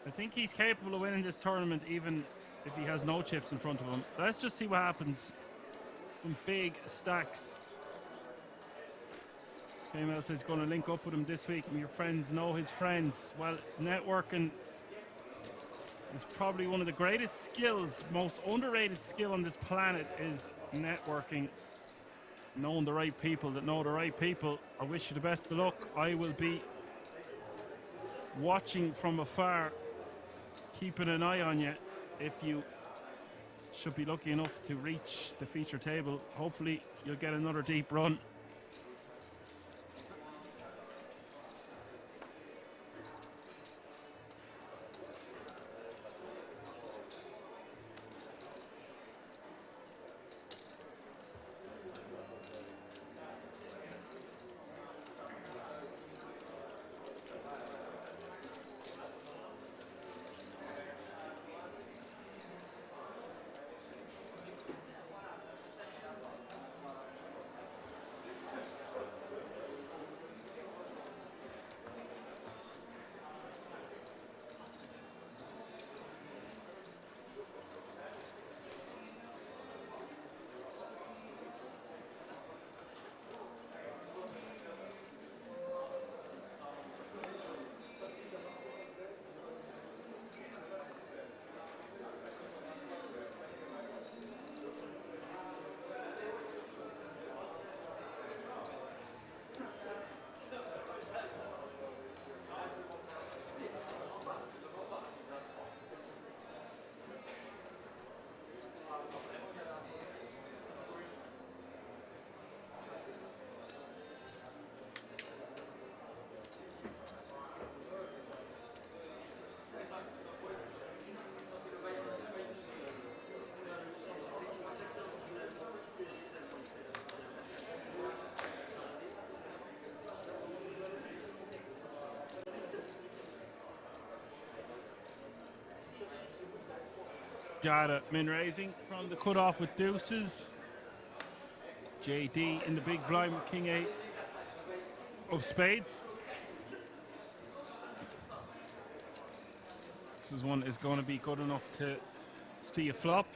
[SPEAKER 1] I think he's capable of winning this tournament even if he has no chips in front of him. Let's just see what happens. Some big stacks. KML says going to link up with him this week, and your friends know his friends. Well, networking is probably one of the greatest skills, most underrated skill on this planet is networking. Knowing the right people that know the right people. I wish you the best of luck. I will be watching from afar, keeping an eye on you if you should be lucky enough to reach the feature table. Hopefully you'll get another deep run. Gada min raising from the cutoff with deuces. JD in the big blind with king 8 of spades. This one is going to be good enough to see a flop.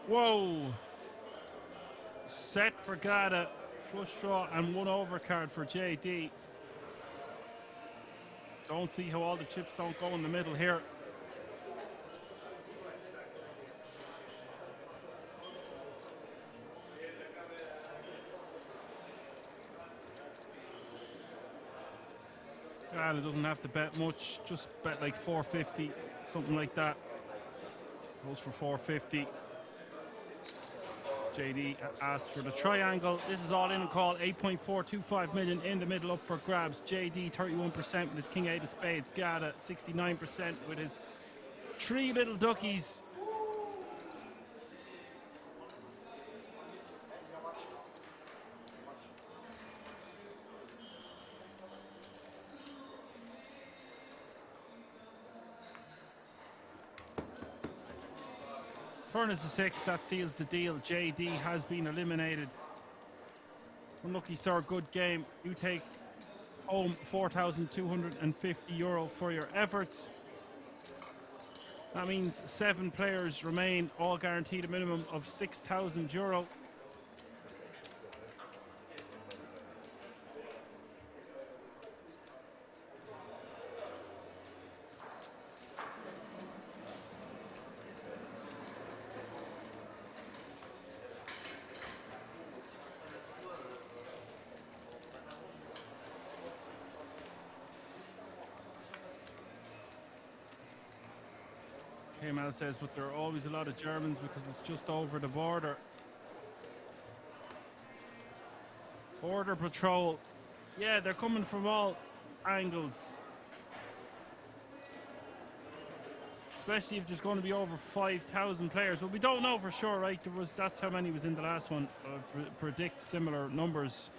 [SPEAKER 1] Whoa! Set for Gada, flush draw and one overcard for JD. Don't see how all the chips don't go in the middle here. Gada doesn't have to bet much, just bet like 450, something like that. Goes for 450. JD asks for the triangle. This is all in and call. 8.425 million in the middle up for grabs. JD 31% with his king 8 of spades. Gada 69% with his 3 little duckies. Turn is to 6, that seals the deal. JD has been eliminated. Unlucky sir, good game. You take home €4,250 for your efforts. That means 7 players remain, all guaranteed a minimum of €6,000. Kemal says, but there are always a lot of Germans because it's just over the border. Border patrol. Yeah, they're coming from all angles. Especially if there's going to be over 5,000 players. But we don't know for sure, right? That's how many was in the last one. Predict similar numbers.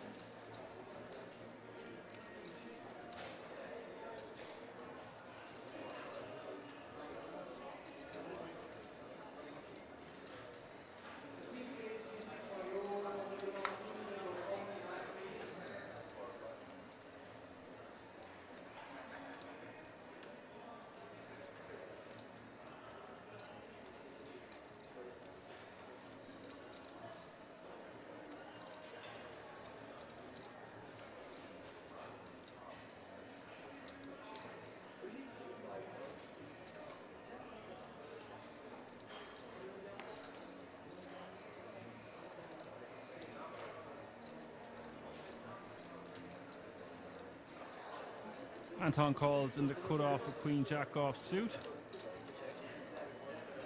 [SPEAKER 1] Anton calls in the cut-off with Queen Jack off suit.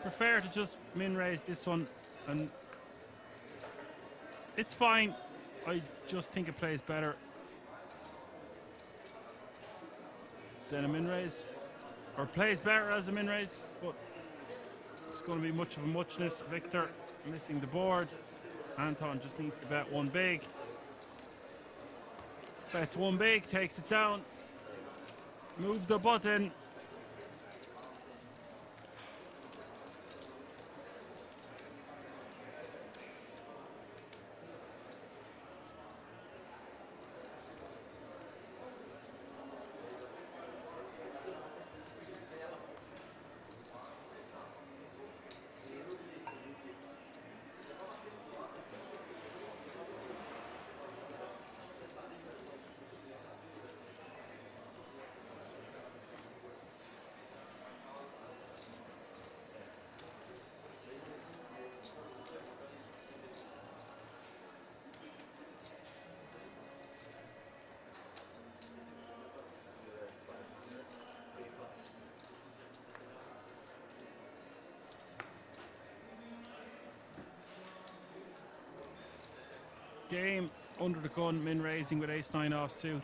[SPEAKER 1] Prefer to just min-raise this one, and it's fine. I just think it plays better than a min-raise, or plays better as a min-raise, but it's going to be much of a muchness. Victor missing the board. Anton just needs to bet one big. Bets one big, takes it down. Move the button. game under the gun, min raising with ace-9 offsuit.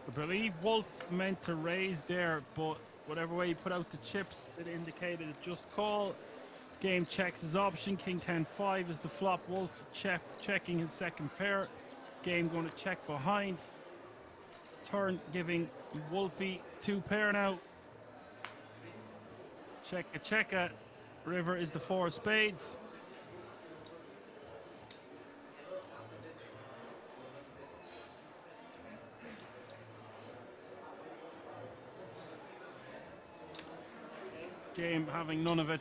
[SPEAKER 1] I believe Wolf meant to raise there, but whatever way he put out the chips, it indicated it just call. Game checks his option. King 10-5 is the flop. Wolf checking his second pair. Game going to check behind. Turn giving Wolfie 2 pair now. Checka. River is the 4 of spades. Game having none of it.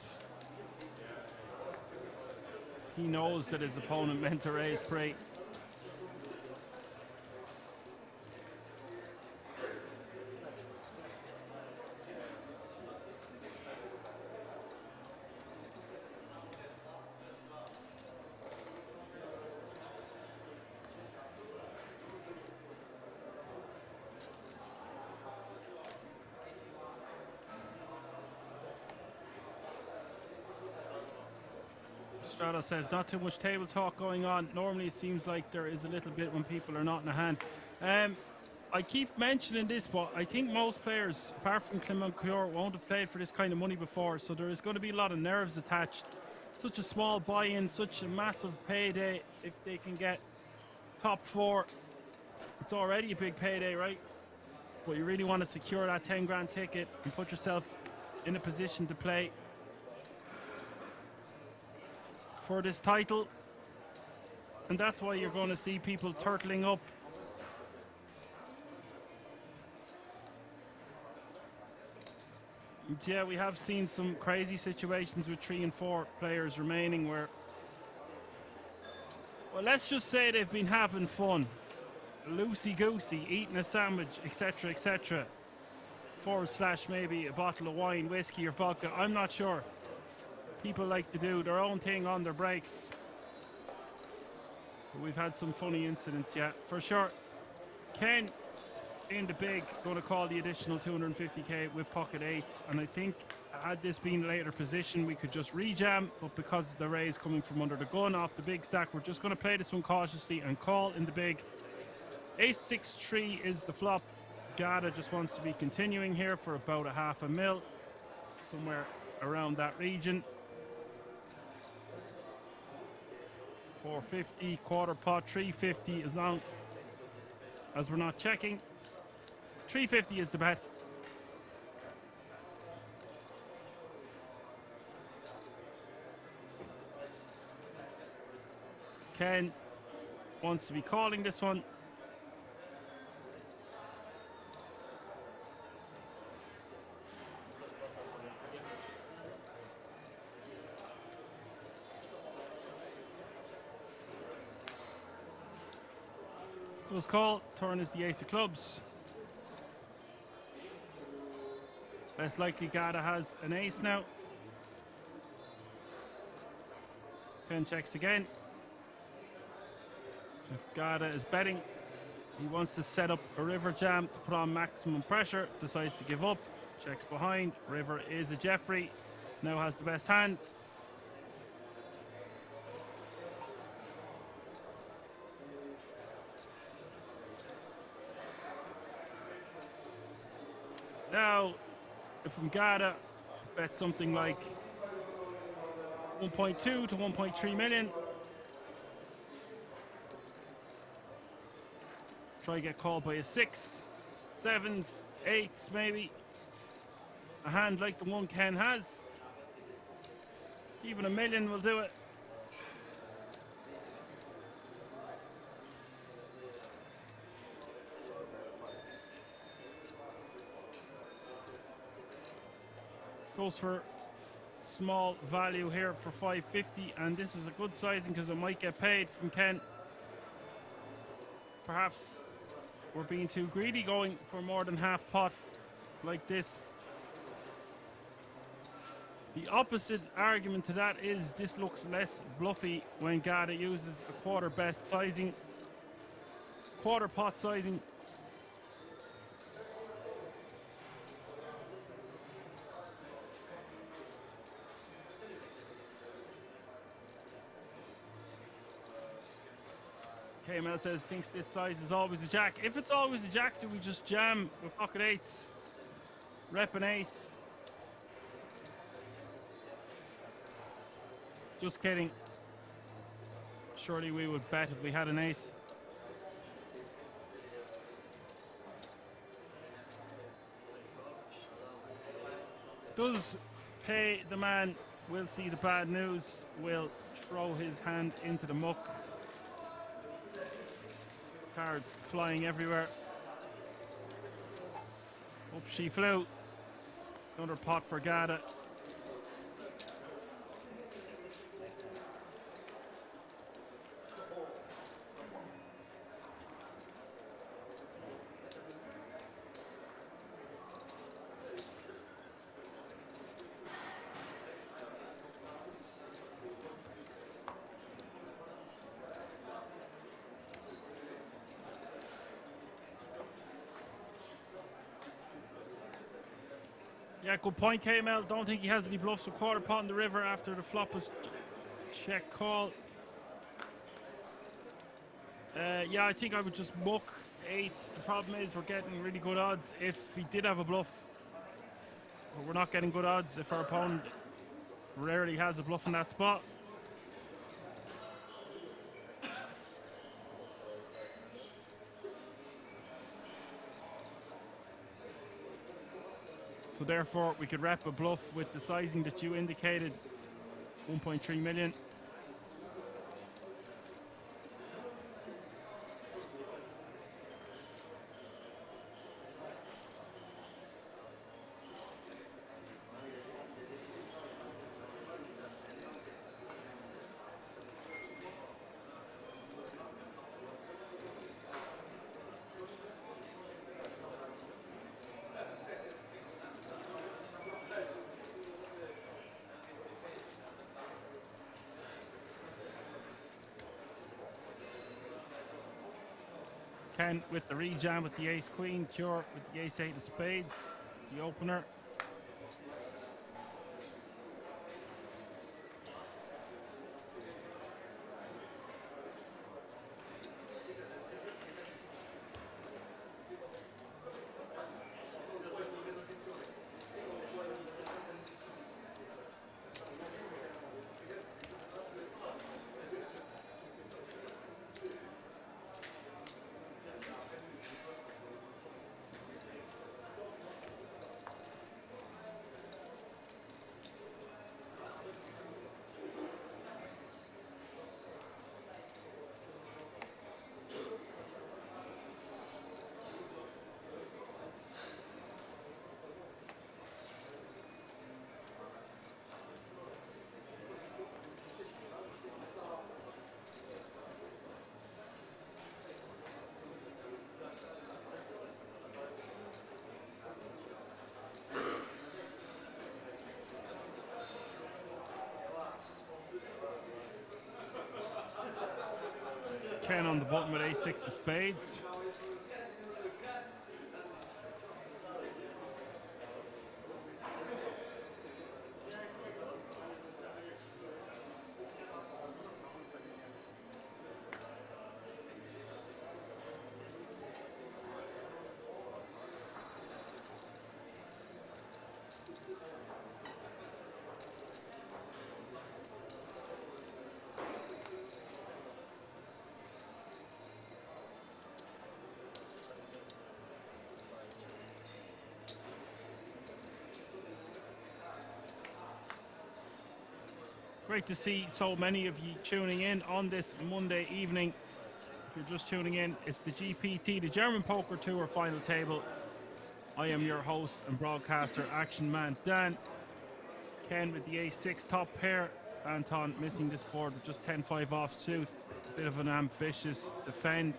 [SPEAKER 1] He knows that his opponent meant to raise pre. Strata says not too much table talk going on. Normally it seems like there is a little bit when people are not in a hand. I keep mentioning this, but I think most players, apart from Clement Cure, won't have played for this kind of money before, so there is going to be a lot of nerves attached. Such a small buy-in, such a massive payday. If they can get top 4, it's already a big payday, right? But you really want to secure that 10 grand ticket and put yourself in a position to play for this title, and that's why you're going to see people turtling up. And yeah, we have seen some crazy situations with 3 and 4 players remaining where, well, let's just say they've been having fun, loosey-goosey, eating a sandwich, etc, etc, / maybe a bottle of wine, whiskey or vodka, I'm not sure. People like to do their own thing on their breaks. But we've had some funny incidents, yeah, for sure. Ken in the big, going to call the additional 250k with pocket 8s, and I think had this been a later position we could just rejam, but because of the raise coming from under the gun off the big stack, we're just going to play this one cautiously and call in the big. Ace-6-3 is the flop. Gada just wants to be continuing here for about a $500,000, somewhere around that region. 450, quarter pot, 350, as long as we're not checking. 350 is the bet. Ken wants to be calling this one. Close call. Turn is the ace of clubs. Best likely Gada has an ace now. Ken checks again. If Gada is betting, he wants to set up a river jam to put on maximum pressure. Decides to give up. Checks behind. River is a Jeffrey. Now has the best hand. Now, if Gada bet something like 1.2 to 1.3 million, try to get called by a 6, 7s, 8s maybe. A hand like the one Ken has. Even $1 million will do it. Goes for small value here for 550, and this is a good sizing because it might get paid from Ken. Perhaps we're being too greedy going for more than half pot like this. The opposite argument to that is this looks less bluffy when Gada uses a quarter best sizing, quarter pot sizing. KML says thinks this size is always a jack. If it's always a jack, do we just jam with pocket eights? Rep an ace. Just kidding. Surely we would bet if we had an ace. Does pay the man. Will see the bad news. Will throw his hand into the muck. Cards flying everywhere. Up she flew. Another pot for Gada. Yeah, good point, KML. Don't think he has any bluffs with quarter pot in the river after the flop was check call. Yeah, I think I would just muck eights. The problem is we're getting really good odds if he did have a bluff. But we're not getting good odds if our opponent rarely has a bluff in that spot. So therefore, we could rep a bluff with the sizing that you indicated, 1.3 million. Ken with the rejam with the ace queen, Cure with the ace 8 of spades, the opener. Ken on the button with ace-6 of spades. Great to see so many of you tuning in on this Monday evening. If you're just tuning in, it's the GPT, the German Poker Tour final table. I am your host and broadcaster, Action Man Dan. Ken with the ace-6 top pair. Anton missing this board with just 10-5 off suit. Bit of an ambitious defend.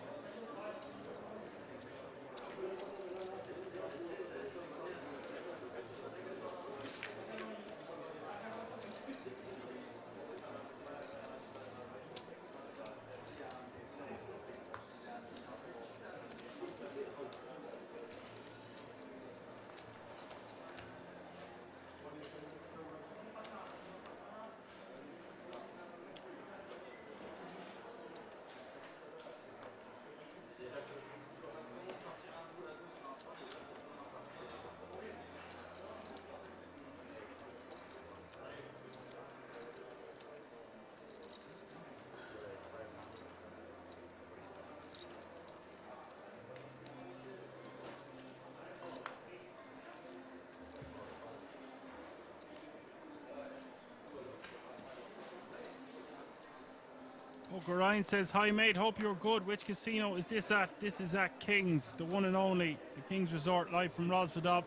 [SPEAKER 1] Ryan says, hi mate, hope you're good. Which casino is this at? This is at King's, the one and only, the King's Resort, live from Rosvedop.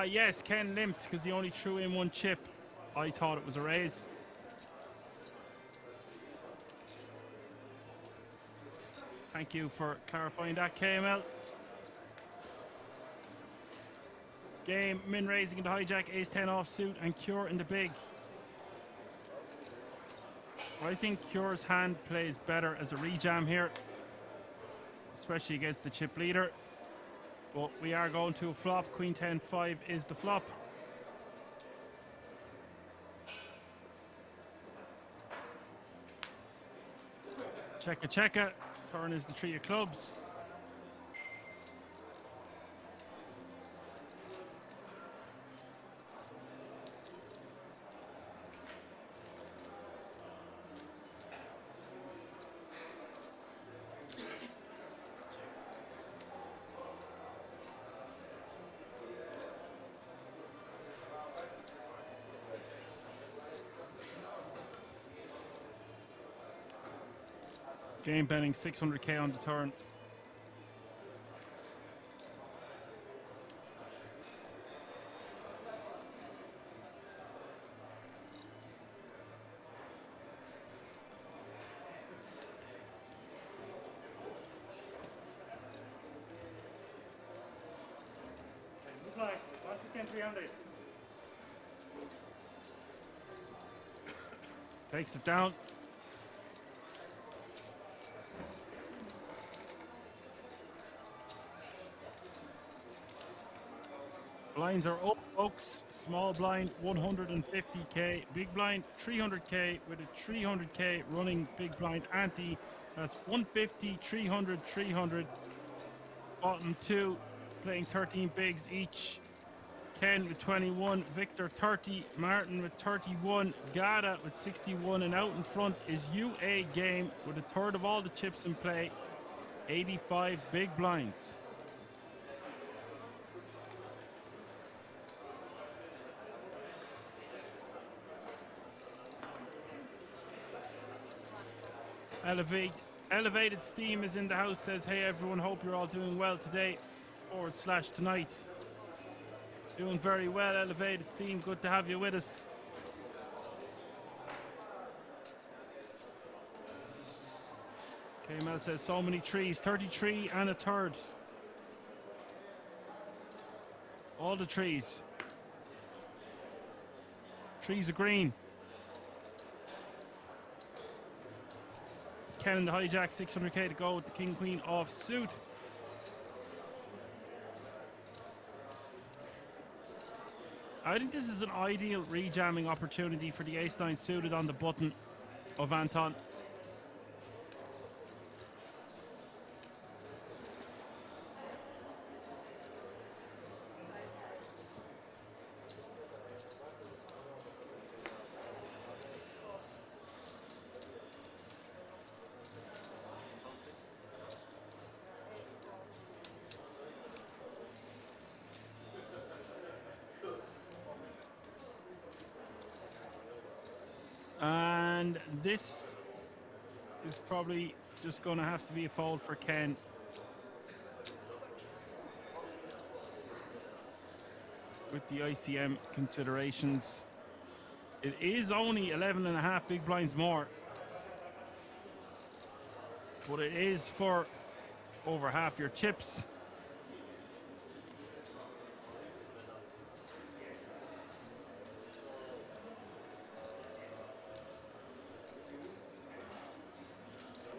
[SPEAKER 1] Yes, Ken limped because he only threw in one chip. I thought it was a raise. Thank you for clarifying that, KML. Game, min raising into hijack, ace-10 offsuit, and Cure in the big. I think Cure's hand plays better as a rejam here, especially against the chip leader. But we are going to a flop. Queen 10-5 is the flop. Checka checka. Turn is the 3 of clubs. Game betting 600k on the turn.
[SPEAKER 2] Good luck. 300.
[SPEAKER 1] Takes it down. Blinds are up, folks. Small blind 150k, big blind 300k with a 300k running big blind ante. That's 150, 300, 300. Bottom 2 playing 13 bigs each. Ken with 21, Victor 30, Martin with 31, Gada with 61, and out in front is UA Game with a third of all the chips in play, 85 big blinds. Elevated Steam is in the house, says, hey everyone, hope you're all doing well today / tonight. Doing very well, Elevated Steam, good to have you with us. KML says, so many trees, 33 and a third. All the trees. Trees of green. Ken in the hijack, 600k to go with the king queen off suit. I think this is an ideal rejamming opportunity for the ace-9 suited on the button of Anton. And this is probably just going to have to be a fold for Ken. With the ICM considerations. It is only 11.5 big blinds more. But it is for over half your chips.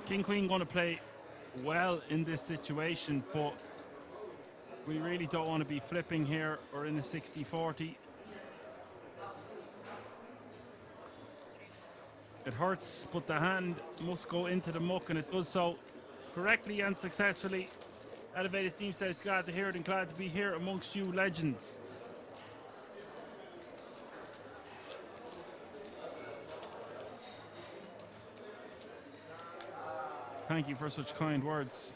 [SPEAKER 1] King Queen going to play well in this situation, but we really don't want to be flipping here or in a 60-40. It hurts, but the hand must go into the muck, and it does so correctly and successfully. Elevated Steam says, glad to hear it and glad to be here amongst you legends. Thank you for such kind words.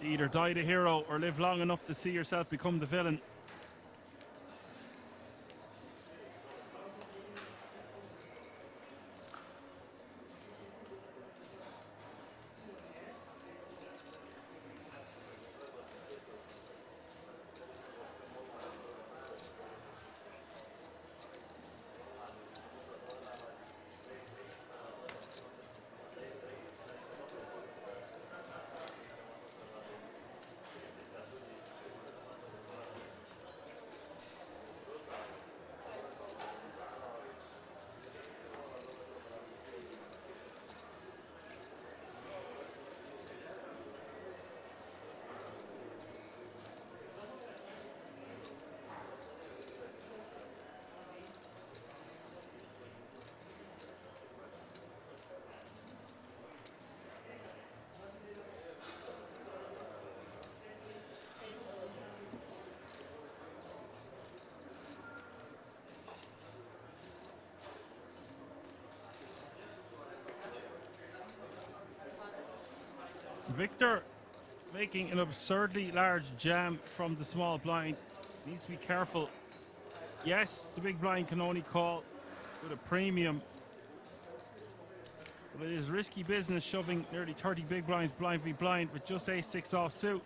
[SPEAKER 1] Either die the hero or live long enough to see yourself become the villain. Victor making an absurdly large jam from the small blind. Needs to be careful. Yes, the big blind can only call with a premium. But it is risky business shoving nearly 30 big blinds blind v blind with just ace-6 offsuit.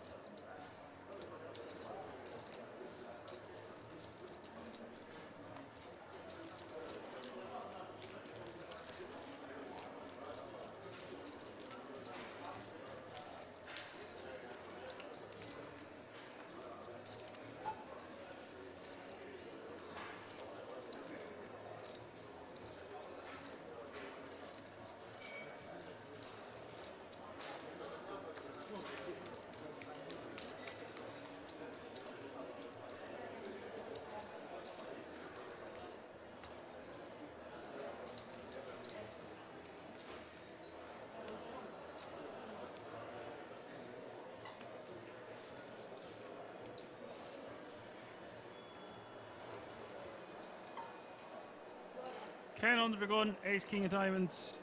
[SPEAKER 1] Ken under the gun, ace king of diamonds.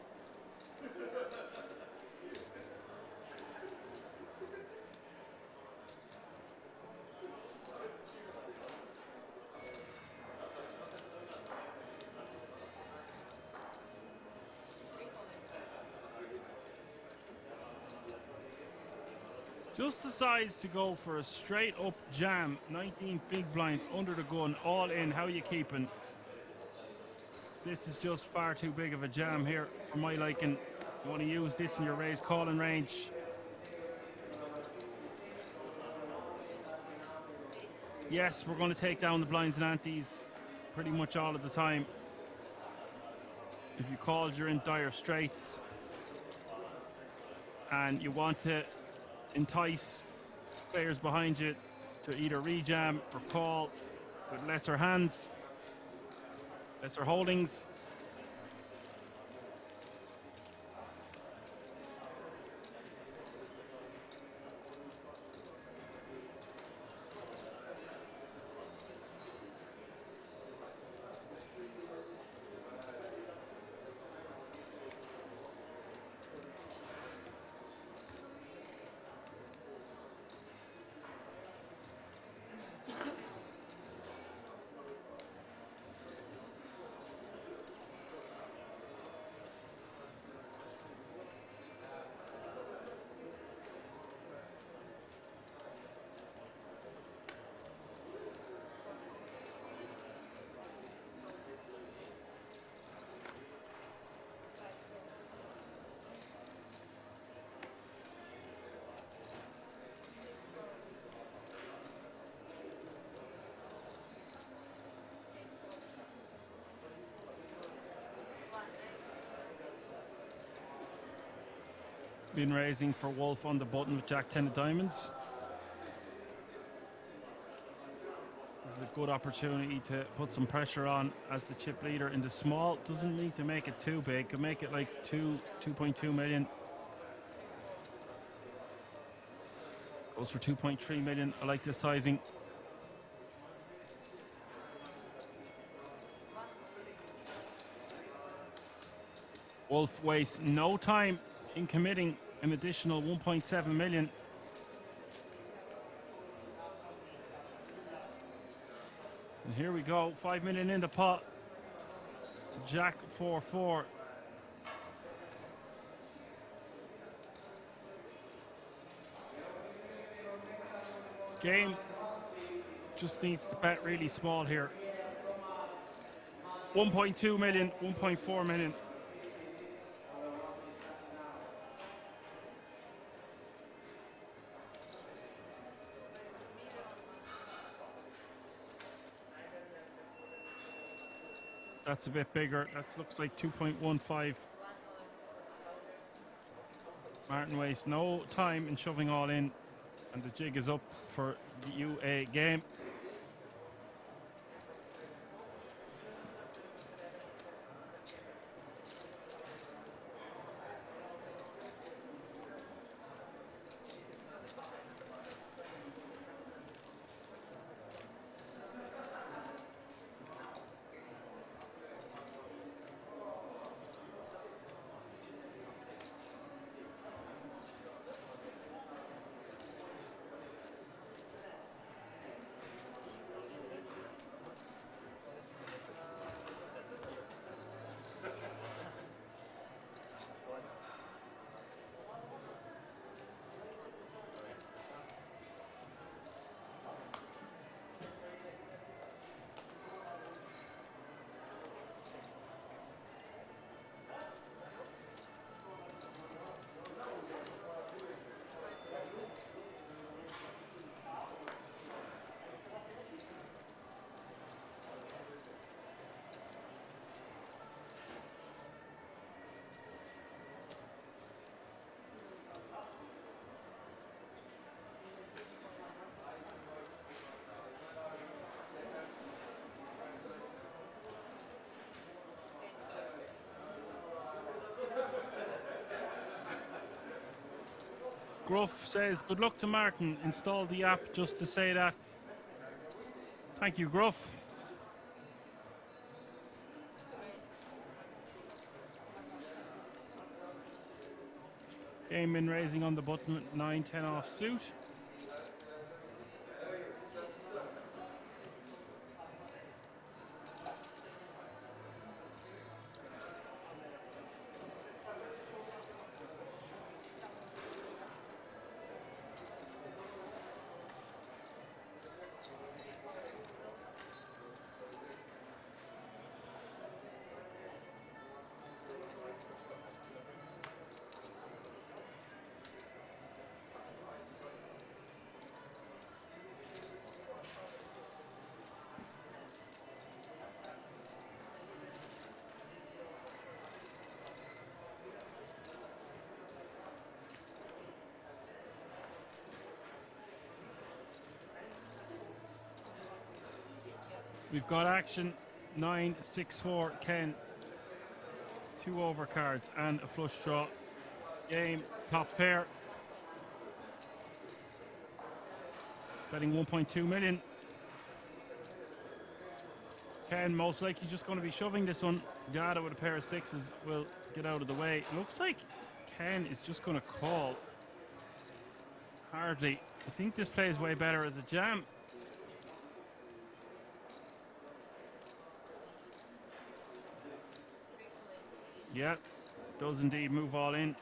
[SPEAKER 1] Just decides to go for a straight up jam. 19 big blinds under the gun, all in. How you keeping? This is just far too big of a jam here for my liking. You want to use this in your raise calling range. Yes, we're going to take down the blinds and antes pretty much all of the time. If you called, you're in dire straits. And you want to entice players behind you to either rejam or call with lesser hands, lesser holdings. Been raising for Wolf on the button with Jack 10 of diamonds. This is a good opportunity to put some pressure on as the chip leader in the small. Doesn't need to make it too big. Could make it like 2.2 million. Goes for 2.3 million. I like this sizing. Wolf wastes no time in committing an additional 1.7 million. And here we go, 5 million in the pot. Jack 4-4. Game just needs to bet really small here. 1.2 million, 1.4 million. That's a bit bigger. That looks like 2.15. Martin wastes no time in shoving all in, and the jig is up for the UA game. Gruff says, good luck to Martin. Install the app just to say that. Thank you, Gruff. Game in raising on the button at 9-10 off suit. We've got action. 9-6-4 Ken. 2 overcards and a flush draw. Game, top pair. Betting 1.2 million. Ken most likely just going to be shoving this one. Yada with a pair of sixes will get out of the way. Looks like Ken is just going to call. Hardly. I think this plays way better as a jam. Yeah, does indeed move all in.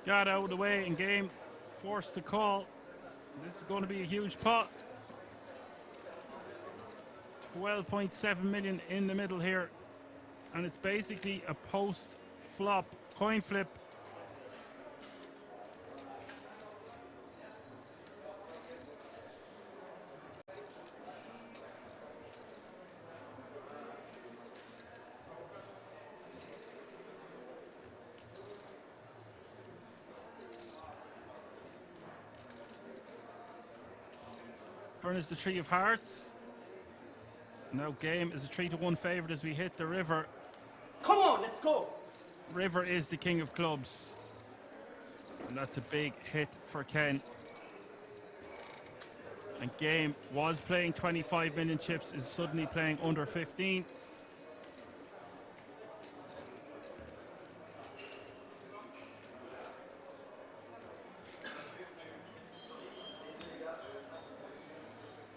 [SPEAKER 1] Got out of the way in game, forced to call. This is going to be a huge pot. 12.7 million in the middle here. And it's basically a post-flop coin flip. Turn is the 3 of hearts. Now game is a 3-1 favorite as we hit the river.
[SPEAKER 2] Come on, let's go.
[SPEAKER 1] River is the king of clubs. And that's a big hit for Ken. And game was playing 25 million chips, is suddenly playing under 15.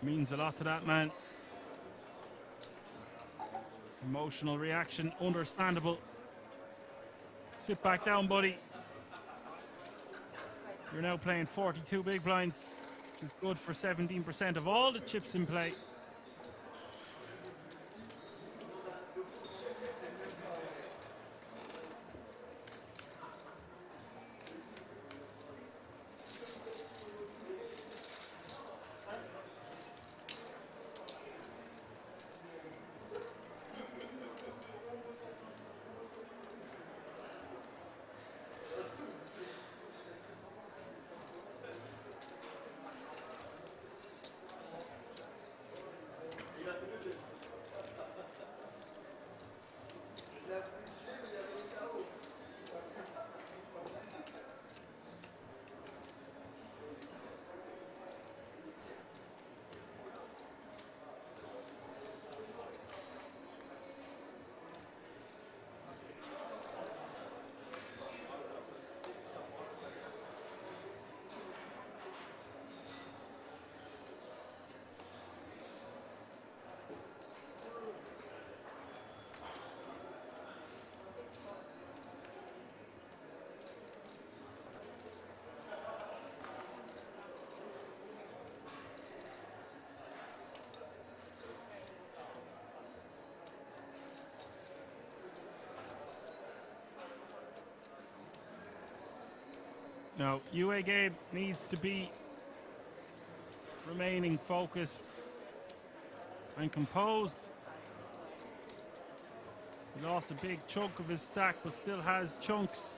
[SPEAKER 1] Means a lot to that man. Emotional reaction, understandable. Sit back down, buddy. You're now playing 42 big blinds, which is good for 17% of all the chips in play. Now, UA Gabe needs to be remaining focused and composed. He lost a big chunk of his stack, but still has chunks.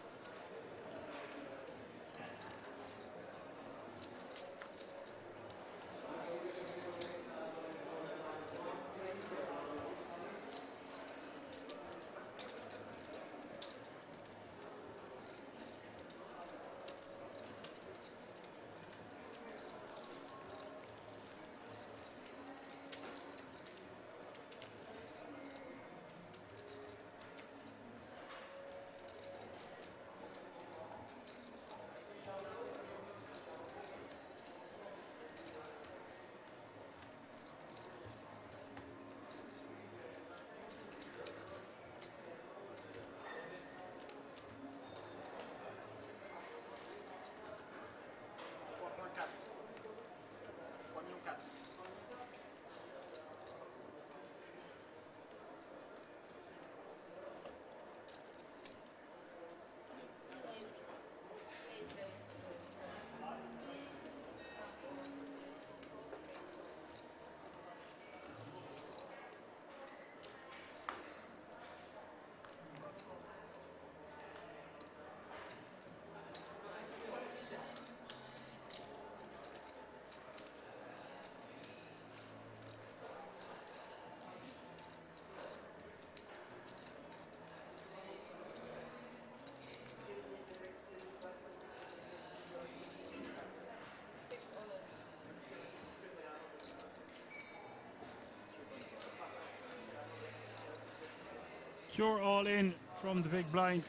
[SPEAKER 1] Cure all in from the big blind.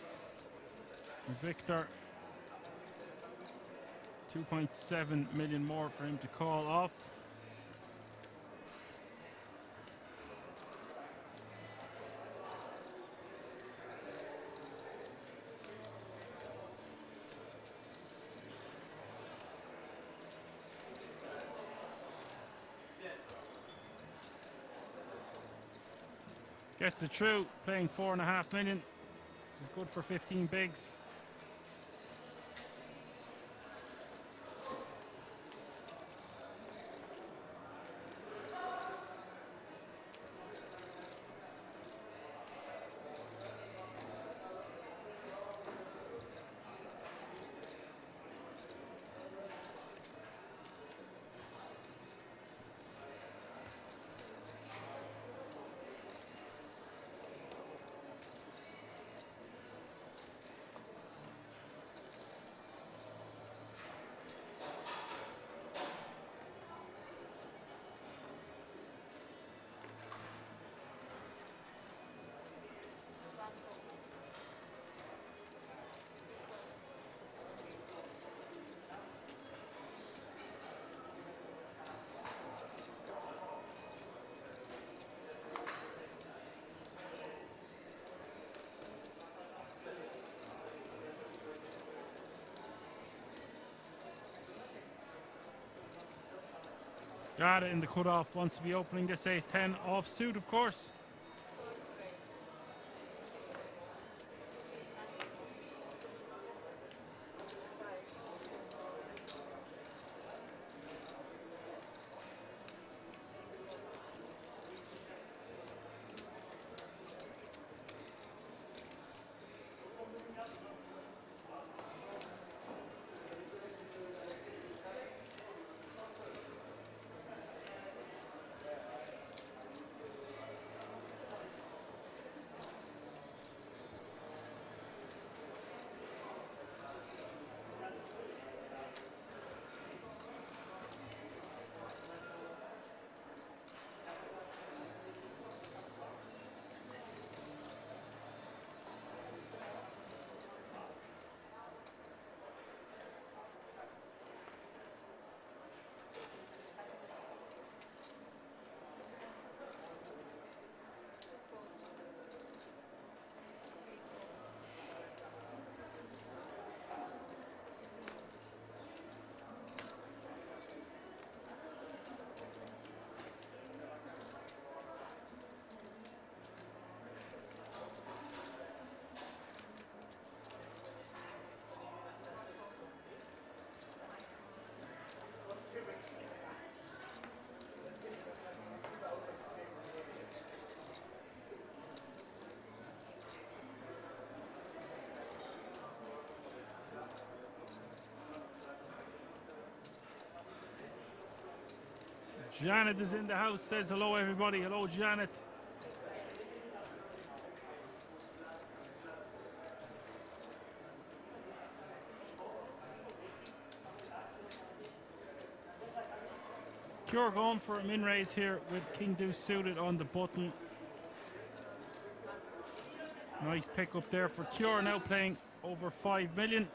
[SPEAKER 1] Victor, 2.7 million more for him to call off. Gets it through, playing 4.5 million, which is good for 15 bigs. Got it in the cutoff, wants to be opening this ace-10 off suit, of course. Janet is in the house, says hello everybody. Hello Janet. Cure going for a min raise here with King Deuce suited on the button. Nice pick up there for Cure, now playing over 5 million.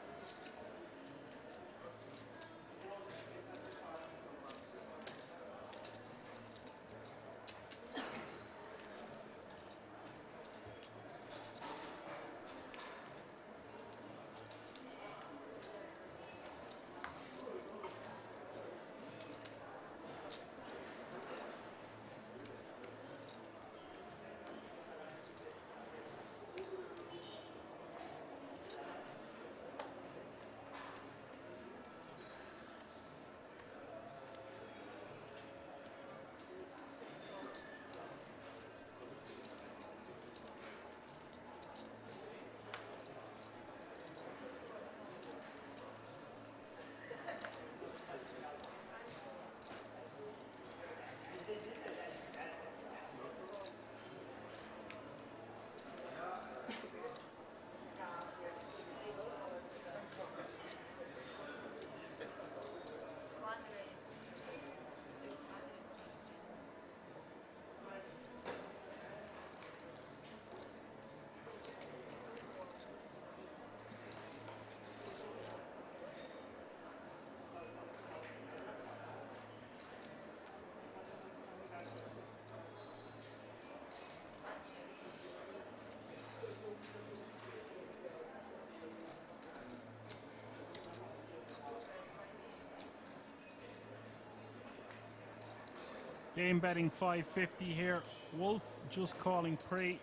[SPEAKER 1] Game betting 550 here. Wolf just calling pre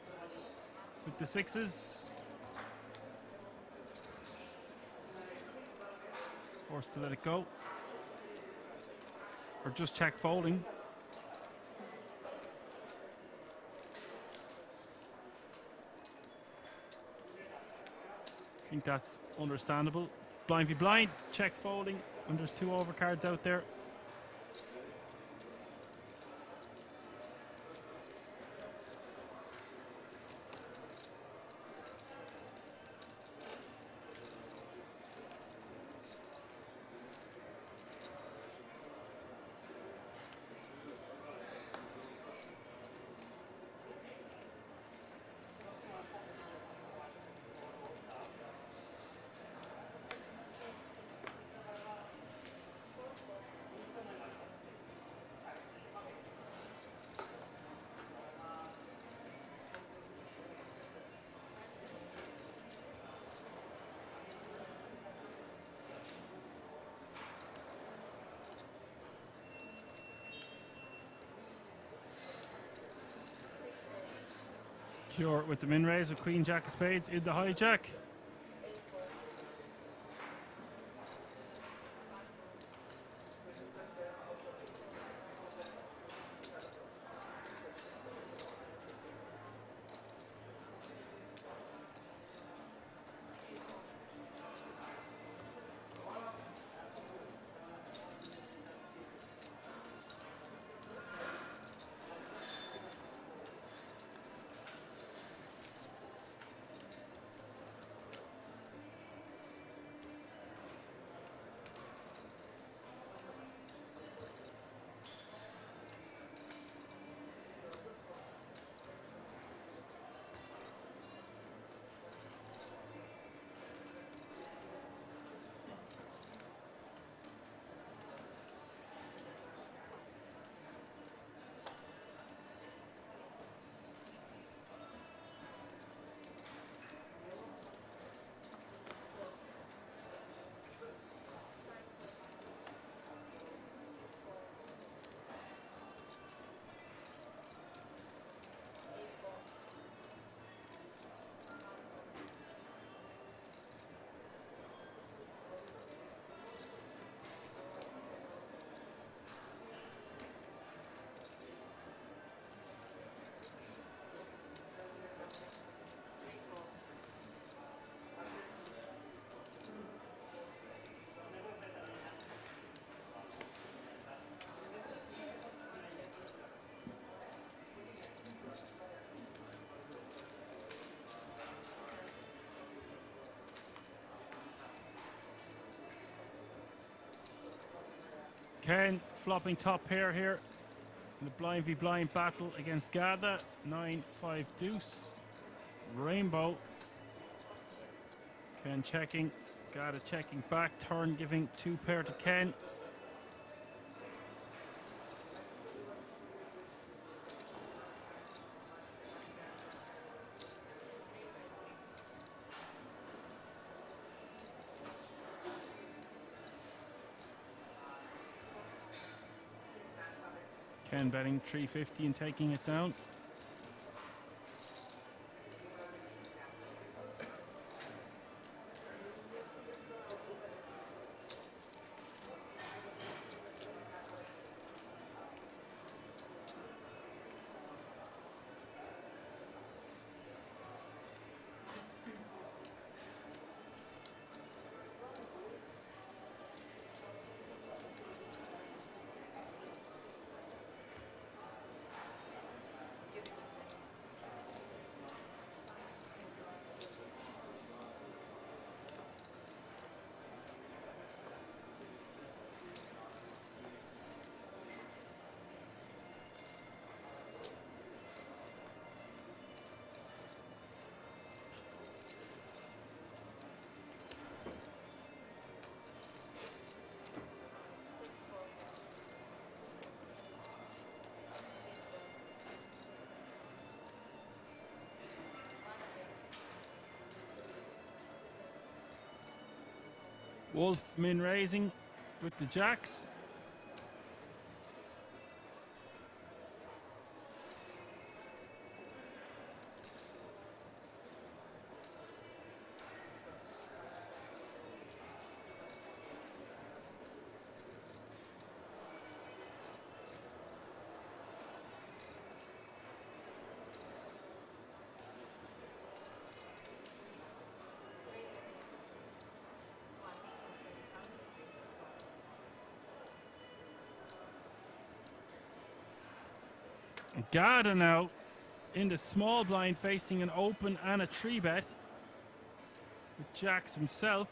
[SPEAKER 1] with the sixes. Forced to let it go. Or just check folding. I think that's understandable. Blind v blind, check folding, and there's 2 overcards out there. Cure with the min raise with Queen Jack of Spades in the hijack. Ken flopping top pair here in the blind v blind battle against Gada. 9-5 deuce. Rainbow. Ken checking. Gada checking back. Turn giving 2 pair to Ken. Ken betting 350 and taking it down. Wolf min raising with the jacks. Garda now in the small blind facing an open and a 3-bet with jacks himself.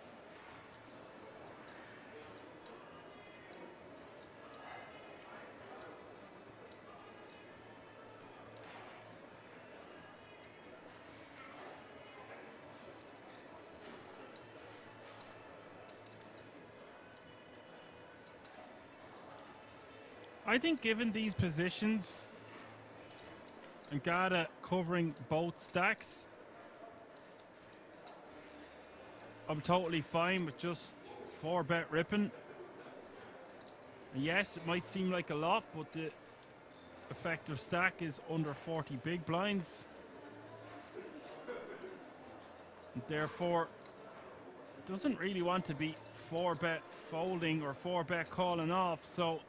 [SPEAKER 1] I think given these positions and Garda covering both stacks, I'm totally fine with just 4-bet ripping. And yes, it might seem like a lot, but the effective stack is under 40 big blinds. And therefore, it doesn't really want to be 4-bet folding or 4-bet calling off. So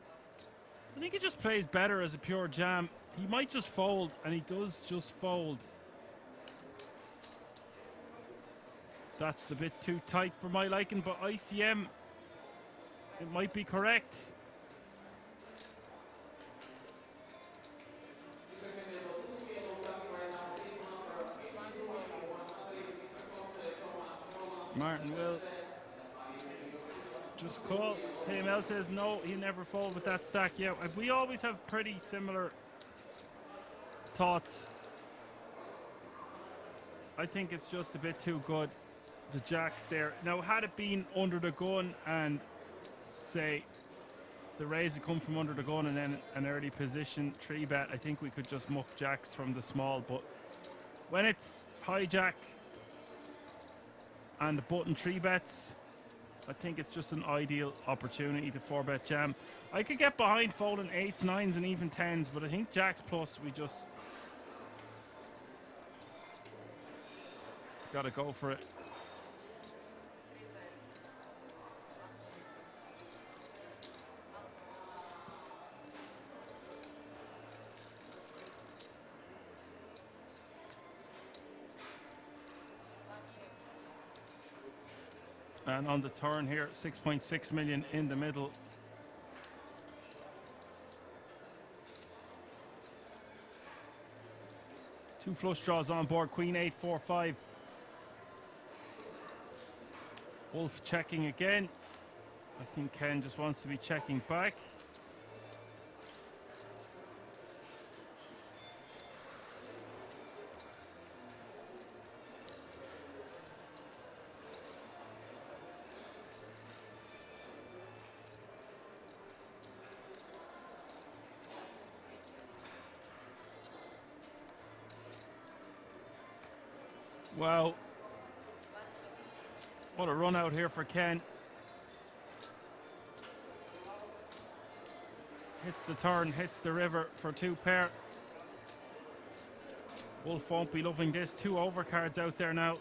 [SPEAKER 1] I think it just plays better as a pure jam. He might just fold, and he does just fold. That's a bit too tight for my liking, but ICM, it might be correct. Martin will just call. KML says no, he never fold with that stack. Yeah, we always have pretty similar thoughts. I think it's just a bit too good. The jacks there. Now, had it been under the gun and say the raise had come from under the gun and then an early position 3-bet, I think we could just muck jacks from the small. But when it's hijack and the button 3-bets, I think it's just an ideal opportunity to 4-bet jam. I could get behind folding 8s, 9s and even 10s, but I think jacks plus, we just gotta go for it. And on the turn here, 6.6 million in the middle. Two flush draws on board, Queen 8, 4, 5. Wolf checking again. I think Ken just wants to be checking back. Wow. What a run out here for Ken. Hits the turn, hits the river for 2-pair. Wolf won't be loving this. 2 overcards out there now.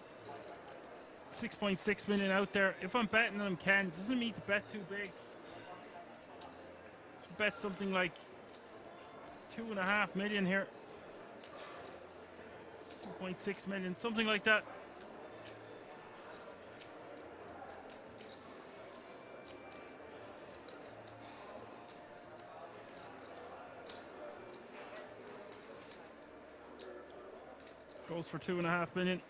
[SPEAKER 1] 6.6 million out there. If I'm betting on him, Ken, doesn't mean to bet too big. Bet something like 2.5 million here. 2.6 million, something like that. Goes for 2.5 million.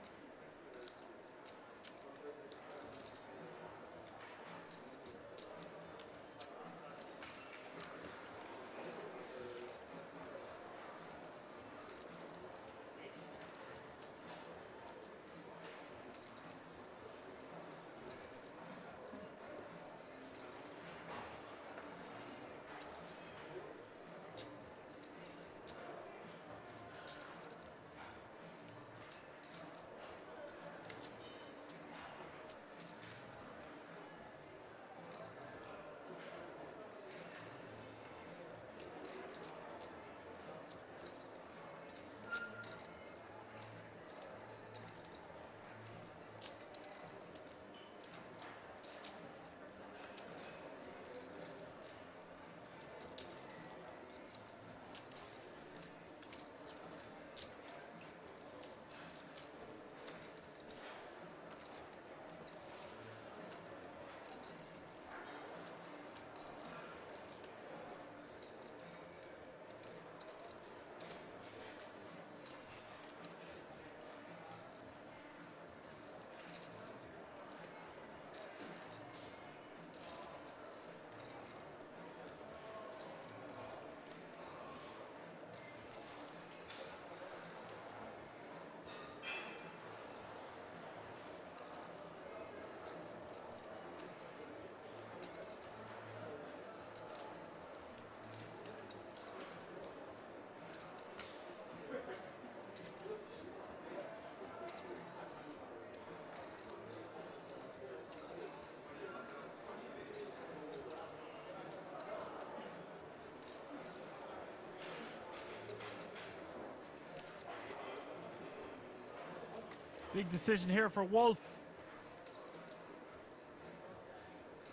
[SPEAKER 1] Big decision here for Wolf.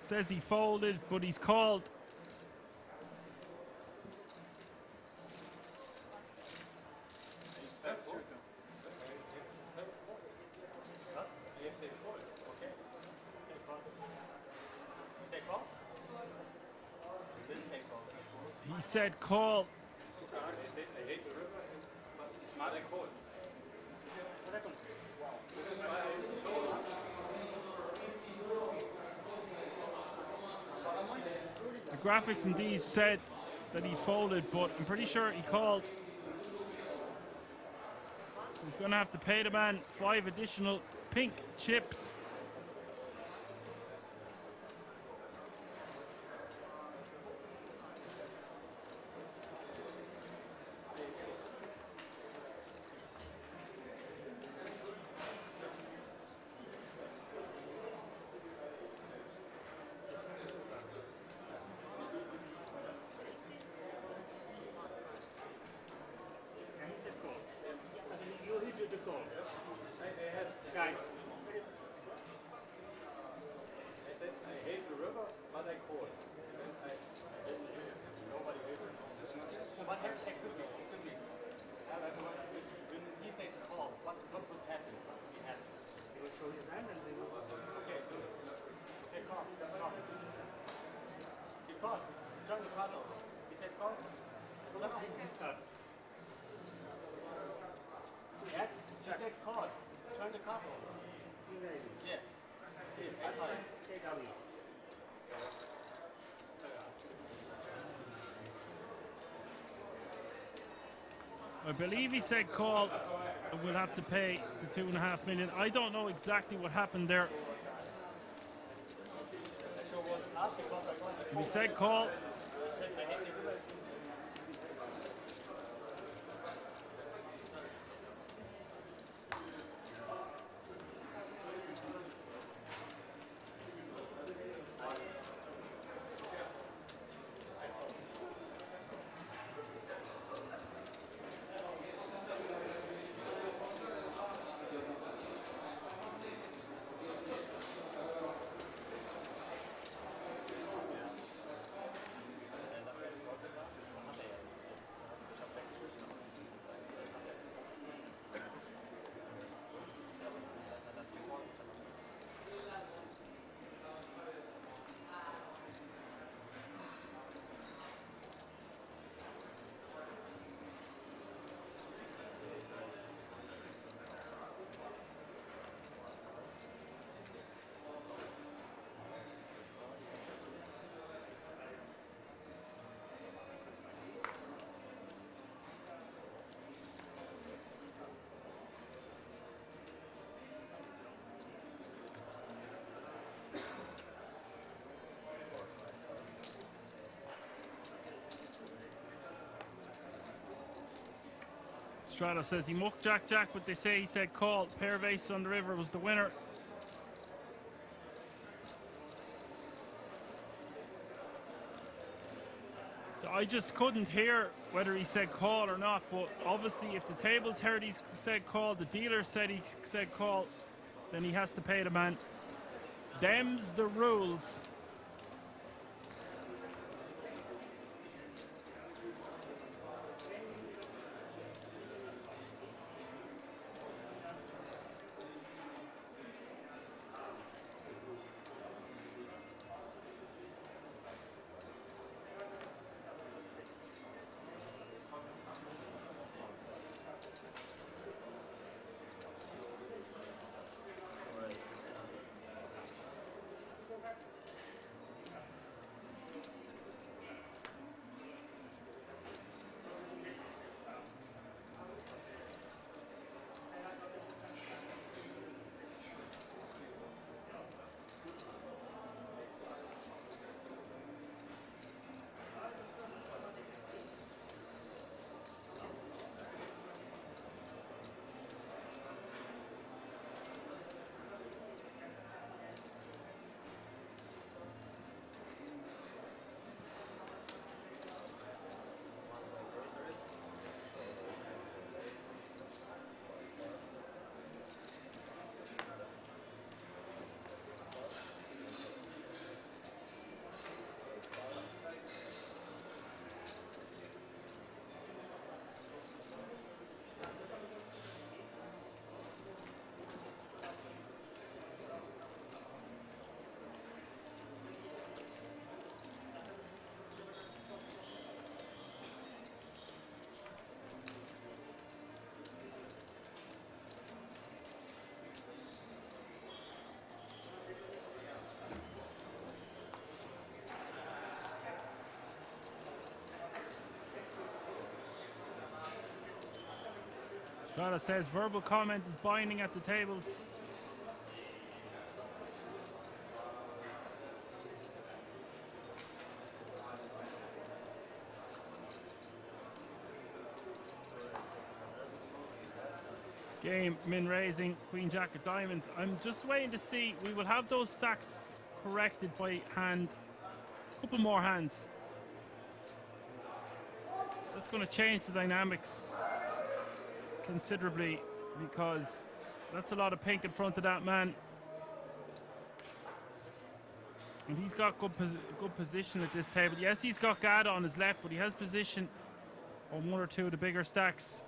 [SPEAKER 1] Says he folded, but he's called. He said call. The graphics indeed said that he folded, but I'm pretty sure he called. He's going to have to pay the man 5 additional pink chips. I believe he said call, and we'll have to pay the 2.5 million. I don't know exactly what happened there. He said call. Strata says he mucked Jack, but they say he said call. Pair of aces on the river was the winner. I just couldn't hear whether he said call or not, but obviously if the tables heard he said call, the dealer said he said call, then he has to pay the man. Them's the rules. Strata says verbal comment is binding at the tables. Game, min raising, queen jack of diamonds. I'm just waiting to see. We will have those stacks corrected by hand. A couple more hands. That's going to change the dynamics considerably because that's a lot of pink in front of that man. And he's got good position at this table. Yes, he's got Gada on his left, but he has position on one or two of the bigger stacks.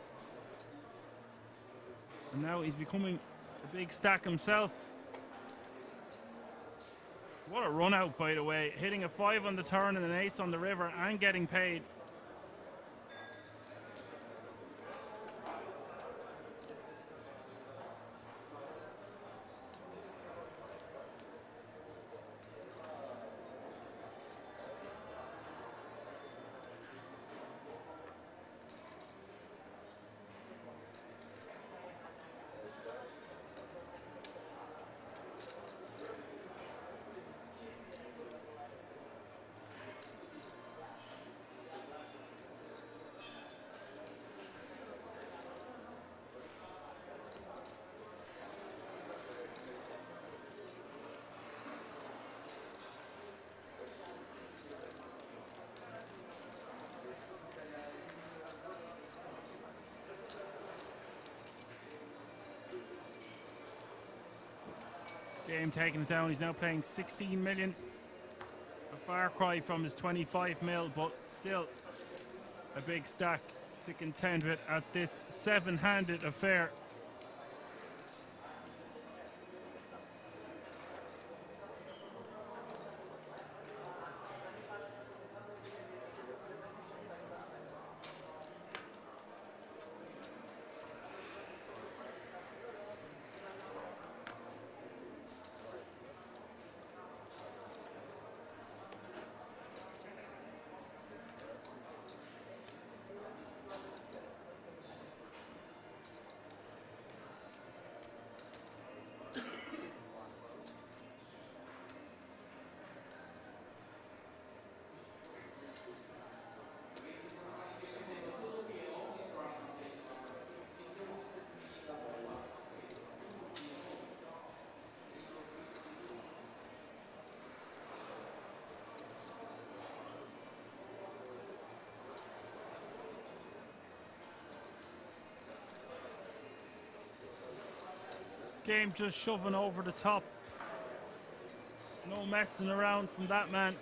[SPEAKER 1] And now he's becoming a big stack himself. What a run out, by the way. Hitting a 5 on the turn and an ace on the river and getting paid. Game taking it down. He's now playing 16 million. A far cry from his 25 mil, but still a big stack to contend with at this 7-handed affair. Game just shoving over the top. No messing around from that man.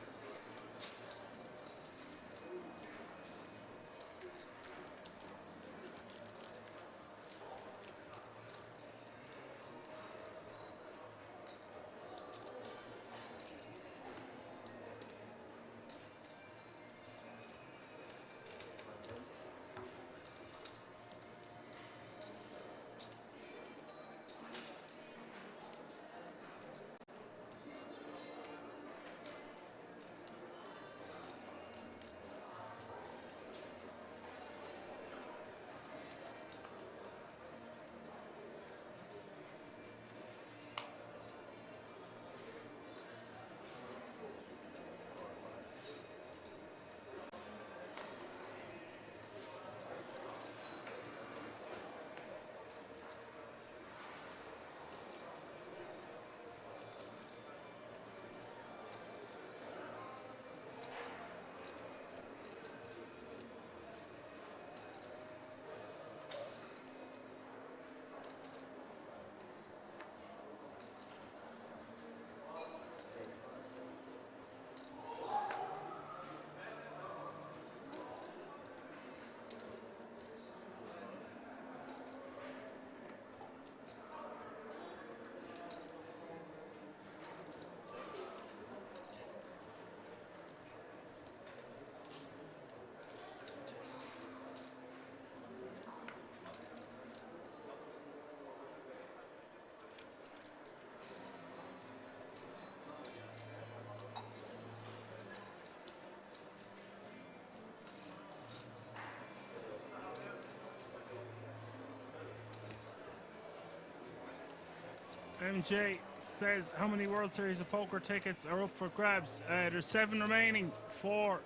[SPEAKER 1] MJ says, how many World Series of Poker tickets are up for grabs? There's 7 remaining. 4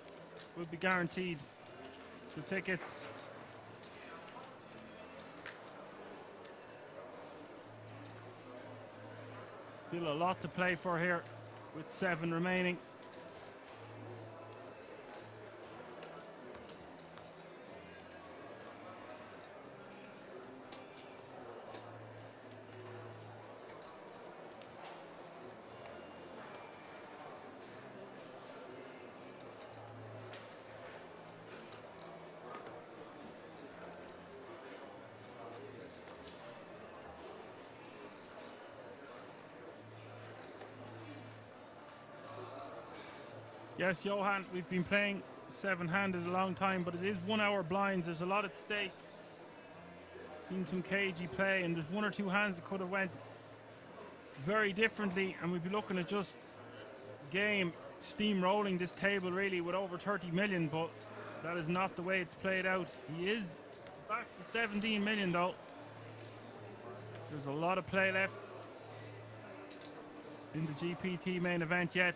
[SPEAKER 1] will be guaranteed. The tickets. Still a lot to play for here with 7 remaining. Yes, Johan, we've been playing 7-handed a long time, but it is 1 hour blinds. There's a lot at stake. Seen some cagey play, and there's 1 or 2 hands that could have went very differently, and we'd be looking at just game steamrolling this table really with over 30 million, but that is not the way it's played out. He is back to 17 million though. There's a lot of play left in the GPT main event yet.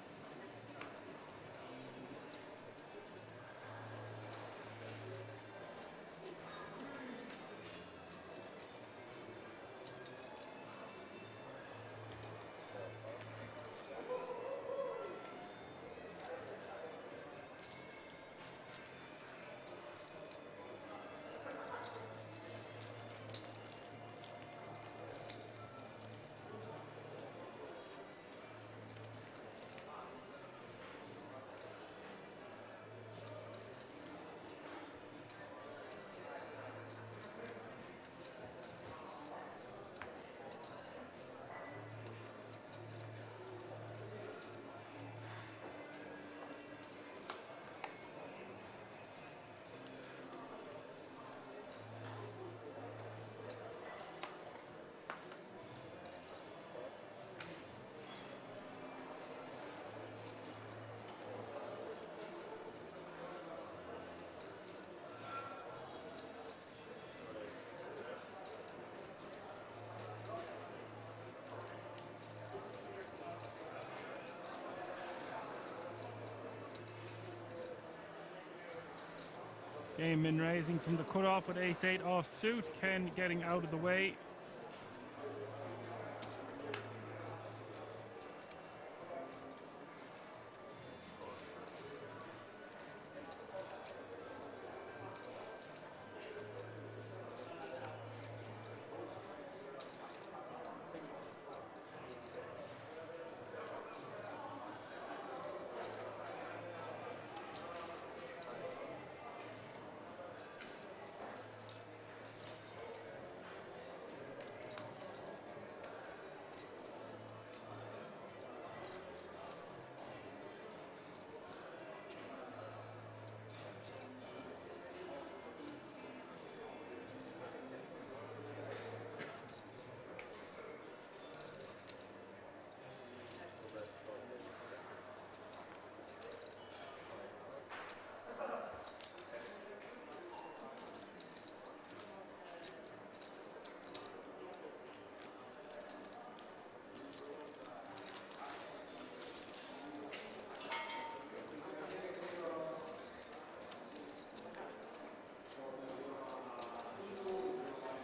[SPEAKER 1] Game min raising from the cutoff with ace-8 off suit. Ken getting out of the way.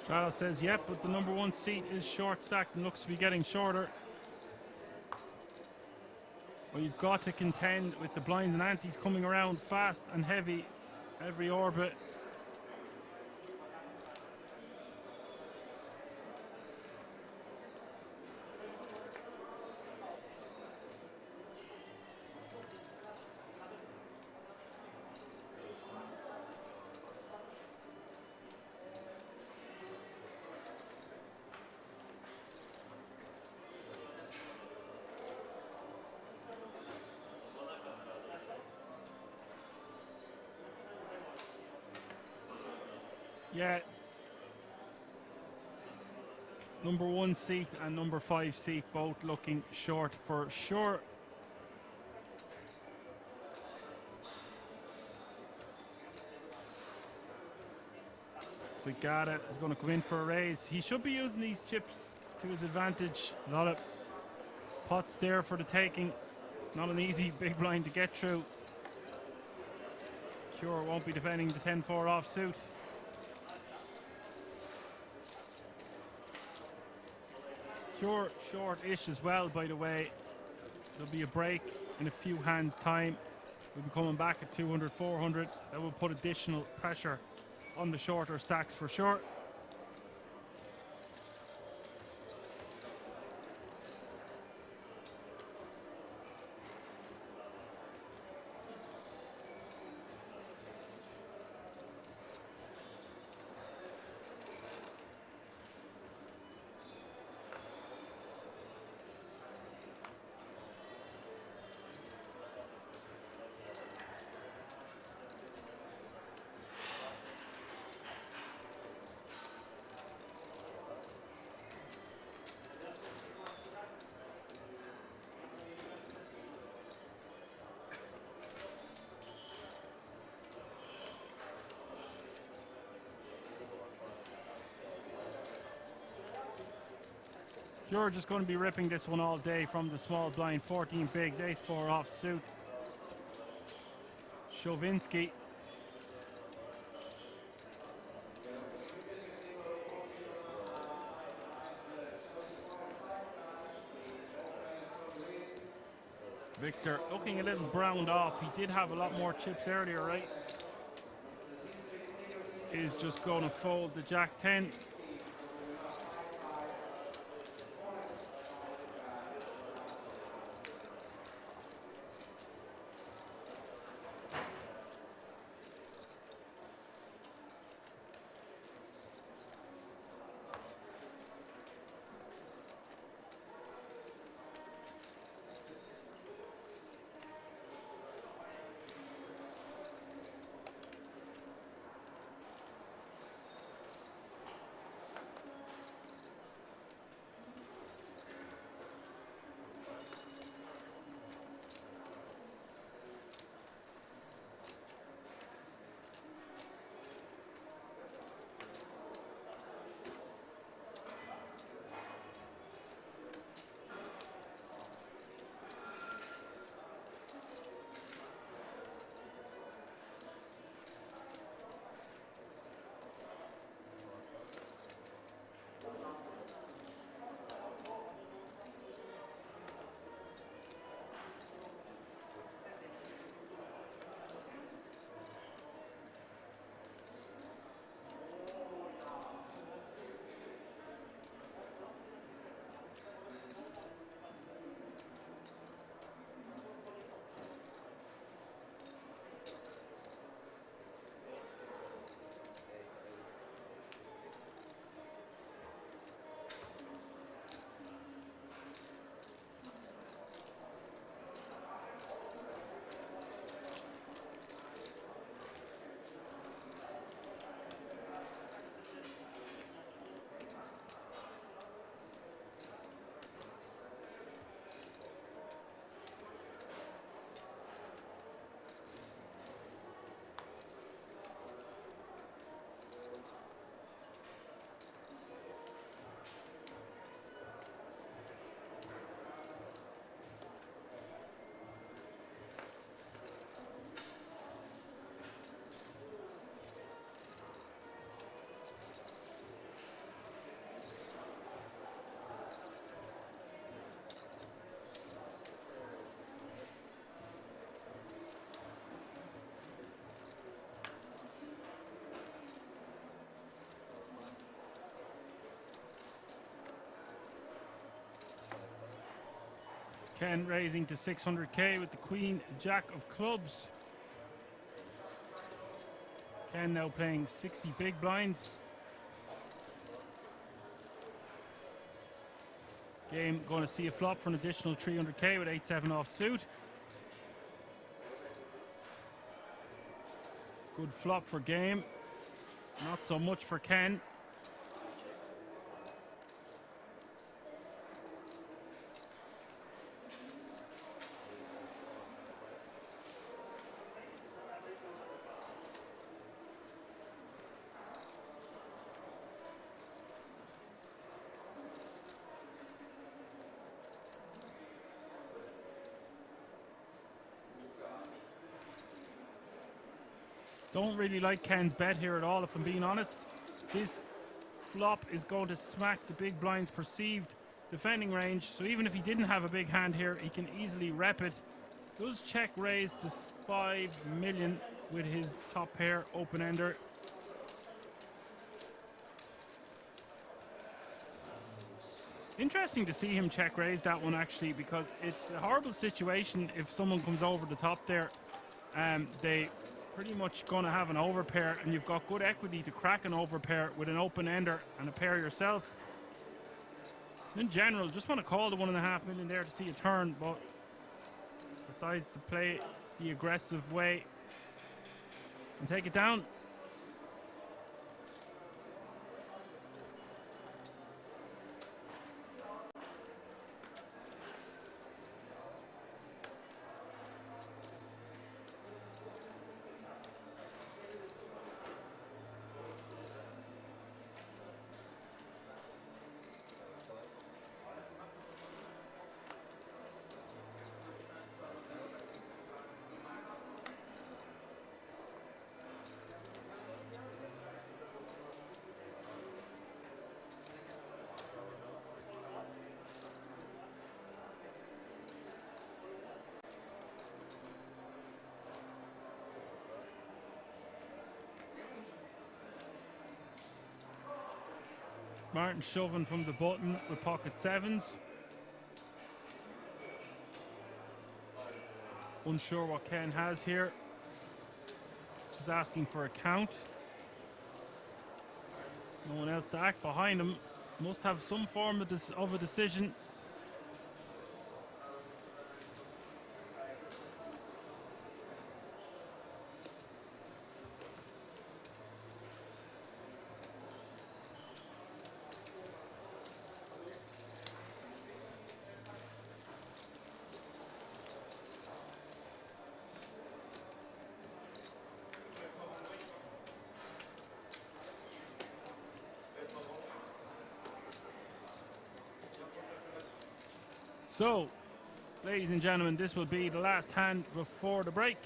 [SPEAKER 1] Strauss says, yep, but the number 1 seat is short stacked and looks to be getting shorter. Well, you've got to contend with the blinds and antes coming around fast and heavy every orbit. Yeah. Number 1 seat and number 5 seat both looking short for sure. Zagata is going to come in for a raise. He should be using these chips to his advantage. A lot of pots there for the taking. Not an easy big blind to get through. Cure won't be defending the 10-4 offsuit. Cure short-ish as well, by the way. There'll be a break in a few hands' time. We'll be coming back at 200, 400. That will put additional pressure on the shorter stacks for sure. You're just going to be ripping this one all day from the small blind. 14 bigs, ace-4 offsuit. Shovinsky. Victor looking a little browned off. He did have a lot more chips earlier, right? Is just going to fold the Jack 10. Ken raising to 600k with the Queen Jack of clubs. Ken now playing 60 big blinds. Game going to see a flop for an additional 300k with 8-7 offsuit. Good flop for game. Not so much for Ken. Don't really like Ken's bet here at all, if I'm being honest. This flop is going to smack the big blind's perceived defending range, so even if he didn't have a big hand here, he can easily rep it. Does check raise to 5 million with his top pair open-ender. Interesting to see him check raise that one, actually, because it's a horrible situation if someone comes over the top there. They pretty much going to have an overpair, and you've got good equity to crack an overpair with an open-ender and a pair yourself. In general, just want to call the 1.5 million there to see a turn, but decides to play the aggressive way and take it down. Martin shoving from the button with pocket sevens. Unsure what Ken has here. Just asking for a count. No one else to act behind him. Must have some form of a decision. So, ladies and gentlemen, this will be the last hand before the break.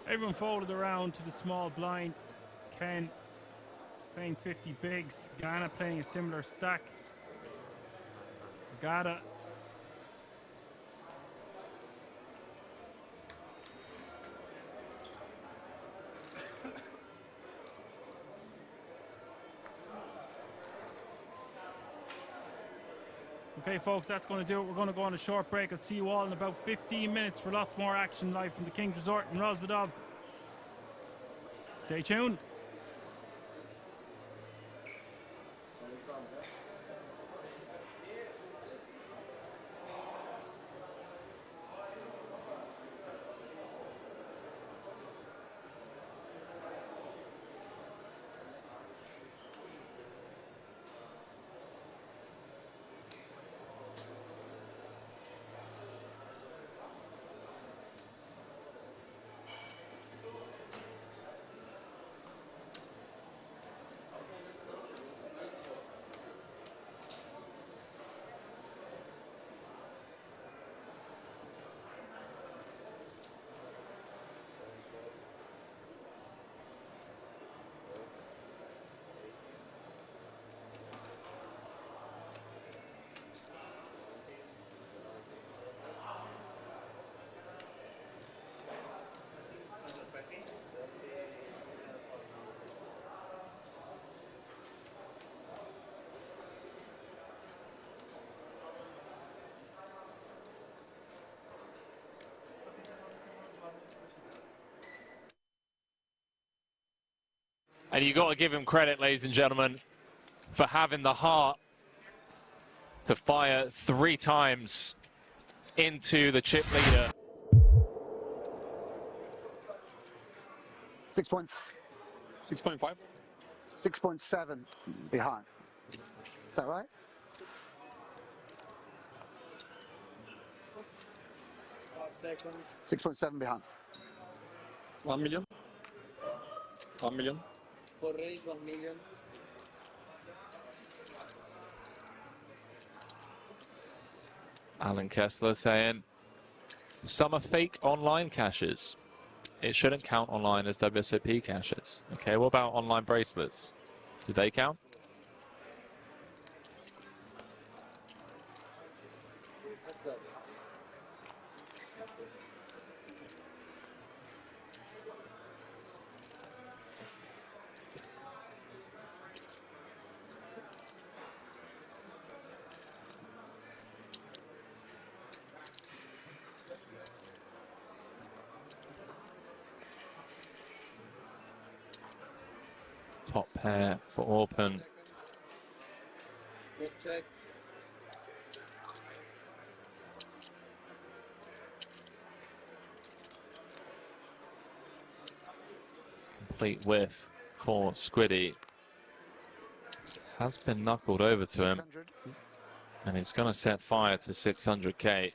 [SPEAKER 1] Everyone folded around to the small blind. Ken playing 50 bigs. Ghana playing a similar stack. Gada. Okay, folks, that's going to do it. We're going to go on a short break. I'll see you all in about 15 minutes for lots more action live from the King's Resort in Rosvedov. Stay tuned.
[SPEAKER 6] And you got to give him credit, ladies and gentlemen, for having the heart to fire 3 times into the chip leader.
[SPEAKER 21] 6.5? 6.7 behind. Is that right?
[SPEAKER 5] 5 seconds.
[SPEAKER 21] 6.7 behind.
[SPEAKER 22] 1 million. 1 million.
[SPEAKER 5] For raise 1 million.
[SPEAKER 6] Alan Kessler saying some are fake online caches. It shouldn't count online as WSOP caches. Okay, what about online bracelets? Do they count? Top pair for Orpen.
[SPEAKER 5] Good check.
[SPEAKER 6] Complete width for Squiddy. Has been knuckled over to him. And he's going to set fire to 600k.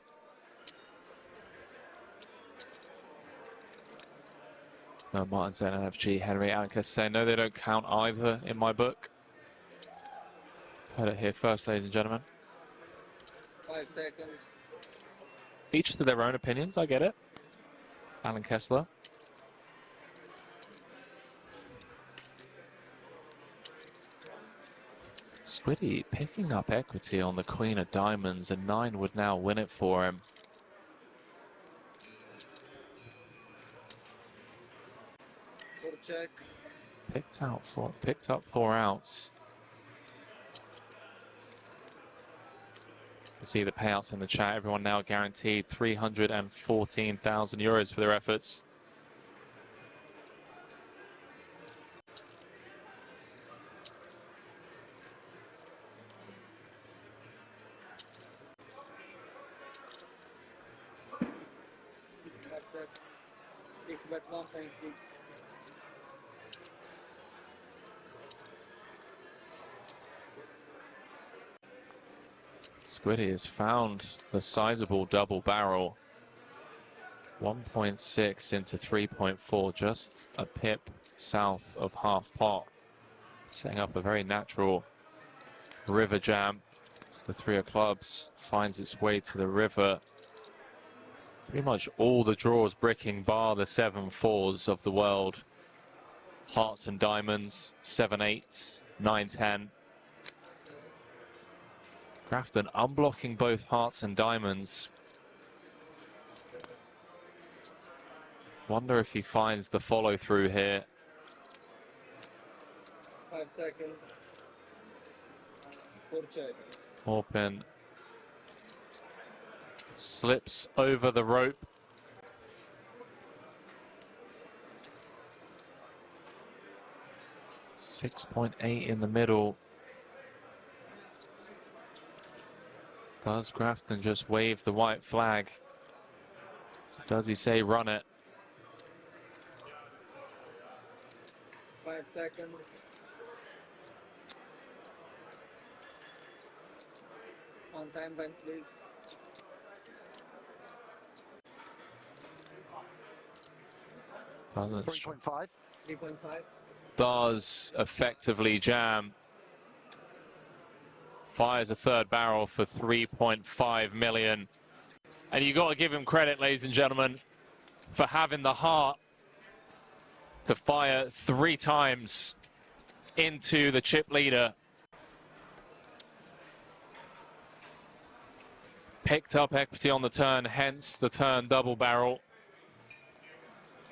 [SPEAKER 6] No, Martin saying NFG, Henry Anka saying no, they don't count either in my book. Heard it here first, ladies and gentlemen.
[SPEAKER 5] 5 seconds.
[SPEAKER 6] Each to their own opinions, I get it. Alan Kessler. Squiddy picking up equity on the Queen of Diamonds, and 9 would now win it for him.
[SPEAKER 5] Check.
[SPEAKER 6] Picked up 4 outs. You see the payouts in the chat. Everyone now guaranteed 314,000 euros for their efforts.
[SPEAKER 5] Six bet 1.6.
[SPEAKER 6] Squiddy has found the sizable double barrel. 1.6 into 3.4, just a pip south of half pot. Setting up a very natural river jam. It's the 3 of clubs, finds its way to the river. Pretty much all the draws bricking bar the 7-4s of the world. Hearts and diamonds, 7-8, 9-10. Grafton unblocking both hearts and diamonds. Wonder if he finds the follow through here.
[SPEAKER 5] 5 seconds. 4 check.
[SPEAKER 6] Orpen slips over the rope. .8 in the middle. Does Grafton just wave the white flag? Does he say run it?
[SPEAKER 5] 5 seconds. On time bank, please.
[SPEAKER 6] Doesn't.
[SPEAKER 21] 3.5.
[SPEAKER 5] 3.5.
[SPEAKER 6] Does effectively jam. Fires a 3rd barrel for 3.5 million. And you got to give him credit, ladies and gentlemen, for having the heart to fire 3 times into the chip leader. Picked up equity on the turn, hence the turn double barrel.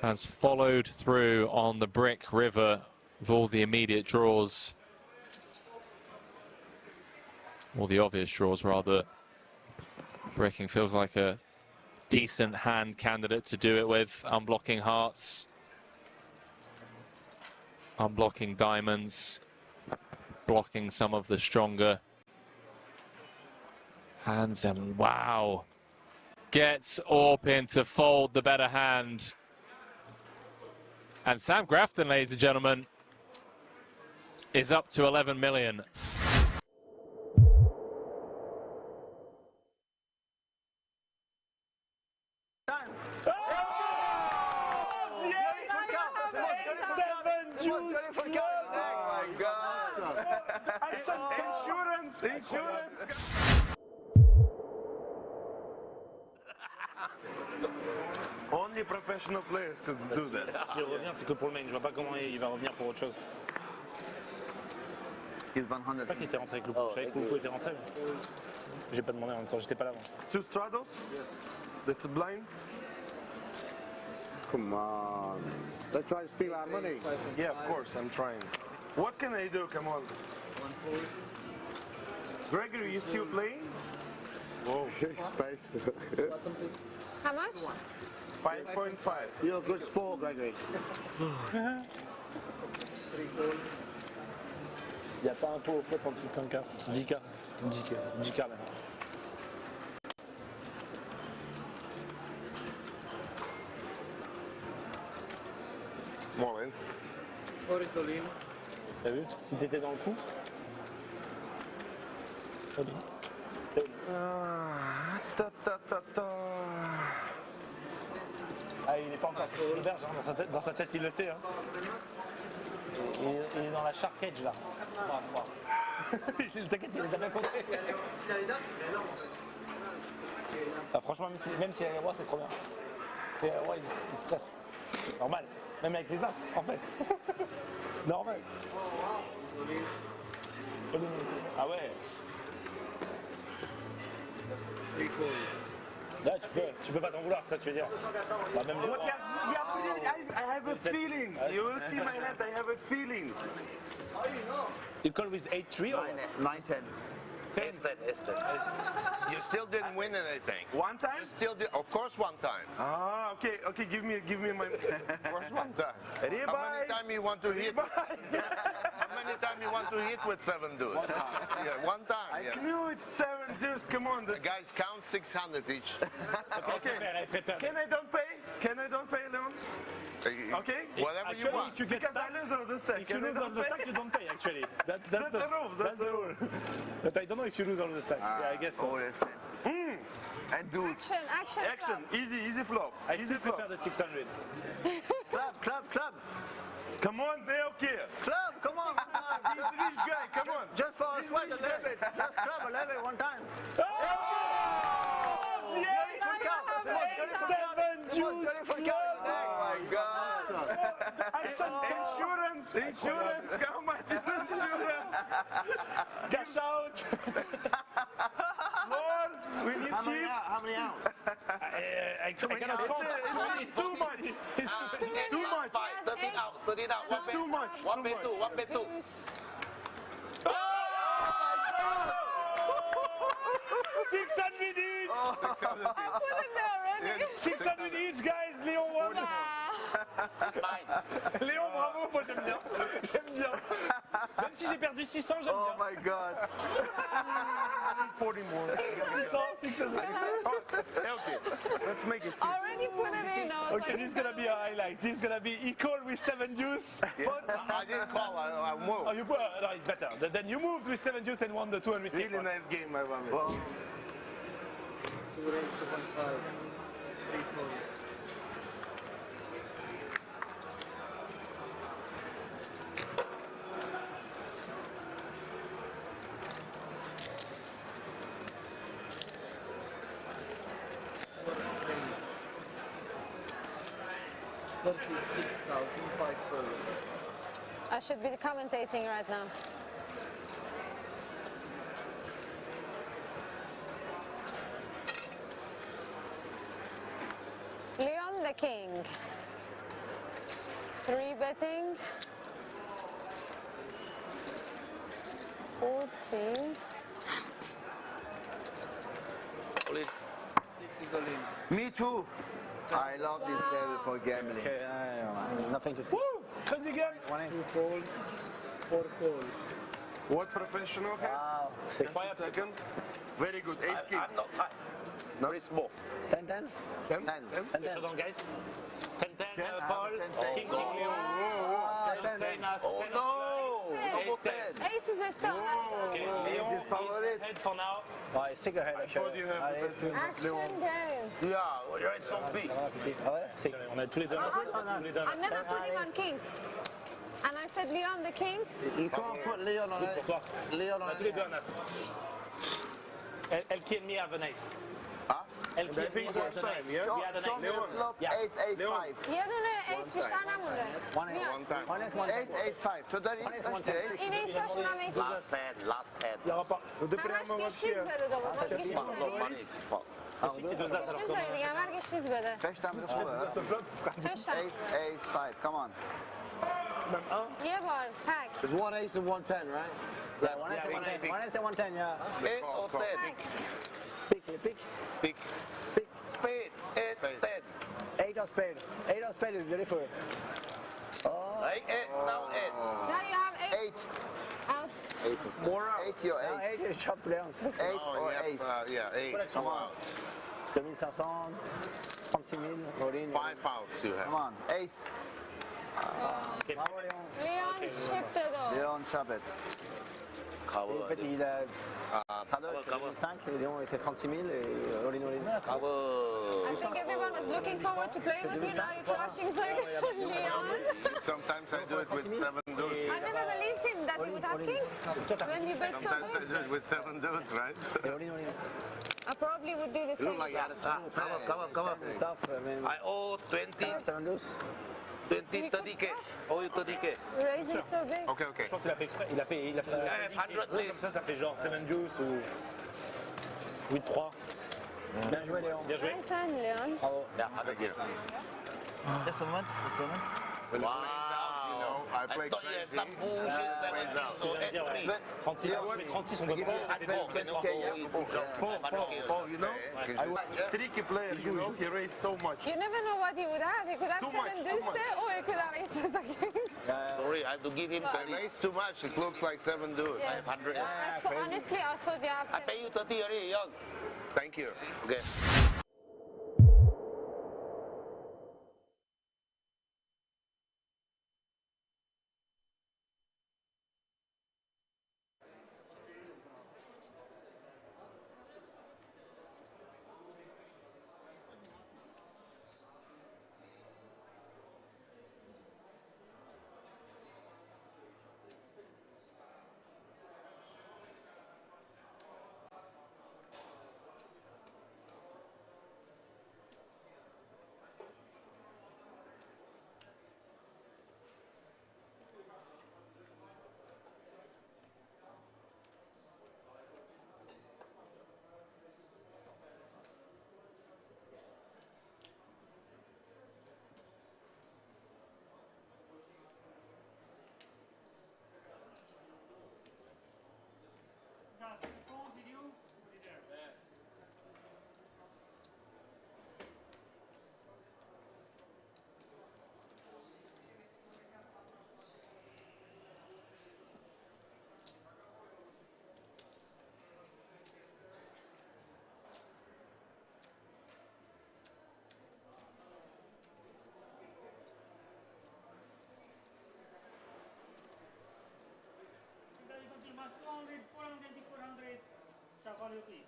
[SPEAKER 6] Has followed through on the brick river with all the immediate draws. All the obvious draws, rather. Bricking feels like a decent hand candidate to do it with. Unblocking hearts. unblocking diamonds, blocking some of the stronger hands, and wow, gets Orpin to fold the better hand. And Sam Grafton, ladies and gentlemen, is up to 11 million.
[SPEAKER 3] Only professional players could do this.
[SPEAKER 12] S'il revient, c'est que pour le main. Je vois pas comment il va revenir pour autre chose. Je sais pas qu'il était rentré avec le coup. Je savais que le coup était rentré. J'ai pas demandé en même temps, j'étais pas là avant.
[SPEAKER 3] Two straddles? That's blind?
[SPEAKER 21] Come on. They're trying to steal our money.
[SPEAKER 3] Yeah, of course, I'm trying. What can I do? Come on. Gregory, you still playing? Whoa.
[SPEAKER 21] Space.
[SPEAKER 19] How much?
[SPEAKER 3] 5.5.
[SPEAKER 21] You're a good sport, Gregory.
[SPEAKER 12] Il n'y a pas un pot au flop en dessous de 5K. 10K. 10K même.
[SPEAKER 3] More in.
[SPEAKER 5] Horizoline.
[SPEAKER 12] T'as vu? Si t'étais dans le coup. Salut. Ah, il n'est pas encore sur l'auberge, hein, dans sa tête il le sait. Hein. Il est dans la shark cage là. T'inquiète, il les a bien comptés. Ah, franchement, même si elle est roi, c'est trop bien. Et roi, il stresse. Normal. Même avec les as, en fait. Normal. Ah ouais. Là, tu peux pas t'en vouloir, ça tu veux dire. Bah, même les
[SPEAKER 3] I have a feeling. You will see my hand, I have a feeling.
[SPEAKER 12] You call with 8-3 or
[SPEAKER 21] 9-10.
[SPEAKER 20] You still didn't win anything.
[SPEAKER 3] One time?
[SPEAKER 20] You still did, of course, one time.
[SPEAKER 3] Ah, okay, give me my.
[SPEAKER 20] First one time. How many times you want to hit? How many times you want to hit with 7 deuce? Yeah, one time.
[SPEAKER 3] I knew it's 7 deuce. Come on,
[SPEAKER 20] guys, count 600 each.
[SPEAKER 3] Okay. Can I don't pay, Leon? Okay.
[SPEAKER 20] Whatever you want.
[SPEAKER 12] If you get
[SPEAKER 3] because I lose on the stack.
[SPEAKER 12] If you lose on the stack, you don't pay. Actually, that's the rule. That's the rule. But I don't know if you lose on the stack. Yeah, I guess so.
[SPEAKER 3] And do
[SPEAKER 19] Action.
[SPEAKER 3] Easy flop.
[SPEAKER 12] I still prefer the 600.
[SPEAKER 21] Club.
[SPEAKER 3] Come on, Dale here.
[SPEAKER 21] Club, come on.
[SPEAKER 3] He's a rich guy, come on.
[SPEAKER 21] Just for a sweat a little bit. Just club a little bit one time.
[SPEAKER 3] Oh my God. Insurance. How much is insurance?
[SPEAKER 12] Cash out.
[SPEAKER 3] Lord, we need chips.
[SPEAKER 21] How many out?
[SPEAKER 3] It's too much. It's too much.
[SPEAKER 16] 13 out. 13 out.
[SPEAKER 3] It's too much.
[SPEAKER 16] One bet two. One bet two.
[SPEAKER 3] Oh my God! 600 each!
[SPEAKER 19] I put it there already.
[SPEAKER 3] 600 each, guys! Léon won! Léon, bravo! Moi, j'aime bien. Même si j'ai perdu 600, j'aime bien.
[SPEAKER 21] Oh my God!
[SPEAKER 3] 40 more. 600. Okay, let's make it.
[SPEAKER 19] Already put it in.
[SPEAKER 12] Okay, this is gonna be a highlight. This is gonna be equal with 7 deuce. But
[SPEAKER 20] I didn't call. I moved.
[SPEAKER 12] Oh, you put? No, it's better. Then you moved with 7 deuce and won the 200.
[SPEAKER 3] Really nice game, I love it.
[SPEAKER 21] Well,
[SPEAKER 5] 2 raised to 1.5. 3 fold.
[SPEAKER 19] I should be commentating right now. Leon the king. 3 betting. 14.
[SPEAKER 21] me too. I love this table for gambling.
[SPEAKER 12] Okay, nothing to see.
[SPEAKER 3] again.
[SPEAKER 5] 2 fold, 4 calls.
[SPEAKER 3] What professional has?
[SPEAKER 12] Wow.
[SPEAKER 3] Just a second. Very good. Ace king.
[SPEAKER 12] I'm not high.
[SPEAKER 3] No, it's more.
[SPEAKER 5] 10, 10?
[SPEAKER 3] 10.
[SPEAKER 12] 10 showdown, guys. 10, 10, Paul. King, King, Leon.
[SPEAKER 3] Oh no!
[SPEAKER 12] Ace 10.
[SPEAKER 19] Ace is a star.
[SPEAKER 12] Okay, Leon is head for now.
[SPEAKER 5] Ouais, c'est que head,
[SPEAKER 3] What do you have the best
[SPEAKER 19] Action game.
[SPEAKER 3] Yeah, you're so big.
[SPEAKER 12] On a tous les deux.
[SPEAKER 19] I never put him on kings. And I said Leon the kings.
[SPEAKER 21] You can't put Leon on it. Leon
[SPEAKER 12] On
[SPEAKER 21] on
[SPEAKER 12] a tous les
[SPEAKER 21] it.
[SPEAKER 12] deux un as. El qui and me have an ace.
[SPEAKER 21] Huh?
[SPEAKER 12] El qui and me has an ace. We had an
[SPEAKER 21] Show me the
[SPEAKER 12] ace.
[SPEAKER 21] flop.
[SPEAKER 12] Yeah.
[SPEAKER 21] Ace, ace, 5.
[SPEAKER 19] You don't ace fish on Leon.
[SPEAKER 21] One time. Ace, ace, 5. So that is
[SPEAKER 19] In ace fish on ace.
[SPEAKER 21] last hand, last hand.
[SPEAKER 19] همش geçtiz böyle de bu. Geçtiz böyle. Geçtiz böyle diye. Ver geçtiz böyle.
[SPEAKER 21] 5 times the full. Ace, ace, 5. Come on.
[SPEAKER 19] Niye var? Hack.
[SPEAKER 21] It's 1 ace and 1 10, right?
[SPEAKER 5] Yeah, 1 ace and 1 10. 1 ace and 1 10, yeah.
[SPEAKER 21] 8 or 10?
[SPEAKER 5] Pick, pick.
[SPEAKER 21] Pick.
[SPEAKER 5] Pick.
[SPEAKER 21] Spade. 8, 10.
[SPEAKER 5] 8 of spade. 8 of spade is beautiful. Oh.
[SPEAKER 21] 8, now 8.
[SPEAKER 19] Now you have ace.
[SPEAKER 21] 8.
[SPEAKER 19] Out.
[SPEAKER 21] 8. More out. 8 your
[SPEAKER 5] Now
[SPEAKER 21] ace.
[SPEAKER 5] 8 is shop down.
[SPEAKER 21] 8 or ace. Yeah, 8. Come on.
[SPEAKER 5] 2500, 36 000, all in.
[SPEAKER 21] 5 outs you have. Come on. Ace.
[SPEAKER 5] Bravo Léon.
[SPEAKER 19] Leon shipped it off.
[SPEAKER 21] Leon Chabet.
[SPEAKER 5] En fait, il a 25, Léon était 36 000 et all in, all in.
[SPEAKER 19] I think everyone was looking forward to playing with you. Now you're crushing Leon.
[SPEAKER 21] Sometimes I do it with 7 dudes.
[SPEAKER 19] I never believed him that he would have kings when you bet so
[SPEAKER 21] Sometimes I
[SPEAKER 19] big.
[SPEAKER 21] do it with 7 dudes, right?
[SPEAKER 19] I probably would do the
[SPEAKER 21] You
[SPEAKER 19] same.
[SPEAKER 21] look like you had a slow play.
[SPEAKER 5] Come on. Stuff, I mean.
[SPEAKER 21] I owe 20,
[SPEAKER 5] 7 deuce.
[SPEAKER 21] 20, 30k. Oh, 30k.
[SPEAKER 19] Raising so big.
[SPEAKER 21] Okay, okay.
[SPEAKER 12] Je pense qu'il a fait exprès. Il a fait.
[SPEAKER 21] I have 100
[SPEAKER 12] Comme ça fait genre 7 juice ou 8-3.
[SPEAKER 5] Bien joué, Léon.
[SPEAKER 12] Bien joué.
[SPEAKER 19] Nice hand, Leon.
[SPEAKER 5] Bravo.
[SPEAKER 21] Yeah, 100k.
[SPEAKER 5] Just a moment, just a moment.
[SPEAKER 21] When it plays out, you know, I play crazy.
[SPEAKER 12] J'allais dire, 36 on doit
[SPEAKER 3] Oh, you know, I was tricky player, you know, he raised so much.
[SPEAKER 19] You never know what he would have. He could have
[SPEAKER 21] Too much,
[SPEAKER 19] 7
[SPEAKER 21] too
[SPEAKER 19] deuce
[SPEAKER 21] much.
[SPEAKER 19] there, or he could have aces and kings.
[SPEAKER 21] Sorry, I have to give him 30. I raised too much, it looks like 7 dudes.
[SPEAKER 19] Yes. Honestly, I thought you have 7.
[SPEAKER 21] I pay you 30 already, young. Thank you. Okay.
[SPEAKER 2] Mas 200, 400, 400, Chavalho, please.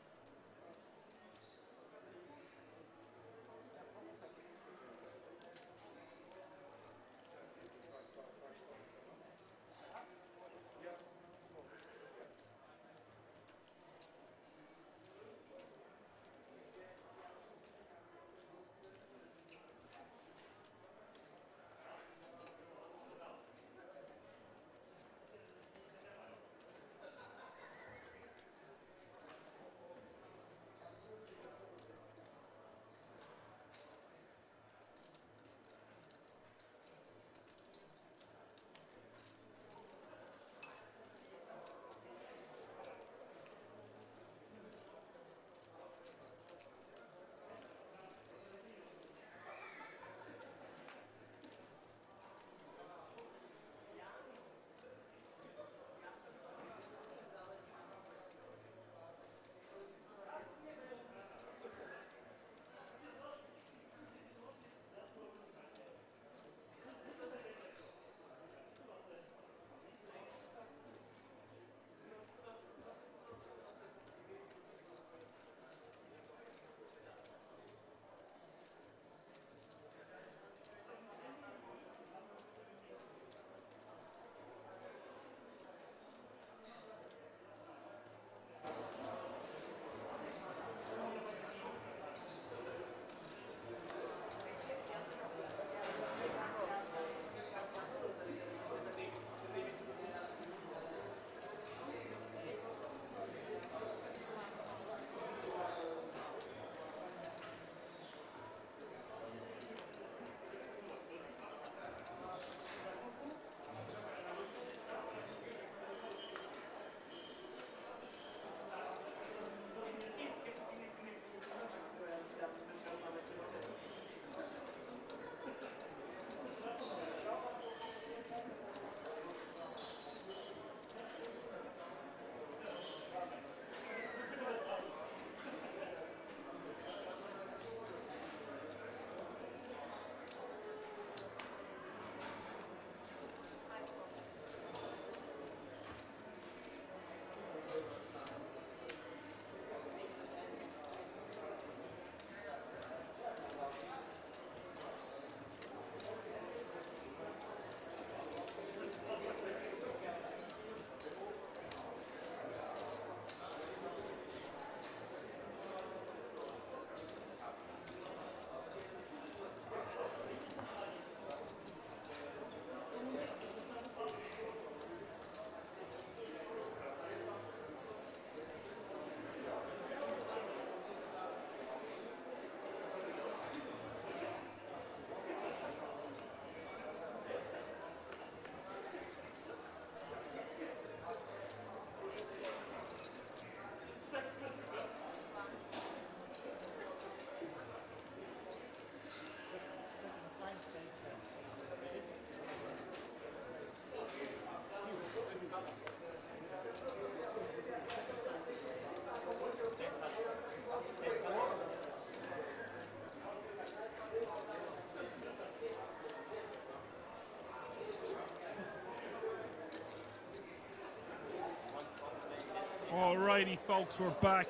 [SPEAKER 1] Alrighty, folks, we're back.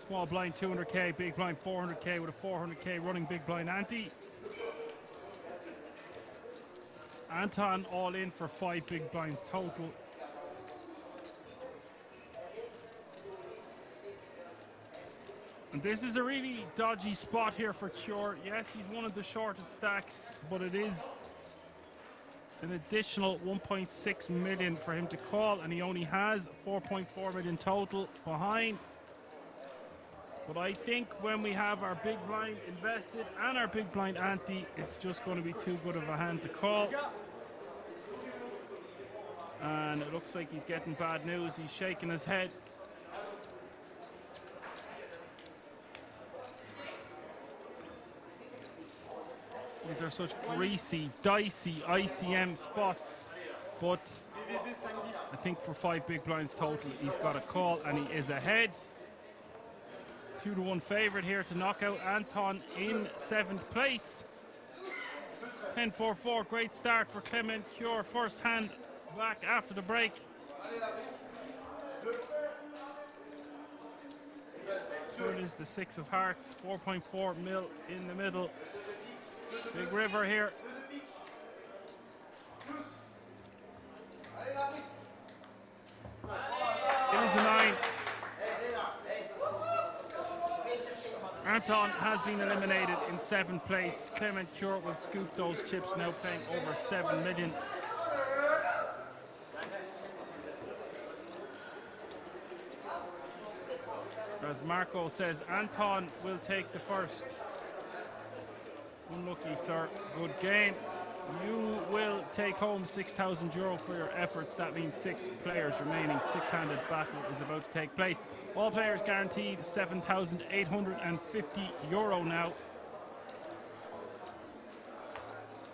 [SPEAKER 1] Small blind 200k, big blind 400k with a 400k running big blind ante. Anton all in for 5 big blinds total. And this is a really dodgy spot here for Cure. Yes, he's one of the shortest stacks, but it is an additional 1.6 million for him to call, and he only has 4.4 million total behind. But I think when we have our big blind invested and our big blind ante, it's just going to be too good of a hand to call. And it looks like he's getting bad news. He's shaking his head. These are such greasy, dicey ICM spots. But I think for 5 big blinds total, he's got a call and he is ahead. 2-1 favorite here to knock out Anton in 7th place. 10-4-4, great start for Clement Cure. First hand back after the break. Third is the 6 of hearts, 4.4 mil in the middle. Big river here. It is a 9. Anton has been eliminated in 7th place. Clement Cure will scoop those chips, now paying over 7 million. As Marco says, Anton will take the first. Unlucky, sir. Good game. You will take home 6,000 euro for your efforts. That means 6 players remaining. 6-handed battle is about to take place. All players guaranteed 7,850 euro now.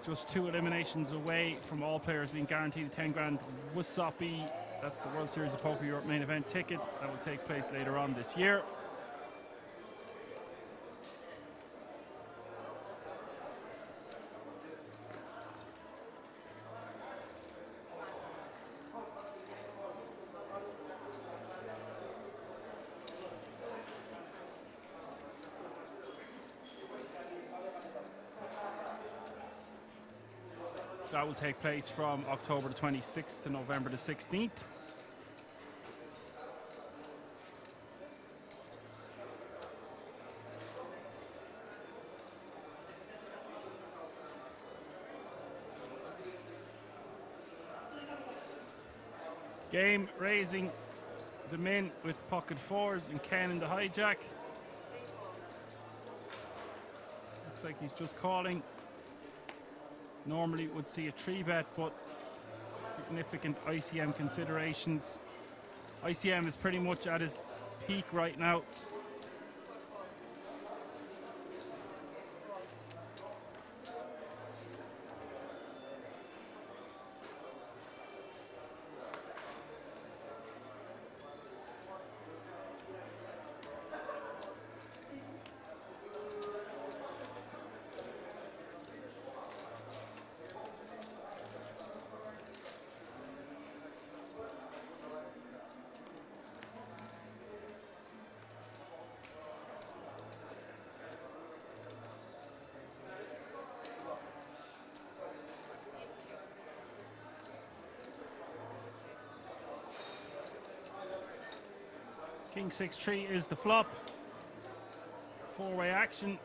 [SPEAKER 1] Just 2 eliminations away from all players being guaranteed a 10 grand WSOP. That's the World Series of Poker Europe main event ticket that will take place later on this year. That will take place from October the 26th to November the 16th. Game raising the min with pocket 4s and Ken in the hijack. Looks like he's just calling. Normally would see a 3-bet, but significant ICM considerations. ICM is pretty much at his peak right now. King 6-3 is the flop. 4-way action.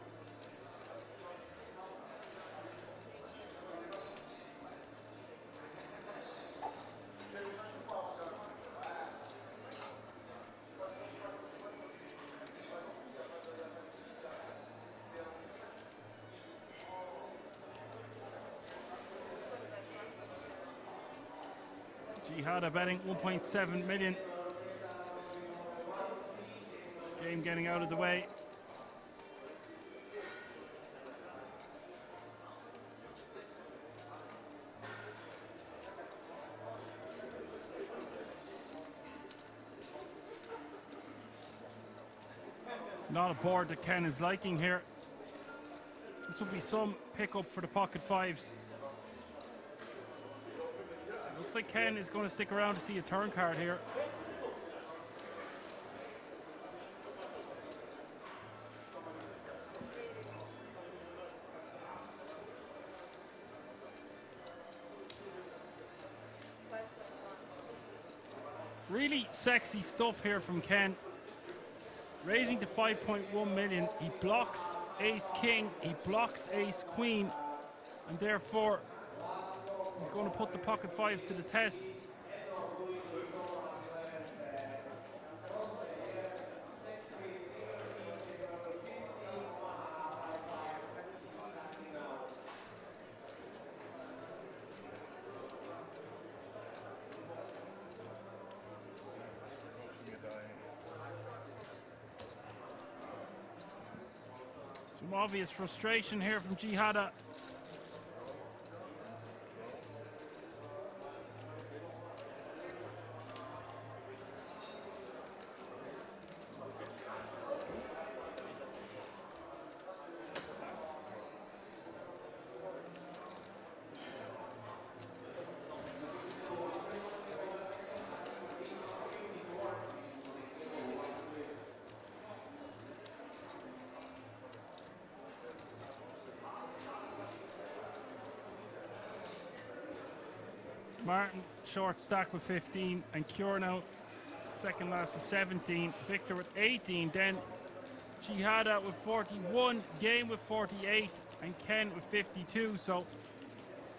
[SPEAKER 1] Jihada betting 1.7 million. Game getting out of the way. Not a board that Ken is liking here. This will be some pickup for the pocket 5s. Looks like Ken is going to stick around to see a turn card here. Really sexy stuff here from Ken. Raising to 5.1 million. He blocks ace king, he blocks ace queen, and therefore he's going to put the pocket fives to the test. Some obvious frustration here from Jihada. Martin short stack with 15, and Cure now second last with 17, Victor with 18, then Jihada with 41, Game with 48, and Ken with 52. So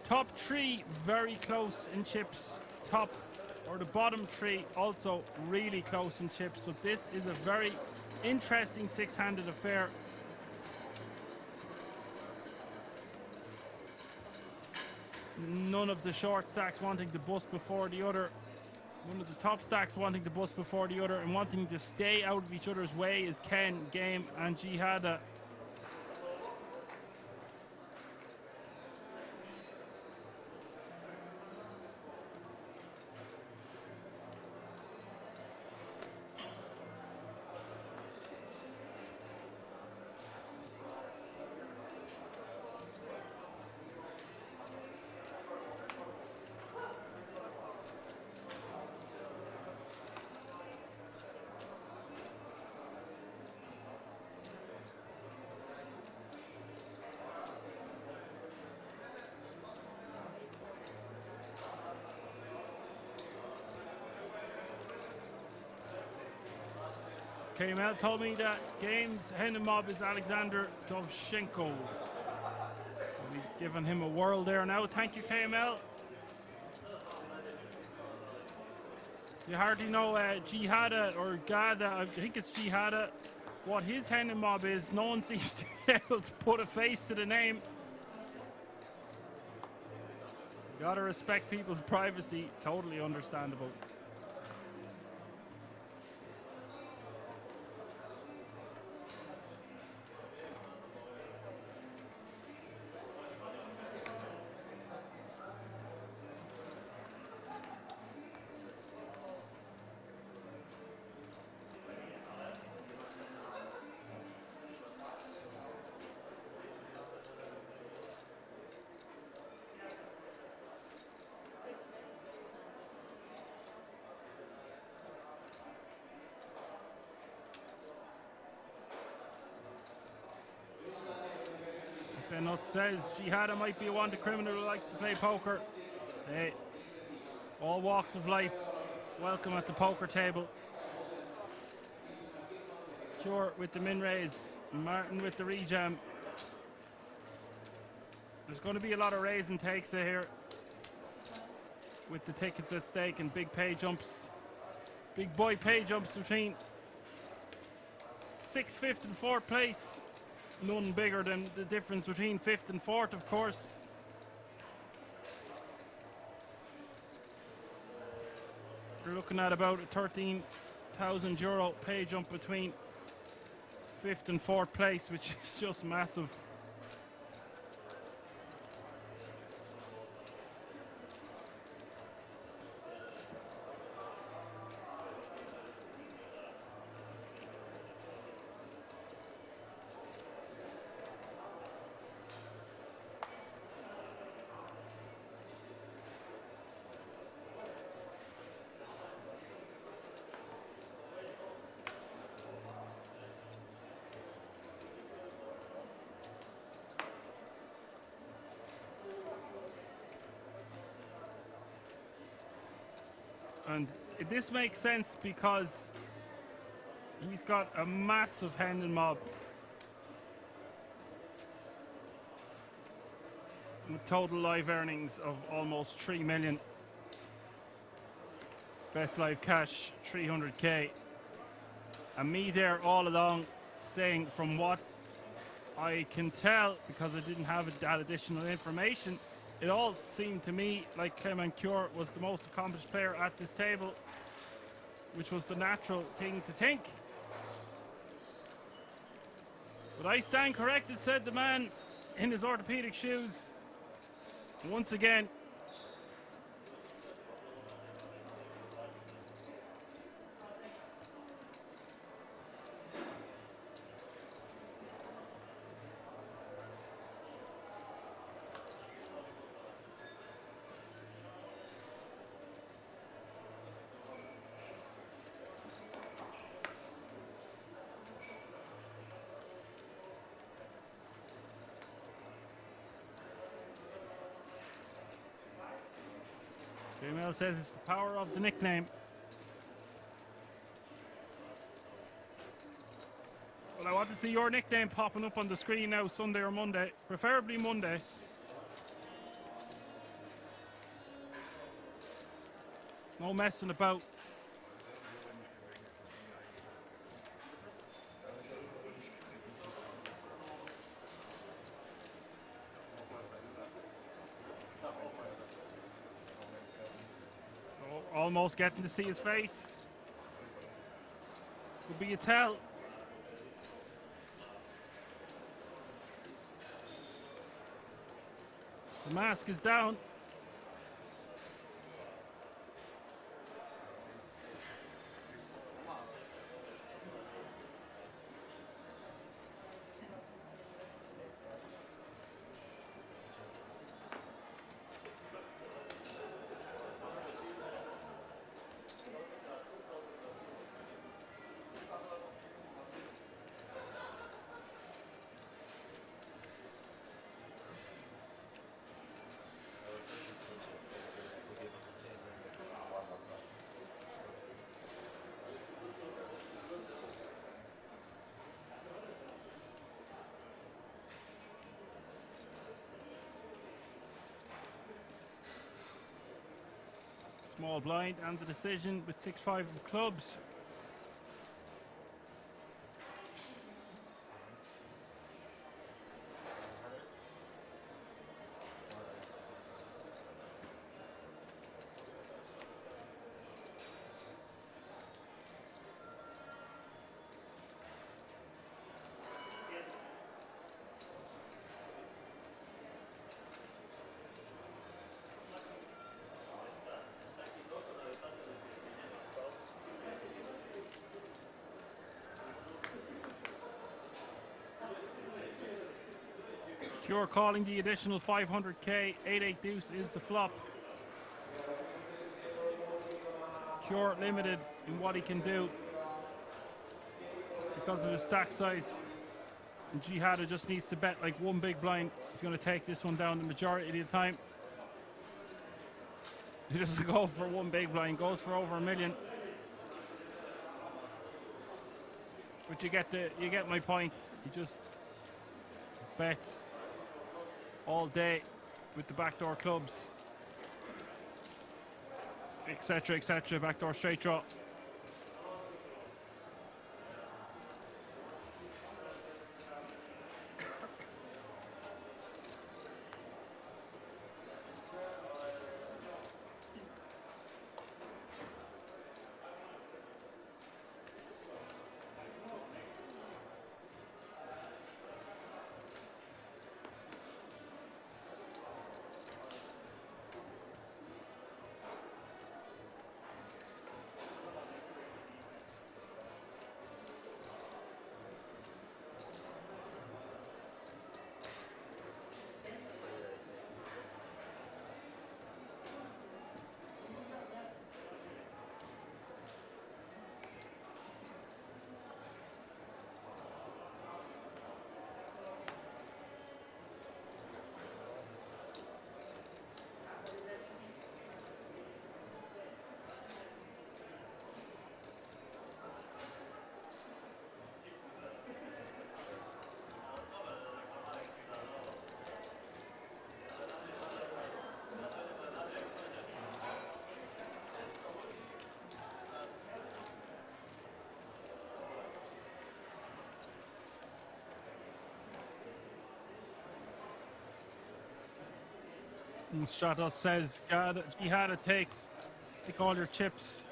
[SPEAKER 1] top three very close in chips, top or the bottom three also really close in chips. So this is a very interesting six-handed affair. None of the short stacks wanting to bust before the other. One of the top stacks wanting to bust before the other, and wanting to stay out of each other's way is Ken, Game, and Jihada. KML told me that Game's Hendon mob is Alexander Dovchenko. We've given him a whirl there now. Thank you, KML. You hardly know Jihada or Gada, I think it's Jihada, what his Hendon mob is. No one seems to be able to put a face to the name. You gotta respect people's privacy, totally understandable. Benot says Jihada might be a wanted criminal who likes to play poker. Hey, all walks of life, welcome at the poker table. Cure with the min raise, Martin with the rejam. There's going to be a lot of raise and takes here with the tickets at stake and big pay jumps. Big boy pay jumps between 6th, 5th and 4th place. None bigger than the difference between 5th and 4th, of course. We're looking at about a €13,000 pay jump between 5th and 4th place, which is just massive. And this makes sense because he's got a massive Hendon mob with total live earnings of almost 3 million. Best live cash 300k. And me there all along saying, from what I can tell, because I didn't have that additional information, it all seemed to me like Clement Cure was the most accomplished player at this table, which was the natural thing to think. But I stand corrected, said the man in his orthopedic shoes. Once again, J-Mail says it's the power of the nickname. Well, I want to see your nickname popping up on the screen now, Sunday or Monday, preferably Monday. No messing about. Almost getting to see his face. Could be a tell. The mask is down. Small blind and the decision with 6-5 of clubs. Cure calling the additional 500k. 8-8 deuce is the flop. Cure limited in what he can do because of his stack size. And Jihada just needs to bet like one big blind. He's going to take this one down the majority of the time. He doesn't go for one big blind, goes for over $1 million. But you get my point. He just bets all day with the backdoor clubs, etc., etc. Backdoor straight draw. And Stratos says, God, Jihad, take all your chips.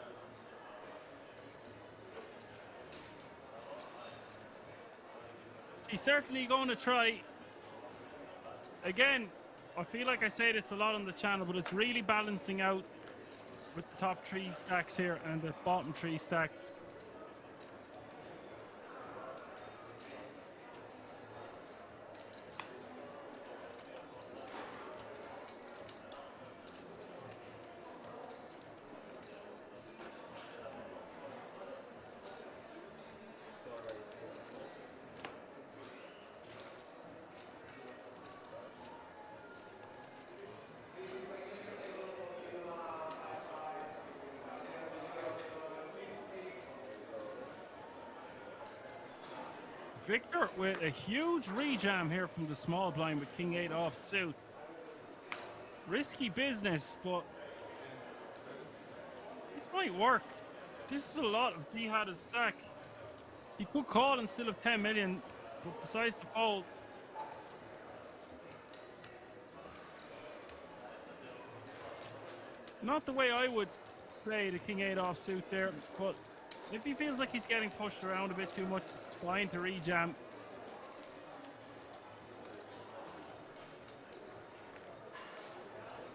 [SPEAKER 1] He's certainly going to try. Again, I feel like I say this a lot on the channel, but it's really balancing out with the top 3 stacks here and the bottom 3 stacks. Victor with a huge rejam here from the small blind with King 8 off suit. Risky business, but this might work. This is a lot of Jihad stack. He could call and still have 10 million, but decides to fold. Not the way I would play the King 8 off suit there, but if he feels like he's getting pushed around a bit too much, it's fine to rejam.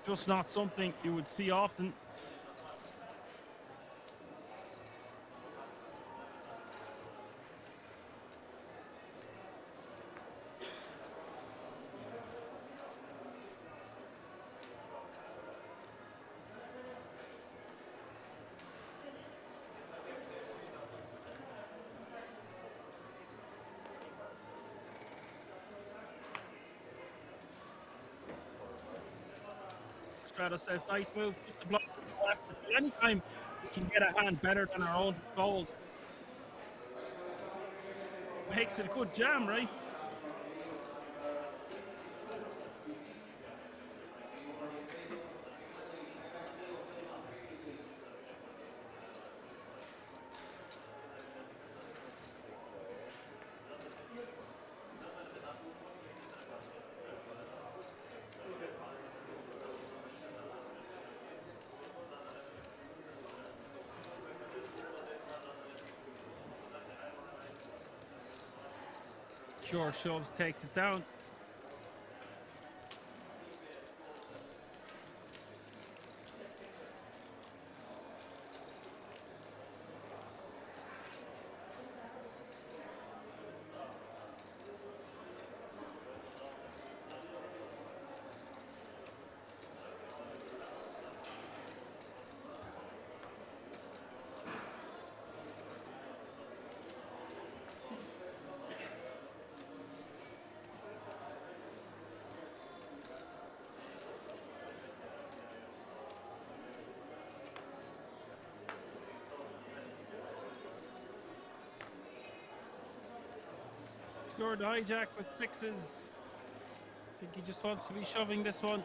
[SPEAKER 1] Just not something you would see often. Stratos says, nice move, keep the block left. Anytime we can get a hand better than our own gold, makes it a good jam, right? Cure shoves, takes it down. Scored hijack with 6s. I think he just wants to be shoving this one.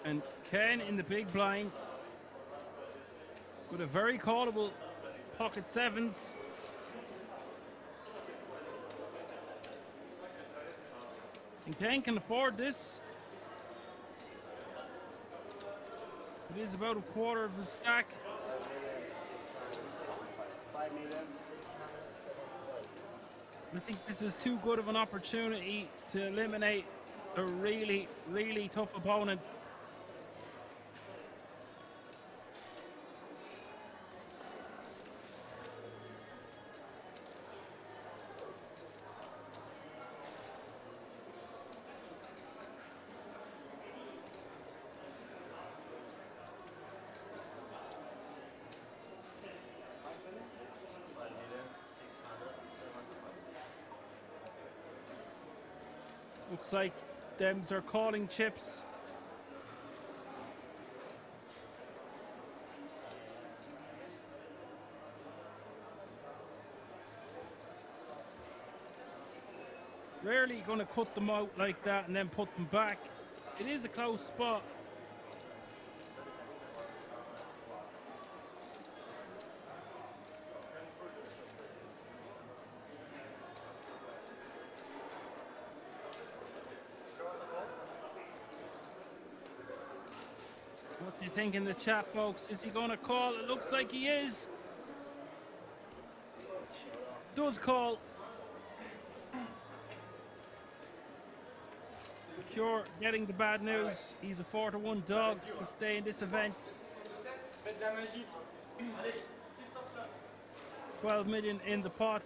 [SPEAKER 1] And Ken in the big blind with a very callable pocket 7s. And Ken can afford this. It is about a quarter of a stack. I think this is too good of an opportunity to eliminate a really, really tough opponent. Looks like Them's are calling chips. Rarely going to cut them out like that and then put them back. It is a close spot. What do you think in the chat, folks? Is he going to call? It looks like he is. Does call. Cure getting the bad news. He's a 4-1 dog to stay in this event. 12 million in the pot.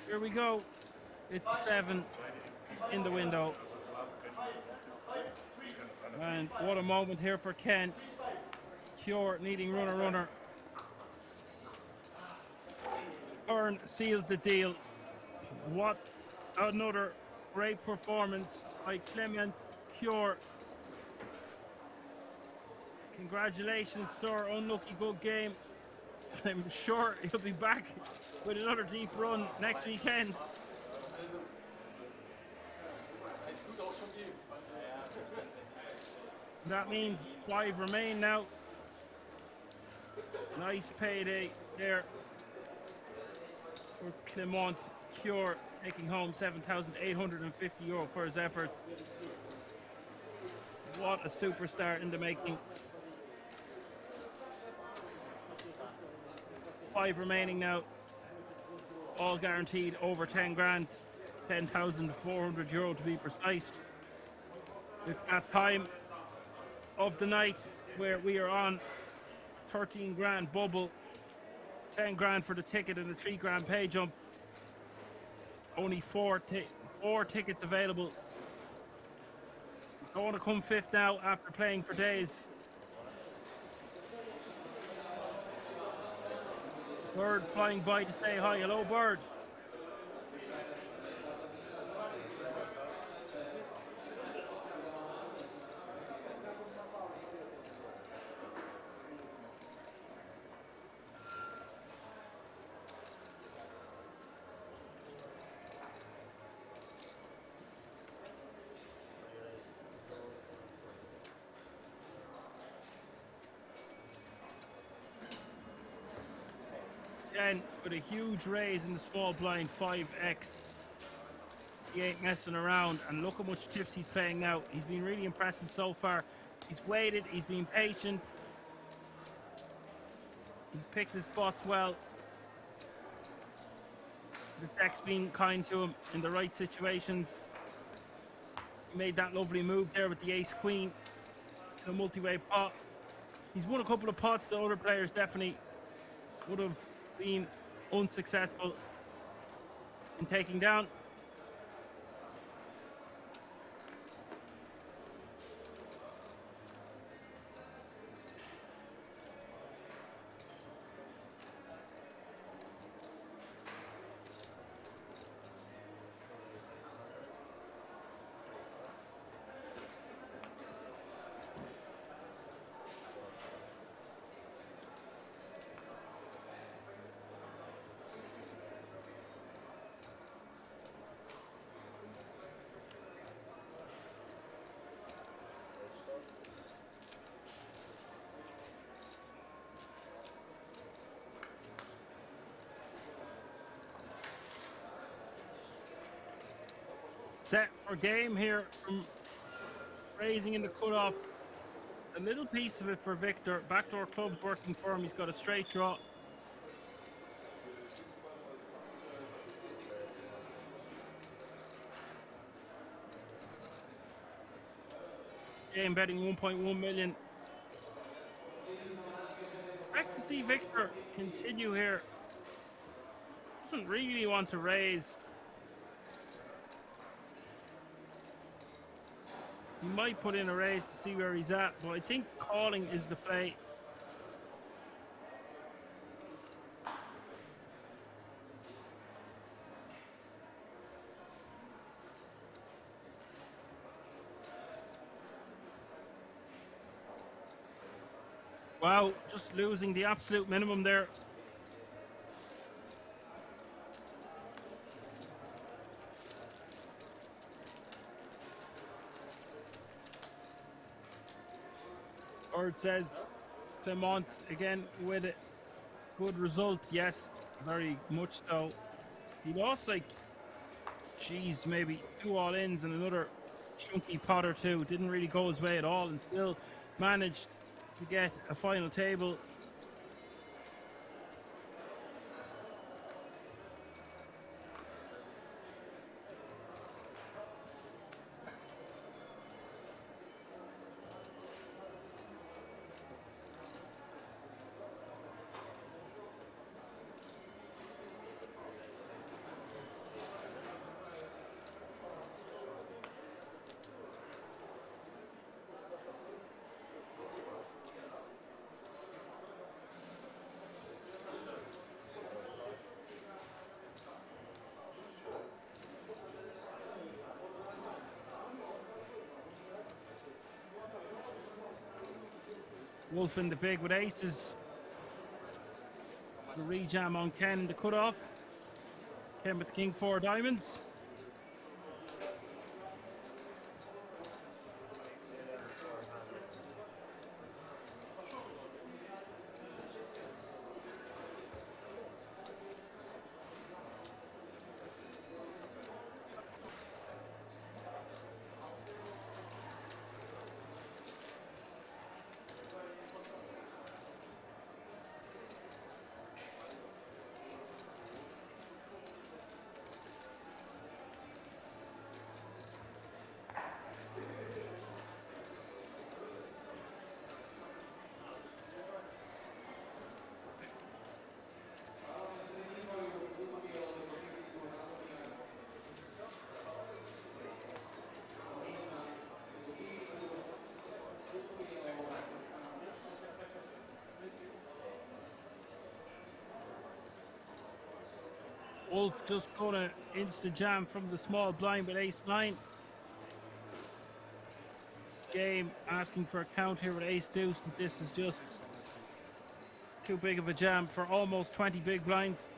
[SPEAKER 1] Here we go. It's 7 in the window. And what a moment here for Ken. Cure needing runner. Earn seals the deal. What another great performance by Clement Cure. Congratulations, sir. Unlucky good game. I'm sure he'll be back with another deep run next weekend. That means 5 remain now. Nice payday there for Clement Cure, taking home €7,850 for his effort. What a superstar in the making. 5 remaining now. All guaranteed over 10 grand. €10,400 to be precise. It's that time of the night where we are on 13 grand bubble, 10 grand for the ticket and a 3 grand pay jump. Only four tickets available. Going to come 5th now after playing for days. Bird flying by to say hi. Hello, Bird. With a huge raise in the small blind, 5x. He ain't messing around, and look how much chips he's paying now. He's been really impressive so far. He's waited, he's been patient. He's picked his spots well. The deck's been kind to him in the right situations. He made that lovely move there with the ace-queen in a multi-way pot. He's won a couple of pots that other players definitely would have been unsuccessful in taking down. Set for game here from raising in the cutoff. A little piece of it for Victor. Backdoor club's working for him. He's got a straight draw. Game betting 1.1 million. Back to see Victor continue here. Doesn't really want to raise. He might put in a raise to see where he's at, but I think calling is the play. Wow, just losing the absolute minimum there. Or it says Clement again with a good result. Yes, very much so. He lost like, geez, maybe 2 all-ins and another chunky pot or two. Didn't really go his way at all and still managed to get a final table. Wolf in the big with aces. The rejam on Ken, the cutoff. Ken with the king 4 diamonds. Wolf just gonna insta jam from the small blind with ace-9. Game asking for a count here with ace-deuce. This is just too big of a jam for almost 20 big blinds.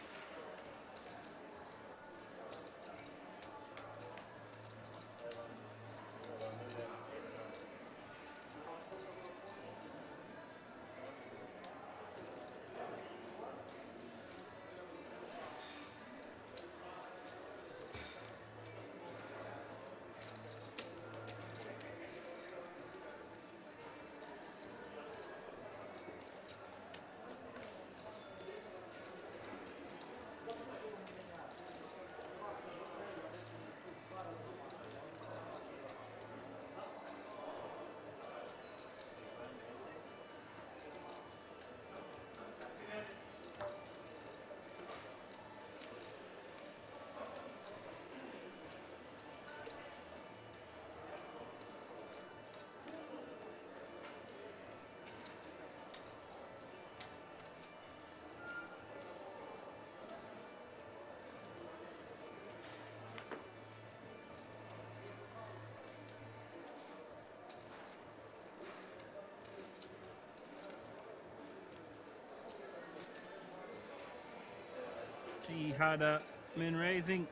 [SPEAKER 1] She had a min raising.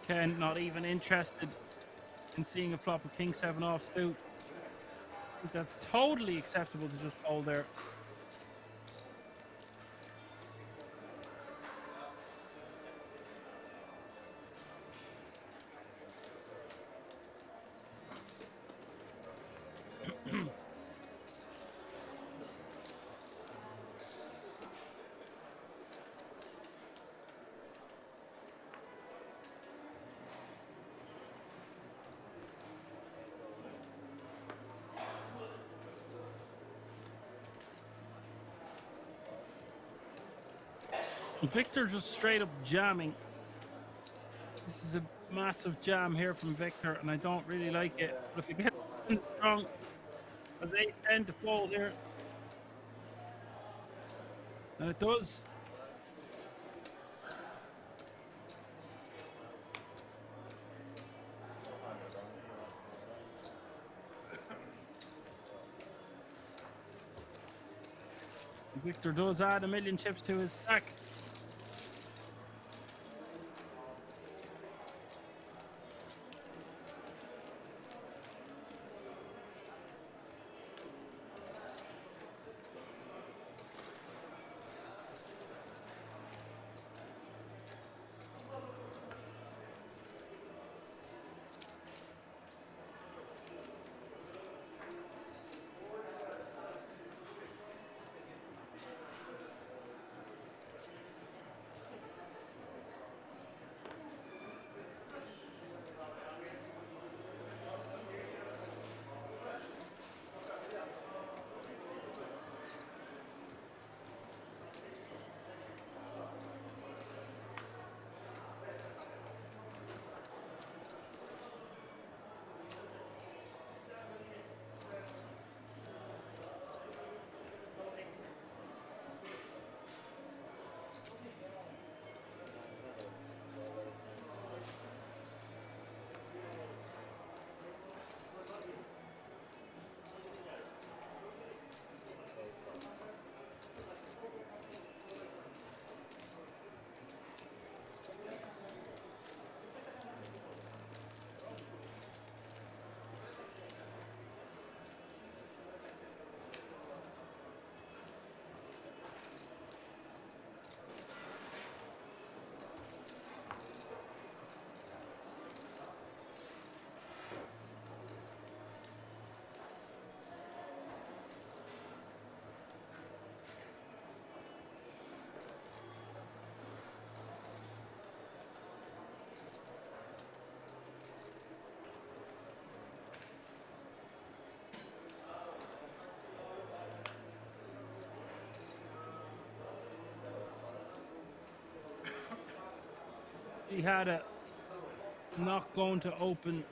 [SPEAKER 1] Ken not even interested in seeing a flop of king 7 off suit. I think that's totally acceptable to just fold there. Victor just straight up jamming. This is a massive jam here from Victor, and I don't really like it. But if you get strong, as ace 10 to fold here, and it does. Victor does add 1,000,000 chips to his stack. He had a not going to open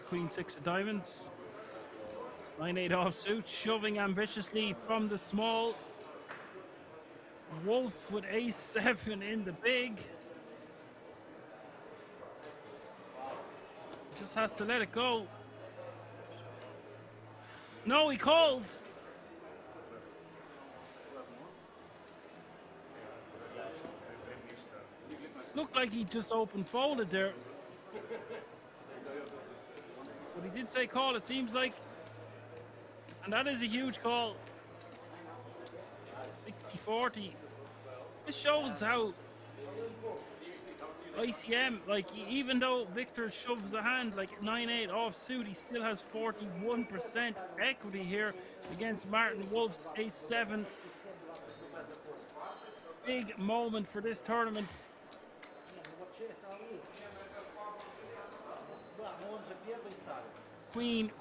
[SPEAKER 1] Queen 6 of diamonds. 9-8 offsuit, shoving ambitiously from the small. Wolf with ace 7 in the big. Just has to let it go. No, he calls. Looked like he just open folded there. But he did say call, it seems like. And that is a huge call. 60-40. This shows how ICM, like, even though Victor shoves a hand like 9-8 offsuit, he still has 41% equity here against Martin Wolf's ace 7. Big moment for this tournament. Queen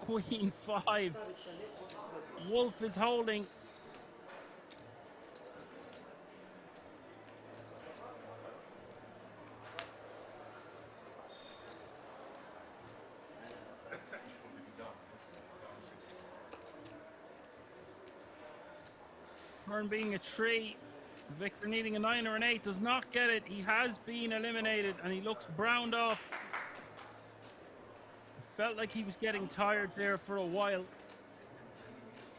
[SPEAKER 1] 5. Wolf is holding. Turn being a 3. Victor needing a 9 or an 8 does not get it. He has been eliminated and he looks browned off. Felt like he was getting tired there for a while.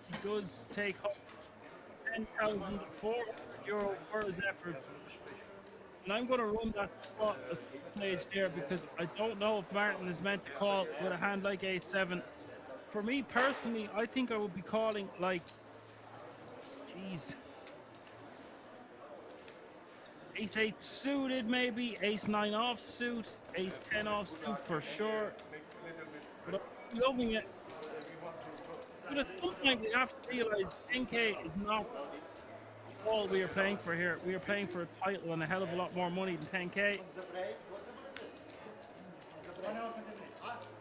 [SPEAKER 1] He does take home €10,400 for his effort. And I'm going to run that spot at this stage there because I don't know if Martin is meant to call with a hand like ace 7. For me personally, I think I would be calling like, jeez, ace 8 suited maybe, ace 9 offsuit, ace 10 offsuit for sure. But I'm loving it. But at some point we have to realize 10k is not all we are playing for here. We are playing for a title and a hell of a lot more money than 10k.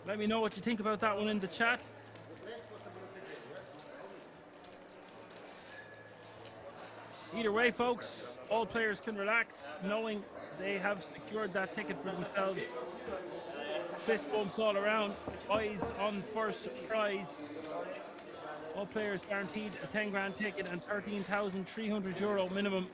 [SPEAKER 1] Let me know what you think about that one in the chat. Either way, folks, all players can relax, knowing they have secured that ticket for themselves. Fist bumps all around, eyes on first prize. All players guaranteed a 10 grand ticket and €13,300 minimum.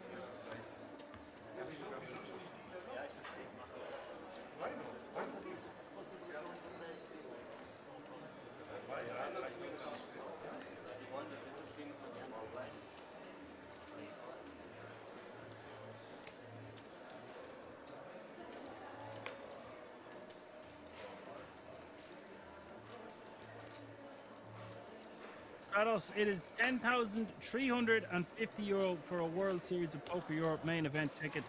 [SPEAKER 1] Stratos, it is €10,350 for a World Series of Poker Europe main event ticket.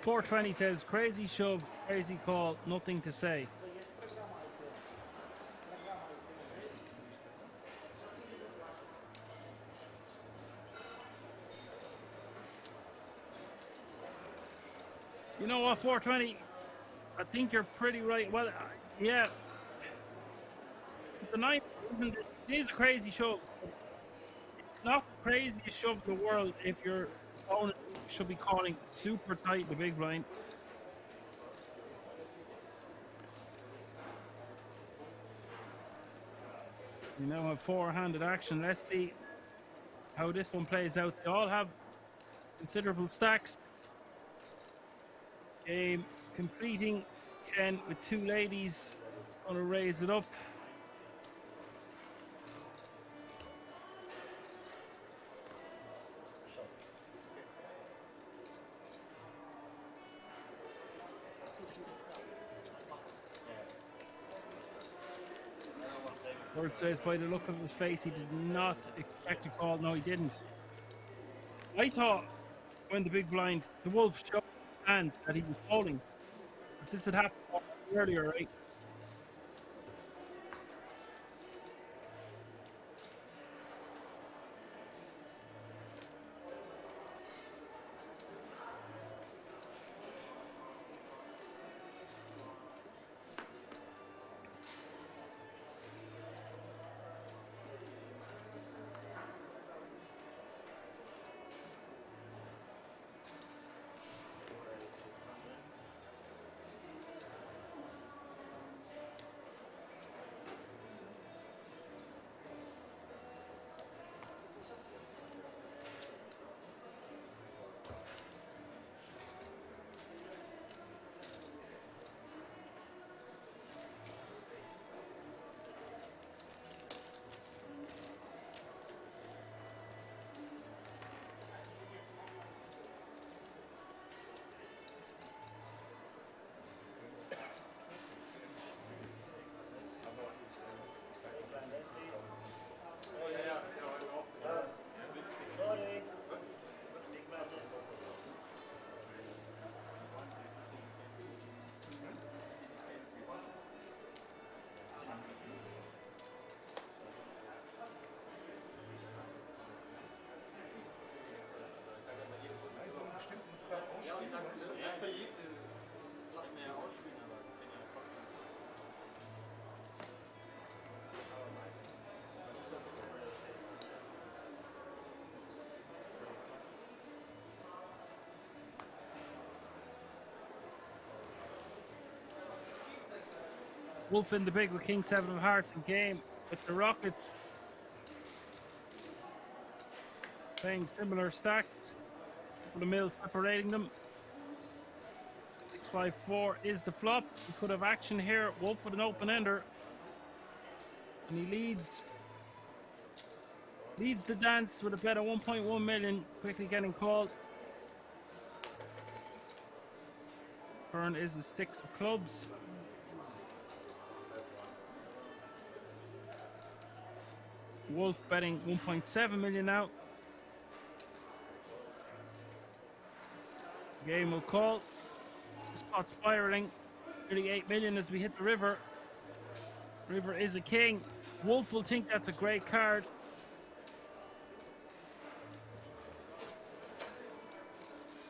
[SPEAKER 1] $420 says, crazy shove, crazy call, nothing to say. You know what, 420, I think you're pretty right. Well, yeah. The night isn't it? It is a crazy shove. It's not the craziest shove in the world if your opponent should be calling super tight the big blind. You now have four-handed action. Let's see how this one plays out. They all have considerable stacks. Game completing again with two ladies. Gonna raise it up. Bird says by the look of his face he did not expect a call. No, he didn't. I thought when the big blind, the wolf showed hand that he was folding. If this had happened earlier, right? Wolf in the big with King 7 of Hearts in game with the Rockets. Playing similar stacks. Couple of mils separating them. 6-5-4 is the flop. We could have action here. Wolf with an open ender. And he leads the dance with a bet of 1.1 million. Quickly getting called. Turn is a 6 of clubs. Wolf betting 1.7 million now. Game will call. Spot spiraling. 38 million as we hit the river. River is a king. Wolf will think that's a great card.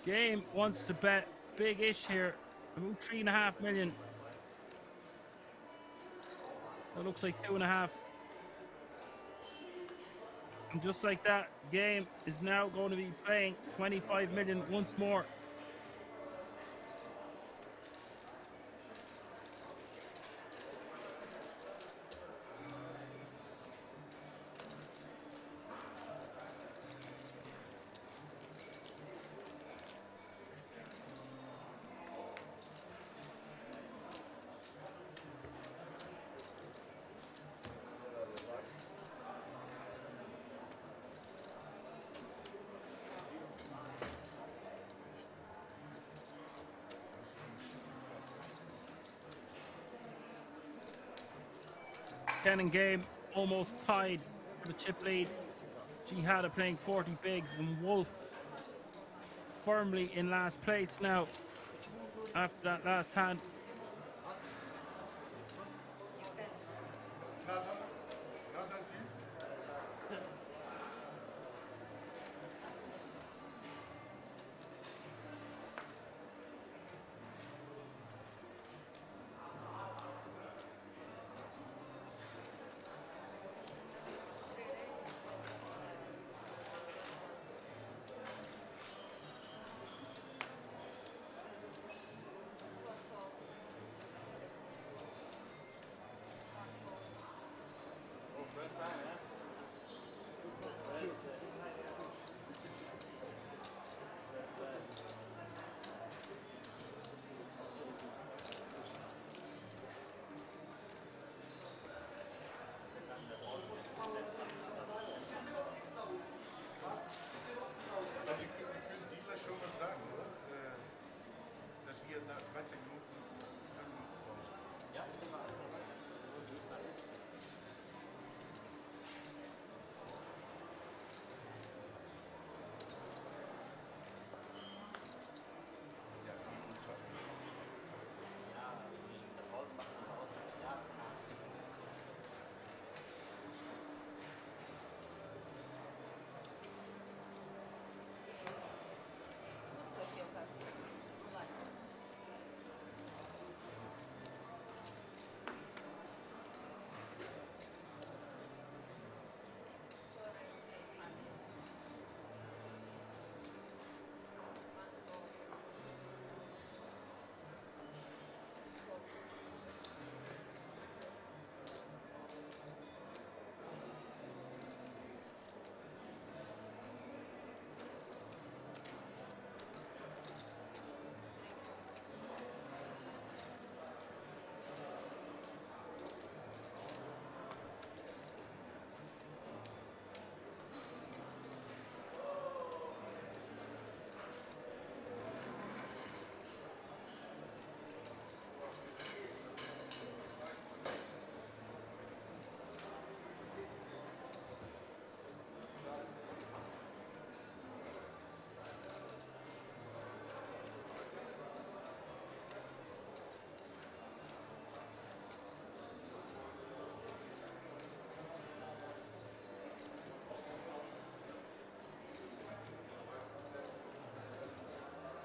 [SPEAKER 1] Game wants to bet big-ish here. About 3.5 million. That looks like 2.5. And just like that, Game is now going to be playing 25 million once more. Ken and Game almost tied for the chip lead. Jihada playing 40 bigs and Wolf firmly in last place now after that last hand.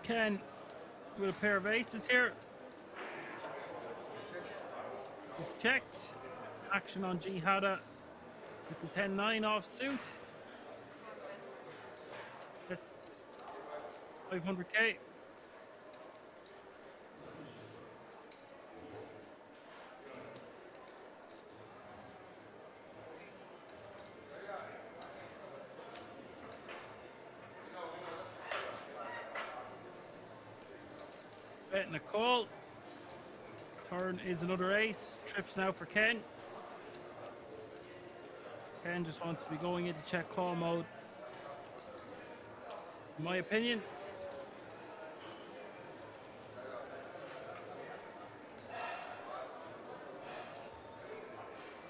[SPEAKER 1] Ken with a pair of aces here. Just checked. Action on Jihada with the 10-9 off suit. That's 500k. Betting a call. Turn is another ace. Trips now for Ken. Ken just wants to be going into check call mode. In my opinion.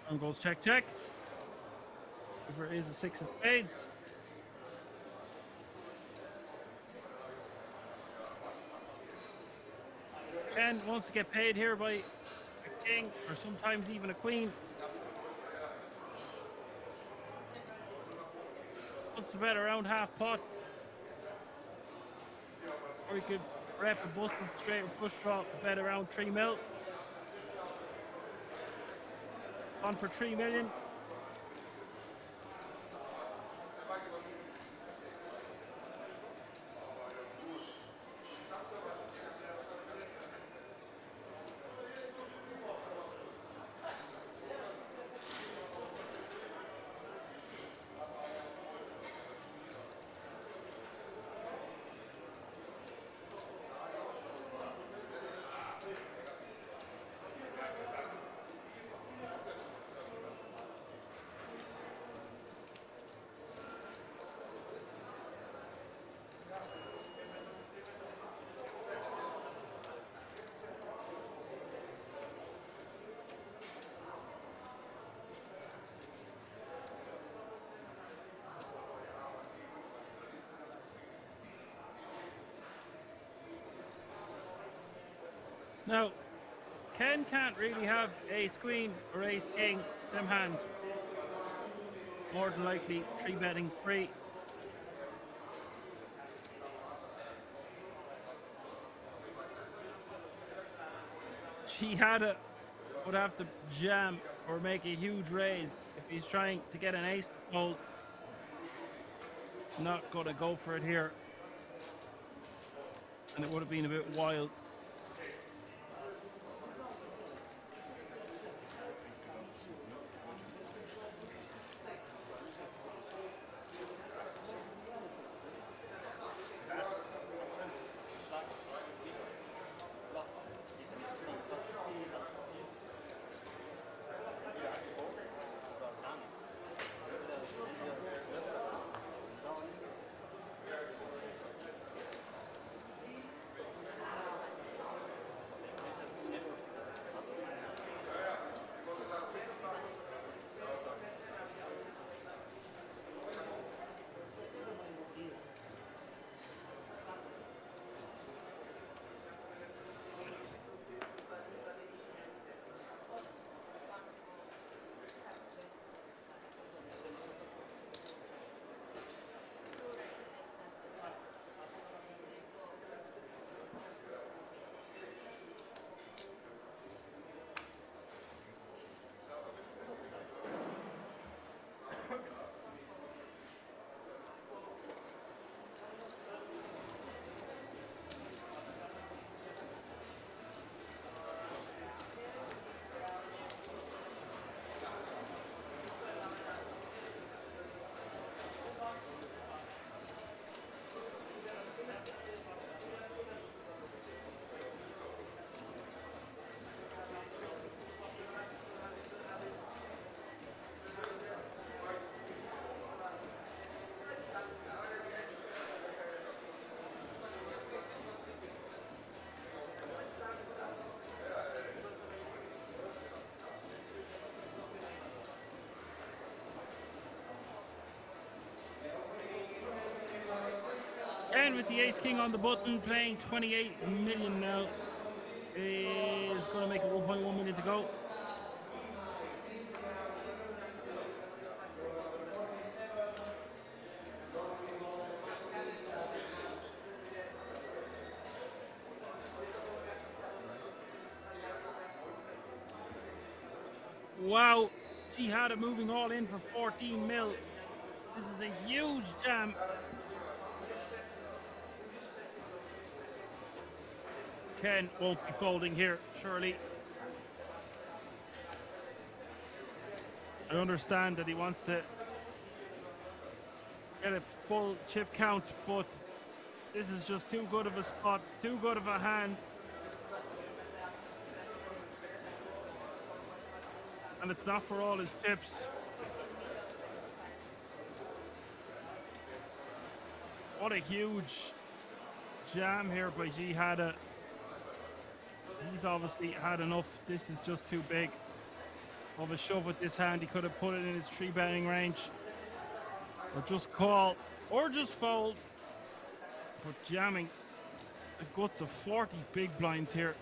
[SPEAKER 1] Turn goes check check. River is a 6 of spades. Ken wants to get paid here by a king or sometimes even a queen. Wants to bet around half pot. or you could rep a busted straight or flush draw, bet around 3 mil. On for 3 million. Now, Ken can't really have ace queen or ace king, them hands. More than likely 3-betting free. Jihada would have to jam or make a huge raise if he's trying to get an ace to fold. Not gonna go for it here. And it would have been a bit wild. And with the ace-king on the button, playing 28 million now, is going to make it 1.1 million to go. Wow, Jihada moving all in for 14 mil. This is a huge jam. Ken won't be folding here, surely. I understand that he wants to get a full chip count, but this is just too good of a spot, too good of a hand. And it's not for all his chips. What a huge jam here by Jihada. He's obviously had enough. This is just too big of a shove with this hand. He could have put it in his 3-betting range, or just call, or just fold. But jamming the guts of 40 big blinds here.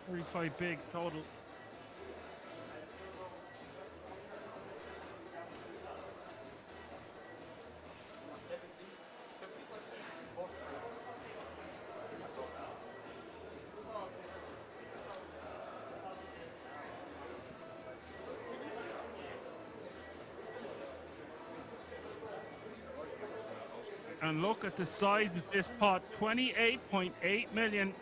[SPEAKER 1] 35 bigs total. And look at the size of this pot, 28.8 million.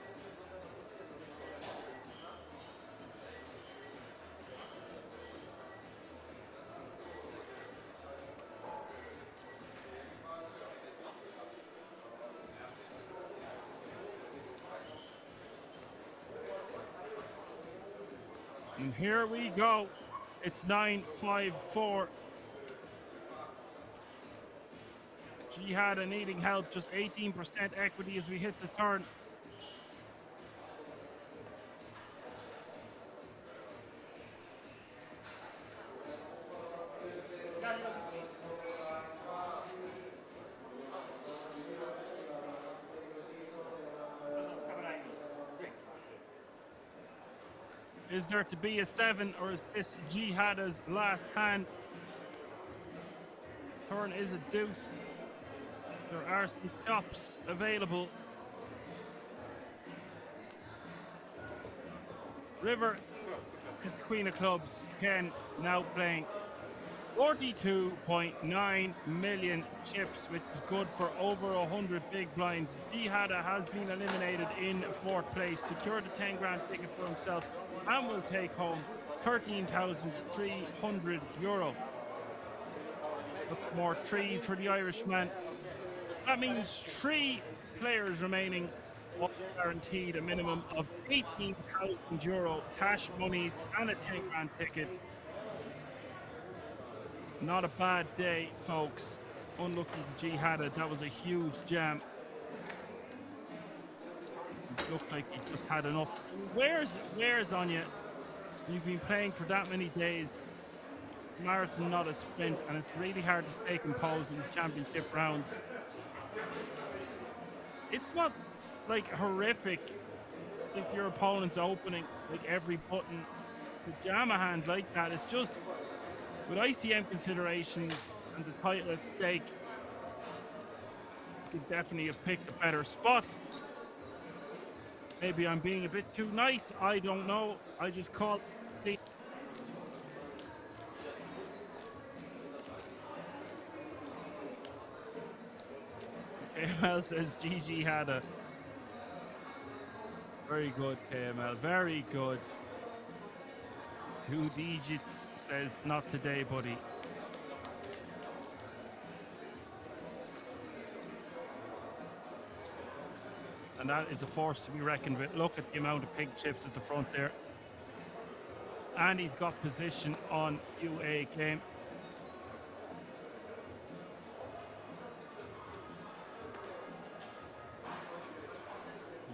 [SPEAKER 1] And here we go. It's 9-5-4. Jihad needing help, just 18% equity as we hit the turn. Is there to be a 7, or is this Jihada's last hand? Turn is a deuce. There are some chops available. River is the queen of clubs. Ken now playing 42.9 million chips, which is good for over 100 big blinds. Jihada has been eliminated in 4th place, secured a 10 grand ticket for himself, and will take home €13,300. Look, more threes for the Irishman. That means 3 players remaining, all guaranteed a minimum of €18,000 cash monies and a 10 grand ticket. Not a bad day, folks. Unlucky to Jihada, that was a huge jam. It looked like he just had enough. Where's Anya? You've been playing for that many days. Marathon, not a sprint, and it's really hard to stay composed in the championship rounds. It's not like horrific if your opponent's opening like every button to jam a hand like that. It's just with ICM considerations and the title at stake, you could definitely have picked a better spot. Maybe I'm being a bit too nice, I don't know. I just called the KML says GG had a very good, KML, very good. 2 digits says not today, buddy. And that is a force to be reckoned with. Look at the amount of pink chips at the front there. And he's got position on UA game.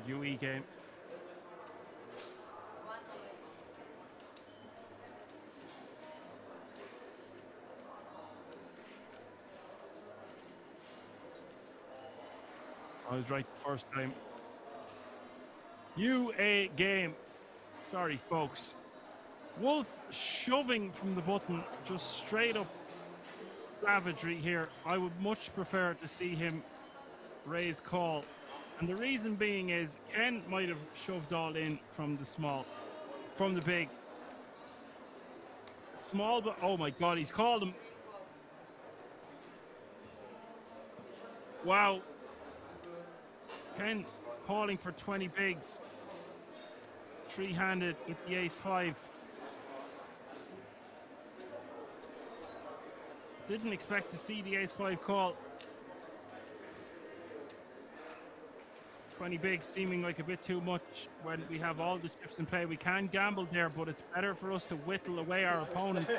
[SPEAKER 1] UE game. I was right the first time. UA game. Sorry, folks. Wolf shoving from the button, just straight up savagery here. I would much prefer to see him raise call. And the reason being is Ken might have shoved all in from the small, from the big. Small, but oh my God, he's called him. Wow. Ken calling for 20 bigs. 3-handed with the ace-5. Didn't expect to see the ace-5 call. 20 bigs seeming like a bit too much when we have all the chips in play. We can gamble there, but it's better for us to whittle away our opponent.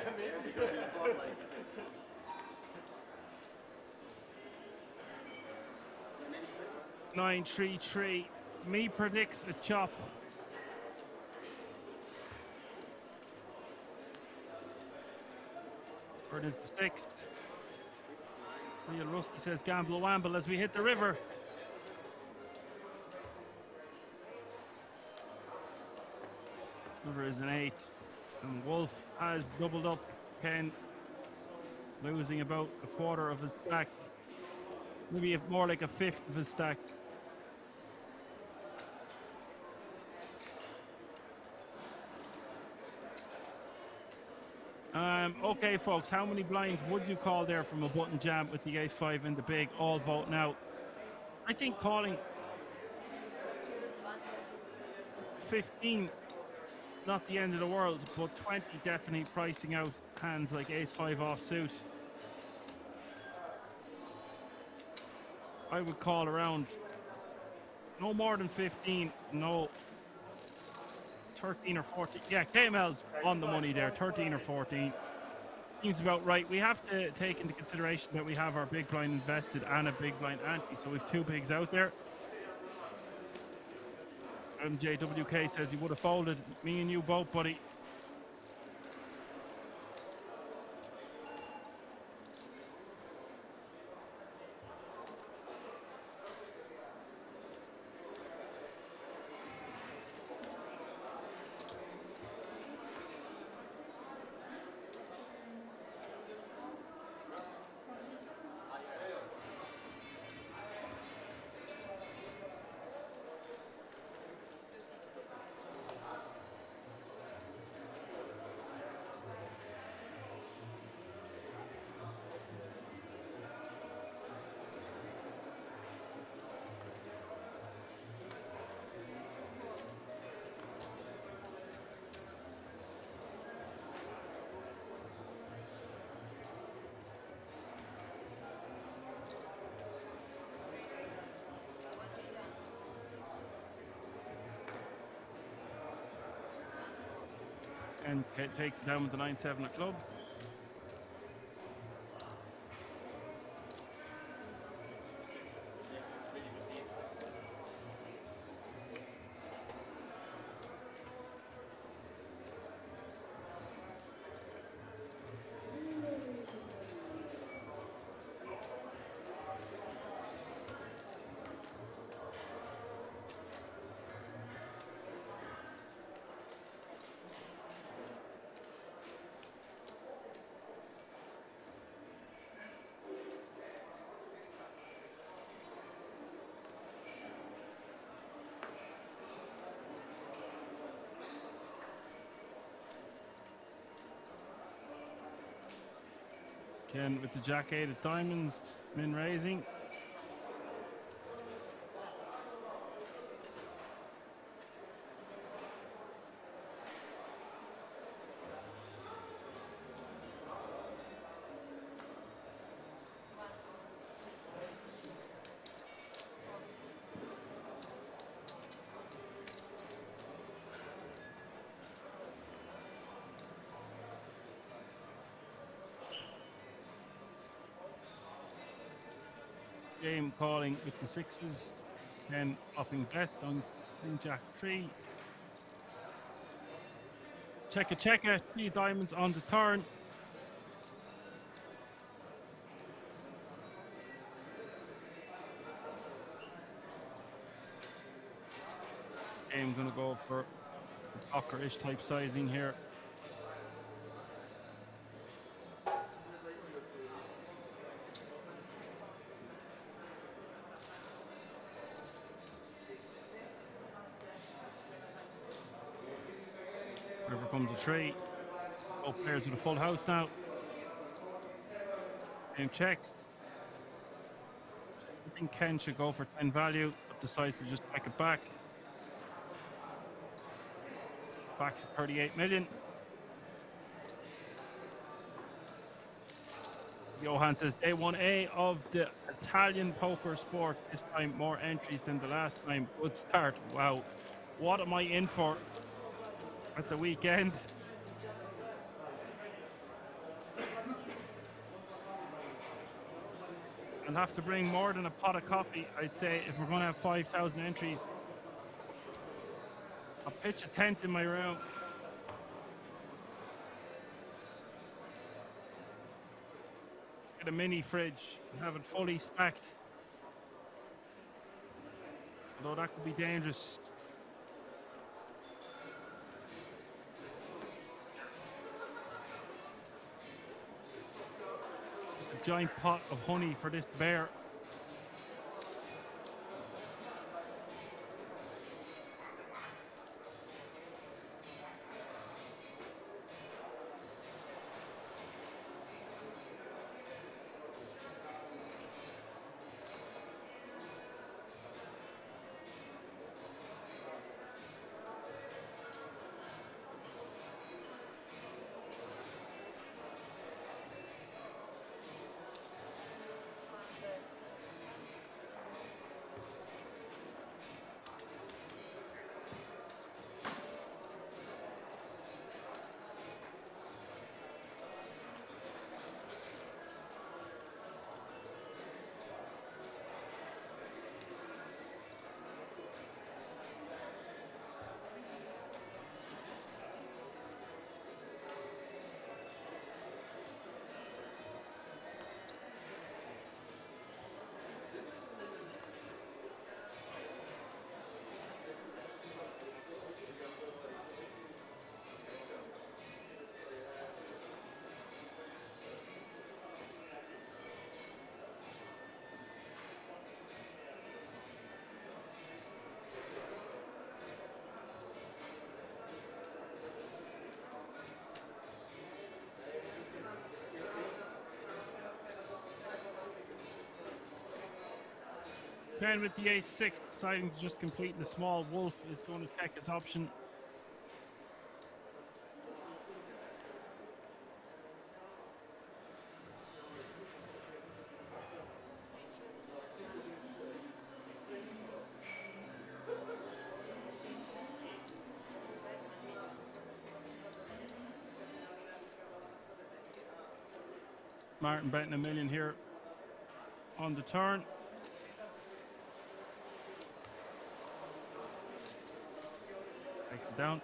[SPEAKER 1] 9-3-3. Me predicts a chop. It is the 6th. Real Rusty says gamble wamble as we hit the river. River is an 8. And Wolf has doubled up. Ken losing about a quarter of his stack. Maybe more like a fifth of his stack. Okay, folks, how many blinds would you call there from a button jam with the ace-5 and the big? All vote now. I think calling 15, not the end of the world, but 20 definitely pricing out hands like ace-5 offsuit. I would call around no more than 15, no 13 or 14. Yeah, KML's on the money there, 13 or 14. Seems about right. We have to take into consideration that we have our big blind invested and a big blind ante, so we've two bigs out there. MJWK says he would have folded. Me and you both, buddy. And takes it down with the 9-7 of clubs. Ken with the jack-8 of diamonds, min raising. Game calling with the 6s, then upping best on Queen Jack 3. Checker, 3 diamonds on the turn. Game gonna go for a pocker-ish type sizing here. River comes a 3. Both players with a full house now. Game checks. I think Ken should go for 10 value, but decides to just back it back. Back to 38 million. Johan says day 1A of the Italian poker sport. This time more entries than the last time. Good start. Wow. What am I in for at the weekend? I'll have to bring more than a pot of coffee, I'd say, if we're going to have 5,000 entries. I'll pitch a tent in my room. Get a mini fridge and have it fully stacked. Although that could be dangerous. Just a giant pot of honey for this bear. Ken with the ace-6, deciding to just complete the small. Wolf is going to check his option. Martin betting $1 million here on the turn. Takes it down.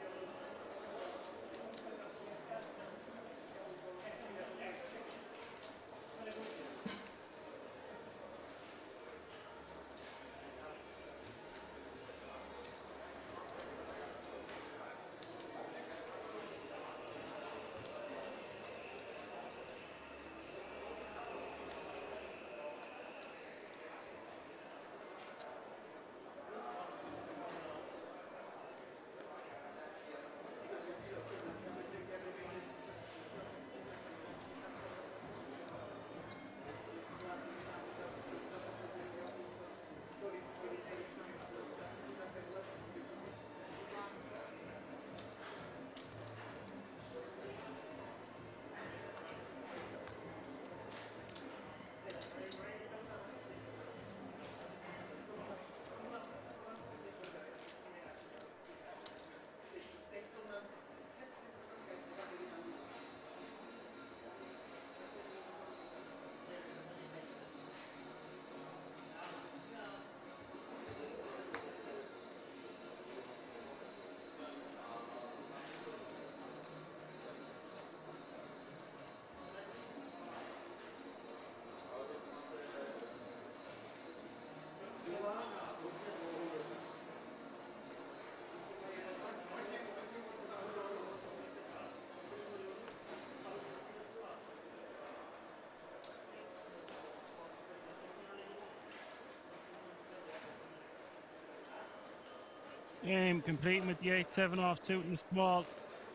[SPEAKER 1] Game completing with the 8-7 offsuit in the small.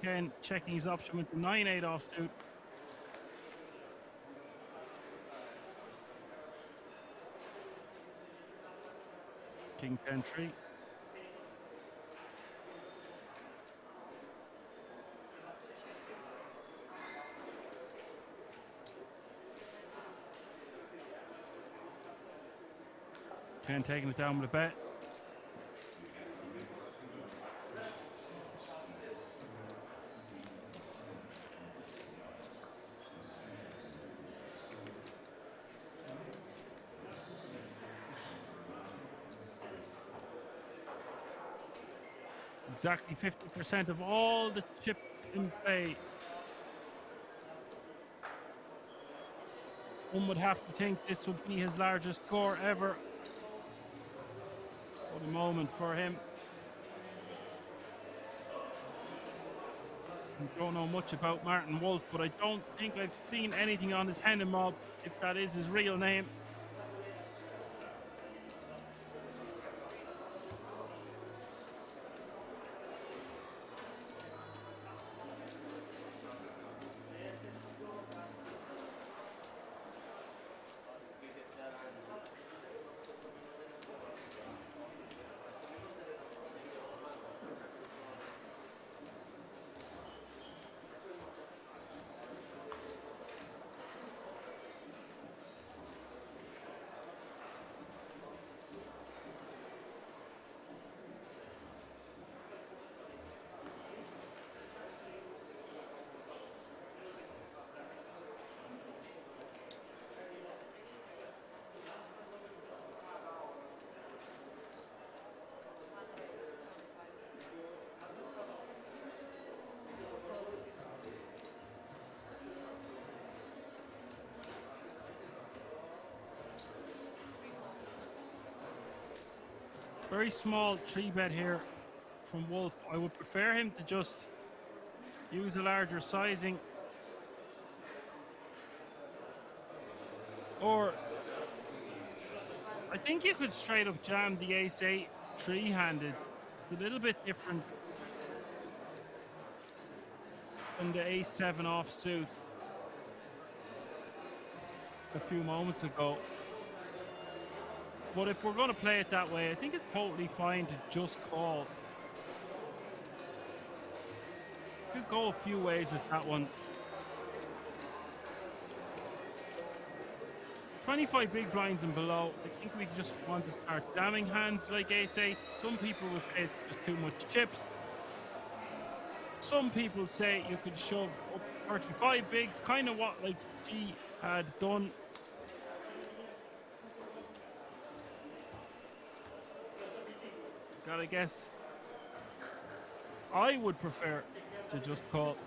[SPEAKER 1] Ken checking his option with the 9-8 offsuit. King 10-3. Ken taking it down with a bet. Exactly 50% of all the chip in play. One would have to think this would be his largest score ever. What a moment for him. I don't know much about Martin Wolf, but I don't think I've seen anything on his hand mob, if that is his real name. Very small 3-bet here from Wolf. I would prefer him to just use a larger sizing. Or I think you could straight up jam the ace-8 three-handed. It's a little bit different than the ace-7 offsuit a few moments ago. But if we're going to play it that way, I think it's totally fine to just call. Could go a few ways with that one. 25 big blinds and below. I think we just want to start damming hands, like I say. Some people will say it's just too much chips. Some people say you could shove up 35 bigs, kind of what like G had done. Gotta guess. I would prefer to just call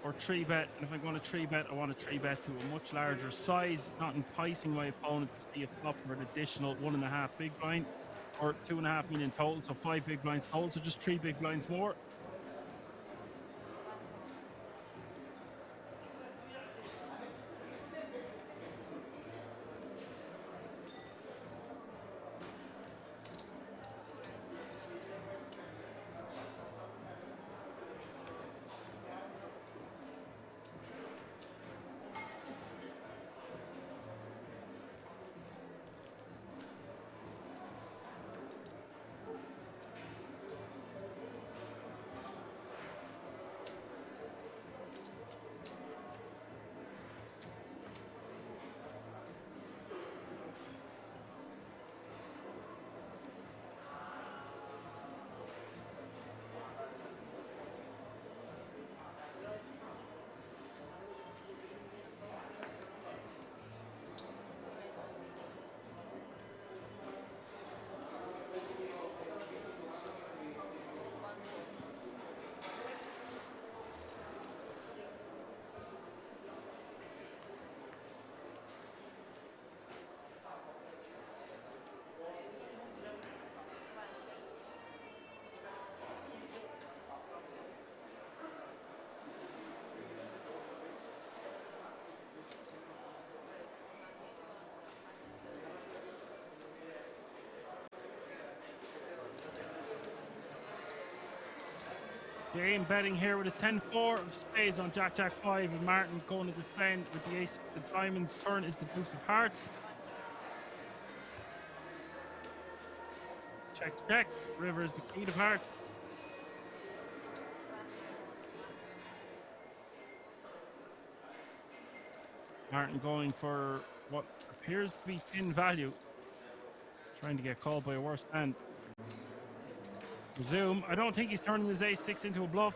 [SPEAKER 1] or 3-bet, and if I'm going to 3-bet, I want to 3-bet to a much larger size, not enticing my opponent to see a flop for an additional 1.5 big blind, or 2.5 million total, so 5 big blinds total, so just 3 big blinds more. Dane betting here with his 10-4 of spades on Jack-Jack 5, and Martin going to defend with the ace of the diamonds. Turn is the deuce of hearts. Check, check. River is the queen of hearts. Martin going for what appears to be thin value. Trying to get called by a worse hand. Resume. I don't think he's turning his ace-6 into a bluff.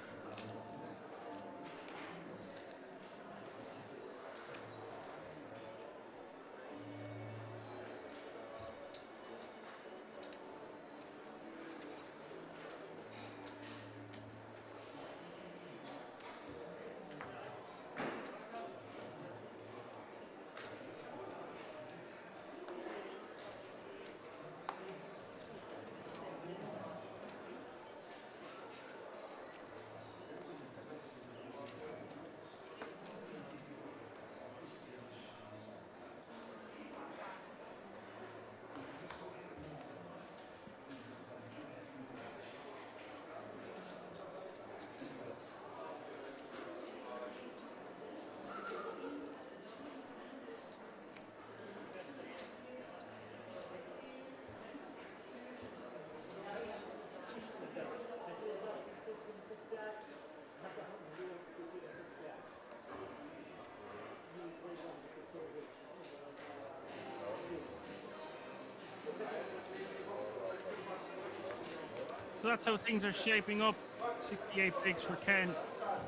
[SPEAKER 1] So that's how things are shaping up. 68 bigs for Ken,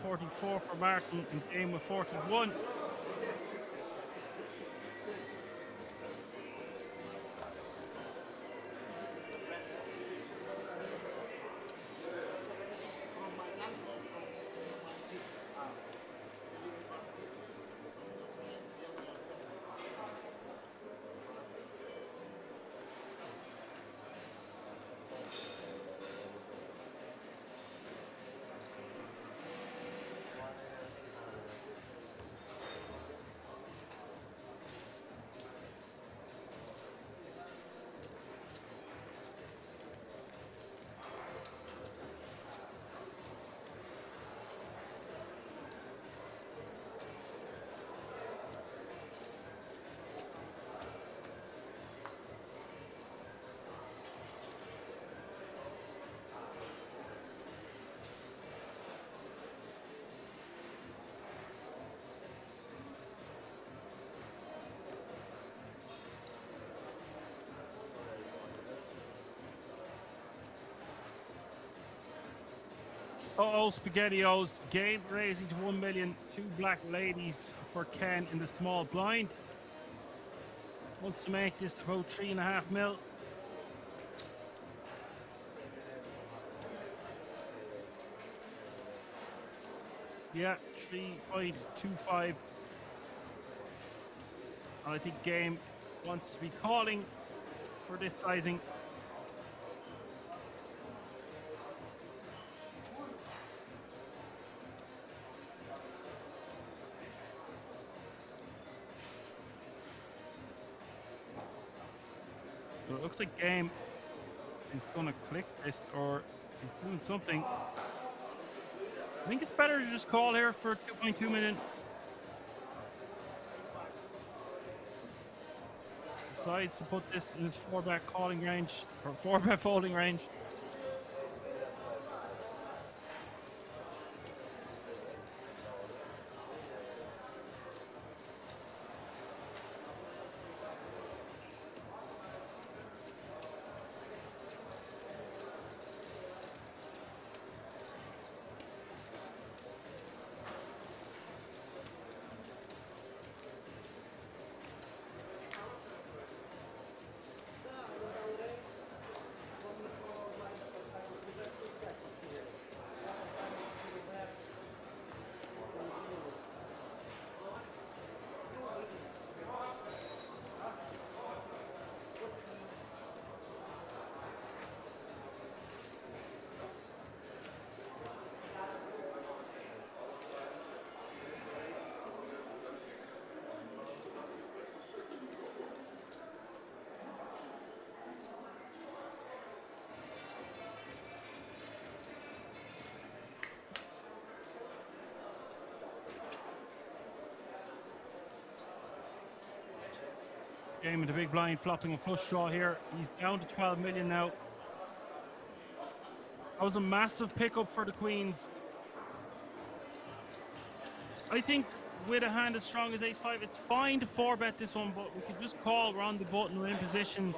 [SPEAKER 1] 44 for Martin, and Dame with 41. Uh-oh, SpaghettiOs. Game raising to 1 million. 2 black ladies for Ken in the small blind. Wants to make this about 3.5 mil. Yeah, 3.25. I think Game wants to be calling for this sizing. So it looks like Game is going to click this, or he's doing something. I think it's better to just call here for 2.2 million. Decides to put this in his 4-bet calling range, or 4-bet folding range. Game with the big blind, flopping a flush draw here. He's down to 12 million now. That was a massive pickup for the Queens. I think with a hand as strong as ace-5, it's fine to 4-bet this one, but we could just call, we're on the button, we're in position.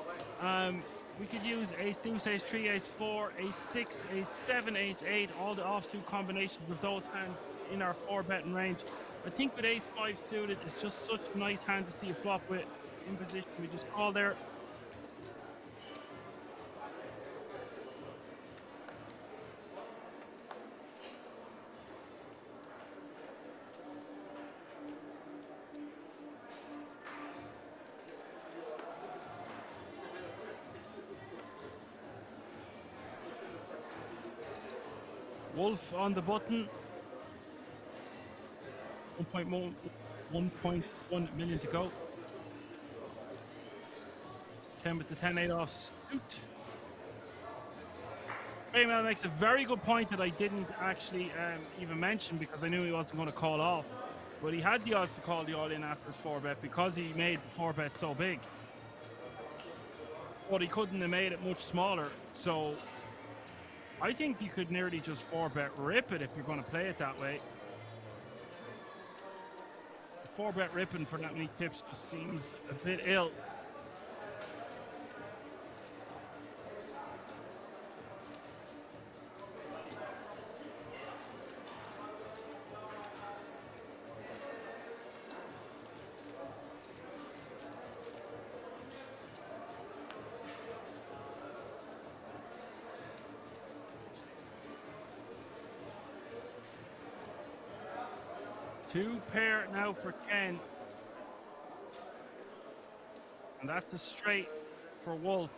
[SPEAKER 1] We could use ace-deuce, ace-3, ace-4, ace-6, ace-7, ace-8, all the offsuit combinations of those hands in our 4-betting range. I think with ace-5 suited, it's just such a nice hand to see a flop with. In position, we just call there. Wolf on the button. 1.1 million to go. Ken with the 10-8 off suit. Raymond makes a very good point that I didn't actually even mention because I knew he wasn't going to call off. But he had the odds to call the all-in after his 4-bet because he made the 4-bet so big. But he couldn't have made it much smaller. So I think you could nearly just 4-bet rip it if you're going to play it that way. 4-bet ripping for that many tips just seems a bit ill. Two pair now for Ken. And that's a straight for Wolf.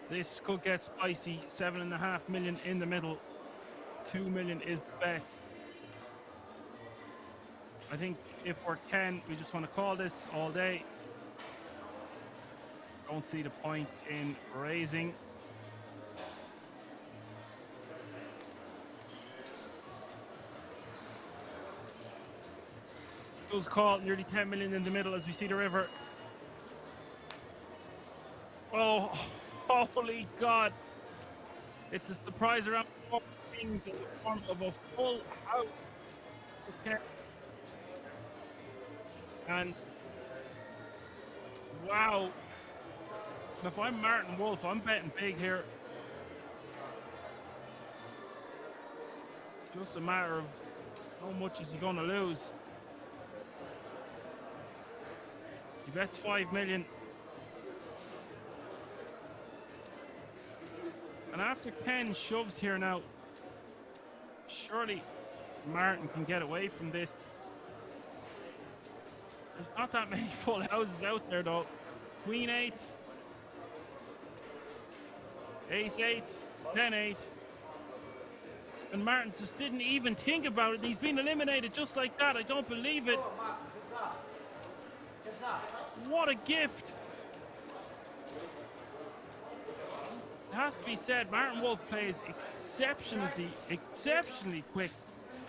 [SPEAKER 1] This could get spicy. 7.5 million in the middle. 2 million is the bet. I think if we're Ken, we just want to call this all day. Don't see the point in raising. Does call nearly 10 million in the middle as we see the river. Oh, holy God. It's a surprise around 4 things in the form of a full house. Okay. And wow, And if I'm Martin Wolf, I'm betting big here. Just a matter of how much is he going to lose. He bets 5 million. And after Ken shoves here now, surely Martin can get away from this. There's not that many full houses out there though. Queen 8, Ace 8, 10 8. And Martin just didn't even think about it. He's been eliminated just like that. I don't believe it. What a gift. It has to be said, Martin Wolf plays exceptionally quick.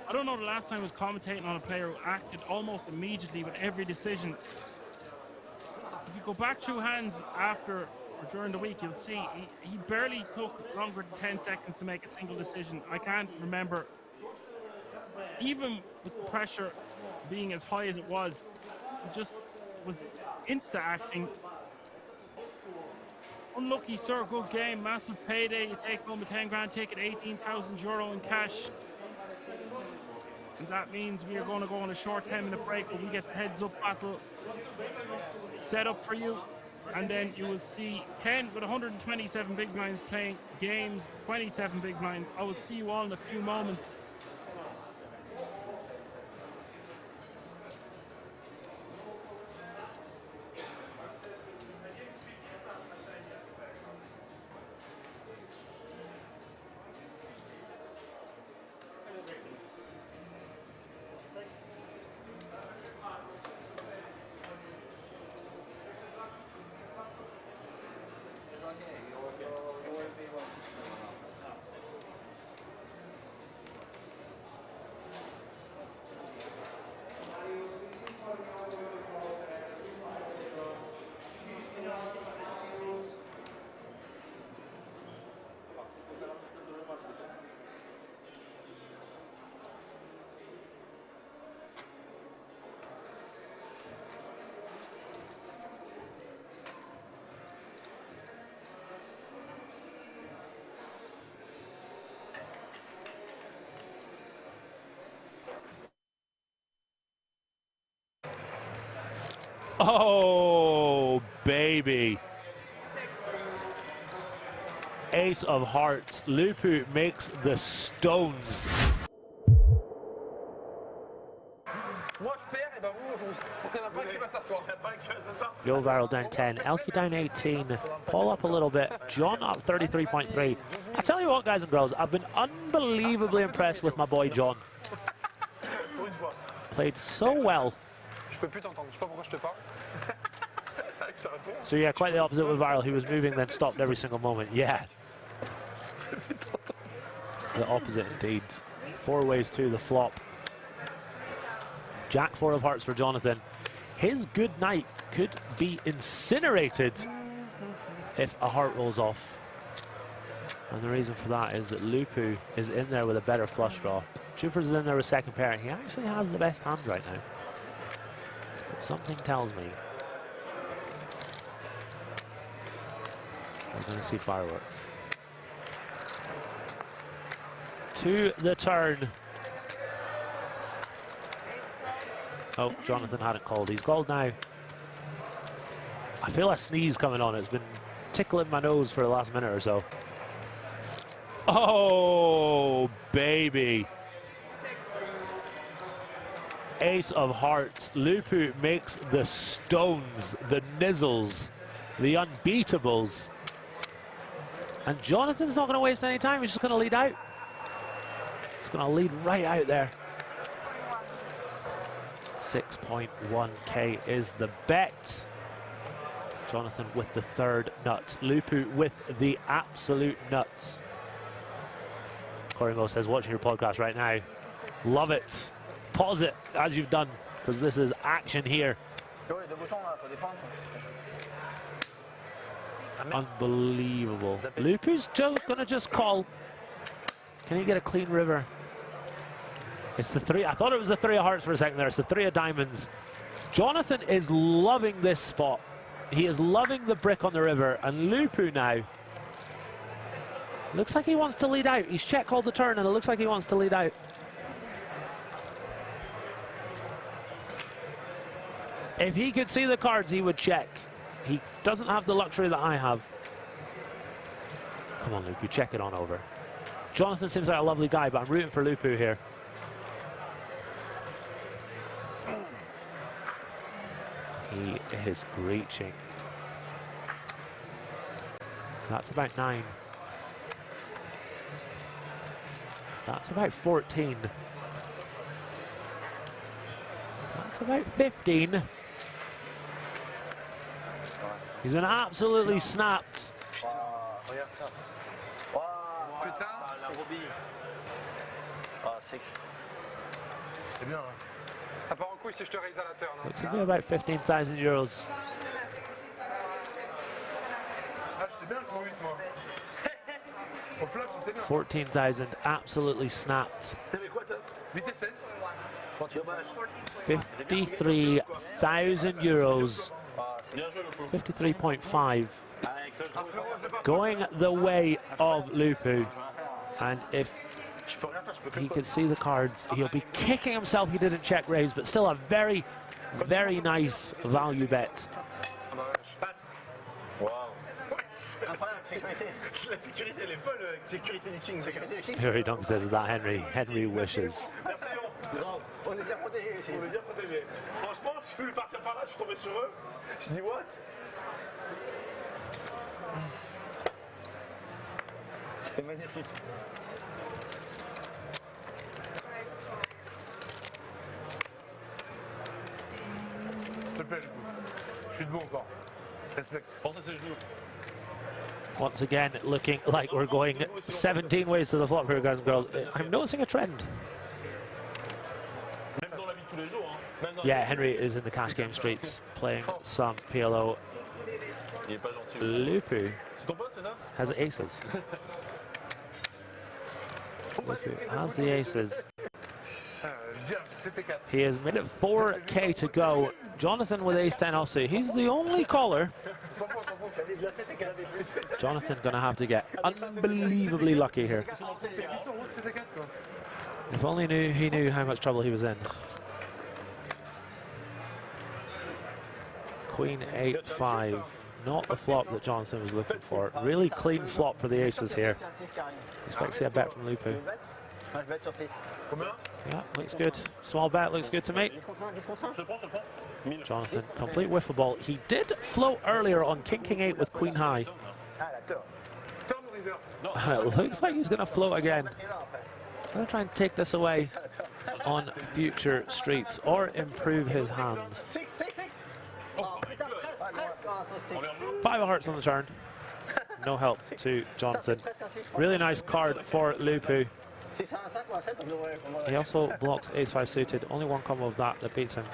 [SPEAKER 1] I don't know the last time I was commentating on a player who acted almost immediately with every decision. If you go back through hands after or during the week, you'll see he barely took longer than 10 seconds to make a single decision. I can't remember, even with the pressure being as high as it was, he just was insta-acting. Unlucky, sir, good game, massive payday. You take home a 10 grand ticket, 18,000 euro in cash. And that means we are going to go on a short 10-minute break where we get the heads-up battle set up for you. And then you will see Ken with 127 big blinds playing games, 27 big blinds. I will see you all in a few moments.
[SPEAKER 9] Oh, baby. Ace of hearts. Lupu makes the stones. Yo Viral down 10, Elkie down 18, Paul up a little bit, John up 33.3. I tell you what, guys and girls, I've been unbelievably impressed with my boy John. Played so well. So yeah, quite the opposite with Viral. He was moving, then stopped every single moment. Yeah. The opposite indeed. 4 ways to the flop. Jack 4 of hearts for Jonathan. His good night could be incinerated if a heart rolls off. And the reason for that is that Lupu is in there with a better flush draw. Jufers is in there with second pair. He actually has the best hand right now. But something tells me we're going to see fireworks. To the turn. Oh, Jonathan hadn't called. He's called now. I feel a sneeze coming on. It's been tickling my nose for the last minute or so. Oh, baby. Ace of hearts. Lupu makes the stones, the nizzles, the unbeatables. And Jonathan's not going to waste any time. He's just going to lead out. He's going to lead right out there. 6.1k is the bet. Jonathan with the third nuts. Lupu with the absolute nuts. Corimo says, watching your podcast right now, love it. Pause it as you've done, because this is action here. Unbelievable. Lupu's gonna just call. Can he get a clean river? It's the 3. I thought it was the 3 of hearts for a second there. It's the 3 of diamonds. Jonathan is loving this spot. He is loving the brick on the river, and Lupu now looks like he wants to lead out. He's check called the turn, and it looks like he wants to lead out. If he could see the cards, he would check. He doesn't have the luxury that I have. Come on, Lupu, check it on over. Jonathan seems like a lovely guy, but I'm rooting for Lupu here. He is reaching. That's about 9. That's about 14. That's about 15. He's been absolutely snapped.
[SPEAKER 5] Regarde ça. Putain, la Robbie. Sec.
[SPEAKER 10] C'est bien, hein. Ça part en couille si je te raise à la turn. Hein.
[SPEAKER 9] Looks to be about 15,000 euros.
[SPEAKER 10] Ah, je sais bien le 8, moi. Au flop, c'était bien.
[SPEAKER 9] 14,000, absolutely snapped.
[SPEAKER 10] 8 et 7.
[SPEAKER 9] 53,000 euros. 53.5. Going the way of Lupu. And if he could see the cards, he'll be kicking himself he didn't check raise, but still a very, very nice value bet.
[SPEAKER 4] La sécurité, elle est folle, sécurité du king, sécurité du king.
[SPEAKER 9] Very Dunk says that Henry wishes.
[SPEAKER 4] Merci, on est bien protégés ici. On est bien protégés. Franchement, je voulais partir par là, je suis tombé sur eux. Je dis what? C'était magnifique.
[SPEAKER 10] S'il te plaît, du coup. Je suis debout encore. Respect. Pensez à ses genoux.
[SPEAKER 9] Once again, looking like we're going 17 ways to the flop here, guys and girls. I'm noticing a trend. Yeah, Henry is in the cash game streets playing some PLO. Lupu has aces. Lupu has the aces. He has made it 4K to go. Jonathan with ace-10 also. He's the only caller. Jonathan gonna have to get unbelievably lucky here. If only he knew how much trouble he was in. Queen 8-5. Not the flop that Jonathan was looking for. Really clean flop for the aces here. Expect to see a bet from Lupu. Yeah, looks good. Small bet, looks good to me. Jonathan, complete wiffle ball. He did float earlier on King 8 with Queen High. And it looks like he's going to float again. I'm going to try and take this away on future streets or improve his hand. 5 of hearts on the turn. No help to Jonathan. Really nice card for Lupu. He also blocks ace-5 suited. Only one combo of that beats him.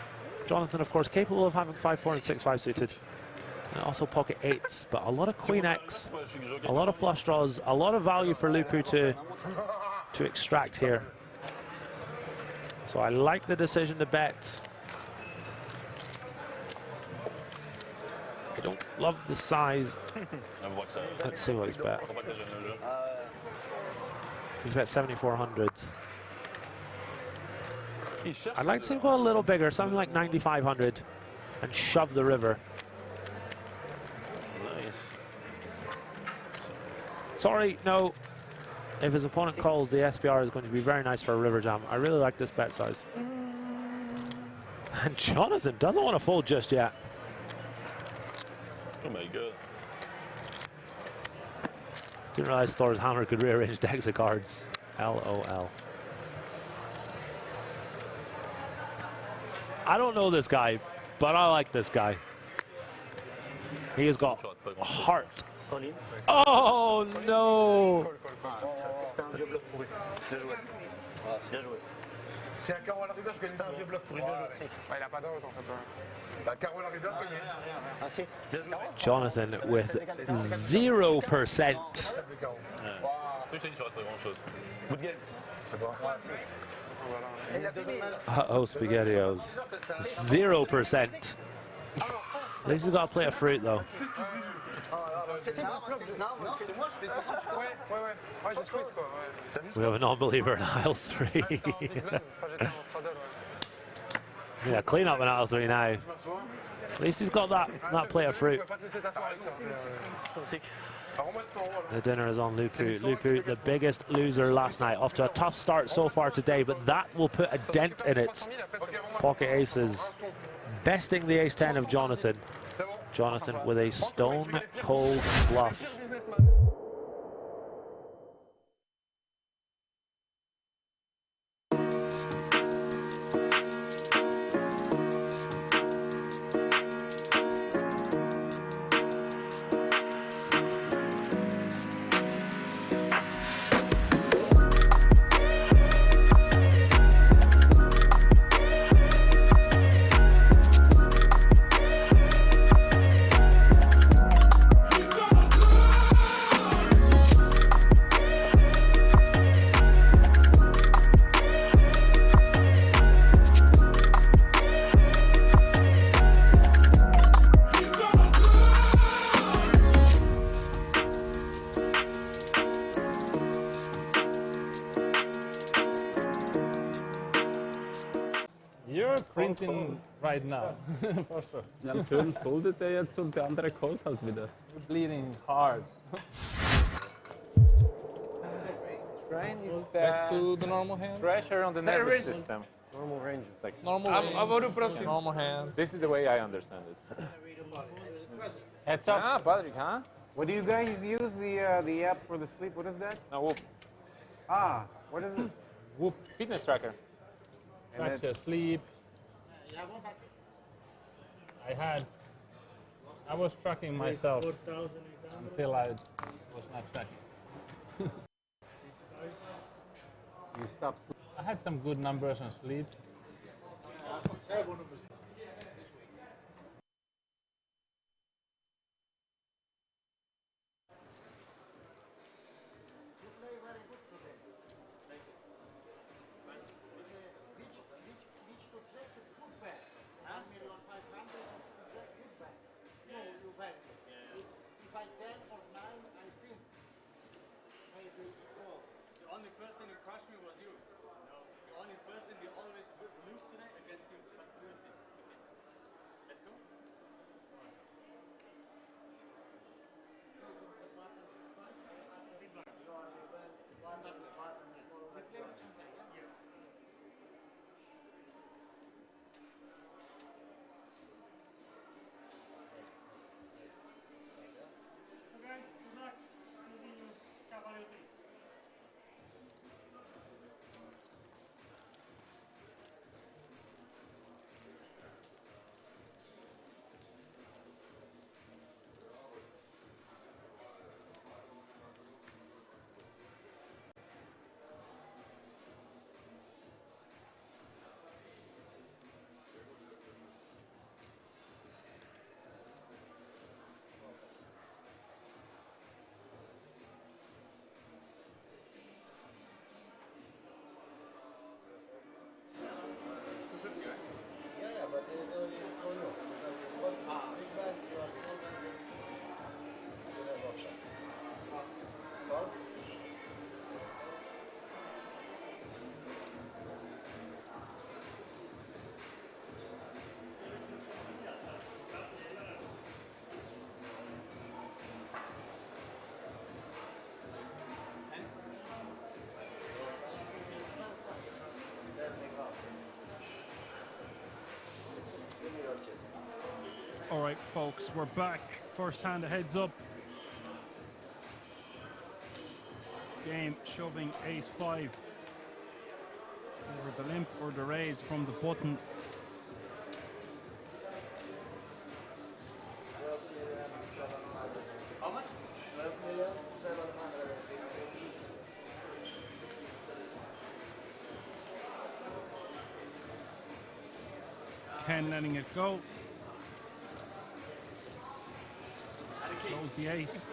[SPEAKER 9] Jonathan, of course, capable of having 5-4 and 6-5 suited. And also pocket 8s, but a lot of Queen X, a lot of flush draws, a lot of value for Lupu to extract here. So I like the decision to bet. I don't love the size. Let's see what he's bet. He's bet 7,400. I'd like to see him go a little bigger, something like 9,500, and shove the river. Sorry, no. If his opponent calls, the SPR is going to be very nice for a river jam. I really like this bet size. And Jonathan doesn't want to fold just yet.
[SPEAKER 13] Oh my god.
[SPEAKER 9] Didn't realize Thor's hammer could rearrange decks of cards. LOL. I don't know this guy, but I like this guy. He has got a heart. Oh no!
[SPEAKER 10] C'est un carreau à l'arrivée, je gagne. C'est un vieux bluff pourri, bien joué. Il a pas d'or en fait. Bah, carreau à l'arrivée, je gagne.
[SPEAKER 9] Jonathan with 0%. Uh-oh, SpaghettiOs. 0%. At least he's got a plate of fruit though. We have a non-believer in aisle 3. Yeah, clean up in aisle 3 now. At least he's got that plate of fruit. The dinner is on Lupu. Lupu, the biggest loser last night, off to a tough start so far today, but that will put a dent in it. Pocket aces, besting the ace-10 of Jonathan. Jonathan with a stone-cold bluff.
[SPEAKER 11] You're printing right now, for sure.
[SPEAKER 13] Ja, schön foldet er jetzt und der andere calls halt wieder.
[SPEAKER 11] You're bleeding hard. Strain is back to the normal hands.
[SPEAKER 23] Pressure on the nervous system.
[SPEAKER 14] Normal range is like
[SPEAKER 11] normal range. Normal hands.
[SPEAKER 23] This is the way I understand it. Heads up. Ah, Patrick, huh?
[SPEAKER 14] What do you guys use the app for the sleep? What is that?
[SPEAKER 23] No, Whoop.
[SPEAKER 14] Ah, what is it?
[SPEAKER 23] Whoop. Fitness tracker.
[SPEAKER 11] Tracks your sleep. I was tracking myself until I was not tracking.
[SPEAKER 14] You stopped sleep.
[SPEAKER 11] I had some good numbers on sleep.
[SPEAKER 24] The only person who crushed me was you. No, the only person we always lose tonight against you. But we'll see. Okay. Let's go.
[SPEAKER 1] All right, folks, we're back. First hand, a heads up. Game shoving ace-5. Over the limp or the raise from the button.
[SPEAKER 24] How much?
[SPEAKER 1] 10 letting it go. Close the ace.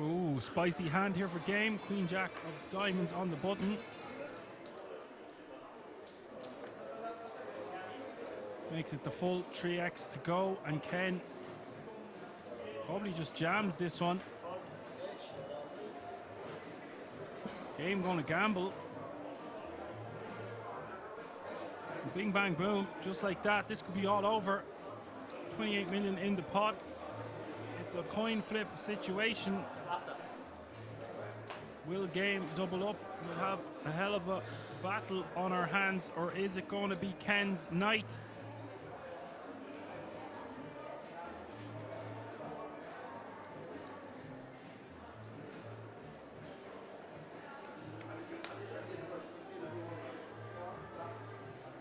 [SPEAKER 1] Ooh, spicy hand here for game. Queen Jack of diamonds on the button. Makes it the full 3x to go, and Ken probably just jams this one. Game going to gamble. And bing bang boom, just like that. This could be all over. 28 million in the pot. It's a coin flip situation. Will game double up? We'll have a hell of a battle on our hands, or is it going to be Ken's night?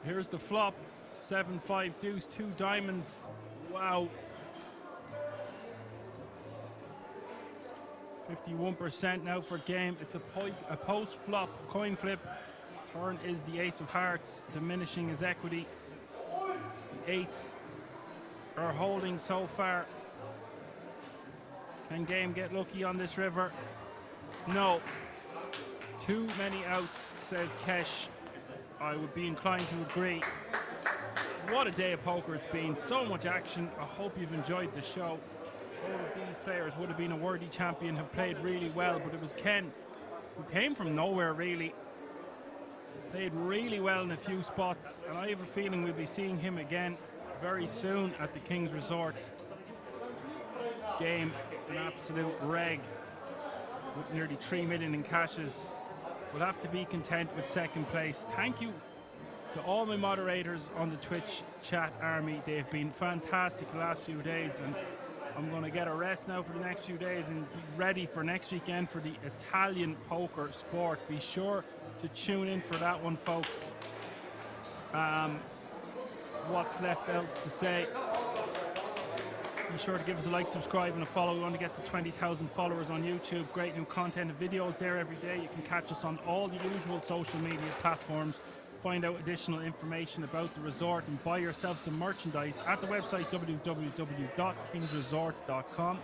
[SPEAKER 1] Here's the flop. 7-5 deuce, 2 diamonds. Wow. 51% now for game. It's a post flop coin flip. Turn is the ace of hearts, diminishing his equity. The eights are holding so far. Can game get lucky on this river? No. Too many outs, says Kesh. I would be inclined to agree. What a day of poker it's been. So much action. I hope you've enjoyed the show. All of these players would have been a worthy champion, have played really well, but it was Ken who came from nowhere really. Played really well in a few spots, and I have a feeling we'll be seeing him again very soon at the King's Resort. Game, an absolute reg with nearly 3 million in cashes. We'll have to be content with second place. Thank you to all my moderators on the Twitch chat army. They've been fantastic the last few days, and I'm going to get a rest now for the next few days and be ready for next weekend for the Italian poker sport. Be sure to tune in for that one, folks. What's left else to say? Be sure to give us a like, subscribe, and a follow. We want to get to 20,000 followers on YouTube. Great new content and videos there every day. You can catch us on all the usual social media platforms. Find out additional information about the resort and buy yourself some merchandise at the website www.kingsresort.com.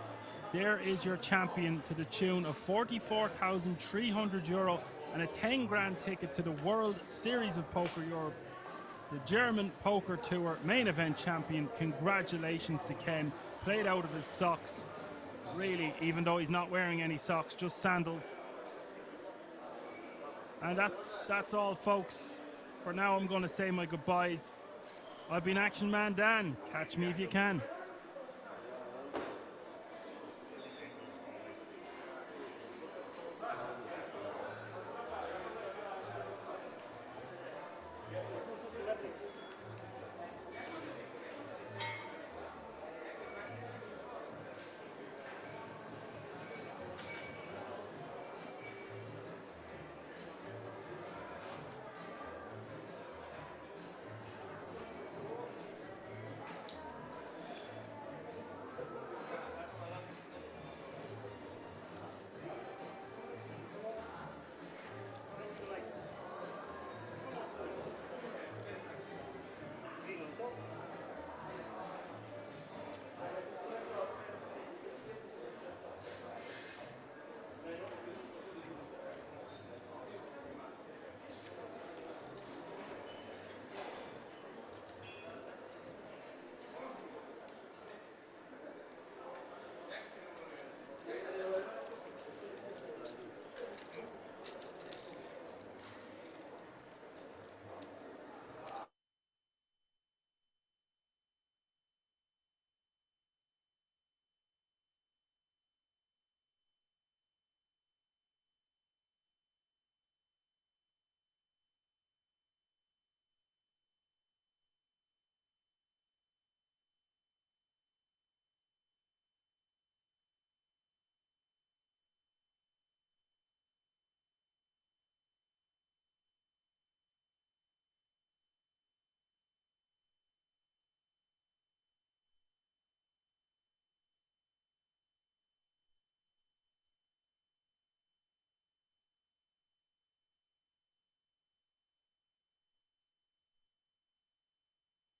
[SPEAKER 1] There is your champion to the tune of €44,300 and a 10 grand ticket to the World Series of Poker Europe, the German Poker Tour main event champion. Congratulations to Ken. Played out of his socks, really, even though he's not wearing any socks, just sandals. And that's all, folks. For now, I'm going to say my goodbyes. I've been Action Man Dan. Catch me if you can.